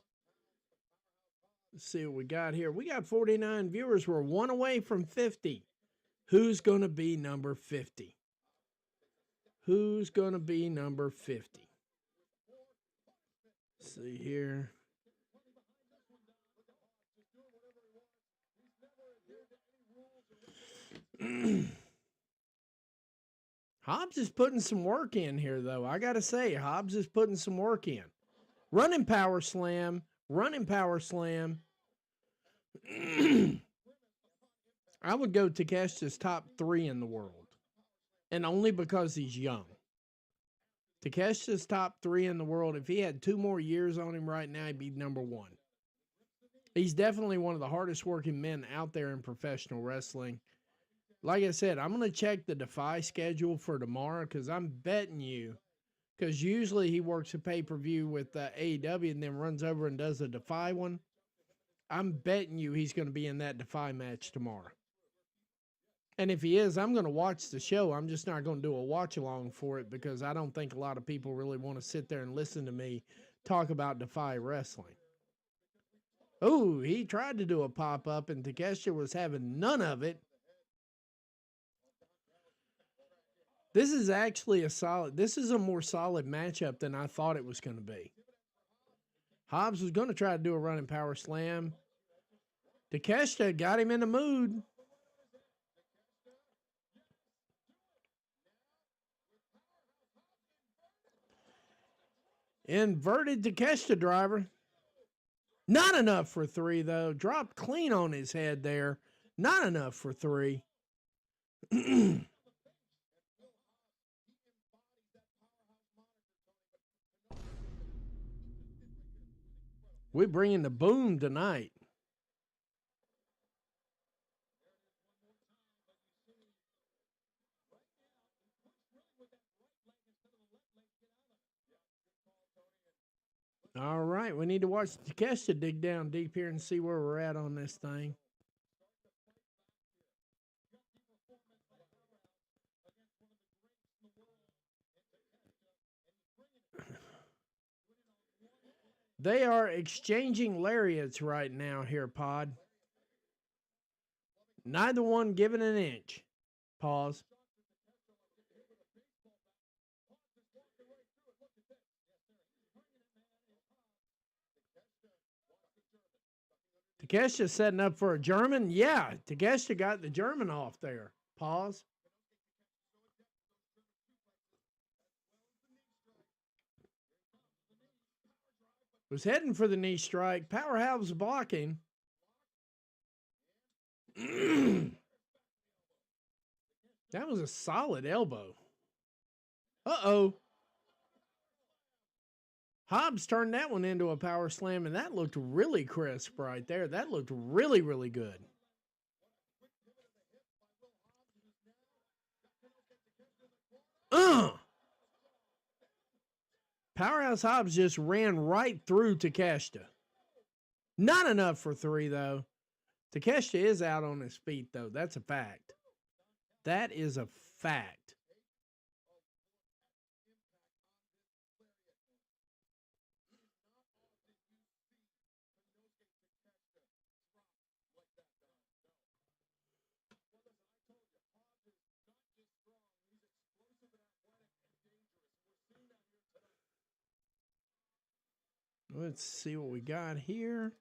[SPEAKER 1] Let's see what we got here. We got 49 viewers. We're one away from 50. Who's going to be number 50? Who's going to be number 50? Let's see here. Hobbs is putting some work in here, though. I got to say, Hobbs is putting some work in. Running power slam. Running power slam. I would go Takeshita's top 3 in the world. And only because he's young. Takeshita's top 3 in the world. If he had 2 more years on him right now, he'd be number 1. He's definitely one of the hardest working men out there in professional wrestling. Like I said, I'm going to check the Defy schedule for tomorrow because I'm betting you, because usually he works a pay-per-view with AEW and then runs over and does a Defy one. I'm betting you he's going to be in that Defy match tomorrow. And if he is, I'm going to watch the show. I'm just not going to do a watch-along for it because I don't think a lot of people really want to sit there and listen to me talk about Defy wrestling. Oh, he tried to do a pop-up and Takeshita was having none of it. This is actually this is a more solid matchup than I thought it was going to be. Hobbs was going to try to do a running power slam. Takeshita got him in the mood. Inverted Takeshita driver. Not enough for 3, though. Dropped clean on his head there. Not enough for 3. We're bringing the boom tonight. All right, we need to watch Takeshita dig down deep here and see where we're at on this thing. They are exchanging lariats right now here, Pod. Neither one giving an inch. Pause. Takeshita setting up for a German. Yeah, Takeshita got the German off there. Pause. Was heading for the knee strike. Powerhouse blocking. That was a solid elbow. Uh-oh. Hobbs turned that one into a power slam, and that looked really crisp right there. That looked really, really good. Powerhouse Hobbs just ran right through Takeshita. Not enough for 3, though. Takeshita is out on his feet, though. That's a fact. That is a fact. Let's see what we got here.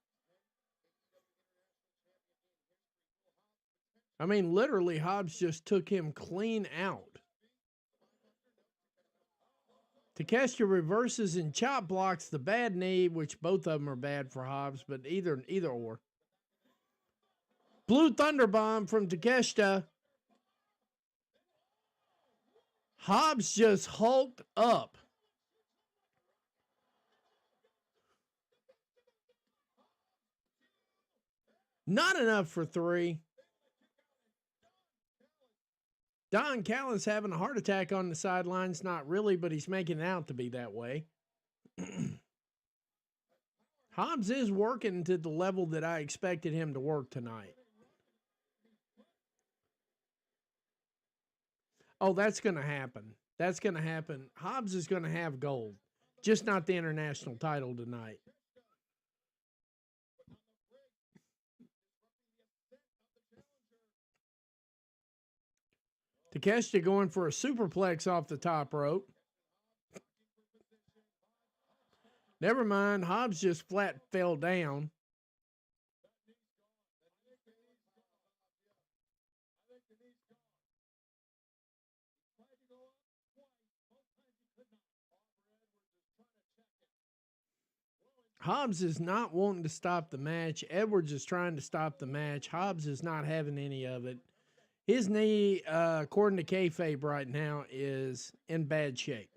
[SPEAKER 1] I mean, literally, Hobbs just took him clean out. Takeshita reverses and chop blocks the bad knee, which both of them are bad for Hobbs, but either or. Blue Thunder Bomb from Takeshita. Hobbs just hulked up. Not enough for 3. Don Callis having a heart attack on the sidelines. Not really, but he's making it out to be that way. Hobbs is working to the level that I expected him to work tonight. Oh, that's going to happen. That's going to happen. Hobbs is going to have gold, just not the international title tonight. Takeshita going for a superplex off the top rope. Never mind. Hobbs just flat fell down. Hobbs is not wanting to stop the match. Edwards is trying to stop the match. Hobbs is not having any of it. His knee, according to kayfabe right now, is in bad shape.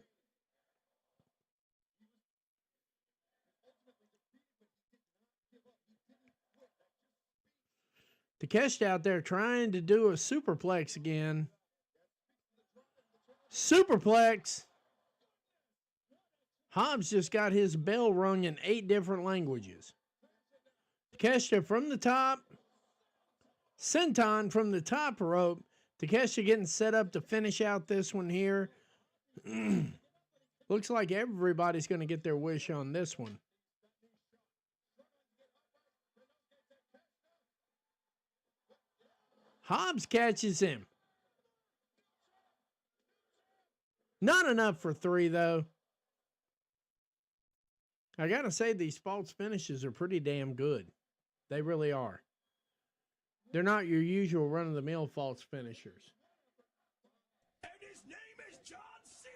[SPEAKER 1] Takeshita out there trying to do a superplex again. Superplex. Hobbs just got his bell rung in 8 different languages. Takeshita from the top. Senton from the top rope. Takeshita getting set up to finish out this one here. Looks like everybody's going to get their wish on this one. Hobbs catches him. Not enough for 3, though. I got to say, these false finishes are pretty damn good. They really are. They're not your usual run-of-the-mill false finishers.
[SPEAKER 3] And his name is John C.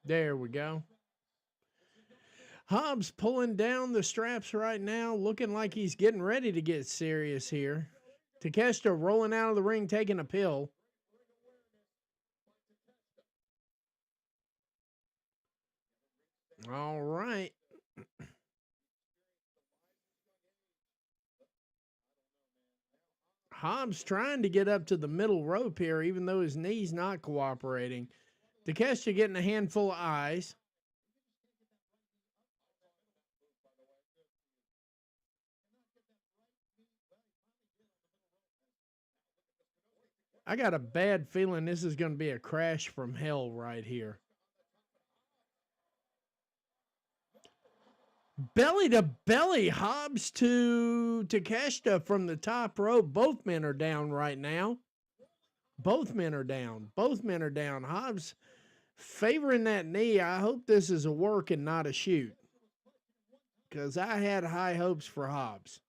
[SPEAKER 1] There we go. Hobbs pulling down the straps right now, looking like he's getting ready to get serious here. Takeshita rolling out of the ring, taking a pill. All right. Hobbs trying to get up to the middle rope here, even though his knee's not cooperating. Takeshita getting a handful of eyes. I got a bad feeling this is going to be a crash from hell right here. Belly to belly, Hobbs to Takeshita from the top rope. Both men are down right now. Both men are down. Both men are down. Hobbs Favoring that knee, I hope this is a work and not a shoot. Because I had high hopes for Hobbs.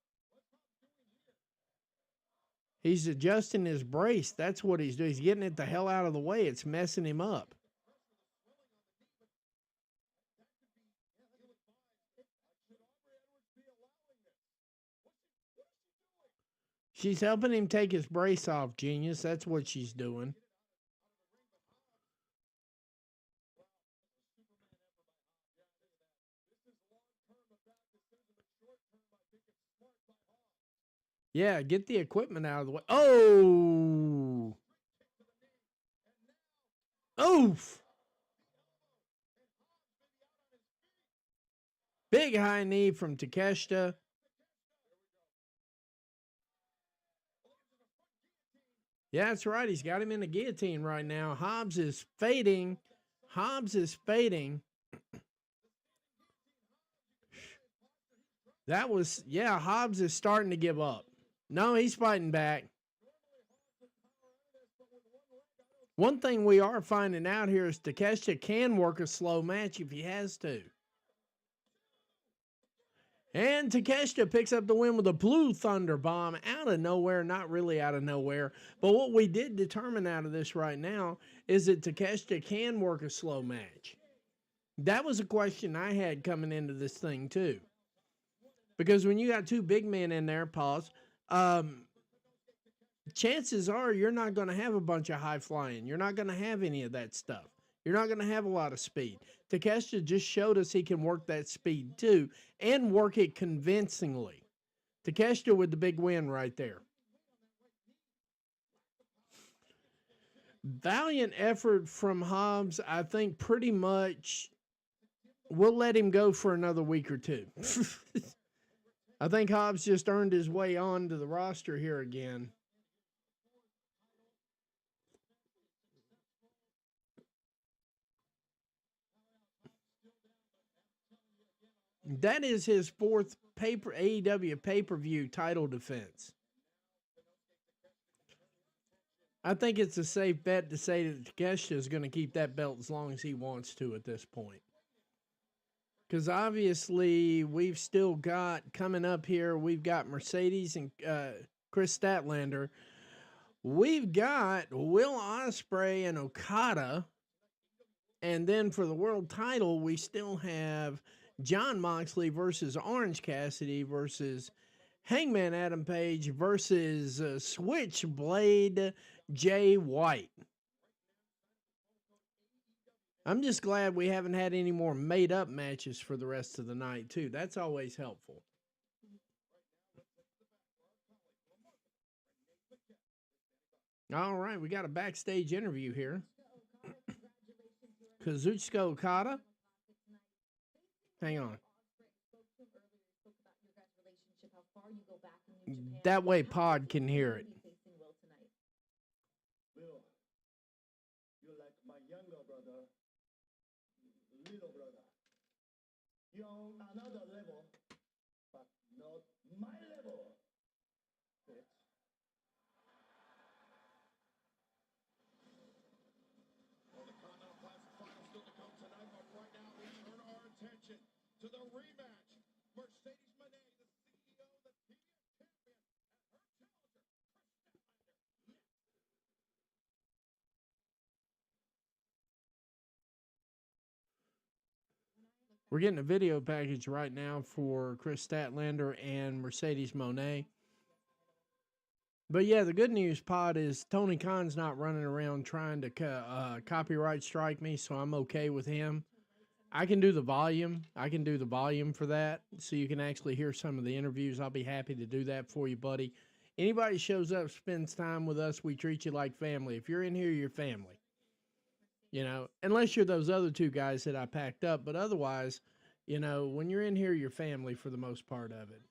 [SPEAKER 1] He's adjusting his brace. That's what he's doing. He's getting it the hell out of the way. It's messing him up. She's helping him take his brace off, genius. That's what she's doing. Yeah, get the equipment out of the way. Oh! Oof! Big high knee from Takeshita. Yeah, that's right. He's got him in the guillotine right now. Hobbs is fading. Hobbs is fading. That was, yeah, Hobbs is starting to give up. No, he's fighting back. One thing we are finding out here is Takeshita can work a slow match if he has to. And Takeshita picks up the win with a blue thunder bomb out of nowhere. Not really out of nowhere. But what we did determine out of this right now is that Takeshita can work a slow match. That was a question I had coming into this thing too. Because when you got two big men in there, pause, chances are you're not going to have a bunch of high flying. You're not going to have any of that stuff. You're not going to have a lot of speed. Takeshita just showed us he can work that speed too and work it convincingly. Takeshita with the big win right there. Valiant effort from Hobbs. I think pretty much we'll let him go for another week or two. I think Hobbs just earned his way onto the roster here again. That is his fourth AEW pay-per-view title defense. I think it's a safe bet to say that Takeshita is going to keep that belt as long as he wants to at this point. Because obviously we've still got, coming up here, we've got Mercedes and Chris Statlander. We've got Will Ospreay and Okada. And then for the world title, we still have Jon Moxley versus Orange Cassidy versus Hangman Adam Page versus Switchblade Jay White. I'm just glad we haven't had any more made-up matches for the rest of the night, too. That's always helpful. All right, we got a backstage interview here. Kazuchika Okada. Hang on. That way Pod can hear it.
[SPEAKER 3] Will, you're like my younger brother, little brother. You're on another level, but not my level. Bitch. Well, the Continental Classic Final still to come tonight, but right now we turn our attention to the rematch. Mercedes Moné, the CEO, the TBS champion, and her challenger, Chris Statlander.
[SPEAKER 1] We're getting a video package right now for Chris Statlander and Mercedes Moné. But yeah, the good news, Pod, is Tony Khan's not running around trying to copyright strike me, so I'm okay with him. I can do the volume. I can do the volume for that, so you can actually hear some of the interviews. I'll be happy to do that for you, buddy. Anybody shows up, spends time with us, we treat you like family. If you're in here, you're family. You know, unless you're those other two guys that I packed up. But otherwise, you know, when you're in here, you're family for the most part of it.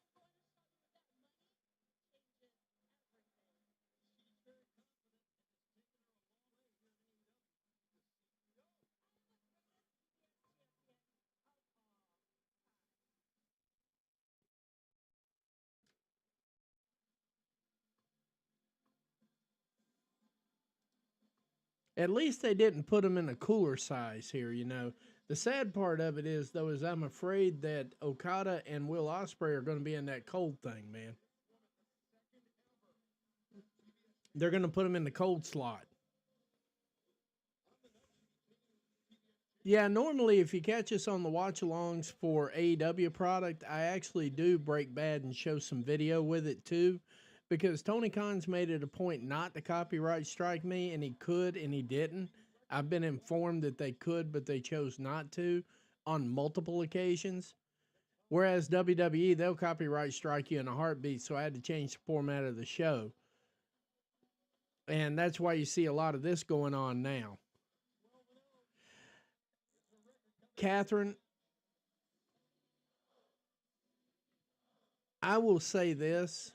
[SPEAKER 1] At least they didn't put them in a cooler size here, you know. The sad part of it is, though, is I'm afraid that Okada and Will Ospreay are going to be in that cold thing, man. They're going to put them in the cold slot. Yeah, normally if you catch us on the watch-alongs for AEW product, I actually do break bad and show some video with it too, because Tony Khan's made it a point not to copyright strike me, and he could and he didn't. I've been informed that they could, but they chose not to on multiple occasions. Whereas WWE, they'll copyright strike you in a heartbeat, so I had to change the format of the show. And that's why you see a lot of this going on now. Catherine, I will say this,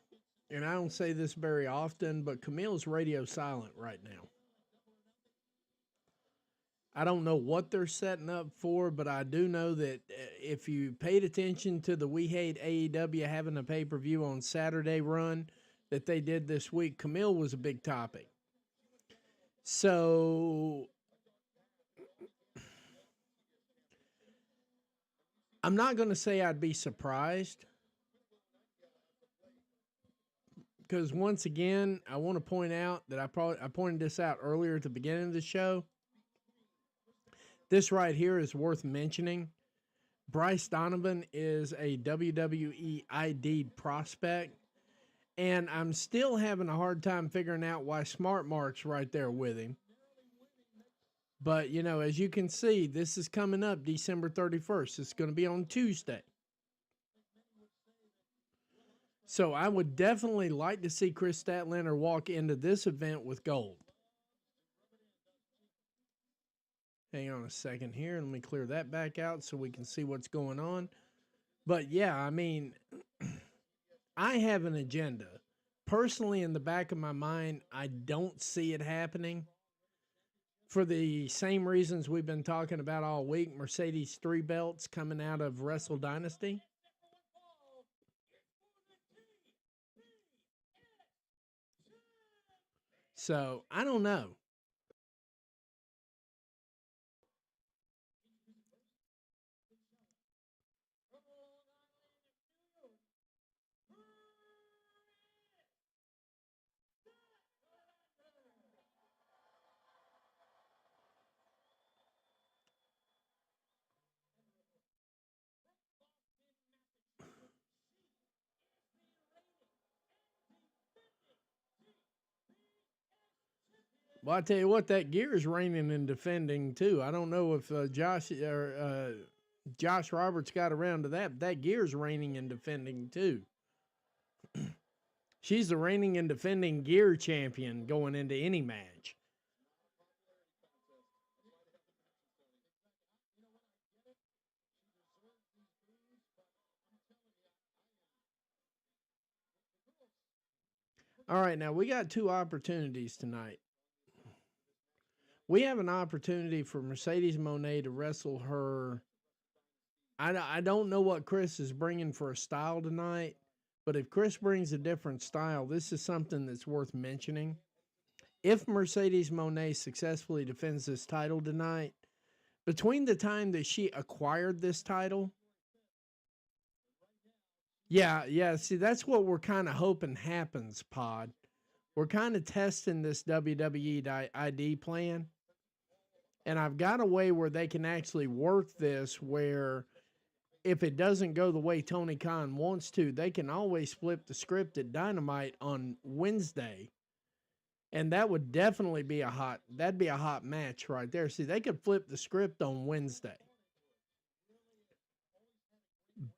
[SPEAKER 1] and I don't say this very often, but Camille's radio silent right now. I don't know what they're setting up for, but I do know that if you paid attention to the We Hate AEW having a pay-per-view on Saturday run that they did this week, Camille was a big topic. So I'm not going to say I'd be surprised, because once again, I want to point out that I pointed this out earlier at the beginning of the show. This right here is worth mentioning. Bryce Donovan is a WWE ID'd prospect, and I'm still having a hard time figuring out why Smart Mark's right there with him. But, you know, as you can see, this is coming up December 31st. It's going to be on Tuesday. So I would definitely like to see Chris Statlander walk into this event with gold. Hang on a second here. Let me clear that back out so we can see what's going on. But, yeah, I mean, I have an agenda. Personally, in the back of my mind, I don't see it happening. For the same reasons we've been talking about all week, Mercedes 3 belts coming out of Wrestle Dynasty. So, I don't know. Well, I tell you what, that gear is reigning and defending too. I don't know if Josh Roberts got around to that. But that gear is reigning and defending too. She's the reigning and defending gear champion going into any match. All right, now we got 2 opportunities tonight. We have an opportunity for Mercedes Moné to wrestle her. I don't know what Chris is bringing for a style tonight, but if Chris brings a different style, this is something that's worth mentioning. If Mercedes Moné successfully defends this title tonight, between the time that she acquired this title, yeah, see, that's what we're kind of hoping happens, Pod. We're kind of testing this WWE ID plan. And I've got a way where they can actually work this where if it doesn't go the way Tony Khan wants to, they can always flip the script at Dynamite on Wednesday. And that would definitely be a hot match right there. See, they could flip the script on Wednesday.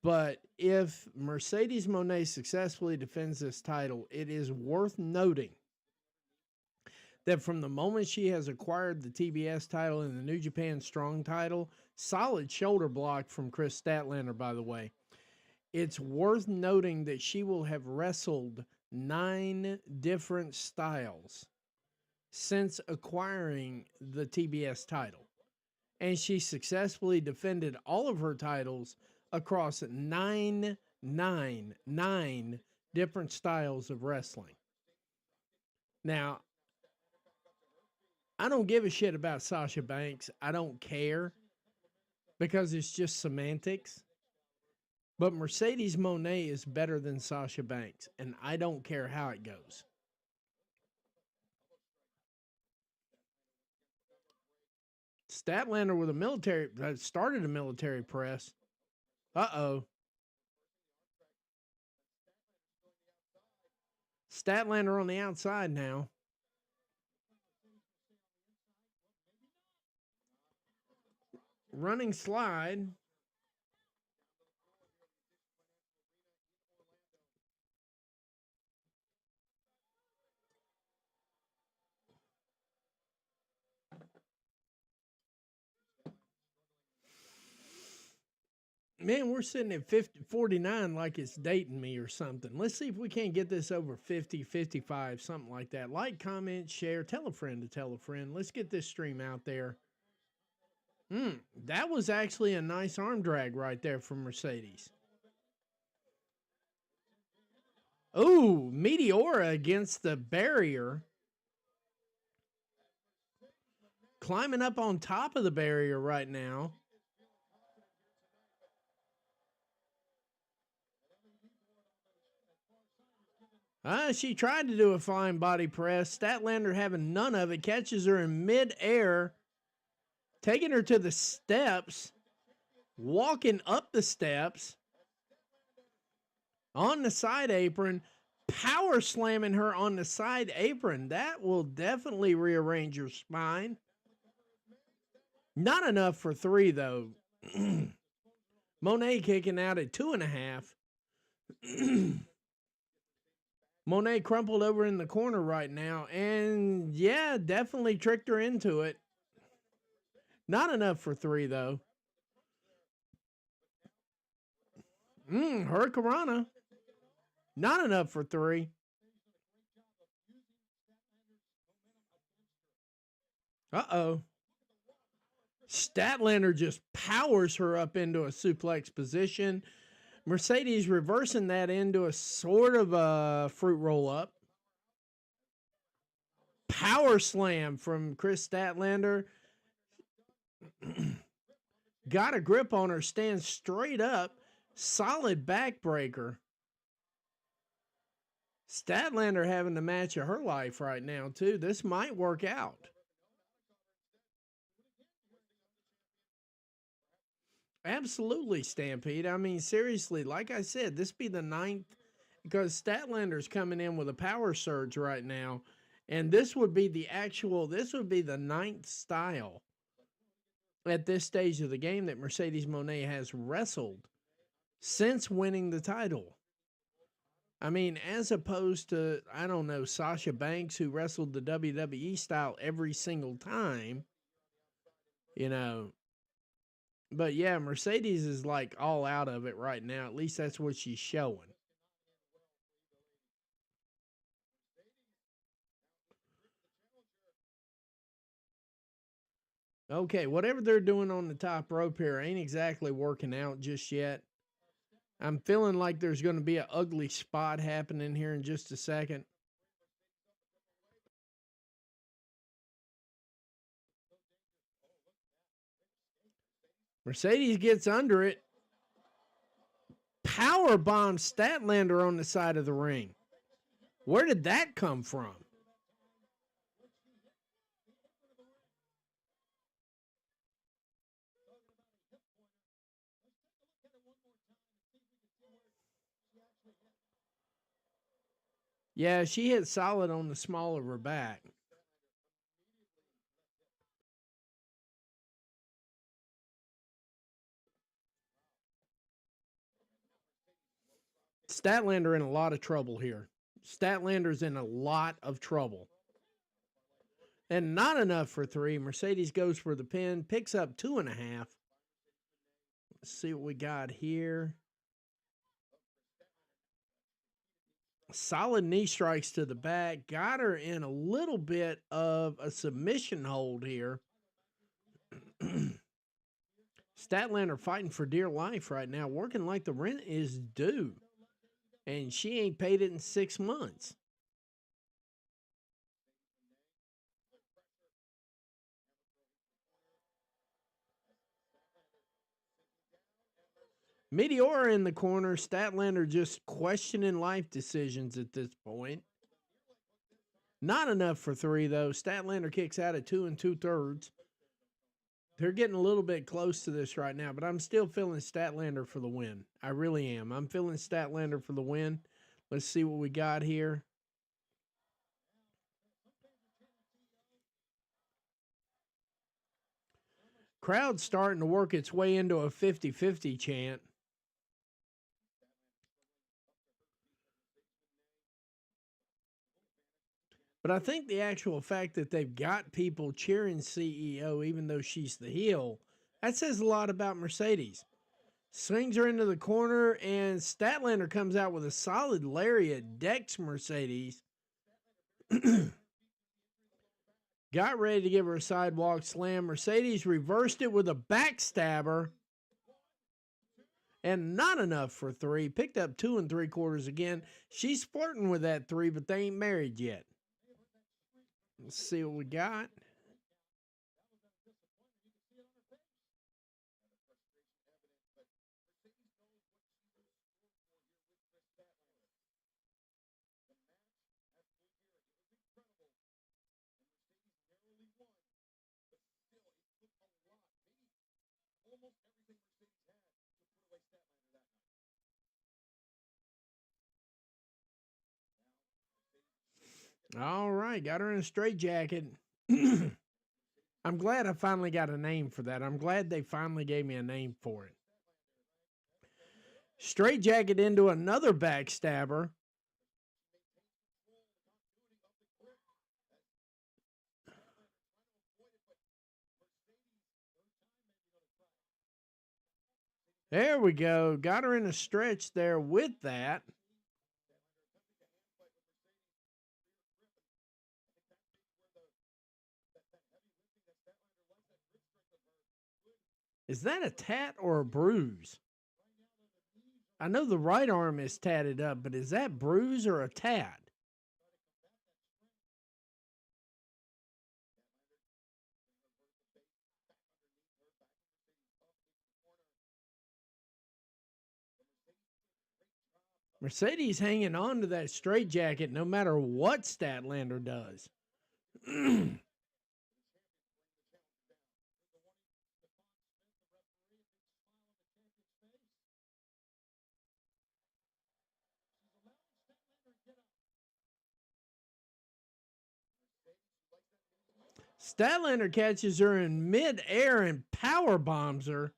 [SPEAKER 1] But if Mercedes Moné successfully defends this title, it is worth noting that from the moment she has acquired the TBS title and the New Japan Strong title, solid shoulder block from Chris Statlander, by the way, it's worth noting that she will have wrestled 9 different styles since acquiring the TBS title. And she successfully defended all of her titles across 9 different styles of wrestling. Now, I don't give a shit about Sasha Banks. I don't care because it's just semantics. But Mercedes Moné is better than Sasha Banks, and I don't care how it goes. Statlander with a military started a military press. Uh-oh. Statlander on the outside now. Running slide. Man, we're sitting at 49 like it's dating me or something. Let's see if we can't get this over 50, 55, something like that. Like, comment, share, tell a friend to tell a friend. Let's get this stream out there. That was actually a nice arm drag right there from Mercedes. Ooh, Meteora against the barrier. Climbing up on top of the barrier right now. She tried to do a flying body press. Statlander having none of it. Catches her in midair. Taking her to the steps. Walking up the steps. On the side apron. Power slamming her on the side apron. That will definitely rearrange your spine. Not enough for 3, though. Monet kicking out at 2.5. Monet crumpled over in the corner right now. And, yeah, definitely tricked her into it. Not enough for 3, though. Hurricanrana. Not enough for 3. Uh-oh. Statlander just powers her up into a suplex position. Mercedes reversing that into a sort of a fruit roll up. Power slam from Chris Statlander. Got a grip on her, stands straight up. Solid backbreaker. Statlander having the match of her life right now, too. This might work out. Absolutely, Stampede. I mean, seriously, like I said, this be the 9th, because Statlander's coming in with a power surge right now, and this would be the 9th style at this stage of the game that Mercedes Moné has wrestled since winning the title. I mean, as opposed to, I don't know, Sasha Banks, who wrestled the WWE style every single time, you know. But yeah, Mercedes is like all out of it right now. At least that's what she's showing. Okay, whatever they're doing on the top rope here ain't exactly working out just yet. I'm feeling like there's going to be an ugly spot happening here in just a second. Mercedes gets under it. Power bomb Statlander on the side of the ring. Where did that come from? Yeah, she hit solid on the small of her back. Statlander in a lot of trouble here. Statlander's in a lot of trouble. And not enough for 3. Mercedes goes for the pin, picks up 2.5. Let's see what we got here. Solid knee strikes to the back. Got her in a little bit of a submission hold here. Statlander fighting for dear life right now, working like the rent is due. And she ain't paid it in 6 months. Meteora in the corner. Statlander just questioning life decisions at this point. Not enough for 3, though. Statlander kicks out at 2 2/3. They're getting a little bit close to this right now, but I'm still feeling Statlander for the win. I really am. I'm feeling Statlander for the win. Let's see what we got here. Crowd's starting to work its way into a 50-50 chant. But I think the actual fact that they've got people cheering CEO, even though she's the heel, that says a lot about Mercedes. Swings her into the corner, and Statlander comes out with a solid lariat, decks Mercedes. Got ready to give her a sidewalk slam. Mercedes reversed it with a backstabber. And not enough for 3. Picked up 2 3/4 again. She's flirting with that 3, but they ain't married yet. Let's see what we got. All right, got her in a straitjacket. I'm glad I finally got a name for that. I'm glad they finally gave me a name for it. Straitjacket into another backstabber. There we go. Got her in a stretch there with that. Is that a tat or a bruise? I know the right arm is tatted up, but is that bruise or a tat? Mercedes hanging on to that straitjacket no matter what Statlander does. Statlander catches her in mid-air and power bombs her.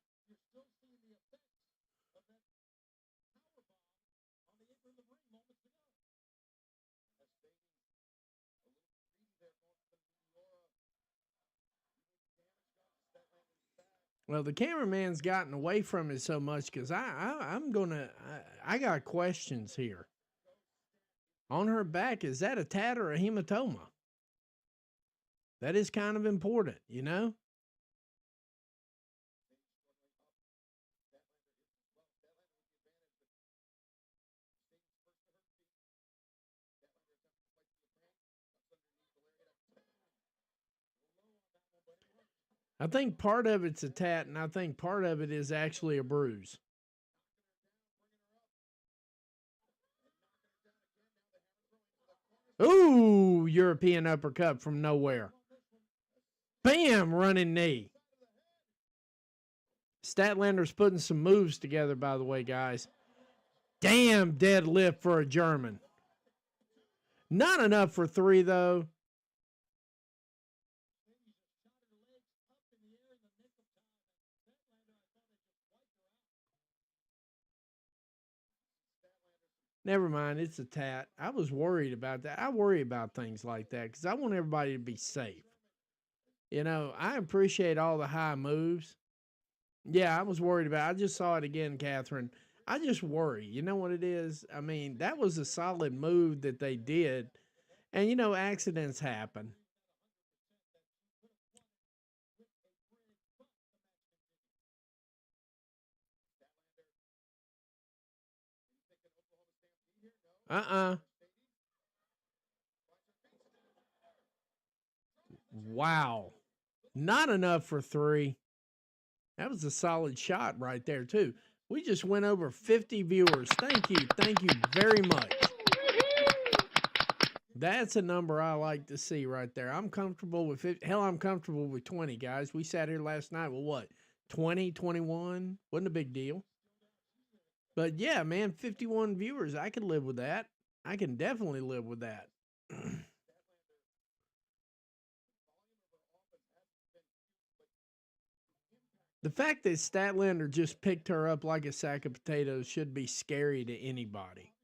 [SPEAKER 1] Well, the cameraman's gotten away from it so much because I got questions here. On her back, is that a tat or a hematoma? That is kind of important, you know? I think part of it's a tat, and I think part of it is actually a bruise. Ooh, European uppercut from nowhere. Bam, running knee. Statlander's putting some moves together, by the way, guys. Damn deadlift for a German. Not enough for 3, though. Never mind, it's a tat. I was worried about that. I worry about things like that because I want everybody to be safe. You know, I appreciate all the high moves. Yeah, I was worried about it. I just saw it again, Catherine. I just worry. You know what it is? I mean, that was a solid move that they did. And, you know, accidents happen. Wow. Not enough for 3. That was a solid shot right there, too. We just went over 50 viewers. Thank you. Thank you very much. That's a number I like to see right there. I'm comfortable with 50. Hell, I'm comfortable with 20, guys. We sat here last night with what? 20, 21? Wasn't a big deal. But yeah, man, 51 viewers. I can live with that. I can definitely live with that. The fact that Statlander just picked her up like a sack of potatoes should be scary to anybody.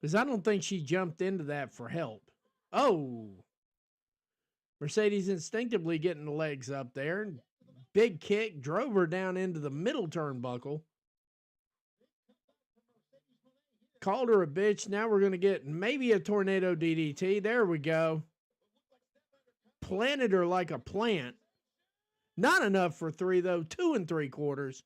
[SPEAKER 1] Because I don't think she jumped into that for help. Oh. Mercedes instinctively getting the legs up there. Big kick, drove her down into the middle turnbuckle. Called her a bitch. Now we're going to get maybe a tornado DDT. There we go. Planted her like a plant. Not enough for 3, though. 2 3/4.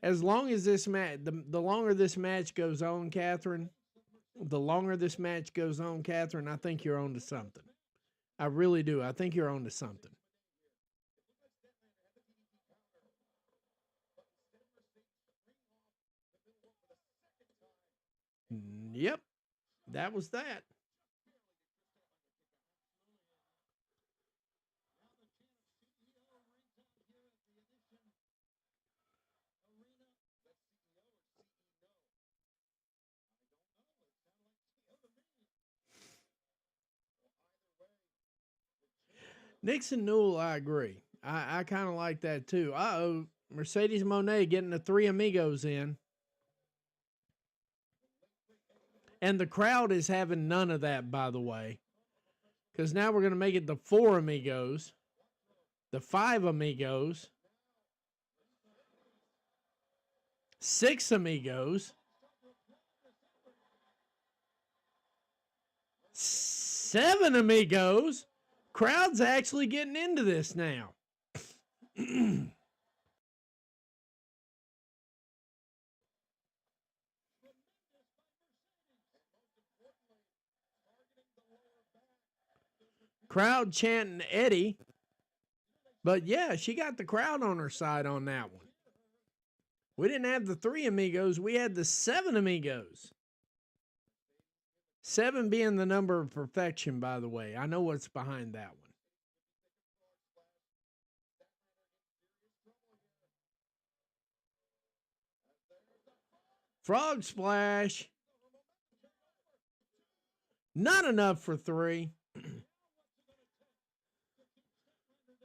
[SPEAKER 1] As long as this match, the longer this match goes on, Catherine, I think you're on to something. I really do. I think you're on to something. Yep. That was that. Nixon Newell, I agree. I kind of like that too. Uh-oh. Mercedes Moné getting the 3 amigos in. And the crowd is having none of that, by the way. Because now we're going to make it the 4 amigos. The 5 amigos. 6 amigos. 7 amigos. Crowd's actually getting into this now. Crowd chanting Eddie. But yeah, she got the crowd on her side on that one. We didn't have the 3 amigos. We had the 7 amigos. 7 being the number of perfection, by the way. I know what's behind that one. Frog splash. Not enough for 3.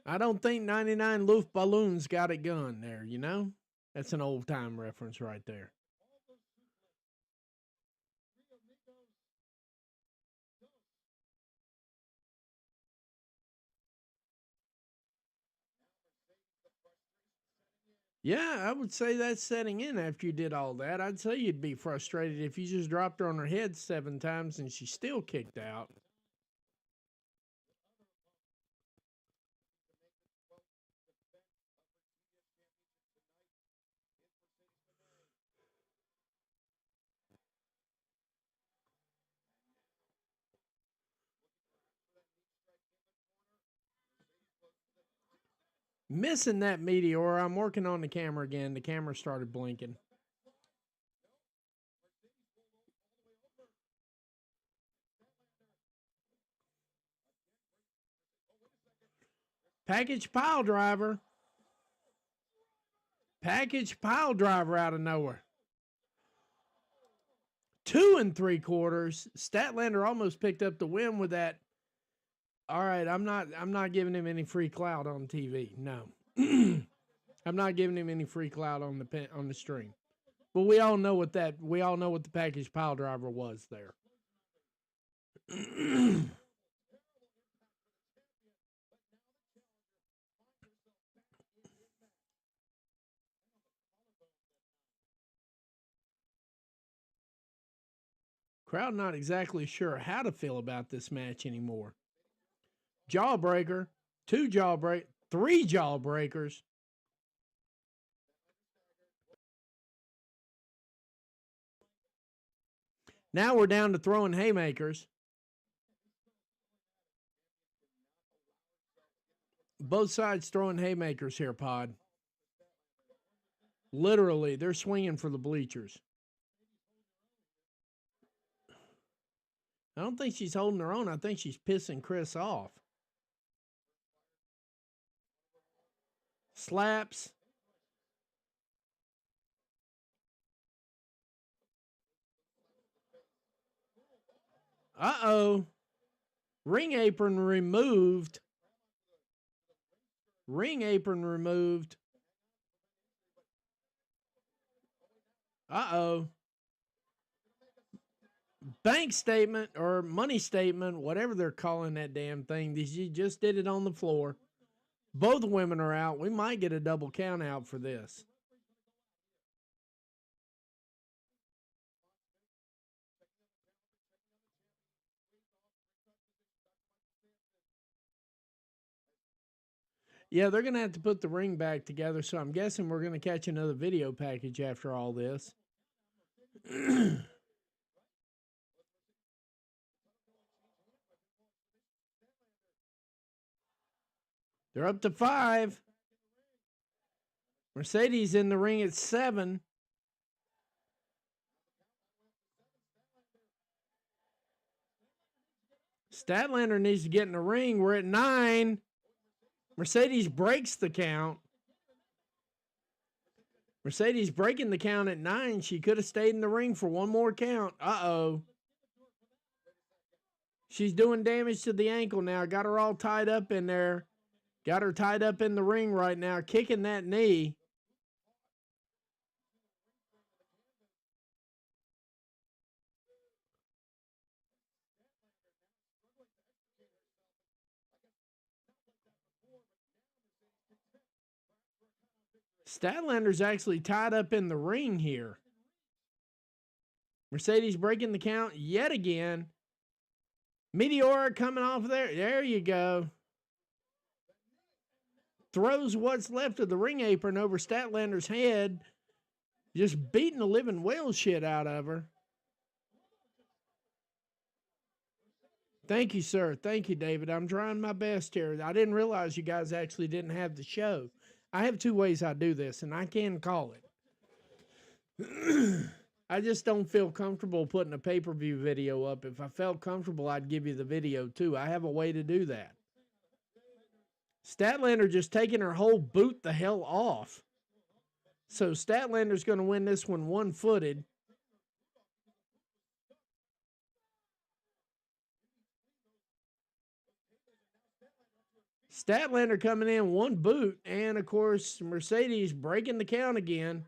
[SPEAKER 1] I don't think 99 Luft Balloons got it gun there, you know? That's an old time reference right there. Yeah, I would say that's setting in after you did all that. I'd say you'd be frustrated if you just dropped her on her head 7 times and she still kicked out. Missing that meteor. I'm working on the camera again. The camera started blinking. Package pile driver. Package pile driver out of nowhere. 2 3/4. Statlander almost picked up the win with that. All right, I'm not giving him any free clout on TV. No. I'm not giving him any free clout on the stream. But we all know what the package pile driver was there. Crowd not exactly sure how to feel about this match anymore. Jawbreaker, 3 jawbreakers. Now we're down to throwing haymakers. Both sides throwing haymakers here, Pod. Literally, they're swinging for the bleachers. I don't think she's holding her own. I think she's pissing Chris off. Slaps. Uh-oh. Ring apron removed. Ring apron removed. Uh-oh. Bank statement or money statement, whatever they're calling that damn thing. She just did it on the floor. Both women are out. We might get a double count out for this. Yeah, they're going to have to put the ring back together, so I'm guessing we're going to catch another video package after all this. They're up to 5. Mercedes in the ring at 7. Statlander needs to get in the ring. We're at 9. Mercedes breaks the count. Mercedes breaking the count at 9. She could have stayed in the ring for one more count. Uh-oh. She's doing damage to the ankle now. Got her all tied up in there. Got her tied up in the ring right now, kicking that knee. Statlander's actually tied up in the ring here. Mercedes breaking the count yet again. Meteora coming off there. There you go. Throws what's left of the ring apron over Statlander's head. Just beating the living whale shit out of her. Thank you, sir. Thank you, David. I'm trying my best here. I didn't realize you guys actually didn't have the show. I have 2 ways I do this, and I can call it. I just don't feel comfortable putting a pay-per-view video up. If I felt comfortable, I'd give you the video, too. I have a way to do that. Statlander just taking her whole boot the hell off. So Statlander's going to win this one one-footed. Statlander coming in one boot. And, of course, Mercedes breaking the count again.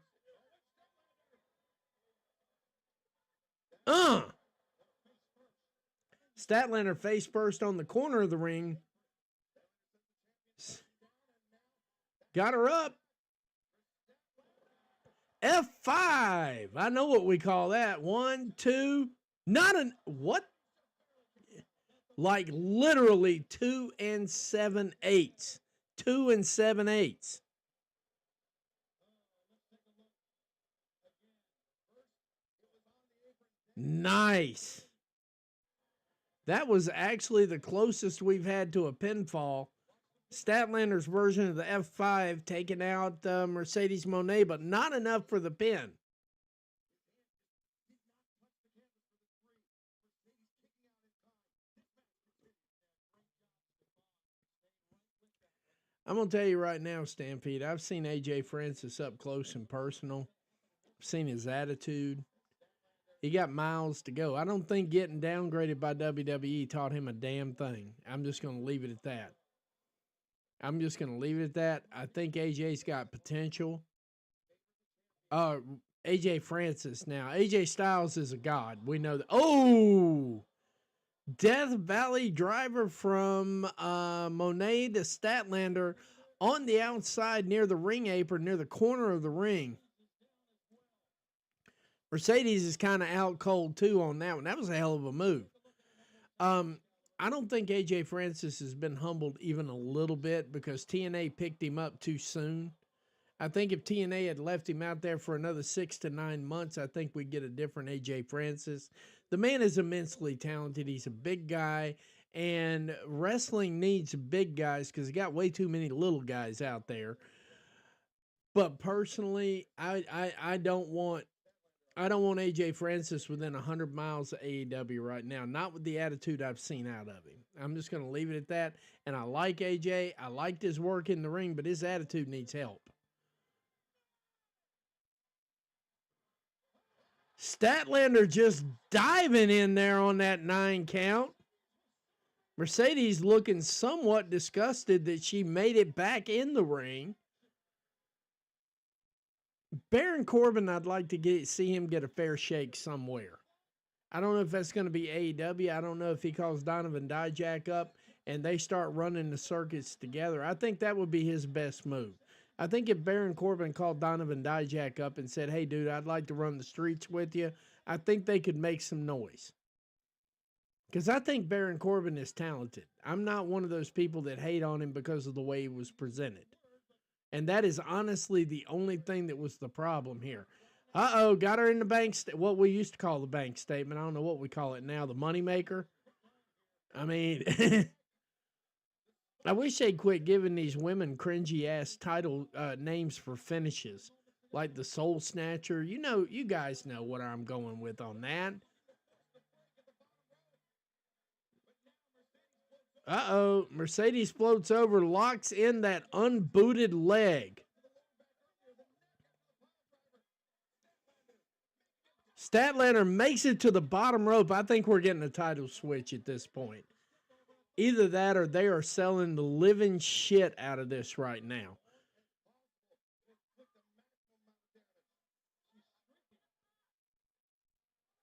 [SPEAKER 1] Statlander face first on the corner of the ring. Got her up. F5. I know what we call that. 1, 2. Not an... What? Like literally 2 7/8. 2 7/8. Nice. That was actually the closest we've had to a pinfall. Statlander's version of the F5 taking out Mercedes Moné, but not enough for the pin. I'm going to tell you right now, Stampede, I've seen AJ Francis up close and personal. I've seen his attitude. He got miles to go. I don't think getting downgraded by WWE taught him a damn thing. I'm just going to leave it at that. I think AJ's got potential. AJ Francis now. AJ Styles is a god. We know that. Oh! Death Valley driver from Monet to Statlander on the outside near the ring apron, near the corner of the ring. Mercedes is kind of out cold, too, on that one. That was a hell of a move. I don't think AJ Francis has been humbled even a little bit because TNA picked him up too soon. I think if TNA had left him out there for another 6 to 9 months, I think we'd get a different AJ Francis. The man is immensely talented. He's a big guy, And wrestling needs big guys because you got way too many little guys out there. But personally, I don't want AJ Francis within 100 miles of AEW right now. Not with the attitude I've seen out of him. I'm just going to leave it at that. And I like AJ. I liked his work in the ring, but his attitude needs help. Statlander just diving in there on that 9 count. Mercedes looking somewhat disgusted that she made it back in the ring. Baron Corbin, I'd like to see him get a fair shake somewhere. I don't know if that's going to be AEW. I don't know if he calls Donovan Dijak up and they start running the circuits together. I think that would be his best move. I think if Baron Corbin called Donovan Dijak up and said, hey, dude, I'd like to run the streets with you, I think they could make some noise. Because I think Baron Corbin is talented. I'm not one of those people that hate on him because of the way he was presented. And that is honestly the only thing that was the problem here. Uh-oh, got her in the bank, what we used to call the bank statement. I don't know what we call it now, the moneymaker. I mean, I wish they'd quit giving these women cringy-ass title names for finishes. Like the Soul Snatcher. You know, you guys know what I'm going with on that. Uh-oh, Mercedes floats over, locks in that unbooted leg. Statlander makes it to the bottom rope. I think we're getting a title switch at this point. Either that or they are selling the living shit out of this right now.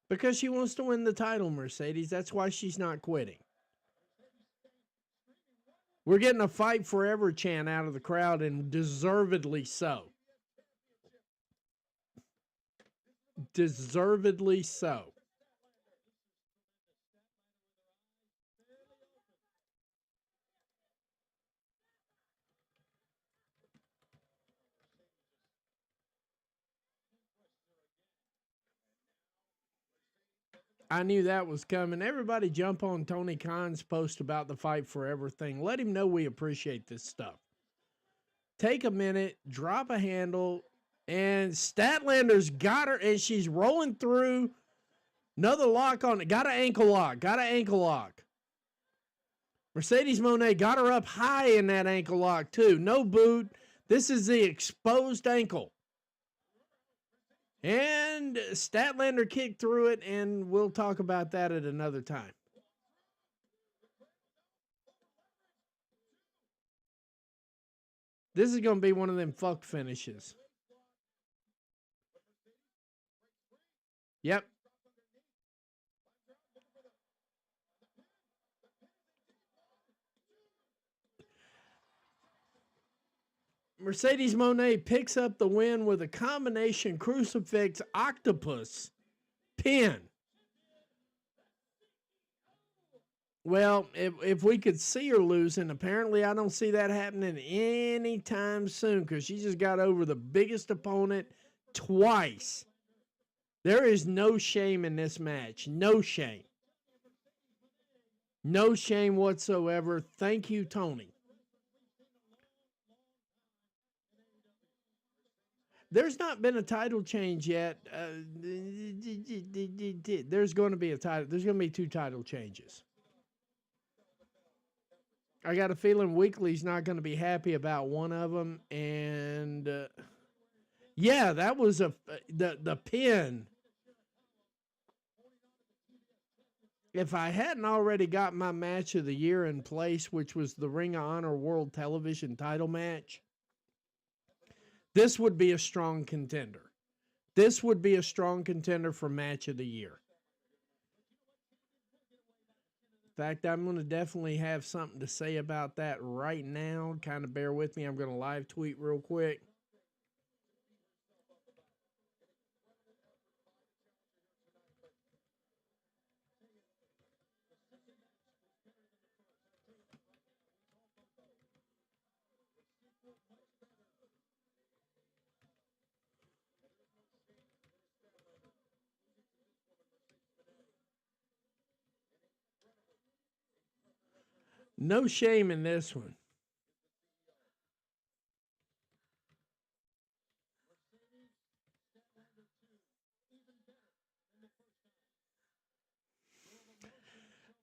[SPEAKER 1] Because she wants to win the title, Mercedes. That's why she's not quitting. We're getting a fight forever chant out of the crowd, and deservedly so. Deservedly so. I knew that was coming. Everybody jump on Tony Khan's post about the Fight Forever thing. Let him know we appreciate this stuff. Take a minute, drop a handle, and Statlander's got her, and she's rolling through. Another lock on it. Got an ankle lock. Got an ankle lock. Mercedes Moné got her up high in that ankle lock, too. No boot. This is the exposed ankle. And Statlander kicked through it, and we'll talk about that at another time. This is going to be one of them fuck finishes. Yep. Mercedes Moné picks up the win with a combination crucifix octopus pin. Well, if we could see her losing, apparently I don't see that happening anytime soon because she just got over the biggest opponent twice. There is no shame in this match. No shame. No shame whatsoever. Thank you, Tony. There's not been a title change yet. There's going to be a title. There's going to be 2 title changes. I got a feeling Weekly's not going to be happy about one of them. And yeah, that was the pin. If I hadn't already got my match of the year in place, which was the Ring of Honor World Television title match, this would be a strong contender. This would be a strong contender for match of the year. In fact, I'm going to definitely have something to say about that right now. Kind of bear with me. I'm going to live tweet real quick. No shame in this one.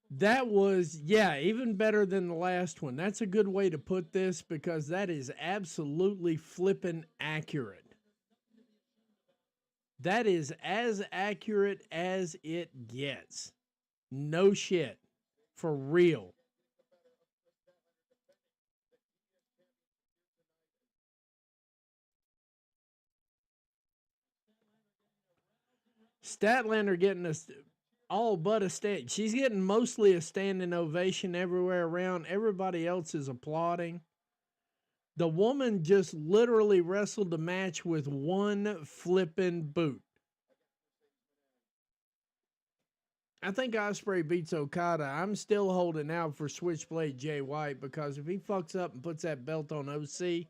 [SPEAKER 1] That was, yeah, even better than the last one. That's a good way to put this because that is absolutely flippin' accurate. That is as accurate as it gets. No shit. For real. Statlander getting us all but a stand. She's getting mostly a standing ovation everywhere around. Everybody else is applauding. The woman just literally wrestled the match with one flippin' boot. I think Ospreay beats Okada. I'm still holding out for Switchblade Jay White because if he fucks up and puts that belt on OC,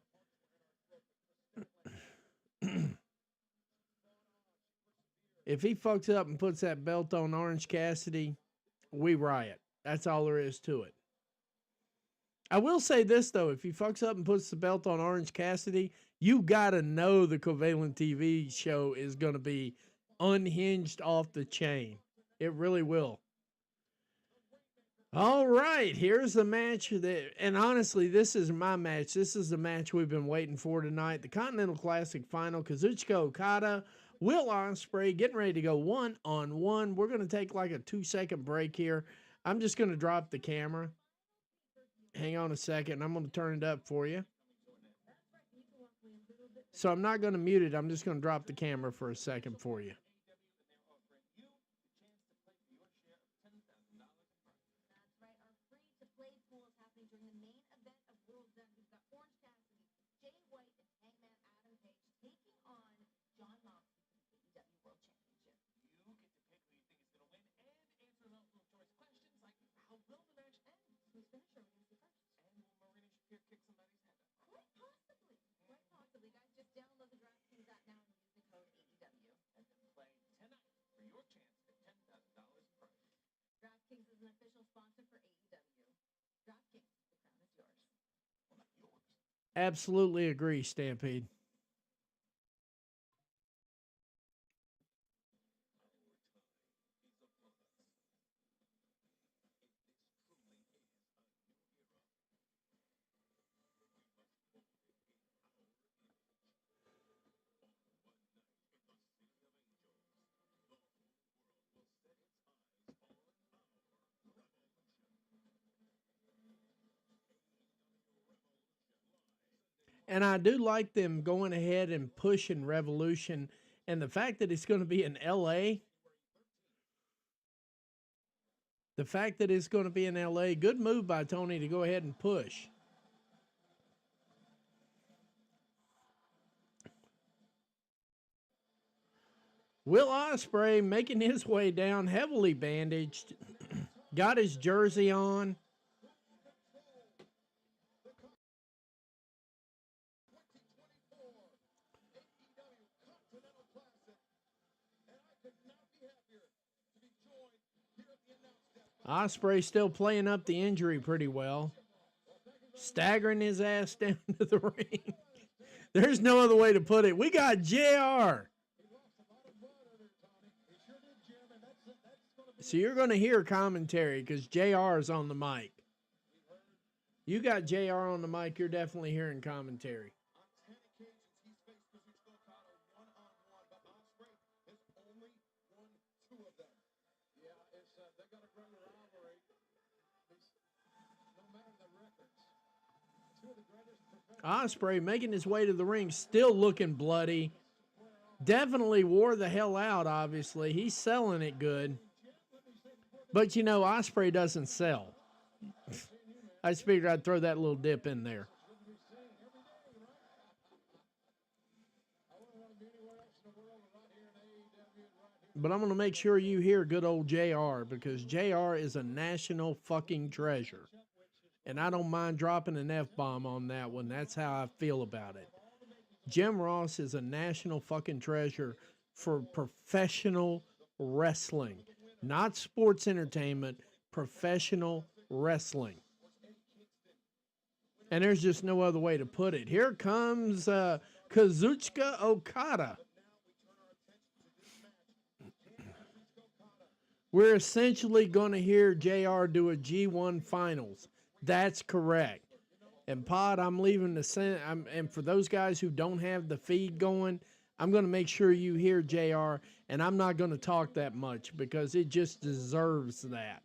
[SPEAKER 1] if he fucks up and puts that belt on Orange Cassidy, we riot. That's all there is to it. I will say this, though. If he fucks up and puts the belt on Orange Cassidy, you got to know the Covalent TV show is going to be unhinged off the chain. It really will. All right, here's the match. And honestly, this is my match. This is the match we've been waiting for tonight. The Continental Classic Final, Kazuchika Okada, Will Ospreay getting ready to go 1-on-1. We're going to take like a 2-second break here. I'm just going to drop the camera. Hang on a second. I'm going to turn it up for you. So I'm not going to mute it. I'm just going to drop the camera for a second for you. Absolutely agree, Stampede. And I do like them going ahead and pushing Revolution. And the fact that it's going to be in LA. The fact that it's going to be in LA. Good move by Tony to go ahead and push. Will Ospreay making his way down, heavily bandaged. Got his jersey on. Ospreay still playing up the injury pretty well. Staggering his ass down to the ring. There's no other way to put it. We got JR. So you're going to hear commentary because JR is on the mic. You got JR on the mic, you're definitely hearing commentary. Ospreay making his way to the ring, still looking bloody. Definitely wore the hell out, obviously. He's selling it good. But, you know, Ospreay doesn't sell. I just figured I'd throw that little dip in there. But I'm going to make sure you hear good old JR because JR is a national fucking treasure. And I don't mind dropping an F-bomb on that one. That's how I feel about it. Jim Ross is a national fucking treasure for professional wrestling. Not sports entertainment, professional wrestling. And there's just no other way to put it. Here comes Kazuchika Okada. We're essentially going to hear JR do a G1 Finals. That's correct. And Pod, I'm leaving the and for those guys who don't have the feed going, I'm going to make sure you hear JR, and I'm not going to talk that much because it just deserves that.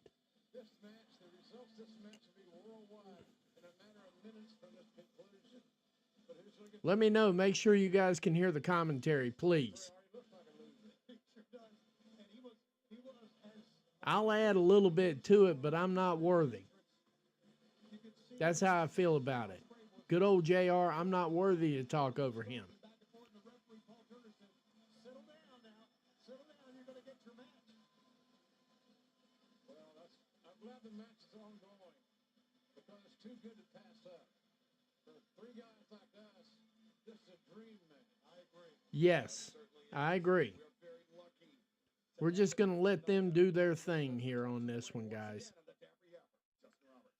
[SPEAKER 3] This match, the results of this match will be worldwide in a matter of minutes from its conclusion. But who's going to get
[SPEAKER 1] Let me know. Make sure you guys can hear the commentary, please.
[SPEAKER 3] looks like a loser? He sure does. And he was as
[SPEAKER 1] I'll add a little bit to it, but I'm not worthy. That's how I feel about it. Good old JR, I'm not worthy to talk over him.
[SPEAKER 3] back and forth, and the referee Paul Turner says, "Settle down now. Settle down. You're going to get your match." Well, I'm glad the match is ongoing because it's too good to pass up. For three guys like us, this is a dream match. I agree.
[SPEAKER 1] Yes, I agree.
[SPEAKER 3] We're very lucky.
[SPEAKER 1] We're just going to let them do their thing here on this one, guys.
[SPEAKER 3] And the Dapper Yapper, Justin Roberts.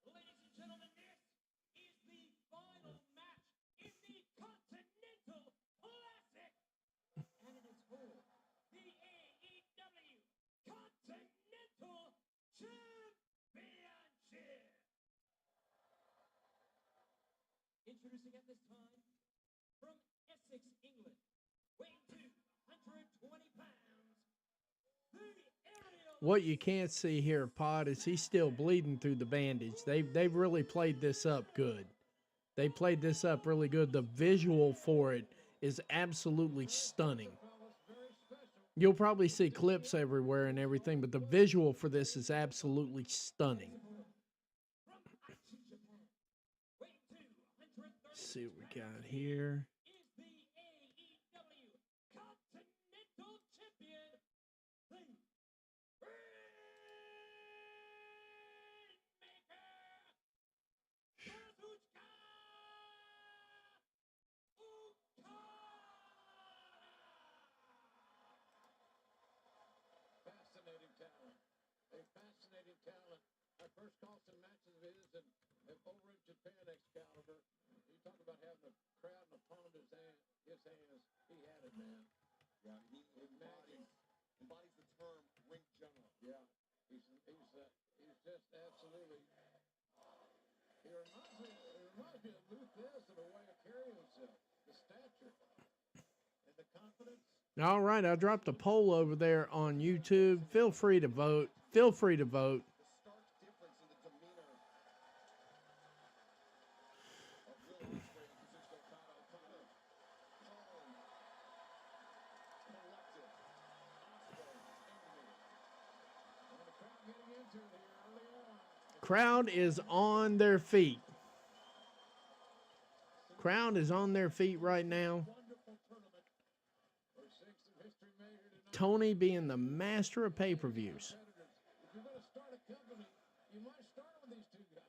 [SPEAKER 4] Ladies and gentlemen, this is the final match in the Continental Classic. And it is for the AEW Continental Championship. Introducing at this time, from Essex, England, weighing 220 pounds, the aerial...
[SPEAKER 1] What you can't see here, Pod, is he's still bleeding through the bandage. They've really played this up good. They played this up really good. The visual for it is absolutely stunning. You'll probably see clips everywhere and everything, but the visual for this is absolutely stunning. Let's see what we got here.
[SPEAKER 4] is the AEW Continental Champion, the Rainmaker, Kazuchika Okada.
[SPEAKER 3] Fascinating talent. A fascinating talent. I first called some matches of his and over in Japan, Excalibur. You talk about having a crowd in the palm of his hands. He had it, man. Yeah, he embodies the term ring general. Yeah, he's just absolutely. He reminds me of Luthez in a way of carrying himself, the stature and the confidence.
[SPEAKER 1] All right, I dropped a poll over there on YouTube. Feel free to vote. Feel free to vote.
[SPEAKER 3] The stark difference in the demeanor of Will Ospreay and Kazuchika Okada. Okada, calm, collected. Ospreay, angry. And the crowd getting into it here early on.
[SPEAKER 1] Crowd is on their feet. Crowd is on their feet right now.
[SPEAKER 3] Wonderful tournament. Our sixth of history major tonight.
[SPEAKER 1] Tony being the master of pay-per-views.
[SPEAKER 3] Competitors. If you're going to start a company, you might start with these two guys.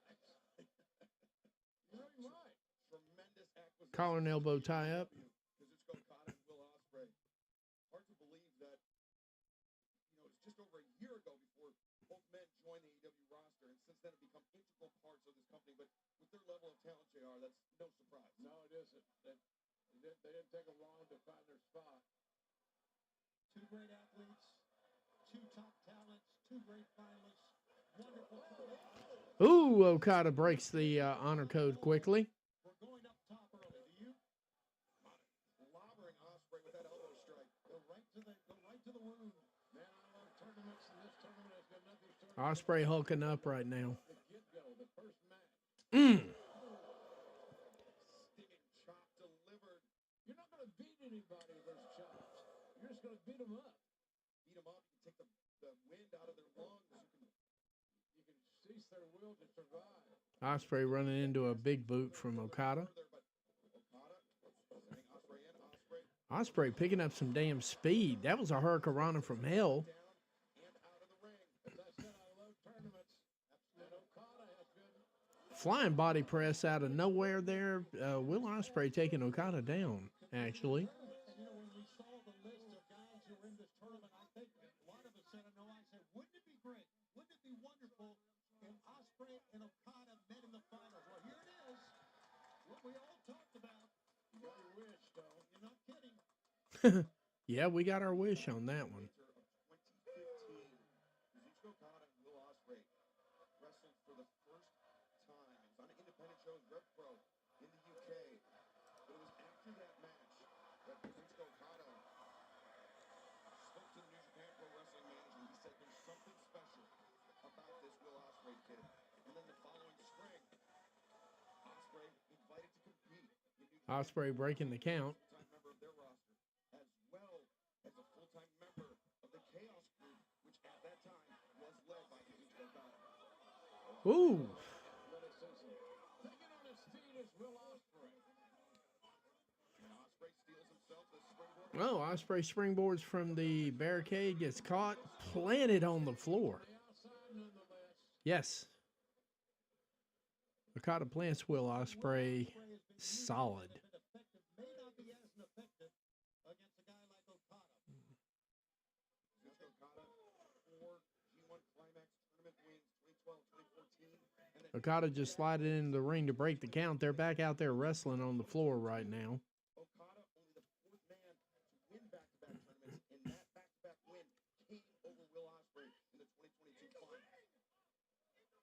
[SPEAKER 3] You really might. Tremendous acquisition.
[SPEAKER 1] Collar and elbow tie up.
[SPEAKER 3] Kazuchika Okada and Will Ospreay. Hard to believe that, it's just over a year ago before both men joined the AEW roster, and since then have become integral parts of this company. But with their level of talent, JR, that's no surprise. No, it isn't. They didn't take them long to find their spot. Two great athletes, two top talents, two great finalists, wonderful talent.
[SPEAKER 1] Ooh, Okada breaks the honor code quickly.
[SPEAKER 3] We're going up top early. Do you? Lobbering Ospreay with that elbow strike. Go right to the wound. Man, I love tournaments, and this tournament has been nothing short of
[SPEAKER 1] Ospreay hulking up right now.
[SPEAKER 3] the get-go, the first match.
[SPEAKER 1] Mm.
[SPEAKER 3] Stinging chop delivered. You're not going to beat anybody with those chops. You're just going to beat them up. Beat them up. You can take the wind out of their lungs. You can cease their will to survive.
[SPEAKER 1] Ospreay running into a big boot from Okada.
[SPEAKER 3] Further, but Okada, sending Ospreay in.
[SPEAKER 1] Ospreay picking up some damn speed. That was a hurricanrana from hell.
[SPEAKER 3] Down and out of the ring. As I said, I love tournaments. And Okada has been
[SPEAKER 1] Flying body press out of nowhere there. Will Ospreay taking Okada down, actually.
[SPEAKER 3] And, when we saw the list of guys who were in this tournament, I think a lot of us said, I know I said, wouldn't it be great? Wouldn't it be wonderful if Ospreay and Okada met in the finals? Well, here it
[SPEAKER 1] Yeah, we got our wish on that one.
[SPEAKER 3] of 2015, Kazuchika Okada and Will Ospreay wrestled for the first time. It was on an independent show, Rev Pro, in the UK. But it was after that match that Kazuchika Okada spoke to the New Japan Pro Wrestling management. He said there's something special about this Will Ospreay kid. And then the following spring, Ospreay invited to compete in New Japan
[SPEAKER 1] Ospreay breaking the count.
[SPEAKER 3] full-time member of their roster, as well as a full-time member of the Chaos Group, which at that time was led by Kazuchika Okada.
[SPEAKER 1] Ooh.
[SPEAKER 3] Taking on his feet is Will Ospreay. And Ospreay steals himself the springboard.
[SPEAKER 1] Oh, Ospreay springboards from the barricade, gets caught, planted on the floor. Yes. Okada plants Will Ospreay solid.
[SPEAKER 3] May not be as effective against a guy like Okada. Kazuchika Okada, 4 G1 Climax tournament wins, 2012, 2014. And then
[SPEAKER 1] Okada just slided into the ring to break the count. They're back out there wrestling on the floor right now.
[SPEAKER 3] Okada, only the 4th man to win back-to-back tournaments, and that back-to-back win came over Will Ospreay in the 2022 final.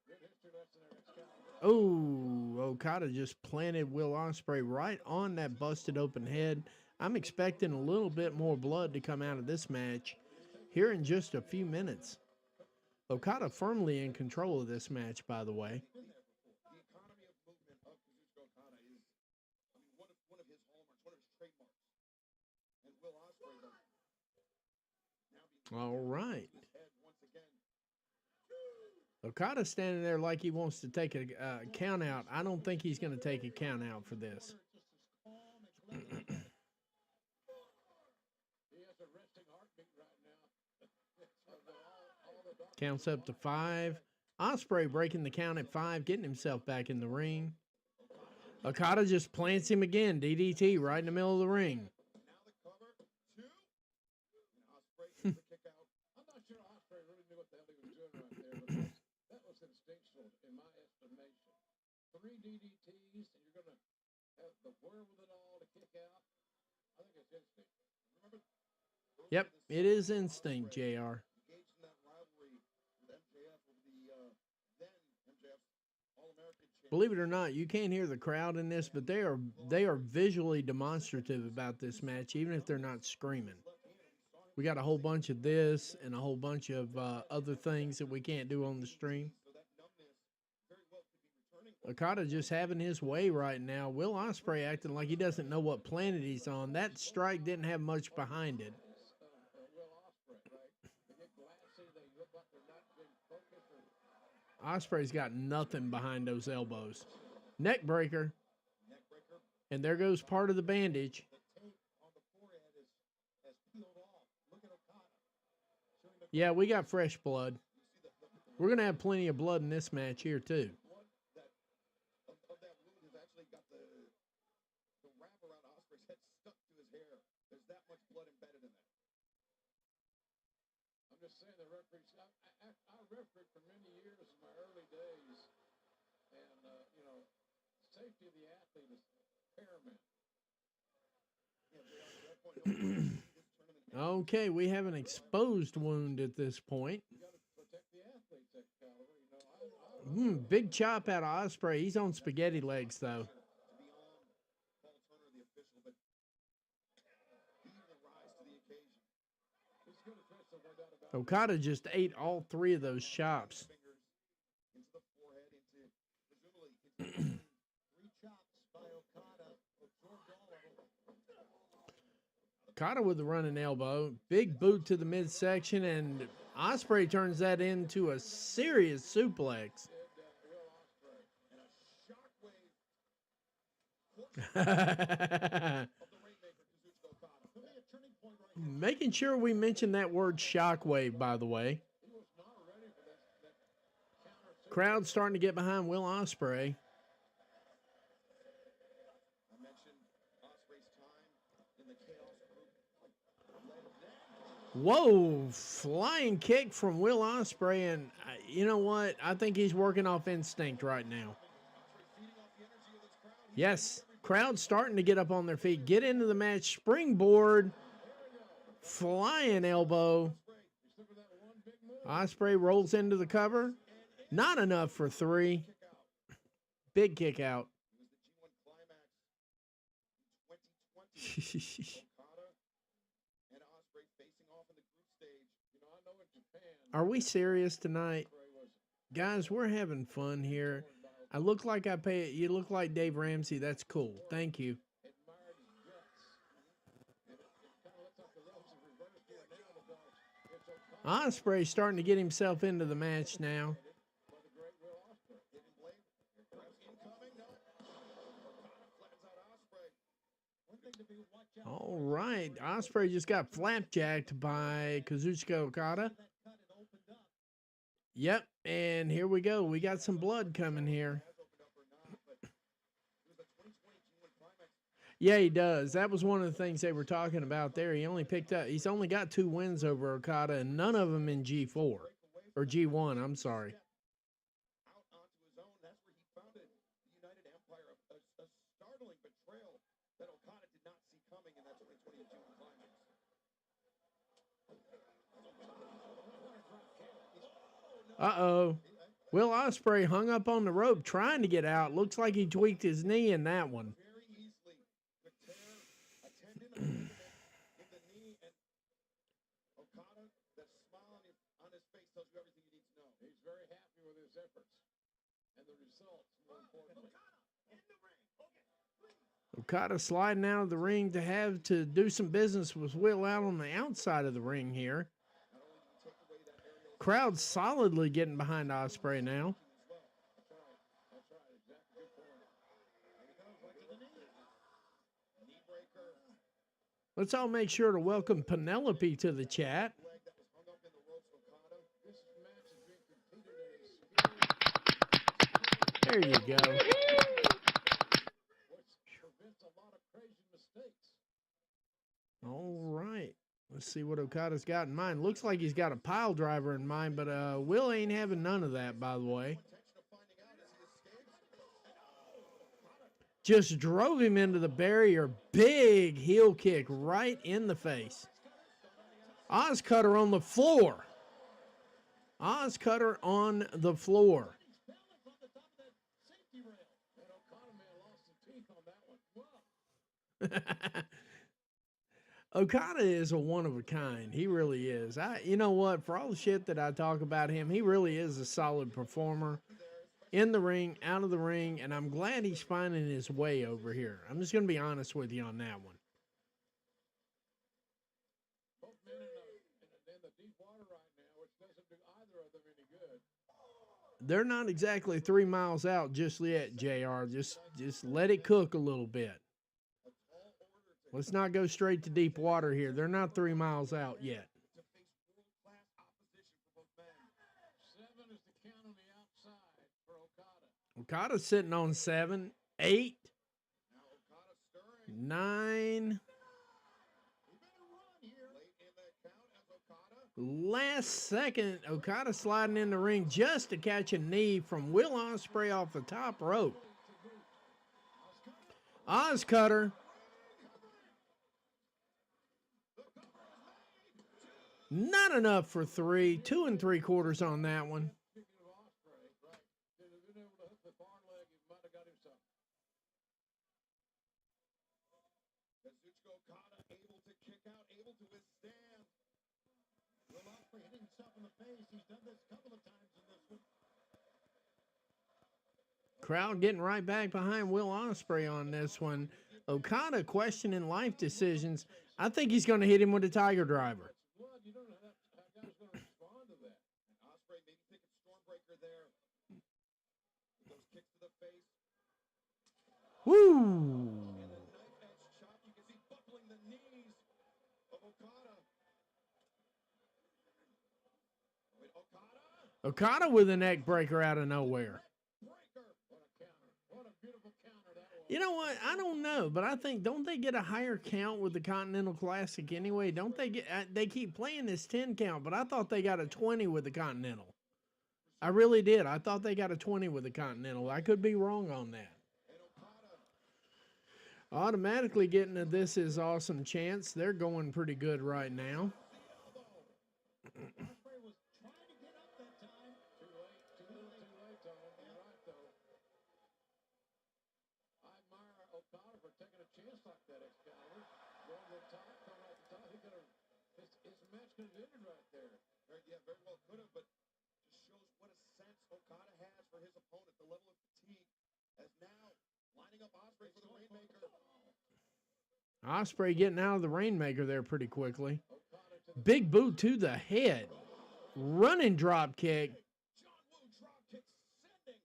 [SPEAKER 3] Good history lesson there, Excalibur.
[SPEAKER 1] Oh, Okada just planted Will Ospreay right on that busted open head. I'm expecting a little bit more blood to come out of this match here in just a few minutes. Okada firmly in control of this match, by the way.
[SPEAKER 3] The economy of movement of Kazuchika Okada is, one of his hallmarks, one of his trademarks. And Will Ospreay, though, now being
[SPEAKER 1] All right.
[SPEAKER 3] his head once again.
[SPEAKER 1] Okada's standing there like he wants to take a count out. I don't think he's going to take a count out for this.
[SPEAKER 3] He has a resting heartbeat right now.
[SPEAKER 1] Counts up to 5. Ospreay breaking the count at 5, getting himself back in the ring. Okada just plants him again. DDT right in the middle of the ring.
[SPEAKER 3] Now the cover, 2. And Ospreay gets the kick out. I'm not sure Ospreay really knew what the hell he was doing right there, but that was instinctual in my estimation. 3 DDTs, and you're going to have the wherewithal to kick out. I think it's instinct. Remember? those
[SPEAKER 1] Yep,
[SPEAKER 3] were the
[SPEAKER 1] it is
[SPEAKER 3] sons of
[SPEAKER 1] instinct,
[SPEAKER 3] Ospreay
[SPEAKER 1] JR.
[SPEAKER 3] engaged in that rivalry with MJF over the then MJF's All-American champion.
[SPEAKER 1] Believe it or not, you can't hear the crowd in this, but they are visually demonstrative about this match, even if they're not screaming. We got a whole bunch of this and a whole bunch of other things that we can't do on the stream.
[SPEAKER 3] So that numbness very well could be returning.
[SPEAKER 1] Okada just having his way right now. Will Ospreay acting like he doesn't know what planet he's on. That strike didn't have much behind it.
[SPEAKER 3] Will Ospreay, right? They get glassy, they look like they're not being focused.
[SPEAKER 1] Ospreay's got nothing behind those elbows. Neck breaker,
[SPEAKER 3] Neck breaker.
[SPEAKER 1] and there goes part of the bandage.
[SPEAKER 3] The tape on the forehead has peeled off. Look at Okada. Showing the
[SPEAKER 1] Yeah, we got fresh blood.
[SPEAKER 3] you see the
[SPEAKER 1] We're going to have plenty of blood in this match here, too.
[SPEAKER 3] blood that of that wound has actually got the wrap around Ospreay's head stuck to his hair. There's that much blood embedded in that. I'm just saying the referees. I refereed for many years in my early days, and safety of the athlete is paramount. Yeah, JR, to that point, no one wants to see this tournament end.
[SPEAKER 1] Okay, we have an exposed wound at this point.
[SPEAKER 3] You got to protect the athletes, Excalibur.
[SPEAKER 1] Big chop out of Ospreay. He's on spaghetti legs, though.
[SPEAKER 3] To be on Paul Turner, the official, but he will rise to the occasion. He's good official, no doubt about it.
[SPEAKER 1] Okada just ate all 3 of those chops.
[SPEAKER 3] Fingers into the forehead, presumably into 3 chops by Okada. Absorbed all of them.
[SPEAKER 1] Okada with the running elbow. Big boot to the midsection, and Ospreay turns that into a serious suplex.
[SPEAKER 3] Will Ospreay and a shockwave of the Rainmaker Kazuchika Okada. Could be a turning point right here.
[SPEAKER 1] Making sure we mention that word shockwave, by the way.
[SPEAKER 3] He was not ready for that counter.
[SPEAKER 1] Crowd starting to get behind Will Ospreay.
[SPEAKER 3] I mentioned Ospreay's time in the Chaos Group.
[SPEAKER 1] Whoa, flying kick from Will Ospreay, and you know what? I think he's working off instinct right now.
[SPEAKER 3] Feeding off the energy of this crowd.
[SPEAKER 1] Yes, crowd starting to get up on their feet, get into the match, springboard. Flying elbow. Ospreay rolls into the cover. Not enough for 3. Big kick out. Are we serious tonight? Guys, we're having fun here. I look like I pay it. You look like Dave Ramsey. That's cool. Thank you. Ospreay starting to get himself into the match now. All right. Ospreay just got flapjacked by Kazuchika Okada. Yep, and here we go. We got some blood coming here. Yeah, he does. That was one of the things they were talking about there. He only picked up, he's only got 2 wins over Okada, and none of them in G4. Or G1, I'm sorry. Uh-oh. Will Ospreay hung up on the rope trying to get out. Looks like he tweaked his knee in that one. Okada sliding out of the ring to have to do some business with Will out on the outside of the ring here. Crowd solidly getting behind Ospreay now. Let's all make sure to welcome Penelope to the chat. There you go. All right. Let's see what Okada's got in mind. Looks like he's got a pile driver in mind, but Will ain't having none of that, by the way. Just drove him into the barrier. Big heel kick right in the face. Cutter on the floor. Cutter on the floor. Okada is a one of a kind. He really is. You know what? For all the shit that I talk about him, he really is a solid performer. In the ring, out of the ring, and I'm glad he's finding his way over here. I'm just going to be honest with you on that one. They're not exactly 3 miles out just yet, JR. Just let it cook a little bit. Let's not go straight to deep water here. They're not 3 miles out yet. Okada's sitting on 7, 8, 9. Last second, Okada sliding in the ring just to catch a knee from Will Ospreay off the top rope. Cutter. Not enough for 3. 2 3/4 on that one. Crowd getting right back behind Will Ospreay on this one. Okada questioning life decisions. I think he's going to hit him with a Tiger Driver. Woo! Okada with a neck breaker out of nowhere. You know what? I don't know, but I think, don't they get a higher count with the Continental Classic anyway? Don't they get, they keep playing this 10 count, but I thought they got a 20 with the Continental. I really did. I thought they got a 20 with the Continental. I could be wrong on that. Automatically getting a This Is Awesome chance. They're going pretty good right now.
[SPEAKER 4] Ospreay was trying to get up that time.
[SPEAKER 3] Too late, Tom. You're right, though. I admire Okada for taking a chance like that, Excalibur. Going to the top, coming off the top. He could have, his match could have ended right there. Yeah, very well could have, but just shows what a sense Okada has for his opponent, the level of fatigue, as now lining up Ospreay for the Rainmaker.
[SPEAKER 1] Ospreay getting out of the Rainmaker there pretty quickly. Big boot to the head. Running drop kick.
[SPEAKER 3] John Woo drop kick sending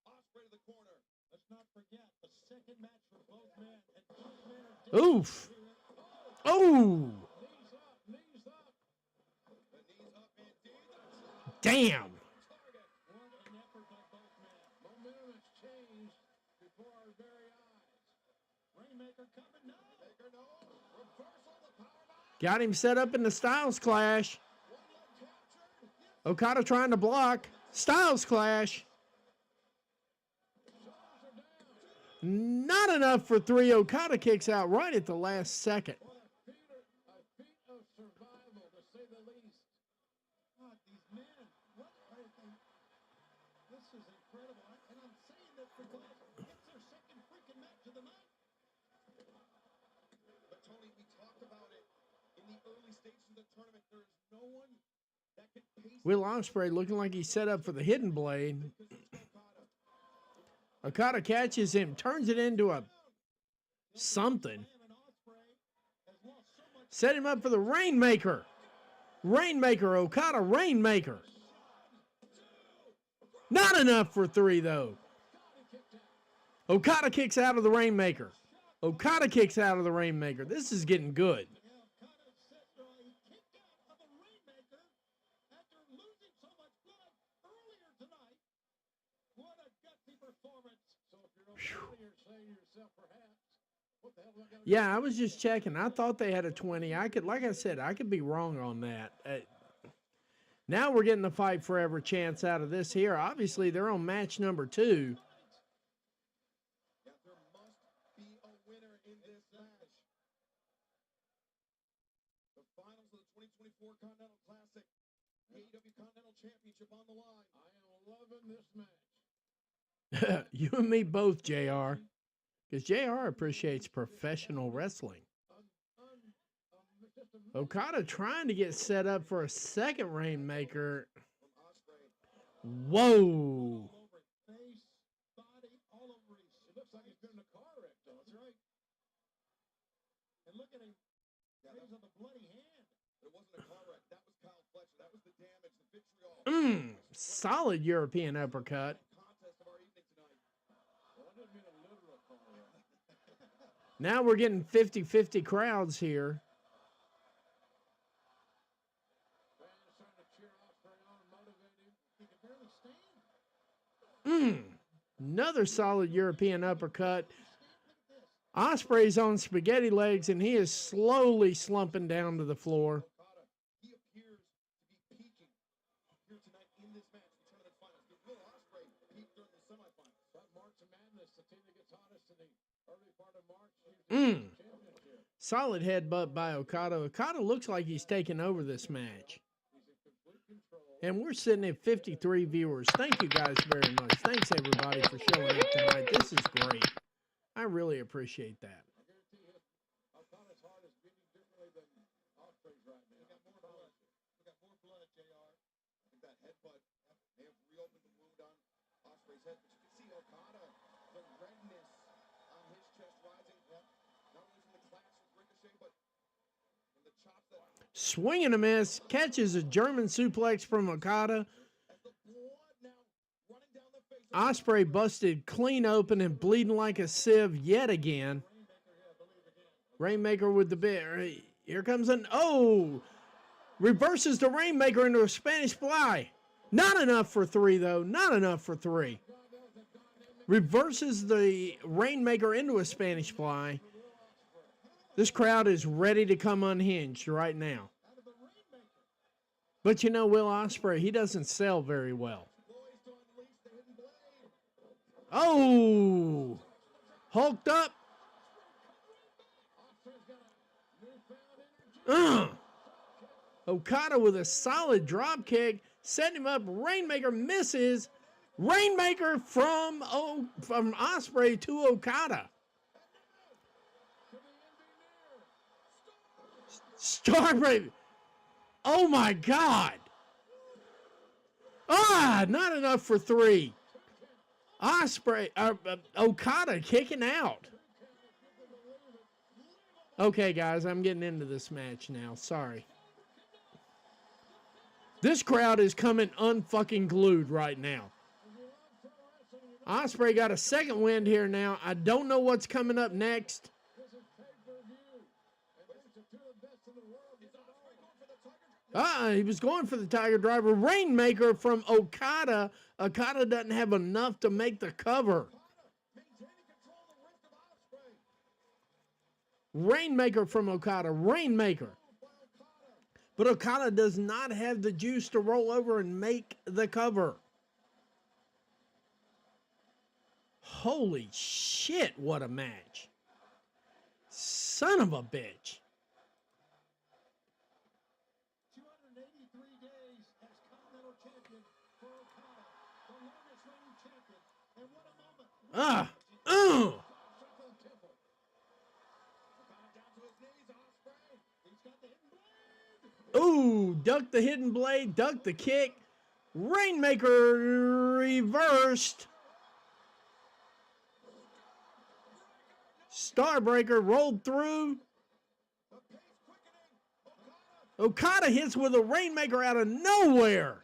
[SPEAKER 3] Ospreay to the corner.
[SPEAKER 4] Let's not forget the second match for both men, and both men are
[SPEAKER 1] Oof. Oh.
[SPEAKER 3] Knees up. The knees up indeed.
[SPEAKER 1] Damn.
[SPEAKER 3] Target.
[SPEAKER 4] What an effort by both men.
[SPEAKER 3] Momentum has changed before our very eyes.
[SPEAKER 4] Rainmaker coming now.
[SPEAKER 3] Rainmaker, no. Reversal, the powerbomb.
[SPEAKER 1] Got him set up in the Styles Clash.
[SPEAKER 3] One leg captured.
[SPEAKER 1] Okada trying to block. Styles Clash. Not enough for 3. Okada kicks out right at the last second.
[SPEAKER 3] A feat of survival, to say the least.
[SPEAKER 4] God, these men, what are they? This is incredible. And I'm saying this because it's their second freaking match of the night.
[SPEAKER 3] But Tony, we talked about it in the early stages of the tournament. There is no one that can pace
[SPEAKER 1] Will Ospreay looking like he's set up for the hidden blade. Okada catches him, turns it into a something. Set him up for the Rainmaker. Rainmaker, Okada, Rainmaker. Not enough for 3, though. Okada kicks out of the Rainmaker. Okada kicks out of the Rainmaker. This is getting good. Yeah, I was just checking. I thought they had a 20. I could, like I said, I could be wrong on that. Now we're getting the fight forever chance out of this here. Obviously, they're on match number 2.
[SPEAKER 3] Yeah, there must be a winner in this match. The finals of the 2024 Continental Classic, the AEW Continental Championship on the line. I am loving this match.
[SPEAKER 1] You and me both, JR. Because JR appreciates professional wrestling. Okada trying to get set up for a second Rainmaker. Whoa.
[SPEAKER 3] All over his face, body, all over his. It looks like he's been in a car wreck, though. That's right.
[SPEAKER 4] And look at him. He's on the bloody hand.
[SPEAKER 3] It wasn't a car wreck. That was Kyle Fletcher. That was the damage, the vitriol.
[SPEAKER 1] Solid European uppercut.
[SPEAKER 3] Contest of our evening tonight. Well, I didn't mean a literal car wreck.
[SPEAKER 1] Now we're getting 50-50 crowds here.
[SPEAKER 3] Fans trying to cheer Ospreay on and motivate him.
[SPEAKER 4] He can barely stand.
[SPEAKER 1] Another solid European uppercut. Ospreay's on spaghetti legs, and he is slowly slumping down to the floor.
[SPEAKER 3] Okada, he appears to be peaking here tonight in this match, the tournament finals. But Will Ospreay peaked during the semifinals. That March of Madness, the team that gets hottest in the early part of March, championship.
[SPEAKER 1] Solid headbutt by Okada. Okada looks like he's taking over this match.
[SPEAKER 3] He's in complete control.
[SPEAKER 1] And we're sitting at 53 viewers. Thank you guys very much. Thanks, everybody, for showing up tonight. This is great. I really appreciate that.
[SPEAKER 3] I guarantee you, Okada's heart is beating differently than Ospreay's right now. We got more blood. We got more blood, JR. I think that headbutt may have reopened the wound on Ospreay's head. But you can see Okada, the redness on his chest rising. Not only from the clash with Ricochet, but from the chops that
[SPEAKER 1] Swing and a miss. Catches a German suplex from Okada.
[SPEAKER 3] as the blood now running down the face of
[SPEAKER 1] Ospreay busted clean open and bleeding like a sieve yet again. Rainmaker with the bit. Here comes an reverses the Rainmaker into a Spanish fly. Not enough for 3, though. Not enough for 3. Reverses the Rainmaker into a Spanish fly. This crowd is ready to come unhinged right now. But you know, Will Ospreay, he doesn't sell very well. Oh! Hulked up. Okada with a solid drop kick, setting him up. Rainmaker misses. Rainmaker from Ospreay to Okada. Starbreaker. Oh my God. Not enough for 3. Ospreay, Okada kicking out. Okay, guys, I'm getting into this match now. Sorry. This crowd is coming unfucking glued right now. Ospreay got a second wind here now. I don't know what's coming up next. He was going for the Tiger Driver. Rainmaker from Okada. Okada doesn't have enough to make the cover. Rainmaker from Okada. Rainmaker. But Okada does not have the juice to roll over and make the cover. Holy shit, what a match. Son of a bitch.
[SPEAKER 4] 283 days as Continental Champion for Okada, the longest reigning champion. And what a moment.
[SPEAKER 1] Ooh, duck the hidden blade, duck the kick. Rainmaker reversed. Starbreaker rolled through. Okada hits with a Rainmaker out of nowhere.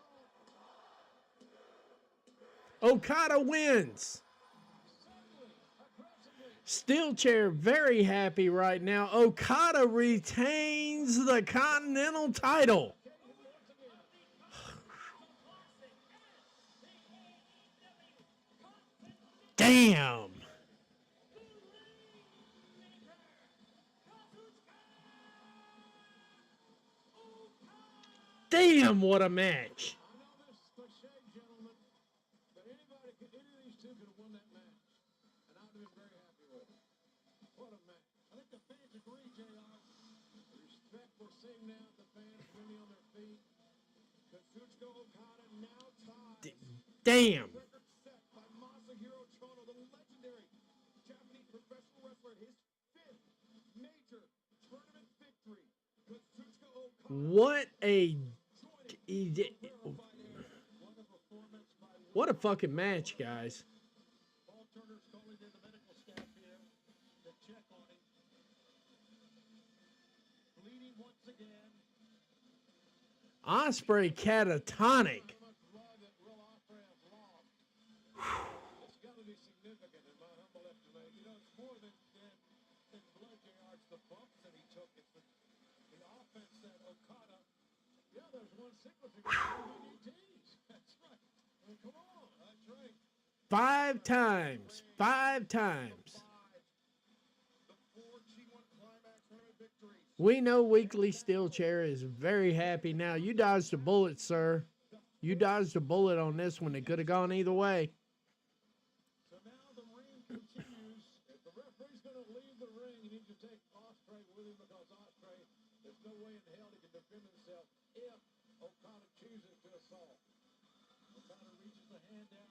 [SPEAKER 1] Okada wins. Steel Chair very happy right now. Okada retains the Continental title. Damn. Damn, what a match.
[SPEAKER 4] I know this is cliche, gentlemen, but any of these two could have won that match. And I would have been very happy with it. What a match. I think the fans agree, JR. The respect we're seeing now, the fans really on their feet. Kazuchika Okada now ties.
[SPEAKER 1] Damn.
[SPEAKER 4] Record set by Masahiro Chono, the legendary Japanese professional wrestler. His 5th major tournament victory. Kazuchika Okada.
[SPEAKER 1] What a what a fucking match, guys.
[SPEAKER 4] Paul Turner's calling in the medical staff here to check on him. Bleeding once again.
[SPEAKER 1] Ospreay catatonic.
[SPEAKER 4] How much blood that Will Ospreay has lost. It's got to be significant in my humble estimation. You know, it's more than blood, JR. It's the bumps that he took. It's the offense that Okada. Yeah, there's one significant DDTs. That's right. I mean, come on. That's right.
[SPEAKER 1] 5 times. 5 times.
[SPEAKER 4] The 4 G1 climax tournament victories.
[SPEAKER 1] We know Weekly Steel Chair is very happy now. You dodged a bullet, sir. You dodged a bullet on this one. It could have gone either way.
[SPEAKER 4] So now the ring continues. If the referee's going to leave the ring, you need to take Ospreay with him because Ospreay, there's no way in hell he can defend himself if Okada chooses to assault. Okada reaches the hand down.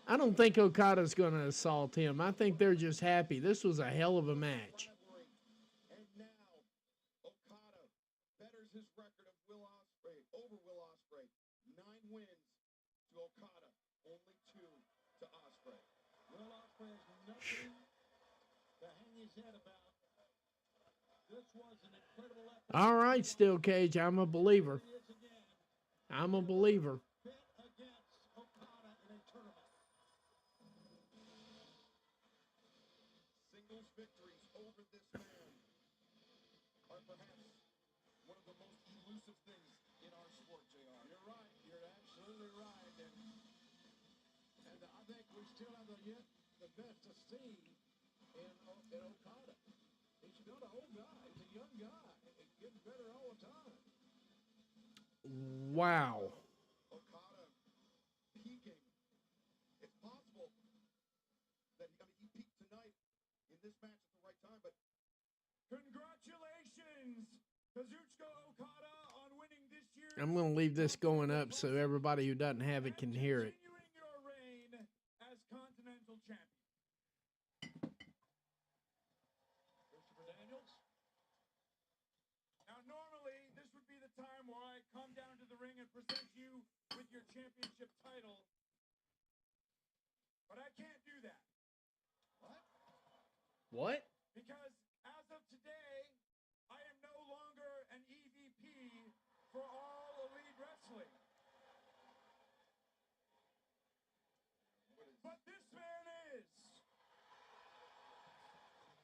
[SPEAKER 1] I don't think Okada's going to assault him. I think they're just happy. This was a hell of a match.
[SPEAKER 4] And now Okada betters his record of Will Ospreay over Will Ospreay. 9 wins to Okada, only 2 to Ospreay. Will Ospreay has nothing to hang his head about. This was an incredible effort.
[SPEAKER 1] All right, Steel Cage, I'm a believer.
[SPEAKER 4] He is again
[SPEAKER 1] I'm a believer.
[SPEAKER 4] bet against Okada in a tournament.
[SPEAKER 3] Singles victories over this man are perhaps one of the most elusive things in our sport, JR.
[SPEAKER 4] You're right. You're absolutely right. And I think we still have yet the best to see in Okada. He's still an old guy. He's a young guy. He's getting better all the time.
[SPEAKER 1] Wow.
[SPEAKER 3] Okada peaking. It's possible that he peaked tonight in this match at the right time, but Congratulations, Kazuchika Okada, on winning this year's
[SPEAKER 1] I'm going to leave this going up so everybody who doesn't have it can hear it.
[SPEAKER 3] continuing your reign as Continental Champion. Christopher Daniels. Now, normally, this would be the time where I come down to the ring and present you with your championship title. But I can't do that.
[SPEAKER 1] What?
[SPEAKER 3] Because as of today, I am no longer an EVP for All Elite Wrestling. But this man is.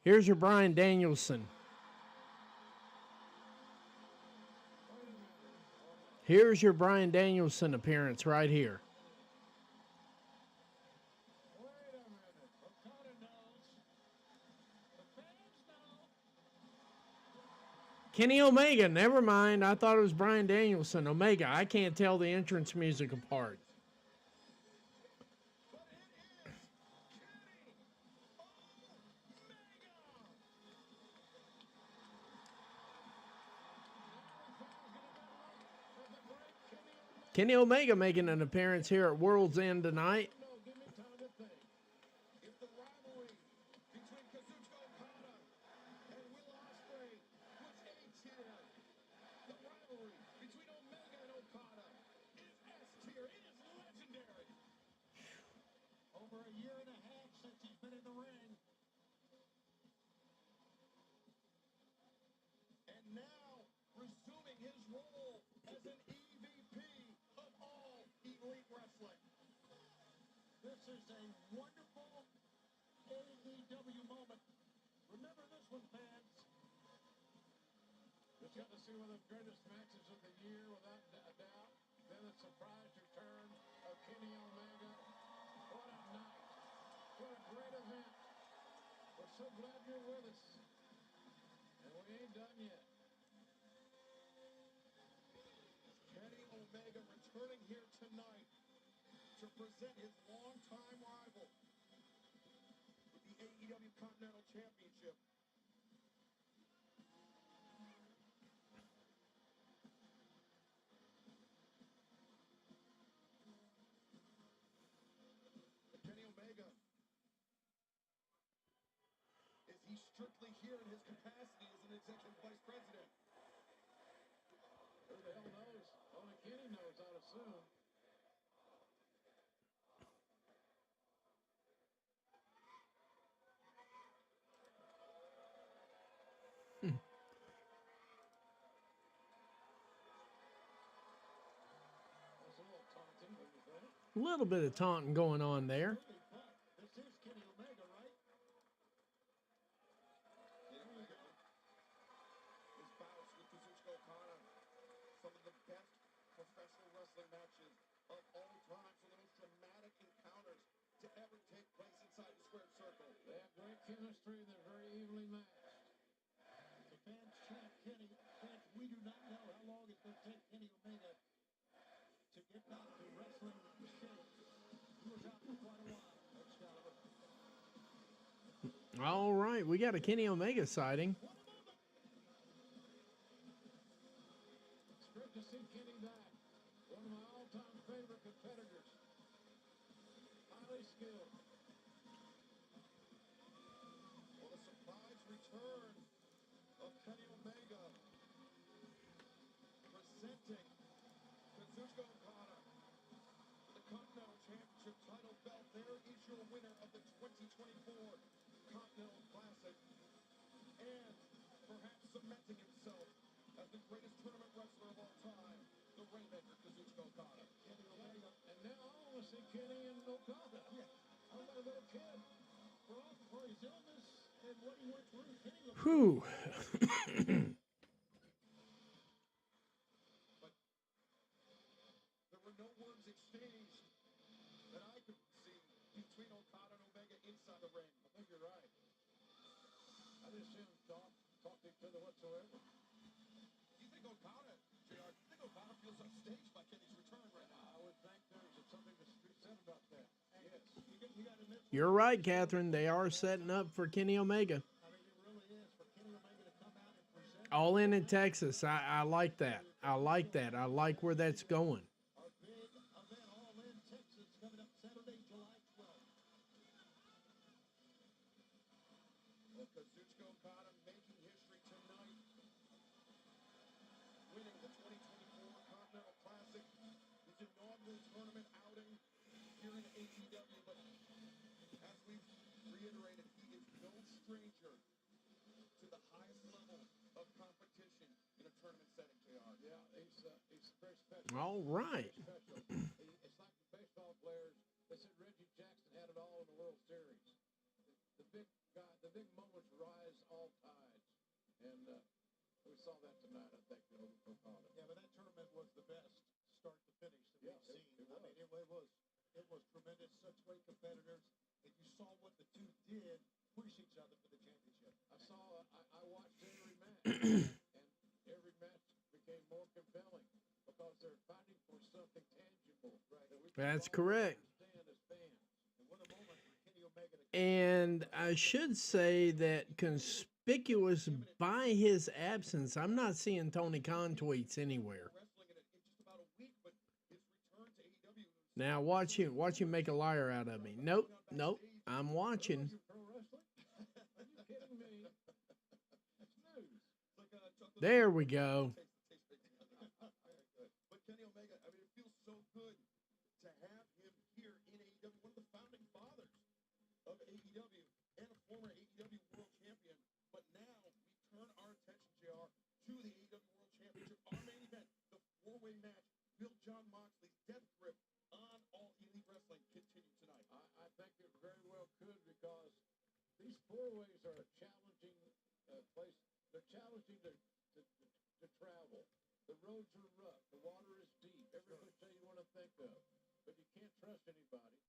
[SPEAKER 1] Here's your Bryan Danielson. Here's your Bryan Danielson appearance right here.
[SPEAKER 3] Wait a minute. Okada knows. The fans know.
[SPEAKER 1] Kenny Omega, never mind. I thought it was Bryan Danielson. Omega, I can't tell the entrance music apart.
[SPEAKER 3] But it is Kenny Omega.
[SPEAKER 1] Kenny Omega making an appearance here at World's End tonight.
[SPEAKER 3] No, give me time to think. If the rivalry between Kazuchika Okada and Will Ospreay was A tier, the rivalry between Omega and Okada is S tier. It is legendary. Over a year and a half since he's been in the ring. And now resuming his role as an EVP of All Elite Wrestling. This is a wonderful AEW moment. Remember this one, fans. Just got to see one of the greatest matches of the year, without a doubt. Then the surprise return of Kenny Omega. What a night. What a great event. We're so glad you're with us. And we ain't done yet. Kenny Omega returning here tonight to present his longtime rival with the AEW Continental Championship. Kenny Omega, is he strictly here in his capacity as an executive vice president? Who the hell knows? Only Kenny knows, I'd assume. That's a little taunting, don't you think?
[SPEAKER 1] A little bit of taunting going on there.
[SPEAKER 3] But this is Kenny Omega, right? There we go. His bouts with Kazuchika Okada, some of the best professional wrestling matches of all time, some of the most dramatic encounters to ever take place inside the squared circle. They have great chemistry and they're very evenly matched. The fans chant Kenny. Fans, we do not know how long it's going to take Kenny Omega to get back to wrestling shape. He was out for quite a while, Excalibur.
[SPEAKER 1] All right, we got a Kenny Omega sighting.
[SPEAKER 3] It's great to see Kenny back. One of my all-time favorite competitors. Highly skilled. Well, the surprise return of Kenny Omega presenting Kazuchika Okada the Continental Championship title belt. There is your winner of the 2024 Continental Classic, and perhaps cementing himself as the greatest tournament wrestler of all time, the Rainmaker Kazuchika Okada. Kenny Omega. And now I want to see Kenny and Okada. Yeah. I'm a little kid. For his illness and what he went through, Kenny looked
[SPEAKER 1] Whew.
[SPEAKER 3] but there were no words exchanged that I could see between Okada and Omega inside the ring. I think you're right. I didn't see them talk to each other whatsoever. Do you think Okada, JR, do you think Okada feels upstaged by Kenny's return right now? I would think there's something to be said about that. Yes. You got to admit,
[SPEAKER 1] You're right, Catherine. They are setting up for Kenny Omega.
[SPEAKER 3] I mean, it really is for Kenny Omega to
[SPEAKER 1] All in Texas. I like that. I like that. I like where that's going.
[SPEAKER 3] Our big event, All In Texas, coming up Saturday, July 12th.
[SPEAKER 4] Well, Kazuchika Okada making history tonight, winning the 2024 Continental Classic, his inaugural tournament outing here in AEW. But as we've reiterated, he is no stranger to the highest level of competition in a tournament setting, JR.
[SPEAKER 3] Yeah, he's very special.
[SPEAKER 1] All right.
[SPEAKER 3] Special. It's like the baseball players. They said Reggie Jackson had it all in the World Series. The big guy, the big moments rise all tides, and we saw that tonight. I think Okada. Yeah, but that tournament was the best start to finish that we've seen. It was tremendous. Such great competitors, and you saw what the two did, push each other for the championship. I watched every match, and every match became more compelling because they're fighting for something tangible. Right. That we can
[SPEAKER 1] That's
[SPEAKER 3] all
[SPEAKER 1] correct.
[SPEAKER 3] understand as fans. And what a moment for Kenny Omega to
[SPEAKER 1] And I should say that conspicuous by his absence, I'm not seeing Tony Khan tweets anywhere.
[SPEAKER 4] Wrestling in just about a week, but his return to AEW was
[SPEAKER 1] Now watch him make a liar out of me. Nope. I'm watching.
[SPEAKER 3] pro wrestling. Are you kidding me? That's news.
[SPEAKER 4] like chocolate.
[SPEAKER 1] There we go.
[SPEAKER 4] But Kenny Omega, I mean, it feels so good to have him here in AEW, one of the founding fathers of AEW and a former AEW World Champion. But now we turn our attention, JR, to the AEW World Championship. Our main event, the four-way match, Bill John Moxley's death grip on All Elite Wrestling continue tonight.
[SPEAKER 3] I think it very well could because these four ways are a challenging place. They're challenging to travel. The roads are rough. The water is deep. Every cliche you want to think of, but you can't trust anybody.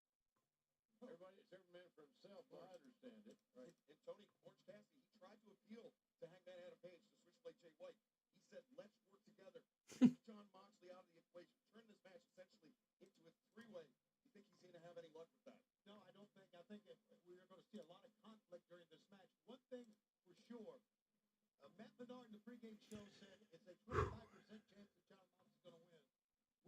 [SPEAKER 3] Every man for himself. Well, I understand it.
[SPEAKER 4] Right. And Tony, Orange Cassidy, he tried to appeal to Hangman Adam Page, the Switchblade Jay White. He said, let's work together. Take John Moxley out of the equation. Turn this match essentially into a three-way. You think he's going to have any luck with that?
[SPEAKER 3] No, I don't think. I think we're going to see a lot of conflict during this match. One thing for sure, Matt Menard in the pregame show said it's a 25% chance that John Moxley's going to win.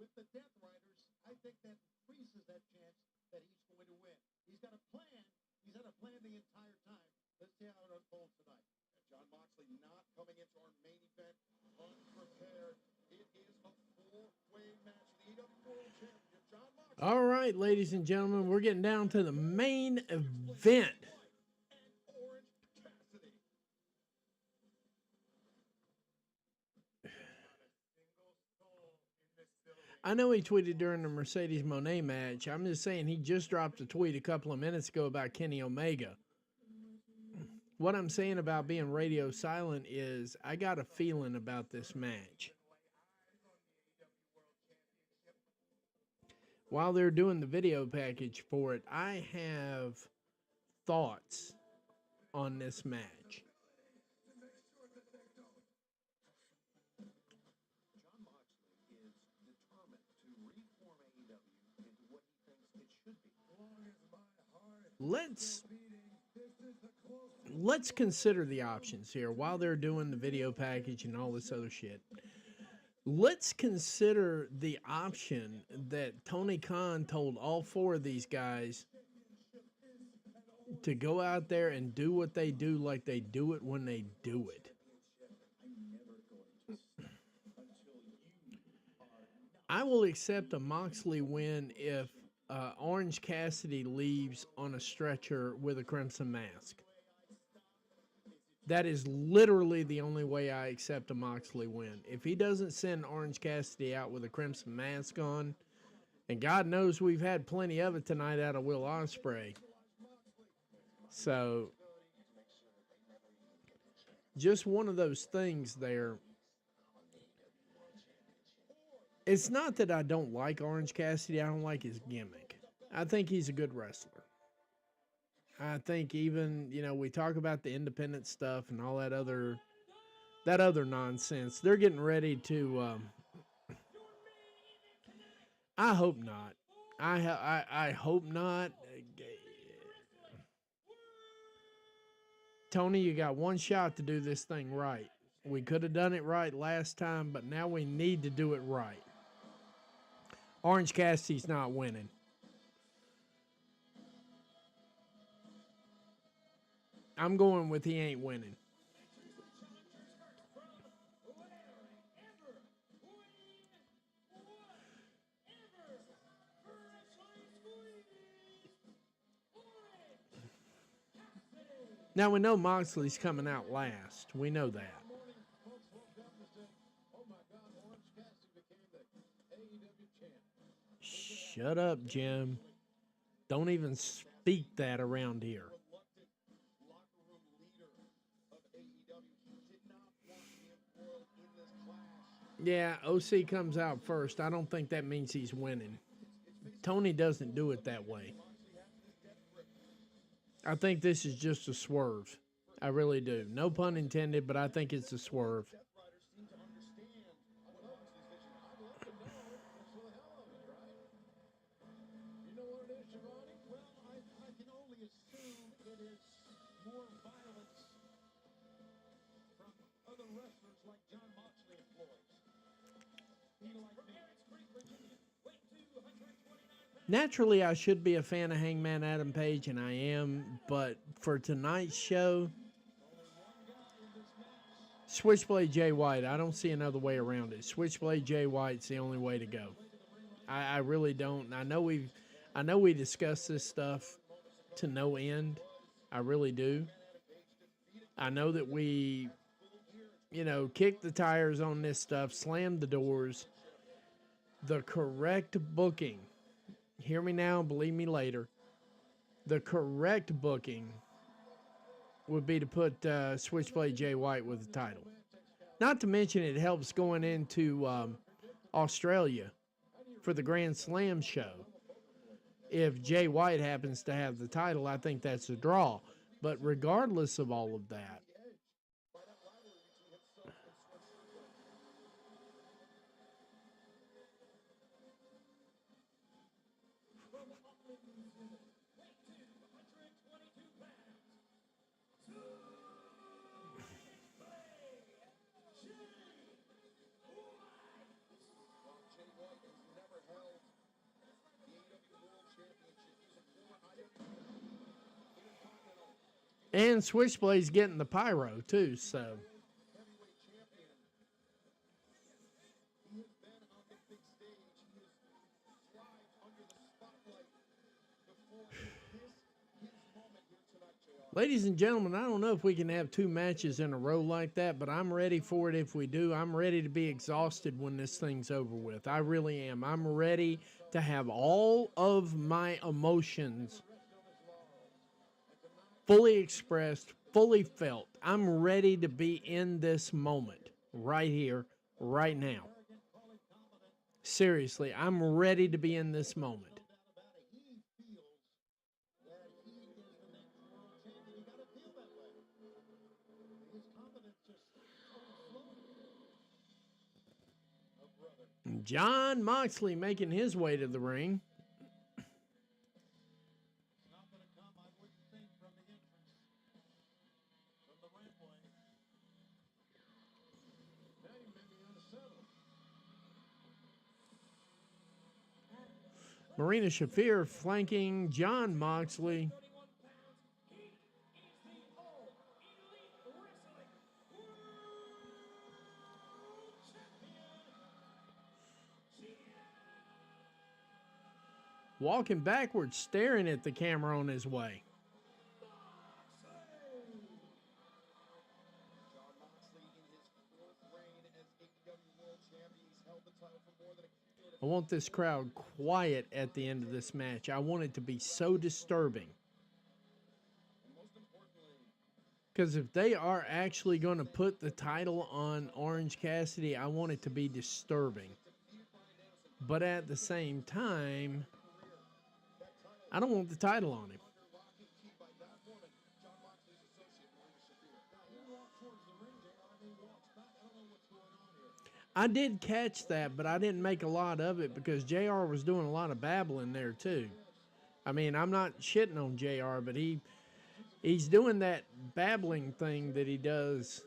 [SPEAKER 3] With the Death Riders, I think that increases that chance that he's going to win. He's got a plan. He's had a plan the entire time. Let's see how it unfolds tonight.
[SPEAKER 4] And John Moxley not coming into our main event unprepared. It is a four-way match. The AEW World Championship, John Moxley.
[SPEAKER 1] All right, ladies and gentlemen, we're getting down to the main event.
[SPEAKER 4] And Orange Cassidy.
[SPEAKER 1] I know he tweeted during the Mercedes Moné match. I'm just saying he just dropped a tweet a couple of minutes ago about Kenny Omega. What I'm saying about being radio silent is I got a feeling about this match. While they're doing the video package for it, I have thoughts on this match.
[SPEAKER 4] John Moxley is determined to reform AEW into what he thinks it should be.
[SPEAKER 1] Let's consider the options here while they're doing the video package and all this other shit. Let's consider the option that Tony Khan told all four of these guys to go out there and do what they do like they do it when they do it. I will accept a Moxley win if Orange Cassidy leaves on a stretcher with a crimson mask. That is literally the only way I accept a Moxley win. If he doesn't send Orange Cassidy out with a crimson mask on, and God knows we've had plenty of it tonight out of Will Ospreay. So, just one of those things there. It's not that I don't like Orange Cassidy. I don't like his gimmick. I think he's a good wrestler. I think even, we talk about the independent stuff and all that other nonsense. They're getting ready to, I hope not. I hope not. Tony, you got one shot to do this thing right. We could have done it right last time, but now we need to do it right. Orange Cassidy's not winning. I'm going with he ain't winning. Now we know Moxley's coming out last. We know that. Shut up, Jim. Don't even speak that around here. Yeah, OC comes out first. I don't think that means he's winning. Tony doesn't do it that way. I think this is just a swerve. I really do. No pun intended, but I think it's a swerve. Naturally, I should be a fan of Hangman Adam Page, and I am, but for tonight's show, Switchblade Jay White, I don't see another way around it. Switchblade Jay White's the only way to go. I really don't. I know we discussed this stuff to no end. I really do. I know that we, kicked the tires on this stuff, slammed the doors. The correct booking, hear me now, believe me later, the correct booking would be to put Switchblade Jay White with the title. Not to mention it helps going into Australia for the Grand Slam show. If Jay White happens to have the title, I think that's a draw. But regardless of all of that, and Switchblade's getting the pyro too, so. Ladies and gentlemen, I don't know if we can have two matches in a row like that, but I'm ready for it if we do. I'm ready to be exhausted when this thing's over with. I really am. I'm ready to have all of my emotions fully expressed, fully felt. I'm ready to be in this moment right here, right now. Seriously, I'm ready to be in this moment. Jon Moxley making his way to the ring. Marina Shafir flanking Jon Moxley. Walking backwards, staring at the camera on his way. I want this crowd quiet at the end of this match. I want it to be so disturbing. Because if they are actually going to put the title on Orange Cassidy, I want it to be disturbing. But at the same time, I don't want the title on him. I did catch that, but I didn't make a lot of it because JR was doing a lot of babbling there too. I mean, I'm not shitting on JR, but he's doing that babbling thing that he does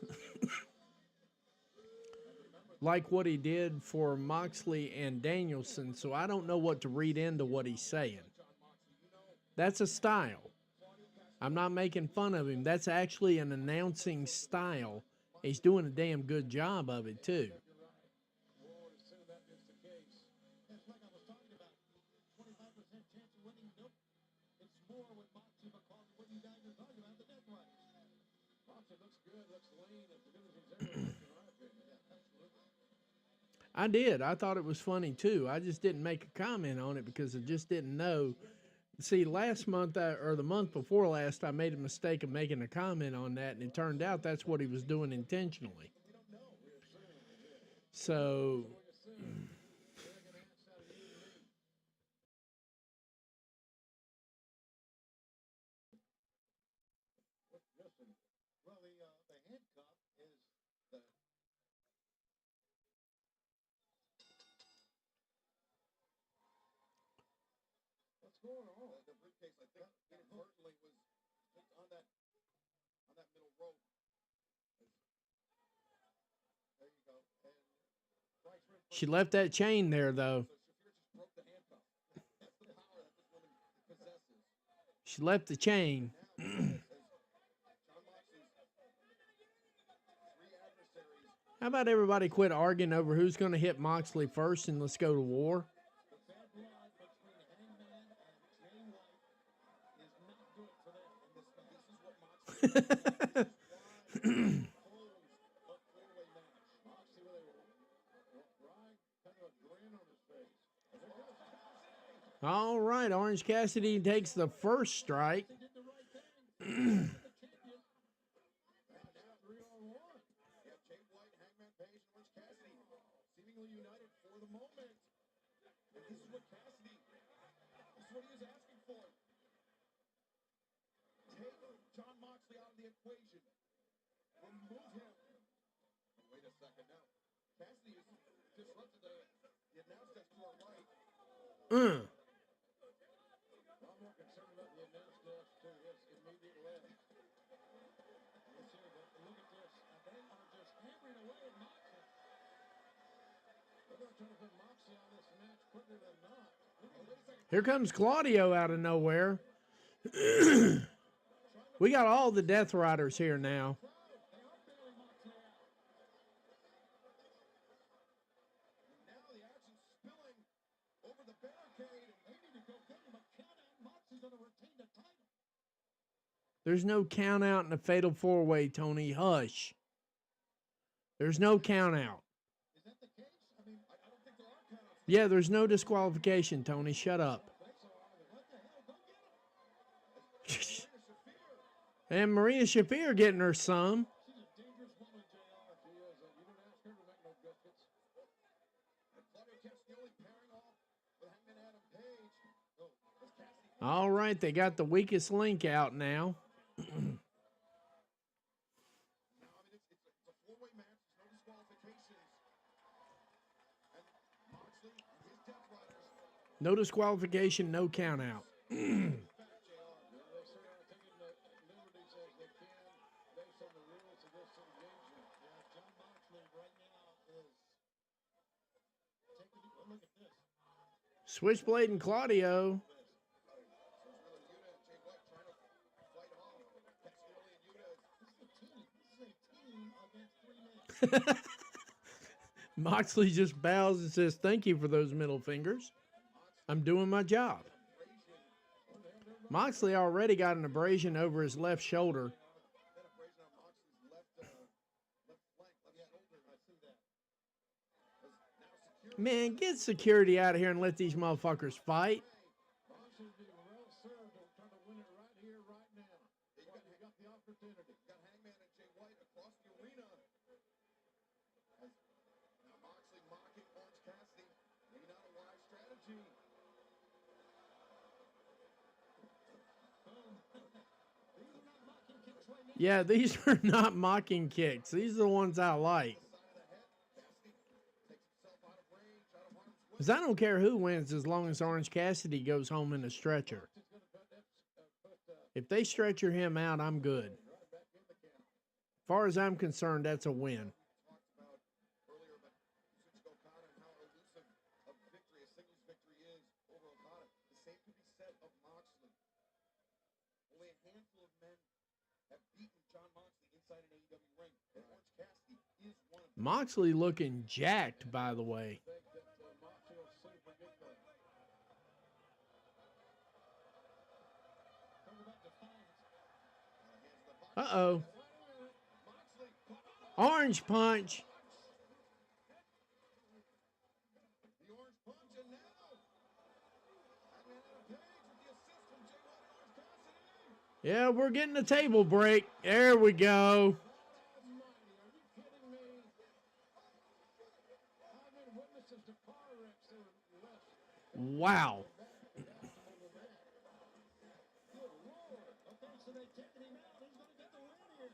[SPEAKER 1] like what he did for Moxley and Danielson, so I don't know what to read into what he's saying. That's a style. I'm not making fun of him. That's actually an announcing style. He's doing a damn good job of it, too.
[SPEAKER 3] It's like I was talking about, 25% chance of winning. Nope. It's more with Moxie because of what you guys are talking about, the Death Riders. Moxie looks good, looks lean, as good as he's ever looked, in my opinion. Yeah, absolutely.
[SPEAKER 1] I did. I thought it was funny, too. I just didn't make a comment on it because I just didn't know. See, last month, or the month before last, I made a mistake of making a comment on that, and it turned out that's what he was doing intentionally. So...
[SPEAKER 3] Well, the handcuff is the... What's going on? The briefcase, I think, inadvertently was just on that middle rope. There you go. And Bryce Ray
[SPEAKER 1] She left that chain there, though.
[SPEAKER 3] So Shafir just broke the handcuff. That's the power that this woman possesses.
[SPEAKER 1] She left the chain.
[SPEAKER 3] Now, as John Moxley's three adversaries,
[SPEAKER 1] How about everybody quit arguing over who's going to hit Moxley first and let's go to war?
[SPEAKER 3] the bad blood between Hangman and Jay White is not good for them. And this is what Moxley is. Why a four-way match. Moxley with a wry kind of a grin on his face. And there goes Cassidy.
[SPEAKER 1] All right, Orange Cassidy takes the first strike.
[SPEAKER 3] They did the right thing. The champion. And now 3-on-1. Yeah, Jay White, Hangman Page, and Orange Cassidy seemingly united for the moment. And this is what Cassidy, this is what he was asking for. Take John Moxley out of the equation. Remove him. And wait a second now. Cassidy has disrupted the announce desk to our right.
[SPEAKER 1] Uh.
[SPEAKER 3] I'm more concerned about the announce desk to his immediate left. Let's hear it. Look at this. They are just hammering away at Moxley. They're going to try to put Moxley on this match quicker than not. Oh, wait a second.
[SPEAKER 1] Here comes Claudio out of nowhere. We got all the Death Riders here now.
[SPEAKER 3] They are bailing Moxley out. And now the action's spilling over the barricade, and they need to go get him a count out. Moxley's going to retain the title.
[SPEAKER 1] There's no count out in the Fatal 4-Way, Tony. Hush. There's no count out.
[SPEAKER 3] Is that the case? I mean, I don't think there are countouts.
[SPEAKER 1] Yeah, there's no disqualification, Tony. Shut up.
[SPEAKER 3] I don't think so either. What the hell? Go get him.
[SPEAKER 1] And Maria Shafir getting her some.
[SPEAKER 3] She's a dangerous woman, JR. She is. You don't ask her to make no biscuits. And Claudio Castagnoli pairing off with Hangman Adam Page. Oh, it's Cassidy.
[SPEAKER 1] All right, they got the weakest link out now.
[SPEAKER 3] Now, I mean, it's a four-way match. There's no disqualifications. And Moxley and his Death Riders.
[SPEAKER 1] No disqualification, no count out.
[SPEAKER 3] In fact, JR. They sure are taking the liberties as they can based on the rules of this engagement. Yeah, John Moxley right now is taking a look at this.
[SPEAKER 1] Switchblade and Claudio. Moxley just bows and says, "Thank you for those middle fingers. I'm doing my job." Moxley already got an abrasion over his left shoulder. Man, get security out of here and let these motherfuckers fight.
[SPEAKER 3] Moxley's being well served to try to win it right here, right now. You got the opportunity. You got Hangman and Jay White across the arena. Now Moxley mocking Orange Cassidy. Maybe not a wise strategy. Boom. These are not mocking kicks right now.
[SPEAKER 1] Yeah, these are not mocking kicks. These are the ones I like.
[SPEAKER 3] Side of the head. Cassidy takes himself out of range, out of harm's way.
[SPEAKER 1] 'Cause I don't care who wins as long as Orange Cassidy goes home in a stretcher.
[SPEAKER 3] He's gonna put
[SPEAKER 1] If they stretcher him out, I'm good.
[SPEAKER 3] right back in the camp.
[SPEAKER 1] As far as I'm concerned, that's a win.
[SPEAKER 3] Talked about earlier, but
[SPEAKER 1] Moxley looking jacked, by the way.
[SPEAKER 3] think that Moxley will super get there. Talk about defiance.
[SPEAKER 1] Uh-oh.
[SPEAKER 3] Moxley.
[SPEAKER 1] Orange punch.
[SPEAKER 4] The orange punch, and now Hangman Adam Page with the assist from Jay White and Orange Cassidy.
[SPEAKER 1] Yeah, we're getting a table break. There we go.
[SPEAKER 3] Almighty, are you kidding me? I've been witnesses to car wrecks that are less.
[SPEAKER 1] Wow.
[SPEAKER 3] Good Lord. Okay, so they've taken him out. He's going to get the win here.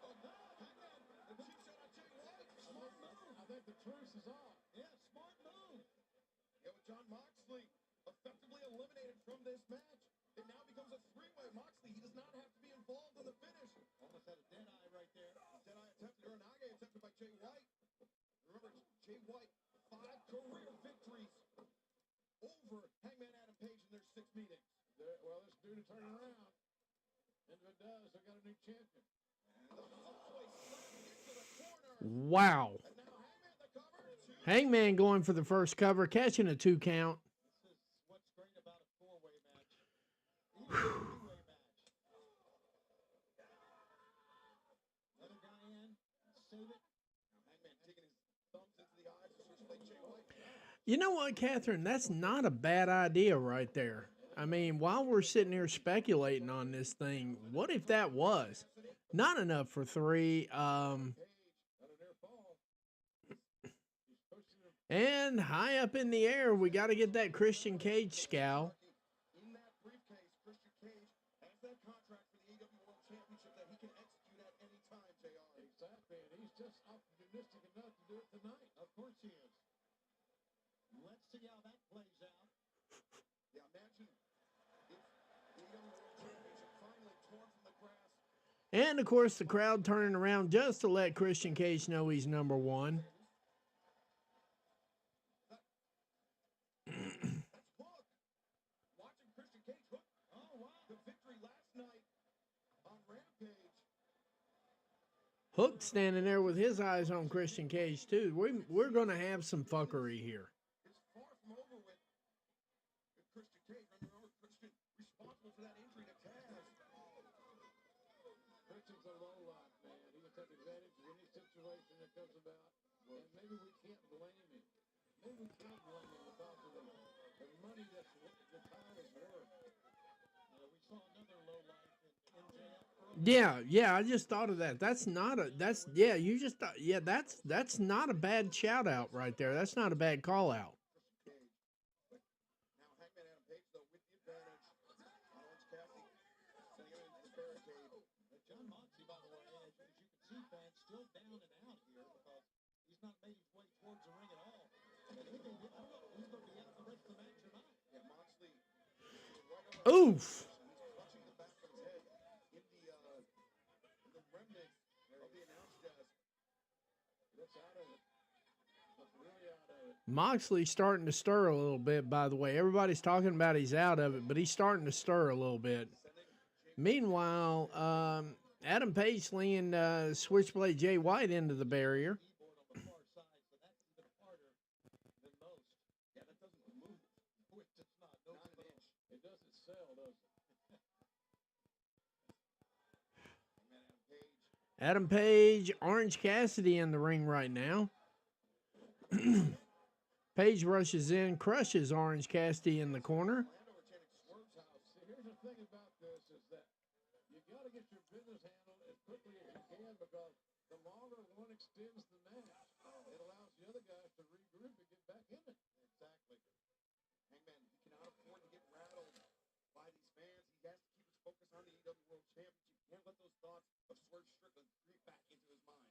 [SPEAKER 4] Oh, no, Hangman, the cheap shot on Jay White.
[SPEAKER 3] Smart move. I think the truce is off.
[SPEAKER 4] Yeah, smart move. Yeah, with John Moxley effectively eliminated from this match, it now becomes a three-way. Moxley, he does not have to be involved in the finish.
[SPEAKER 3] Almost had a dead eye right there.
[SPEAKER 4] Dead-eye attempted, or an eye attempted by Jay White. Remember, Jay White, 5 career victories over Hangman Adam Page in their 6 meetings.
[SPEAKER 3] Well, this dude is turning around. And if it does, they got a new champion.
[SPEAKER 4] And the footplay slammed into the corner.
[SPEAKER 1] Wow.
[SPEAKER 4] And now Hangman the cover.
[SPEAKER 1] Hangman going for the first cover, catching a 2 count.
[SPEAKER 3] This is what's great about a four-way match. Even a two-way match. Another guy in, save it.
[SPEAKER 4] Now Hangman digging his thumbs into the eyes of Switchblade Jay White.
[SPEAKER 1] You know what, Catherine? That's not a bad idea right there. I mean, while we're sitting here speculating on this thing, what if that was? Not enough for 3.
[SPEAKER 3] Page, not a near fall. He's pushing him.
[SPEAKER 1] And high up in the air, we got to get that Christian Cage scowl.
[SPEAKER 4] In that briefcase, Christian Cage has that contract for the AEW World Championship that he can execute at any time, JR.
[SPEAKER 3] Exactly, and he's just opportunistic enough to do it tonight. Of course he is. Let's see how that plays out.
[SPEAKER 4] Yeah, imagine if the AEW World Championship finally torn from the grass.
[SPEAKER 1] And, of course, the crowd turning around just to let Christian Cage know he's number 1.
[SPEAKER 4] That's Hook. Watching Christian Cage hook. Oh, wow. The victory last night on Rampage.
[SPEAKER 1] Hook standing there with his eyes on Christian Cage, too. We're going to have some fuckery here.
[SPEAKER 4] It's far from over with Christian Cage. Remember, Christian responsible for that injury to Taz.
[SPEAKER 3] Christian's a low life, man. He can take advantage of any situation that comes about. And maybe we can't blame him. Maybe we can't blame him because of the money that's the time is worth. We saw another low life in MJF.
[SPEAKER 1] Yeah, I just thought of that. That's not a you just thought, that's not a bad shout out right there. That's not a bad call out.
[SPEAKER 4] Cage. But now Hangman Adam Page, though, with the advantage on Orange Cassidy, sending him into the barricade.
[SPEAKER 3] John Moxley, by the way, as you can see, fans, still down and out here because he's not made his way towards the ring at all. And he can get out. He's going to be out the rest of the match tonight.
[SPEAKER 4] Yeah, Moxley right over.
[SPEAKER 1] Oof.
[SPEAKER 4] He's clutching the back of his head in the remnant of the announce desk.
[SPEAKER 3] Looks out of it. Looks really out of it.
[SPEAKER 1] Moxley's starting to stir a little bit, by the way. Everybody's talking about he's out of it, but he's starting to stir a little bit. Meanwhile, Adam Page slinging Switchblade Jay White into the barrier.
[SPEAKER 3] Keyboard on the far side, so that's even harder than most.
[SPEAKER 4] Yeah, that doesn't move.
[SPEAKER 3] Which it's not.
[SPEAKER 4] Not an inch.
[SPEAKER 3] It doesn't sell, does it?
[SPEAKER 4] Hangman Adam Page.
[SPEAKER 1] Adam Page, Orange Cassidy in the ring right now. Page rushes in, crushes Orange Cassidy in the corner.
[SPEAKER 4] Orlando are chanting Swerve's house.
[SPEAKER 3] See, here's the thing about this is that you got to get your business handled as quickly as you can because the longer one extends the match, it allows the other guys to regroup and get back in it.
[SPEAKER 4] Exactly. Hangman, he cannot afford to get rattled by these fans. He has to keep his focus on the AEW World Championship. He can't let those thoughts of Swerve Strickland creep back into his mind.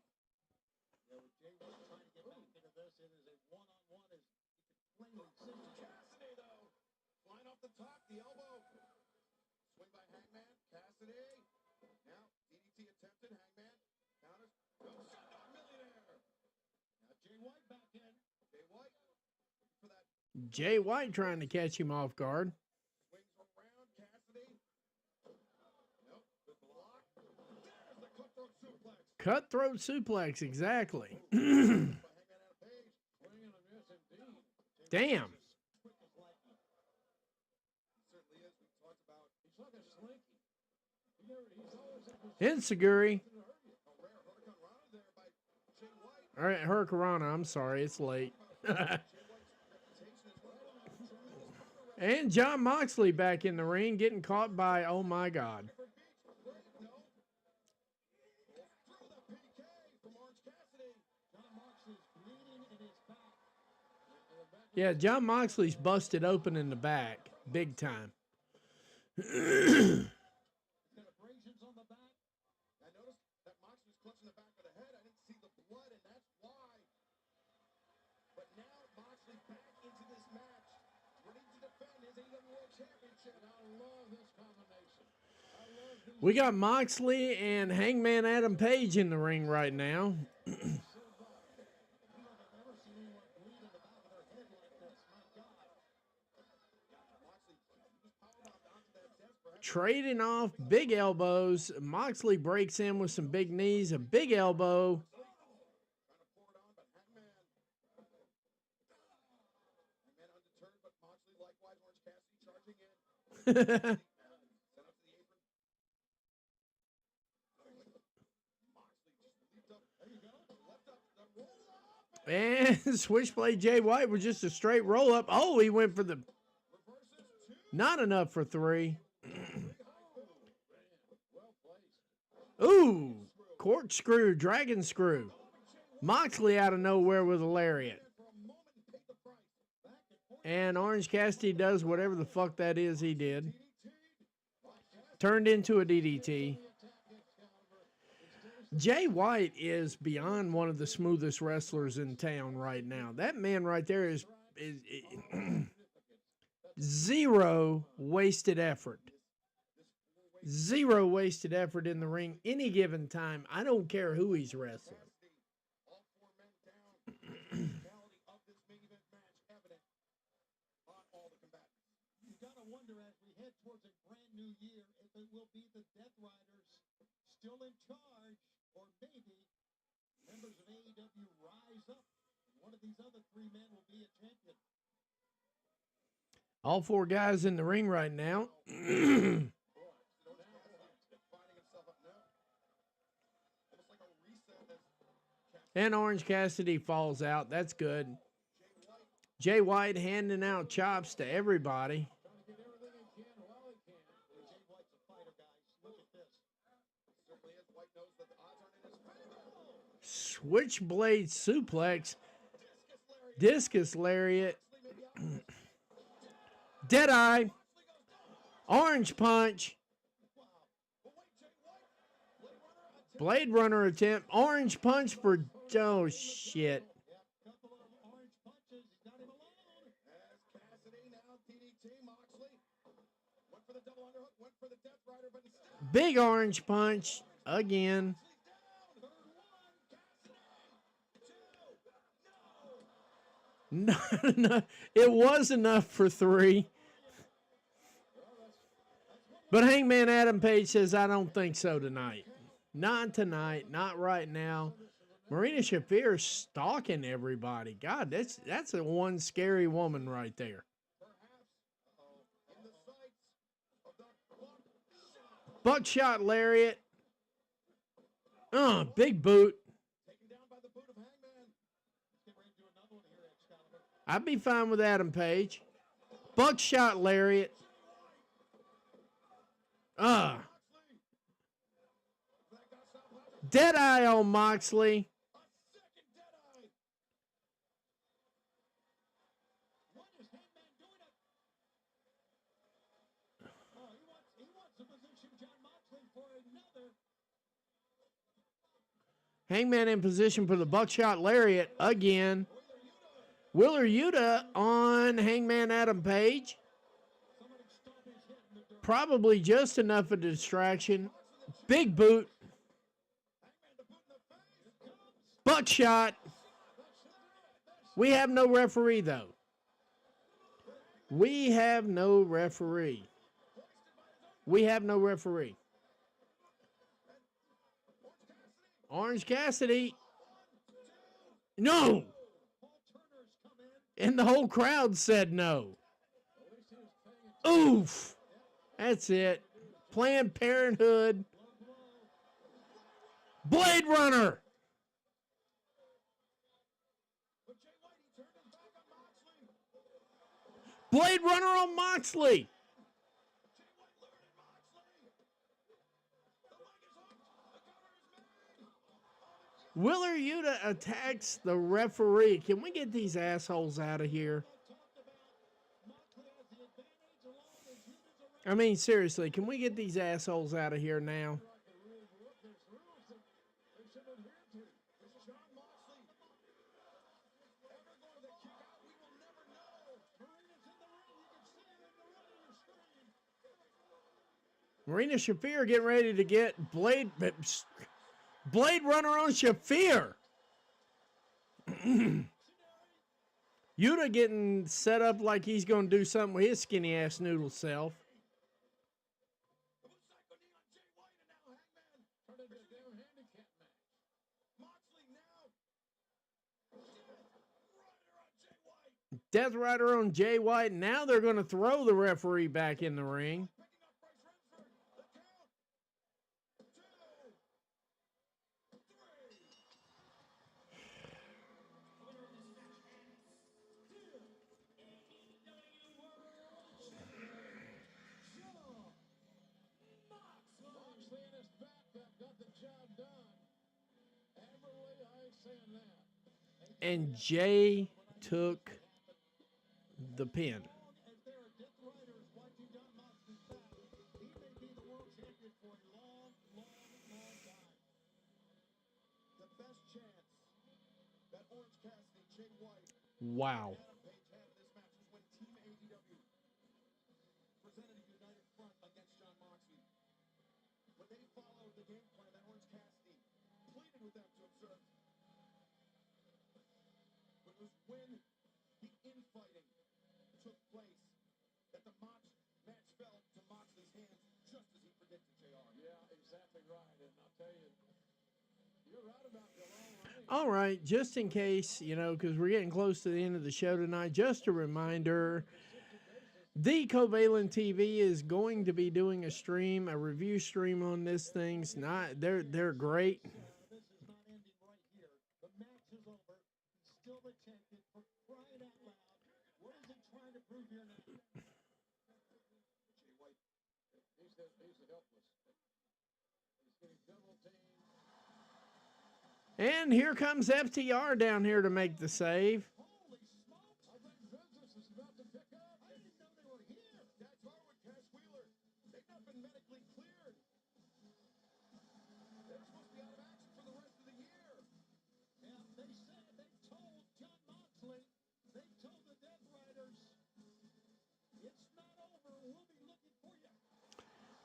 [SPEAKER 3] Yeah, with Jay White trying to get back into this, it is a one-on-one as you can plainly see.
[SPEAKER 4] Cassidy, though, flying off the top, the elbow. Swing by Hangman, Cassidy. Now, DDT attempted, Hangman. Counters. No, Shutdown Millionaire.
[SPEAKER 3] Now Jay White back in.
[SPEAKER 4] Jay White, looking for that.
[SPEAKER 1] Jay White trying to catch him off guard.
[SPEAKER 4] Swings around, Cassidy. Nope, good block. There's the cutthroat suplex.
[SPEAKER 1] Cutthroat suplex, exactly. Damn. Insecurity. All right, Hurricanrana. I'm sorry, it's late. And John Moxley back in the ring, getting caught by, oh my God. Yeah, John Moxley's busted open in the back, big time. We got Moxley and Hangman Adam Page in the ring right now. Trading off big elbows. Moxley breaks in with some big knees, a big elbow. And Switchblade Jay White was just a straight roll up. Oh, he went for the... Not enough for 3. Ooh, corkscrew, dragon screw. Moxley out of nowhere with a lariat. And Orange Cassidy does whatever the fuck that is he did. Turned into a DDT. Jay White is beyond one of the smoothest wrestlers in town right now. That man right there is zero wasted effort. Zero wasted effort in the ring any given time. I don't care who he's wrestling.
[SPEAKER 3] You gotta wonder as we head towards a brand new year if it will be the Death Riders still in charge, or maybe members of AEW rise up. One of these other 3 men will be a champion.
[SPEAKER 1] All 4 guys in the ring right now. And Orange Cassidy falls out. That's good. Jay White handing out chops to everybody. Switchblade suplex. Discus lariat. Deadeye. Orange punch. Blade Runner attempt. Orange punch for... Oh, shit. Big orange punch again. Not enough. It was enough for 3. But Hangman Adam Page says, I don't think so tonight. Not tonight. Not right now. Marina Shafir stalking everybody. God, that's a one scary woman right there. Buckshot lariat. Big boot. I'd be fine with Adam Page. Buckshot lariat. Deadeye on Moxley. Hangman in position for the buckshot lariat again. Wheeler Yuta on Hangman Adam Page. Probably just enough of a distraction. Big boot. Buckshot. We have no referee, though. We have no referee. We have no referee. Orange Cassidy. No. And the whole crowd said no. Oof. That's it. Planned Parenthood. Blade Runner. Blade Runner on Moxley. Wheeler Yuta attacks the referee. Can we get these assholes out of here? I mean, seriously, can we get these assholes out of here now? Marina Shafir getting ready to get Blade Runner on Shafir. Yuta getting set up like he's going to do something with his skinny ass noodle self. Death Rider on Jay White. Now they're going to throw the referee back in the ring. And Jay took the pin. Wow. All right, just in case, because we're getting close to the end of the show tonight, just a reminder, the Covalent TV is going to be doing a review stream on this thing. They're great. And here comes FTR down here to make the save.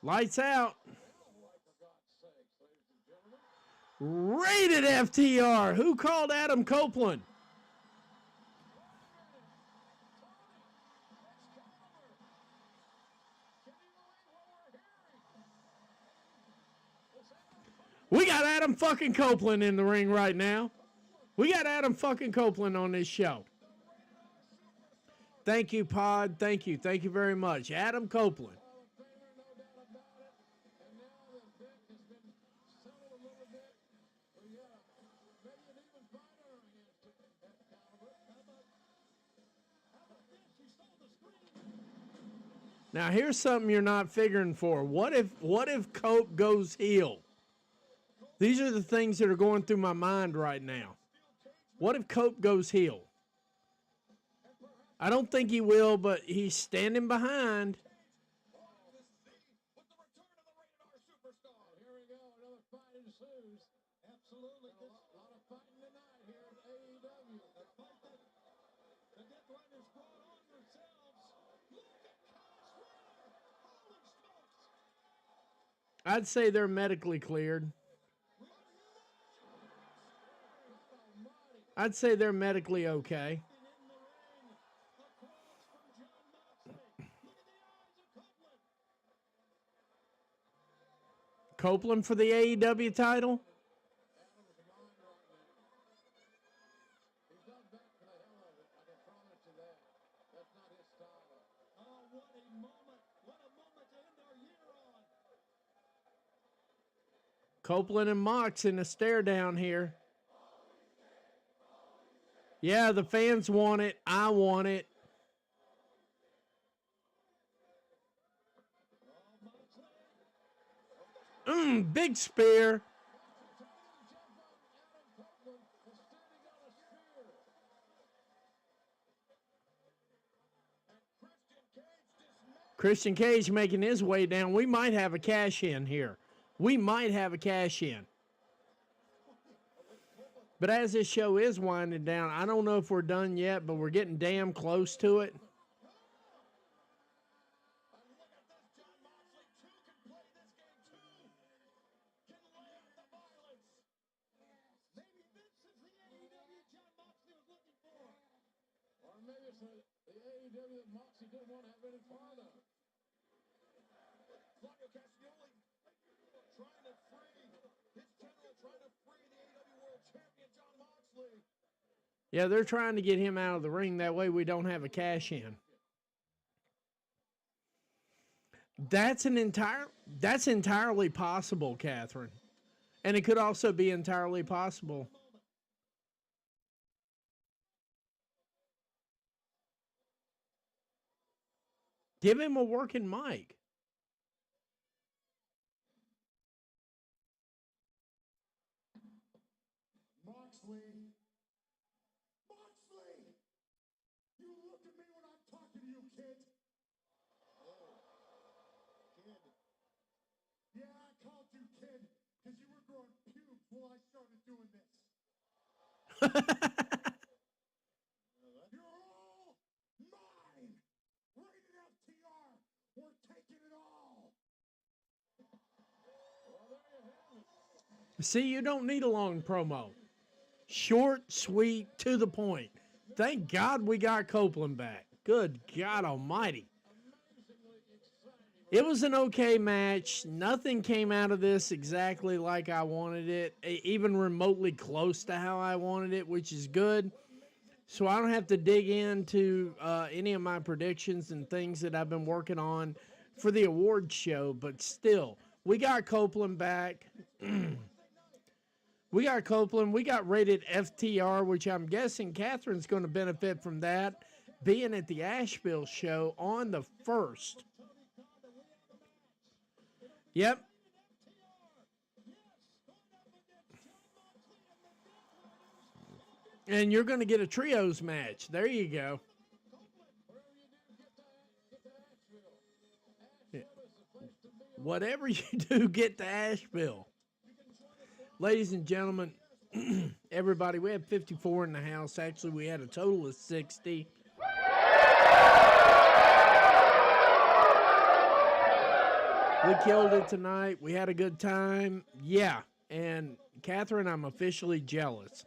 [SPEAKER 1] Lights out. Rated FTR. Who called Adam Copeland? We got Adam fucking Copeland in the ring right now. We got Adam fucking Copeland on this show. Thank you, Pod. Thank you. Thank you very much. Adam Copeland. Now here's something you're not figuring for. What if Cope goes heel? These are the things that are going through my mind right now. What if Cope goes heel? I don't think he will, but he's standing behind. I'd say they're medically cleared. I'd say they're medically okay. Copeland for the AEW title? Copeland and Mox in a stare down here. Yeah, the fans want it. I want it. Big spear. Christian Cage making his way down. We might have a cash in here. We might have a cash in. But as this show is winding down, I don't know if we're done yet, but we're getting damn close to it.
[SPEAKER 3] Maybe it's the AEW that Moxie didn't want to have any part of. Claudio Castagnoli trying to free his general, trying to free the AEW World Champion Jon Moxley.
[SPEAKER 1] Yeah, they're trying to get him out of the ring. That way we don't have a cash in. That's entirely possible, Catherine. And it could also be entirely possible. Give him a working mic.
[SPEAKER 3] Moxley, you look at me when I'm talking to you, kid. Kid. Yeah, I called you kid because you were growing pubes while I started doing this. You're all mine. Rated FTR. We're taking it all. Well, there you have it.
[SPEAKER 1] See, you don't need a long promo. Short, sweet, to the point. Thank God we got Copeland back. Good God almighty. It was an okay match. Nothing came out of this exactly like I wanted it, even remotely close to how I wanted it, which is good. So I don't have to dig into any of my predictions and things that I've been working on for the awards show, but still, we got Copeland back. We got Copeland. We got rated FTR, which I'm guessing Catherine's going to benefit from that, being at the Asheville show on the 1st. Yep. And you're going to get a trios match. There you go. Whatever you do, get to Asheville. Ladies and gentlemen, everybody, we had 54 in the house. Actually, we had a total of 60. We killed it tonight. We had a good time. Yeah. And Catherine, I'm officially jealous.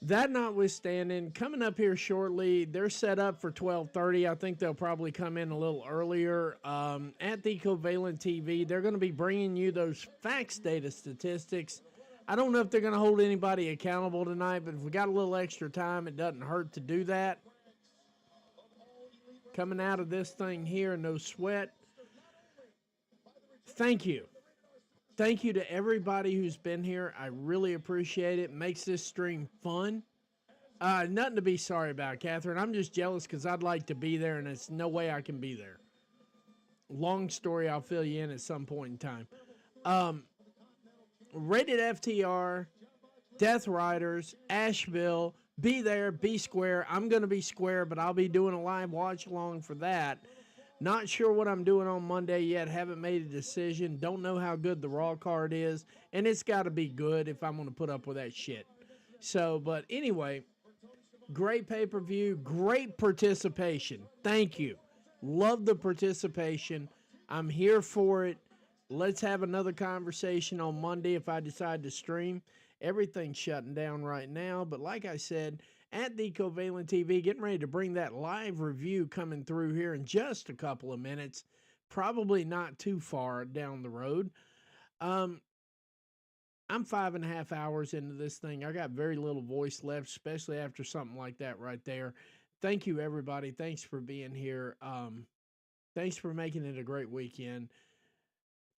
[SPEAKER 1] That notwithstanding, coming up here shortly, they're set up for 12:30. I think they'll probably come in a little earlier. At the Covalent TV, they're going to be bringing you those facts data statistics. I don't know if they're going to hold anybody accountable tonight, but if we got a little extra time, it doesn't hurt to do that. Coming out of this thing here, no sweat. Thank you. Thank you to everybody who's been here. I really appreciate it. Makes this stream fun. Nothing to be sorry about, Catherine. I'm just jealous because I'd like to be there, and it's no way I can be there. Long story, I'll fill you in at some point in time. Rated FTR, Death Riders, Asheville. Be there, be square. I'm going to be square, but I'll be doing a live watch-along for that. Not sure what I'm doing on Monday yet. Haven't made a decision. Don't know how good the Raw card is. And it's got to be good if I'm going to put up with that shit. So, but anyway, great pay-per-view. Great participation. Thank you. Love the participation. I'm here for it. Let's have another conversation on Monday if I decide to stream. Everything's shutting down right now. But like I said, at the Covalent TV, getting ready to bring that live review coming through here in just a couple of minutes. Probably not too far down the road. I'm 5.5 hours into this thing. I got very little voice left, especially after something like that right there. Thank you, everybody. Thanks for being here. Thanks for making it a great weekend.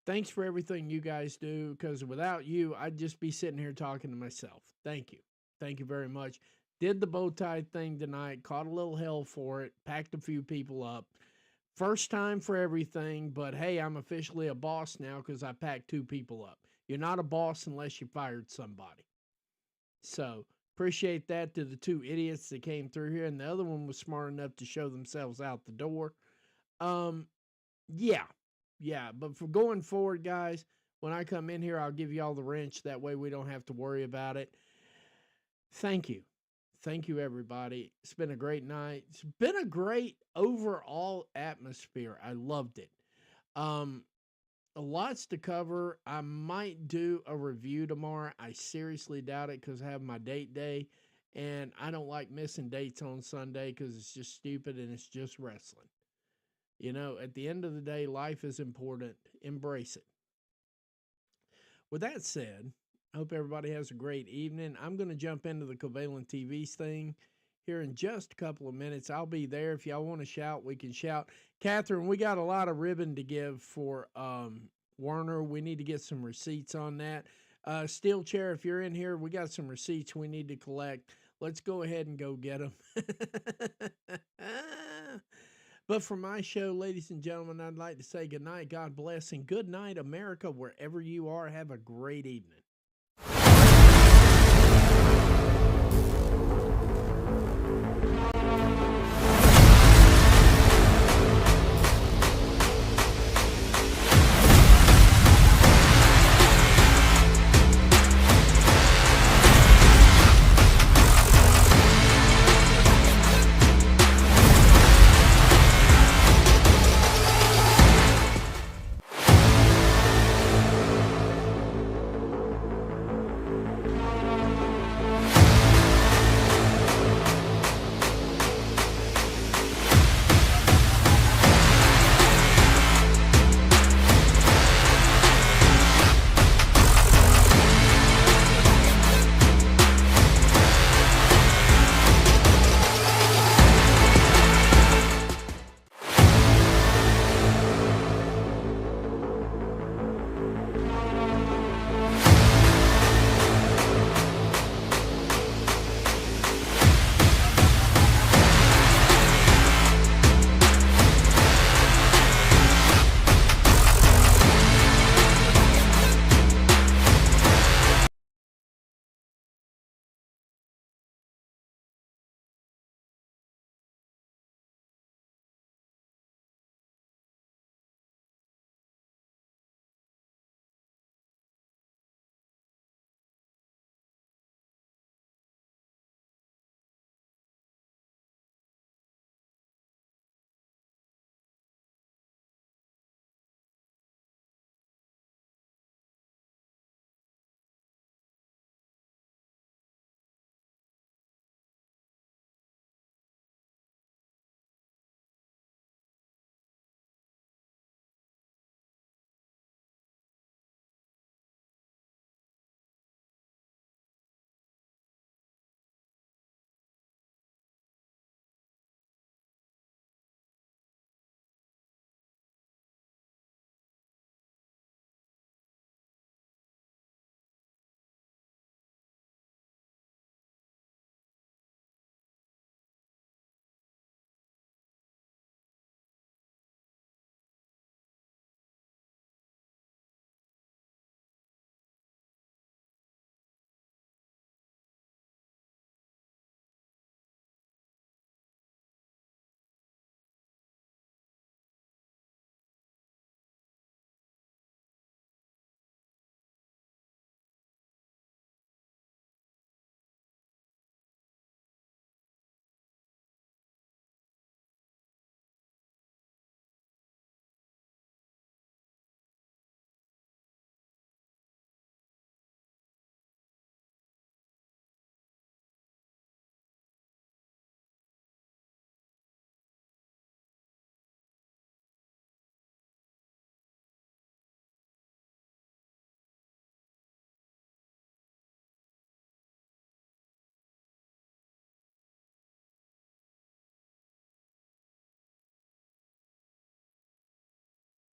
[SPEAKER 1] Thanks for everything you guys do, because without you, I'd just be sitting here talking to myself. Thank you. Thank you very much. Did the bow tie thing tonight, caught a little hell for it, packed a few people up. First time for everything, but hey, I'm officially a boss now because I packed 2 people up. You're not a boss unless you fired somebody. So appreciate that to the 2 idiots that came through here, and the other one was smart enough to show themselves out the door. Yeah, but for going forward, guys, when I come in here, I'll give you all the wrench. That way we don't have to worry about it. Thank you. Thank you, everybody. It's been a great night. It's been a great overall atmosphere. I loved it. Lots to cover. I might do a review tomorrow. I seriously doubt it because I have my date day, and I don't like missing dates on Sunday because it's just stupid and it's just wrestling. You know, at the end of the day, life is important. Embrace it. With that said, I hope everybody has a great evening. I'm going to jump into the Covalent TV's thing here in just a couple of minutes. I'll be there. If y'all want to shout, we can shout. Catherine, we got a lot of ribbon to give for Warner. We need to get some receipts on that. Steel Chair, if you're in here, we got some receipts we need to collect. Let's go ahead and go get them. But for my show, ladies and gentlemen, I'd like to say good night, God bless, and good night, America, wherever you are. Have a great evening.